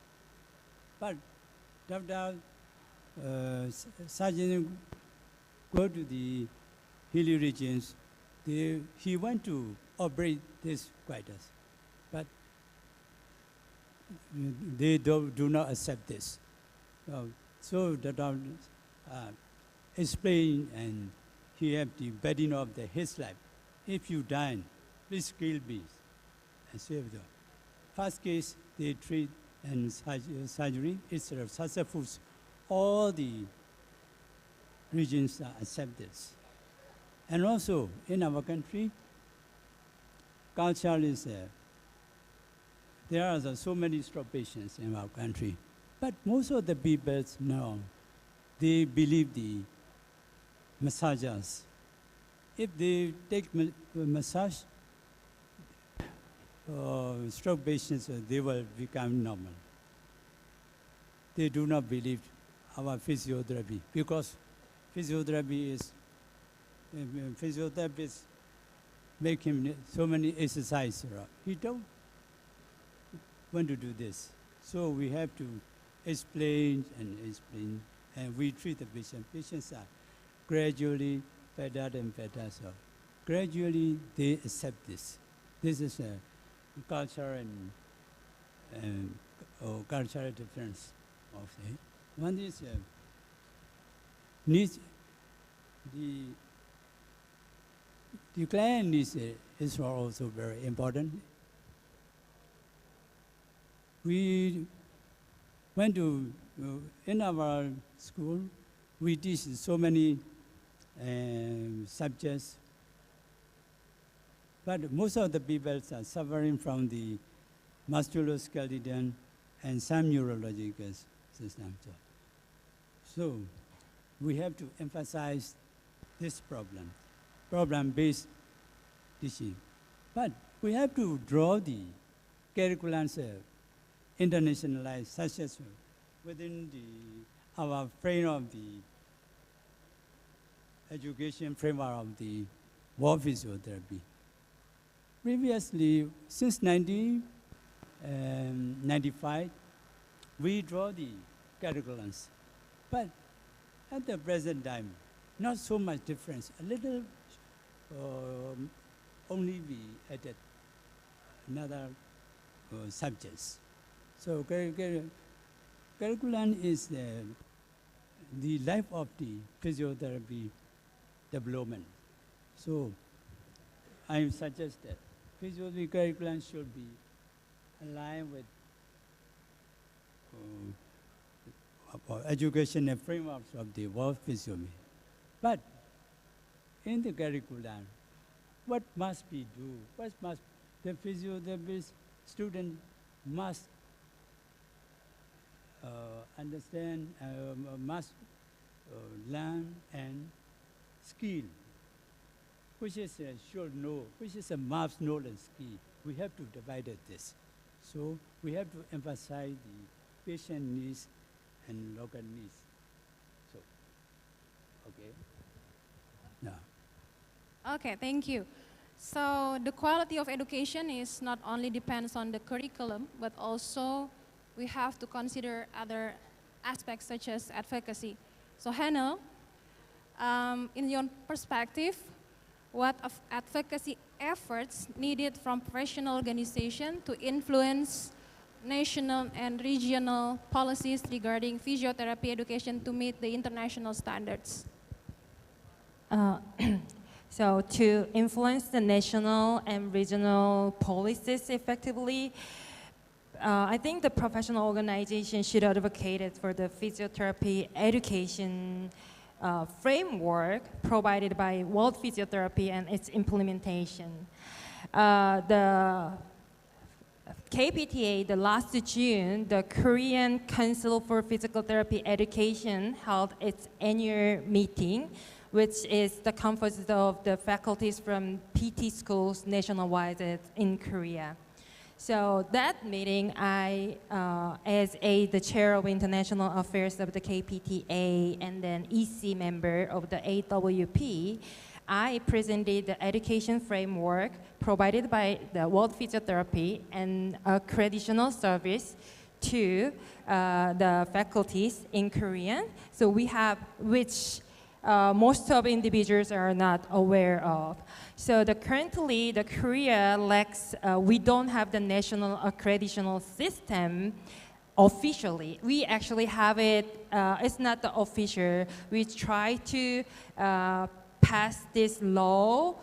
But Dr. Sajjan go to the hilly regions, he went to operate these goiters, but they do not accept this. So the doctor explained, and he had the burden of his life. If you die, please kill me and save them. First case, they treat and surgery is successful. All the regions accept this. And also in our country, culture is there are so many stroke patients in our country. But most of the people now, they believe the massagers. If they take massage, stroke patients, they will become normal. They do not believe our physiotherapy because physiotherapists make him so many exercises. He don't want to do this. So we have to explain, and we treat the patient. Patients are gradually better and better. So gradually they accept this. This is a culture and cultural difference of it. One is needs the client needs is also very important. We went to in our school. We teach so many subjects. But most of the people are suffering from the musculoskeletal and some neurological systems. So we have to emphasize this problem-based teaching. But we have to draw the curriculums internationalized, such as within our frame of the education framework of the war physiotherapy. Previously, since 1995, we draw the curriculums. But at the present time, not so much difference. A little only we added another subjects. So curriculum is the life of the physiotherapy development. So I suggest that physiotherapy curriculum should be aligned with education and frameworks of the world physiotherapy. But in the curriculum, what must be do? What must the physiotherapist student must understand, must learn and skill, which is should know, which is a must know and skill. We have to divide this. So we have to emphasize the patient needs and local needs. So, okay. Yeah. Okay, thank you. So the quality of education is not only depends on the curriculum, but also we have to consider other aspects such as advocacy. So Hannah, in your perspective, what advocacy efforts needed from professional organization to influence national and regional policies regarding physiotherapy education to meet the international standards? So to influence the national and regional policies effectively, I think the professional organization should advocate for the physiotherapy education framework provided by World Physiotherapy and its implementation. The KPTA, the last June, the Korean Council for Physical Therapy Education held its annual meeting, which is the composite of the faculties from PT schools nationwide in Korea. So that meeting, I, as the chair of international affairs of the KPTA and then EC member of the AWP, I presented the education framework provided by the World Physiotherapy and accreditation service to the faculties in Korean. So we have, which most of individuals are not aware of. So currently, the Korea lacks, we don't have the national accreditation system officially. We actually have it, it's not the official. We try to pass this law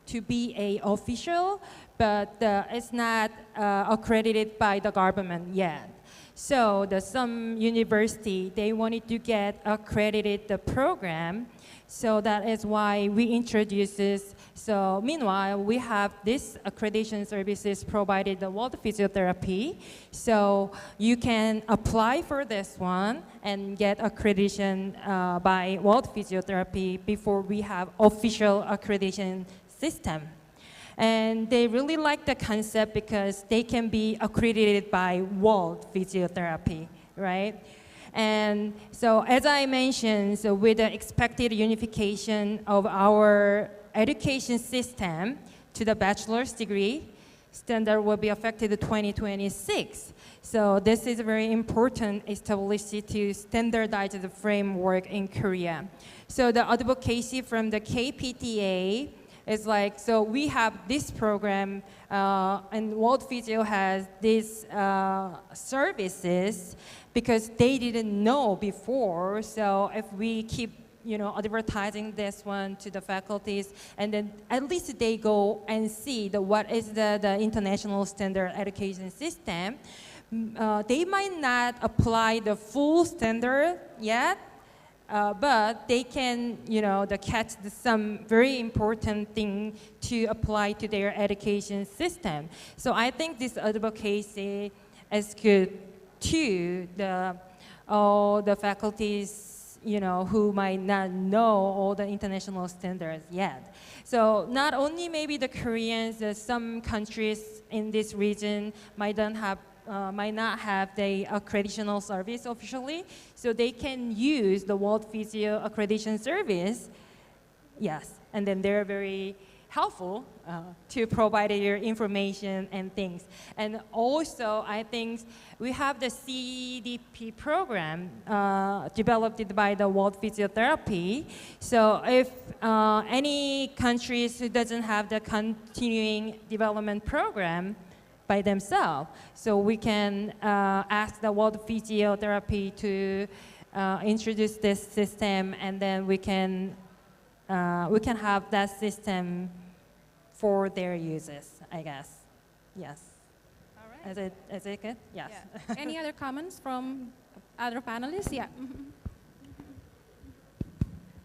to be a official, but it's not accredited by the government yet. So some university, they wanted to get accredited the program. So that is why we introduced this. So meanwhile, we have this accreditation services provided the World Physiotherapy. So you can apply for this one and get accreditation by World Physiotherapy before we have official accreditation system. And they really like the concept because they can be accredited by World Physiotherapy, right? And so as I mentioned, so with the expected unification of our education system to the bachelor's degree, standard will be affected in 2026. So this is very important established to standardize the framework in Korea. So the advocacy from the KPTA is like, so we have this program and World Physio has these services because they didn't know before. So if we keep, advertising this one to the faculties, and then at least they go and see what is the international standard education system. They might not apply the full standard yet, but they can, catch some very important thing to apply to their education system. So I think this advocacy is good to all the faculties, who might not know all the international standards yet. So not only maybe the Koreans, some countries in this region might not have the accreditation service officially, so they can use the World Physio Accreditation Service, yes, and then they're very helpful to provide your information and things. And also, I think we have the CDP program developed by the World Physiotherapy. So if any countries who doesn't have the continuing development program by themselves, so we can ask the World Physiotherapy to introduce this system, and then we can have that system for their uses, I guess. Yes. All right. Is it good? Yes. Yeah. Any other comments from other panelists? Yeah.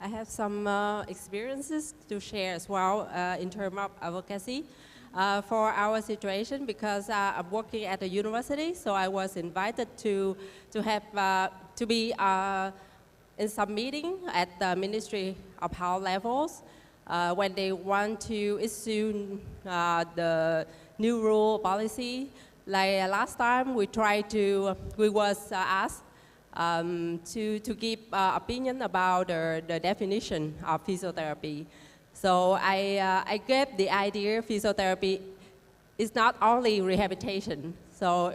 I have some experiences to share as well in terms of advocacy. For our situation, because I'm working at a university, so I was invited to be in some meeting at the Ministry of Health levels when they want to issue the new rule policy. Like last time, we was asked to give opinion about the definition of physiotherapy. So I gave the idea physiotherapy is not only rehabilitation. So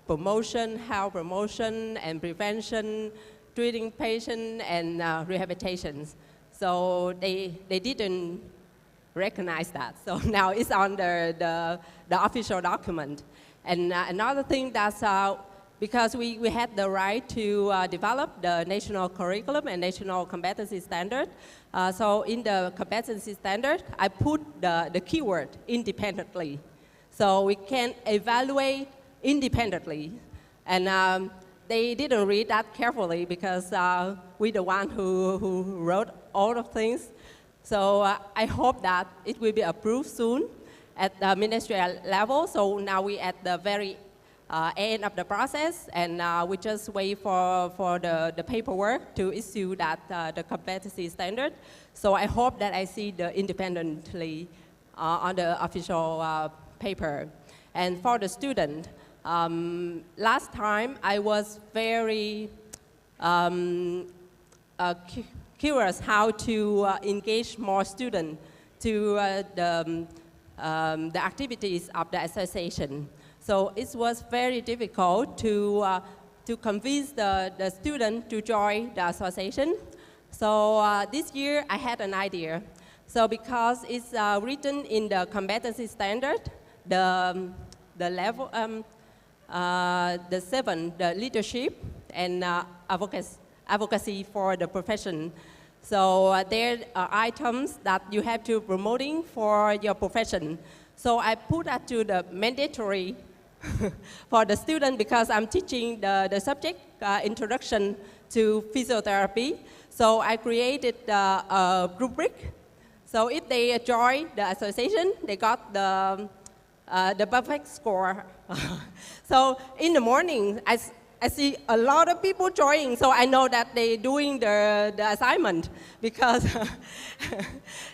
promotion, health promotion and prevention, treating patient and rehabilitations. So they didn't recognize that. So now it's on the official document. And another thing that's because we had the right to develop the national curriculum and national competency standard. So in the competency standard, I put the keyword independently. So we can evaluate independently. And they didn't read that carefully because we're the one who wrote all of things. So I hope that it will be approved soon at the ministerial level. So now we're at the very end of the process, and we just wait for the paperwork to issue that the competency standard. So I hope that I see the independently on the official paper. And for the student, last time I was very curious how to engage more students to the activities of the association. So it was very difficult to convince the student to join the association. So this year I had an idea. So because it's written in the competency standard, the level, the 7, the leadership and advocacy for the profession. So there are items that you have to promoting for your profession. So I put that to the mandatory for the student because I'm teaching the subject, Introduction to Physiotherapy. So I created a rubric. So if they join the association, they got the perfect score. So in the morning, I see a lot of people joining, so I know that they're doing the assignment because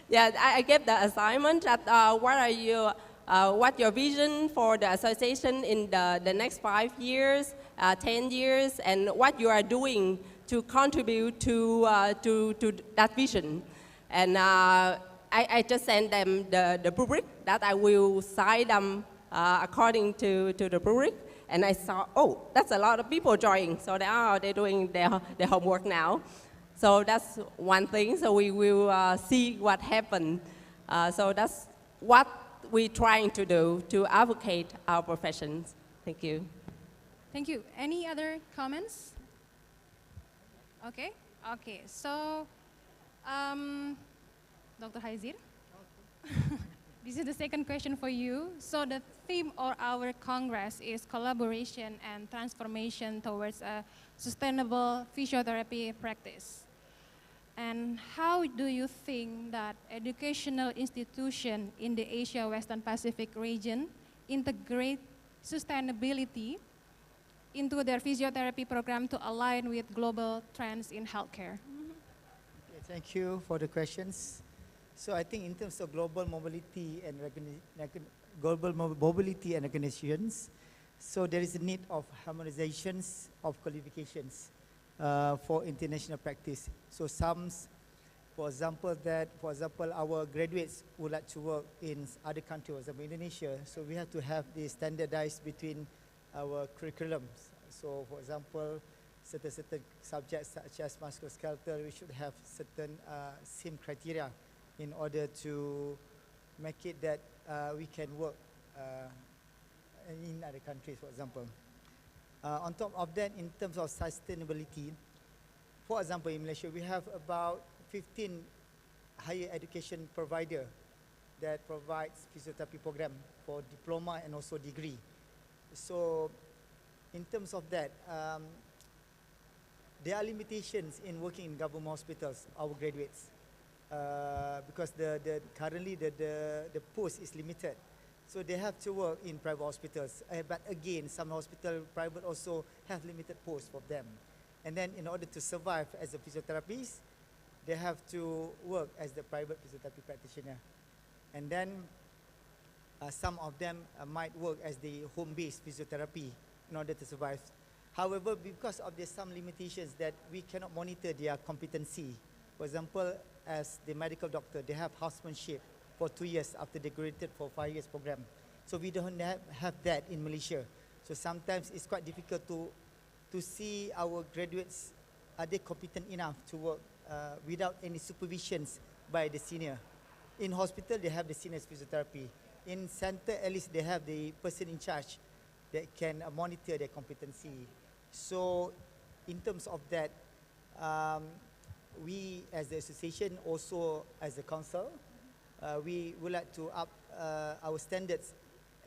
yeah, I gave the assignment that what's your vision for the association in the next 5 years, 10 years, and what you are doing to contribute to that vision. And I just send them the rubric that I will sign them according to the rubric. And I saw, oh, that's a lot of people joining. So they're doing their homework now. So that's one thing. So we will see what happened. So that's what we're trying to do to advocate our professions. Thank you. Thank you. Any other comments? Okay. Okay. So, Dr. Haizir, this is the second question for you. So the theme of our Congress is collaboration and transformation towards a sustainable physiotherapy practice. And how do you think that educational institutions in the Asia Western Pacific region integrate sustainability into their physiotherapy program to align with global trends in healthcare? Okay, thank you for the questions. So I think in terms of global mobility and recognitions, so there is a need of harmonizations of qualifications for international practice. So some, for example, our graduates would like to work in other countries, for example, Indonesia. So we have to have the standardized between our curriculums. So for example, certain subjects such as musculoskeletal, we should have certain same criteria in order to make it that we can work in other countries, for example. On top of that, in terms of sustainability, for example, in Malaysia, we have about 15 higher education provider that provides physiotherapy program for diploma and also degree. So in terms of that, there are limitations in working in government hospitals, our graduates, because currently the post is limited. So they have to work in private hospitals. But again, some private also have limited posts for them. And then in order to survive as a physiotherapist, they have to work as the private physiotherapy practitioner. And then some of them might work as the home-based physiotherapy in order to survive. However, because of the some limitations that we cannot monitor their competency. For example, as the medical doctor, they have housemanship for 2 years after they graduated for 5 years program. So we don't have that in Malaysia. So sometimes it's quite difficult to see our graduates, are they competent enough to work without any supervisions by the senior. In hospital, they have the senior physiotherapy. In center, at least they have the person in charge that can monitor their competency. So in terms of that, we as the association, also as a council, we would like to up our standards.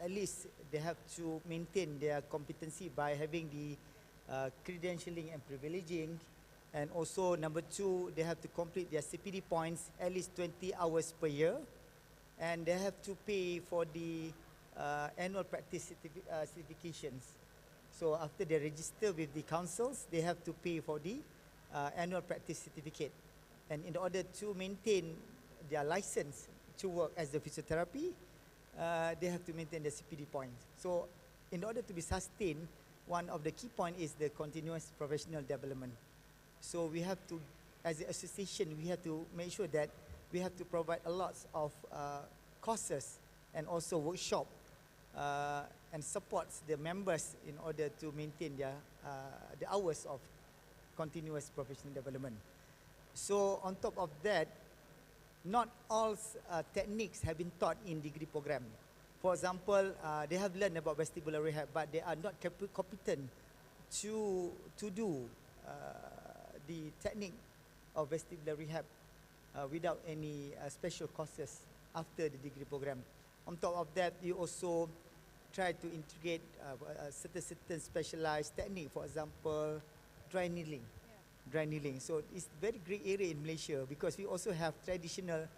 At least they have to maintain their competency by having the credentialing and privileging. And also number 2, they have to complete their CPD points at least 20 hours per year. And they have to pay for the annual practice certifications. So after they register with the councils, they have to pay for the annual practice certificate. And in order to maintain their license to work as a physiotherapy, they have to maintain the CPD points. So in order to be sustained, one of the key points is the continuous professional development. So we have to, as an association, we have to make sure that we have to provide a lot of courses and also workshop and supports the members in order to maintain their the hours of continuous professional development. So on top of that, not all techniques have been taught in degree program. For example, they have learned about vestibular rehab, but they are not competent to do the technique of vestibular rehab without any special courses after the degree program. On top of that, you also try to integrate certain specialized technique, for example, dry needling. Dry needling. So it's very great area in Malaysia because we also have traditional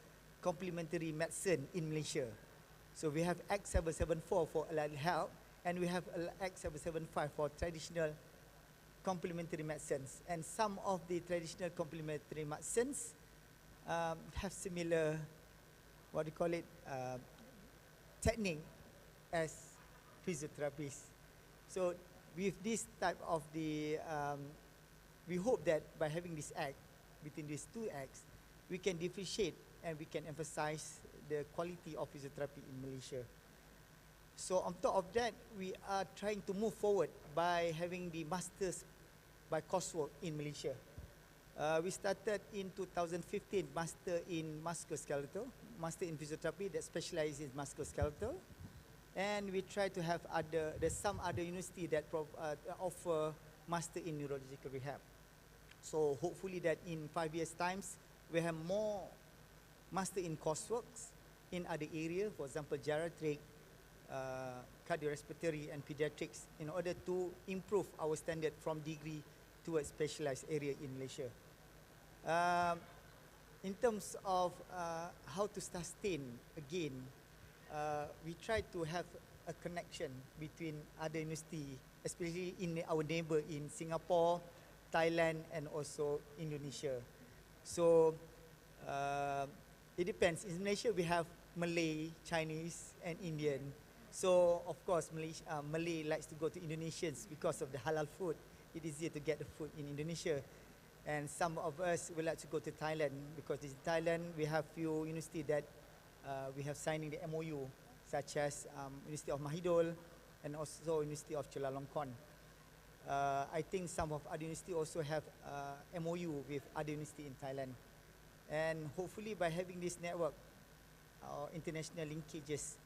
complementary medicine in Malaysia. So we have Act 774 for allied health, and we have Act 775 for traditional complementary medicines. And some of the traditional complementary medicines have similar, what do you call it, technique as physiotherapists. So with this type of the, we hope that by having this act, between these two acts, we can differentiate and we can emphasize the quality of physiotherapy in Malaysia. So on top of that, we are trying to move forward by having the masters by coursework in Malaysia. We started in 2015, master in musculoskeletal, master in physiotherapy that specializes in musculoskeletal. And we try to have other, there's some other university that offer master in neurological rehab. So hopefully that in 5 years' times, we have more master in courseworks in other areas, for example, geriatric, cardiorespiratory and pediatrics, in order to improve our standard from degree to a specialized area in Malaysia. In terms of how to sustain, again, we try to have a connection between other universities, especially in our neighbor in Singapore, Thailand, and also Indonesia. So it depends. In Malaysia, we have Malay, Chinese, and Indian. So of course, Malay likes to go to Indonesians because of the halal food. It's easier to get the food in Indonesia. And some of us would like to go to Thailand because in Thailand, we have few universities that we have signing the MOU, such as University of Mahidol and also University of Chulalongkorn. I think some of other universities also have MOU with other universities in Thailand. And hopefully by having this network, international linkages,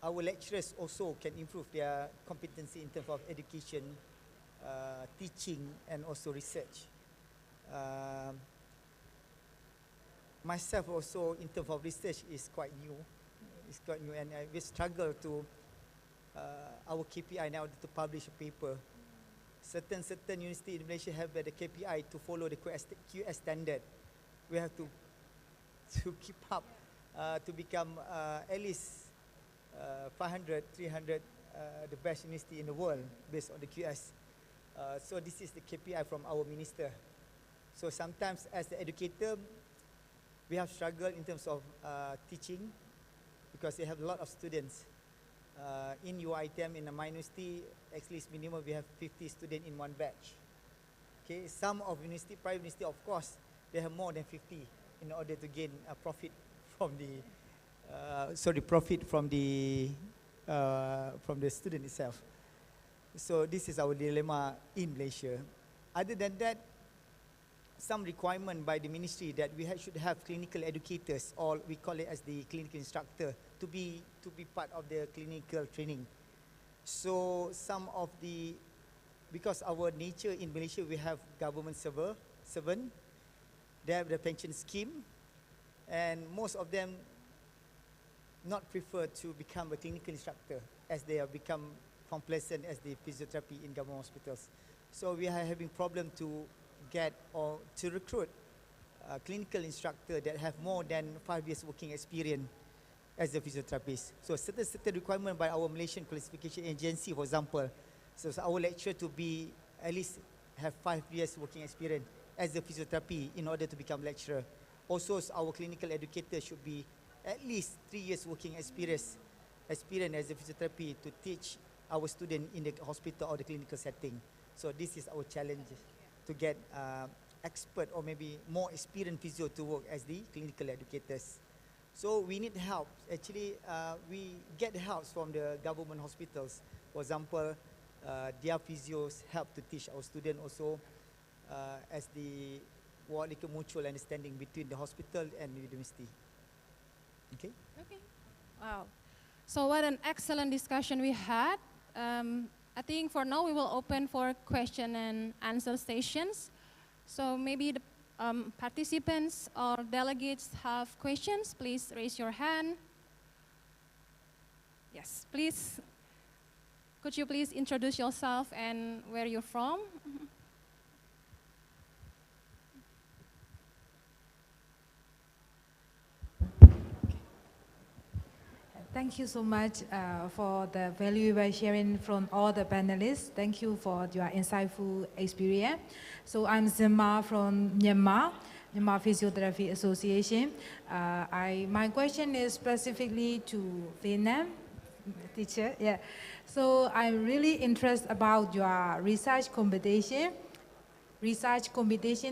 our lecturers also can improve their competency in terms of education, teaching, and also research. Myself also, in terms of research, is quite new. It's quite new, and we struggle to our KPI now to publish a paper. Certain universities in Malaysia have the KPI to follow the QS standard. We have to keep up to become at least 500, 300 the best university in the world based on the QS. So this is the KPI from our minister. So sometimes as the educator, we have struggled in terms of teaching because they have a lot of students. In UiTM, in my university, at least minimum we have 50 students in one batch. Okay, some of university, private university, of course, they have more than 50 in order to gain a profit from the, profit from the from the student itself. So this is our dilemma in Malaysia. Other than that, some requirement by the ministry that we should have clinical educators, or we call it as the clinical instructor, to be part of the clinical training. So some of the, because our nature in Malaysia, we have government servant, they have the pension scheme, and most of them not prefer to become a clinical instructor as they have become complacent as the physiotherapy in government hospitals. So we are having problem to get or to recruit a clinical instructor that have more than 5 years working experience as a physiotherapist. So certain requirement by our Malaysian classification agency, for example, so our lecturer to be at least have 5 years working experience as a physiotherapy in order to become lecturer. Also, our clinical educator should be at least 3 years working experience as a physiotherapy to teach our student in the hospital or the clinical setting. So this is our challenge, to get expert or maybe more experienced physio to work as the clinical educators. So we need help. Actually, we get help from the government hospitals. For example, their physios help to teach our student also as the mutual understanding between the hospital and the university. Okay? Okay. Wow. So what an excellent discussion we had. I think for now we will open for question and answer sessions. So maybe the participants or delegates have questions, please raise your hand. Yes, please. Could you please introduce yourself and where you're from? Thank you so much for the valuable sharing from all the panelists. Thank you for your insightful experience. So I'm Zema from Myanmar Physiotherapy Association. My question is specifically to Vietnam teacher. Yeah. So I'm really interested about your research competition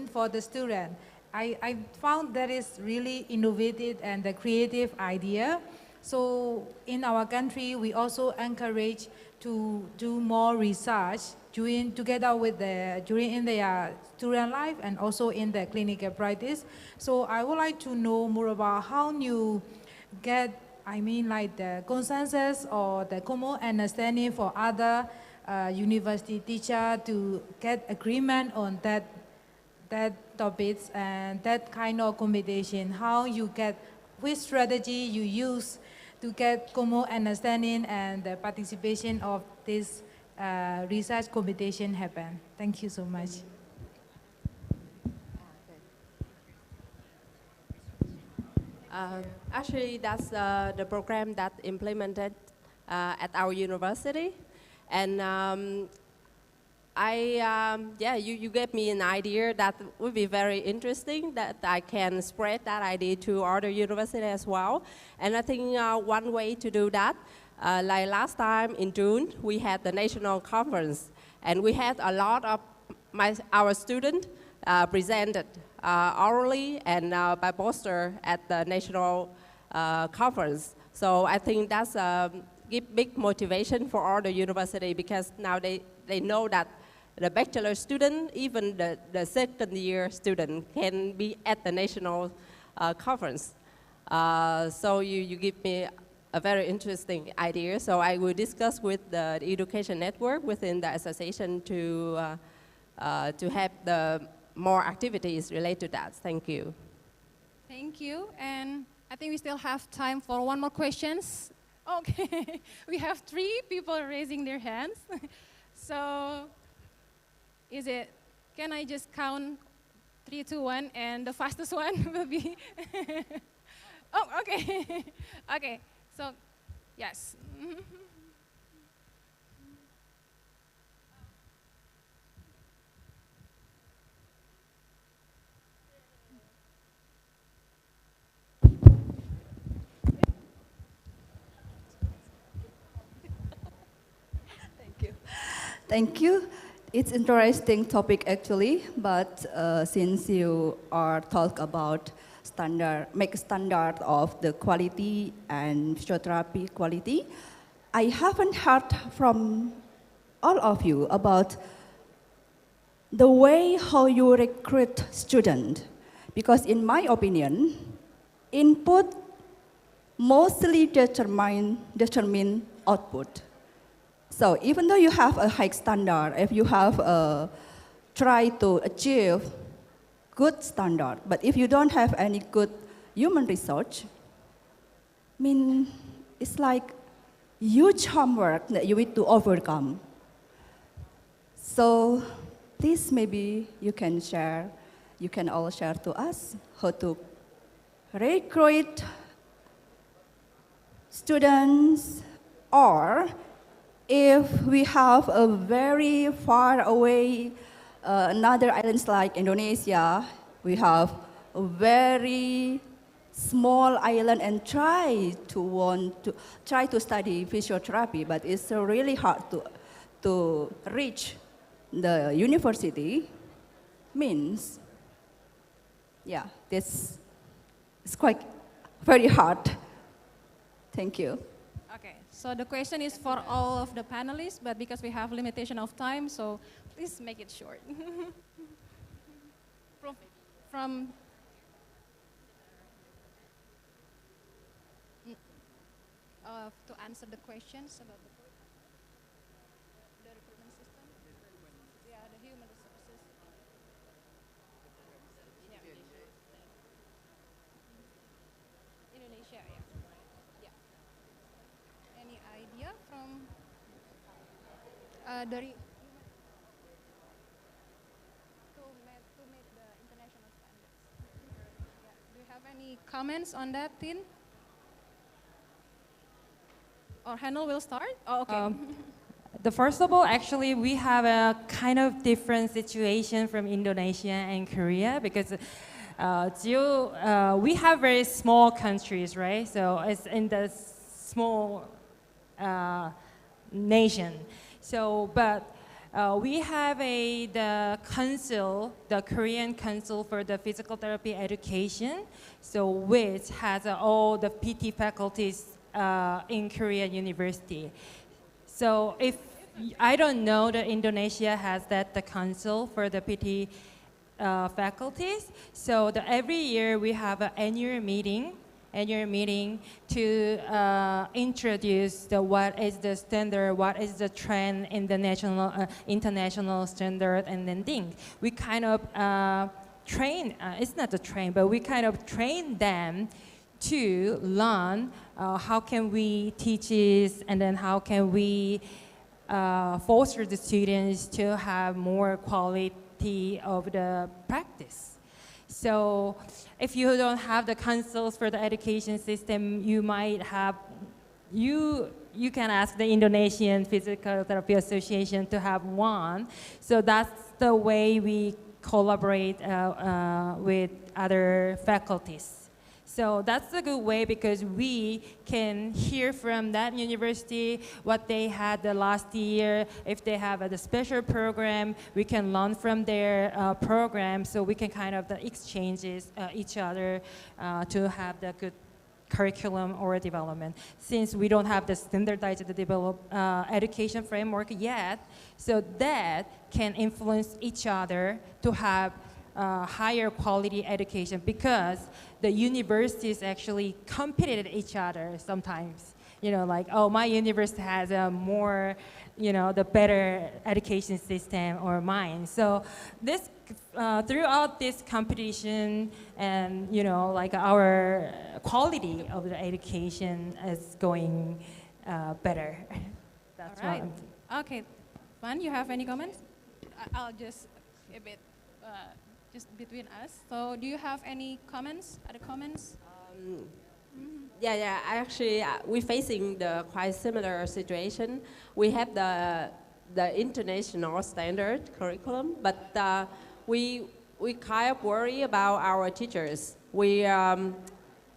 for the student. I found that is really innovative and a creative idea. So in our country, we also encourage to do more research together with during their student life and also in the clinical practice. So I would like to know more about how you get, like the consensus or the common understanding for other university teacher to get agreement on that topics and that kind of competition. How you get, which strategy you use to get common understanding and the participation of this research competition happen. Thank you so much. Actually, that's the program that implemented at our university. And you gave me an idea that would be very interesting, that I can spread that idea to other universities as well. And I think one way to do that, like last time in June, we had the national conference, and we had a lot of our students presented orally and by poster at the national conference. So I think that's a big motivation for all the university, because now they know that the bachelor student, even the second year student, can be at the national conference. So you give me a very interesting idea. So I will discuss with the education network within the association to have the more activities related to that. Thank you. Thank you. And I think we still have time for one more questions. Okay, we have 3 people raising their hands. So, can I just count 3, 2, 1, and the fastest one will be? Oh, okay. Okay, so, yes. Thank you. It's interesting topic actually, but since you are talk about make standard of the quality and physiotherapy quality, I haven't heard from all of you about the way how you recruit students. Because in my opinion, input mostly determine output. So even though you have a high standard, if you have try to achieve good standard, but if you don't have any good human resource, it's like huge homework that you need to overcome. So this maybe you can all share to us how to recruit students, or if we have a very far away another islands like Indonesia, we have a very small island and try to study physiotherapy, but it's really hard to reach the university. This is quite very hard. Thank you. Okay, so the question is for all of the panelists, but because we have limitation of time, so please make it short. from to answer the questions about the recruitment system, yeah, the human resources. Yeah. Indonesia, yeah. Any idea from dari to meet the international standards? Yeah. Do you have any comments on that, Tin? Or Hanel will start? Oh, okay. The first of all, actually, we have a kind of different situation from Indonesia and Korea because we have very small countries, right? So it's in the small nation. So, but we have the council, the Korean Council for the Physical Therapy Education, so which has all the PT faculties in Korean University. So if I don't know that Indonesia has the council for the PT faculties. So every year we have an annual meeting to introduce what is the standard, what is the trend in the national, international standard, and then things. We kind of train, it's not a train, but we kind of train them to learn how can we teach this, and then how can we foster the students to have more quality of the practice. So if you don't have the councils for the education system, you might have, you can ask the Indonesian Physical Therapy Association to have one. So that's the way we collaborate with other faculties. So that's a good way because we can hear from that university what they had the last year. If they have a special program, we can learn from their program, so we can kind of exchanges each other to have the good curriculum or development. Since we don't have the standardized education framework yet, so that can influence each other to have higher quality education, because the universities actually compete with each other sometimes. You know, like, oh, my university has a more, the better education system or mine. So this, throughout this competition and, like our quality of the education is going better. That's all right. Okay, Van, you have any comments? I'll just a bit, just between us. So do you have any comments, other comments? Yeah, actually, we're facing the quite similar situation. We have the international standard curriculum, but we kind of worry about our teachers.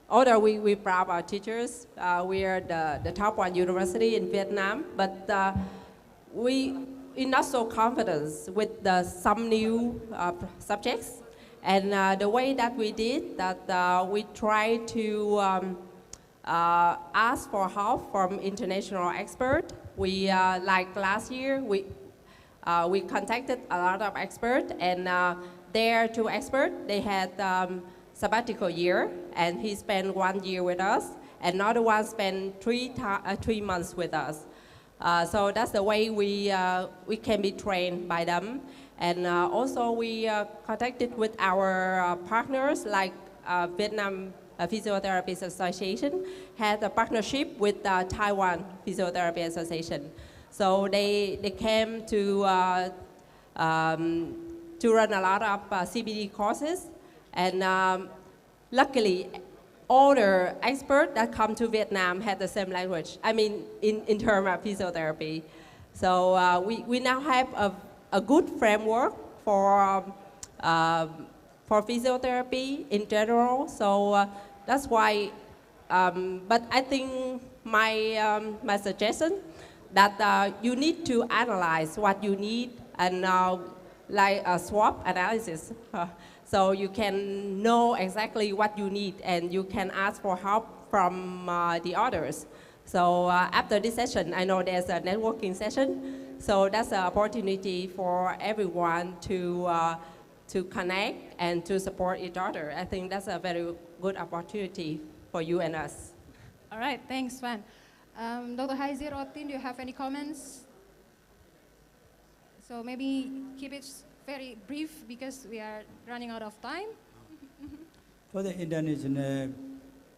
Although we proud our teachers, we are the top one university in Vietnam, but we're not so confident with some new subjects. And the way that we did that, we try to ask for help from international experts. We, like last year, we contacted a lot of experts, and their two experts, they had sabbatical year, and he spent 1 year with us, and another one spent 3 months with us. So that's the way we can be trained by them. And also we contacted with our partners like Vietnam Physiotherapy Association had a partnership with Taiwan Physiotherapy Association. So they came to run a lot of CPD courses, and luckily all the experts that come to Vietnam had the same language, I mean in terms of physiotherapy. So we now have a good framework for physiotherapy in general. So that's why, but I think my suggestion that you need to analyze what you need, and like a SWOT analysis. So you can know exactly what you need, and you can ask for help from the others. So after this session, I know there's a networking session. So that's an opportunity for everyone to connect and to support each other. I think that's a very good opportunity for you and us. All right, thanks, Van. Dr. Haizir, Otin, do you have any comments? So maybe keep it very brief because we are running out of time. For the Indonesian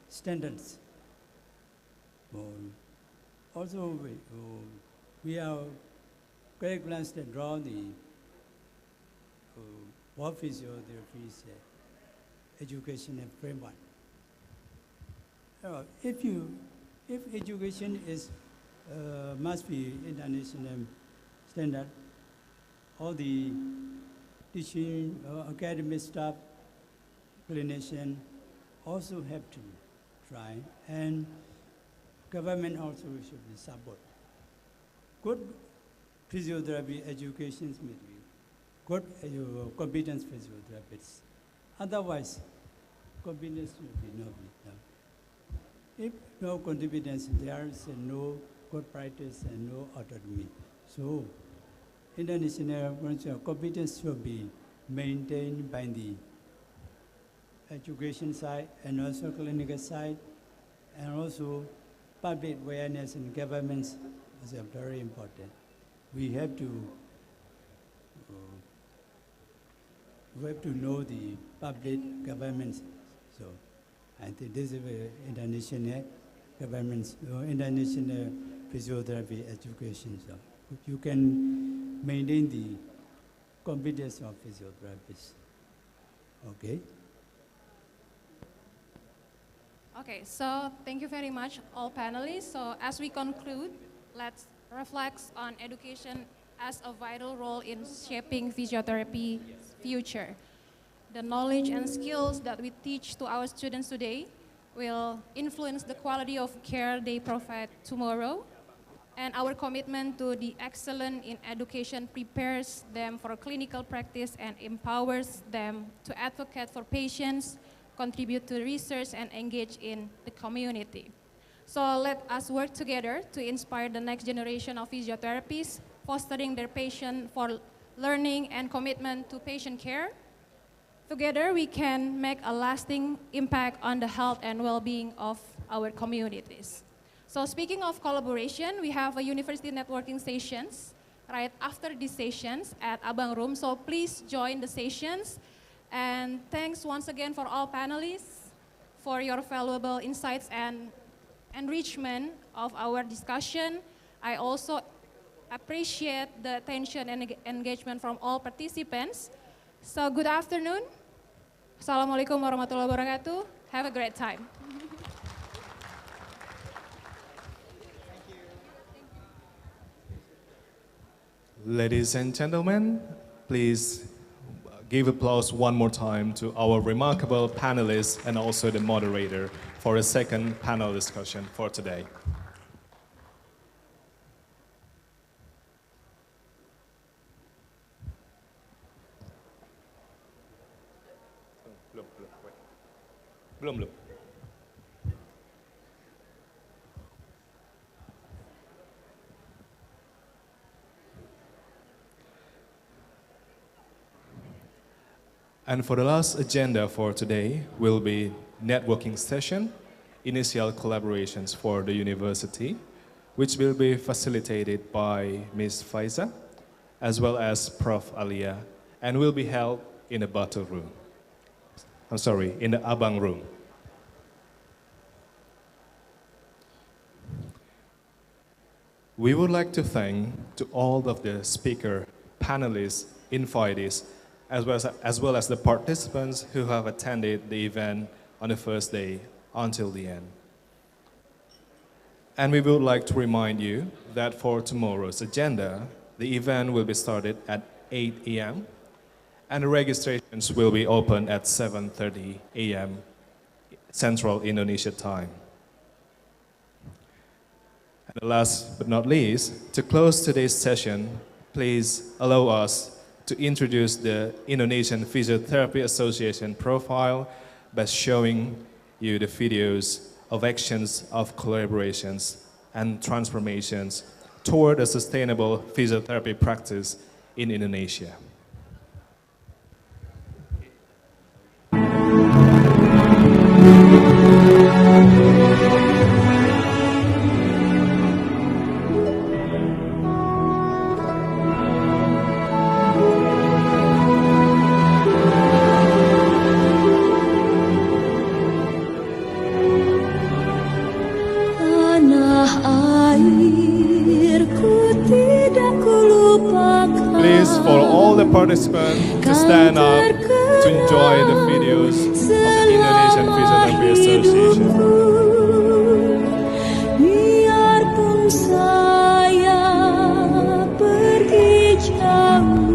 standards, also we have curriculums that draw the what physiotherapy education and framework. If education is must be international standard, all the teaching, academic staff, clinician also have to try, and government also should be support. Good physiotherapy education may be good competence physiotherapists. Otherwise, competence will be no done. If no competence, there is no good practice and no autonomy. So, international competence should be maintained by the education side and also clinical side, and also public awareness and governments is very important. We have to know the public governments. So I think this is international governments, international physiotherapy education. So you can maintain the competence of physiotherapists. Okay. Okay, so thank you very much, all panelists. So as we conclude, let's reflect on education as a vital role in shaping physiotherapy's future. The knowledge and skills that we teach to our students today will influence the quality of care they provide tomorrow. And our commitment to the excellence in education prepares them for clinical practice and empowers them to advocate for patients, contribute to research, and engage in the community. So let us work together to inspire the next generation of physiotherapists, fostering their passion for learning and commitment to patient care. Together, we can make a lasting impact on the health and well-being of our communities. So speaking of collaboration, we have a university networking sessions right after these sessions at Abang Room. So please join the sessions. And thanks once again for all panelists for your valuable insights and enrichment of our discussion. I also appreciate the attention and engagement from all participants. So good afternoon. Assalamualaikum warahmatullahi wabarakatuh. Have a great time. Ladies and gentlemen, please give applause one more time to our remarkable panelists and also the moderator for a second panel discussion for today. Belum. And for the last agenda for today will be networking session, initial collaborations for the university, which will be facilitated by Ms. Faiza, as well as Prof. Alia, and will be held in the Batu room. I'm sorry, in the Abang room. We would like to thank to all of the speaker, panelists, invitees, as well as the participants who have attended the event on the first day until the end. And we would like to remind you that for tomorrow's agenda, the event will be started at 8 a.m. and the registrations will be open at 7:30 a.m. Central Indonesia time. And last but not least, to close today's session, please allow us to introduce the Indonesian Physiotherapy Association profile by showing you the videos of actions of collaborations and transformations toward a sustainable physiotherapy practice in Indonesia. Please, for all the participants to stand up to enjoy the videos of the Indonesian Physiotherapy Association. Biarpun saya pergi jauh,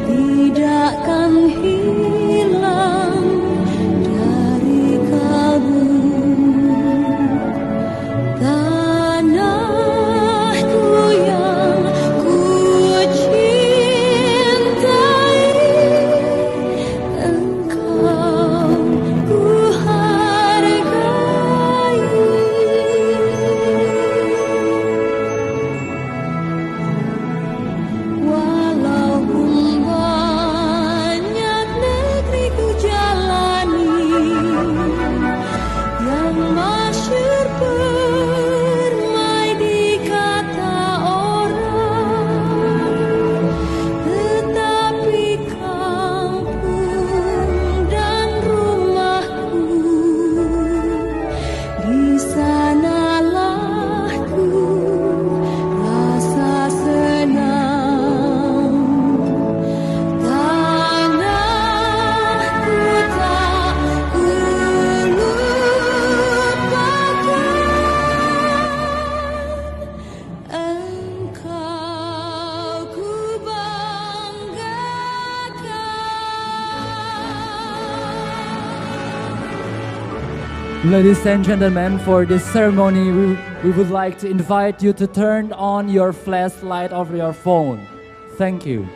tidakkan hilang dari kalbu. Tanahku yang ku cintai, engkau ku hargai. Walaupun banyak negeri ku jalani, yang masyhur permai di kata orang, tetapi kampung dan rumahku, di sanalah ku rasa senang. Tanahku tak ku lupakan, engkau ku banggakan. Ladies and gentlemen, for this ceremony, we would like to invite you to turn on your flashlight of your phone. Thank you.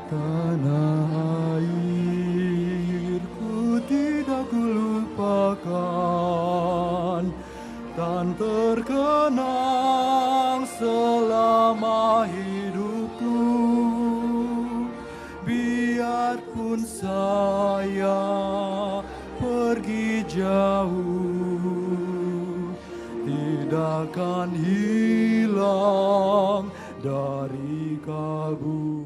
Tanah airku tidak kulupakan, kan terkenang selama hidupku. Biarpun saya pergi jauh, tidak akan hilang dari kalbu.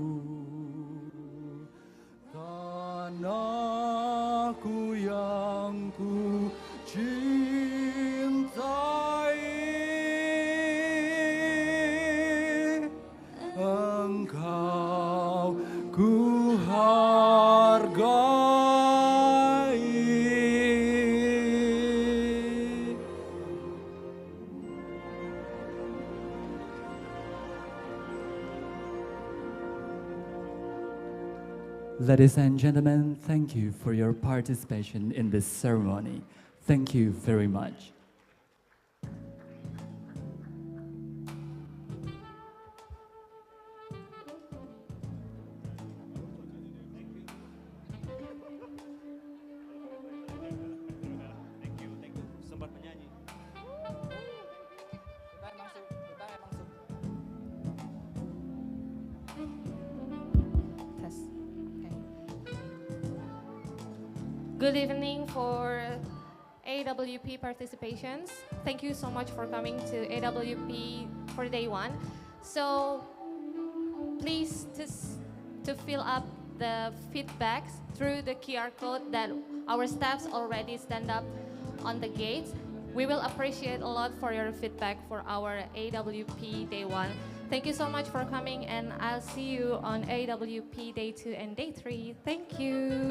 Tanahku yang ku cintai, engkau ku hargai. Ladies and gentlemen, thank you for your participation in this ceremony. Thank you very much. Sempat menyanyi. Test. Okay. Good evening for AWP participations. Thank you so much for coming to AWP for day one. So please to fill up the feedbacks through the QR code that our staffs already stand up on the gate. We will appreciate a lot for your feedback for our AWP day one. Thank you so much for coming, and I'll see you on AWP day 2 and day 3. Thank you.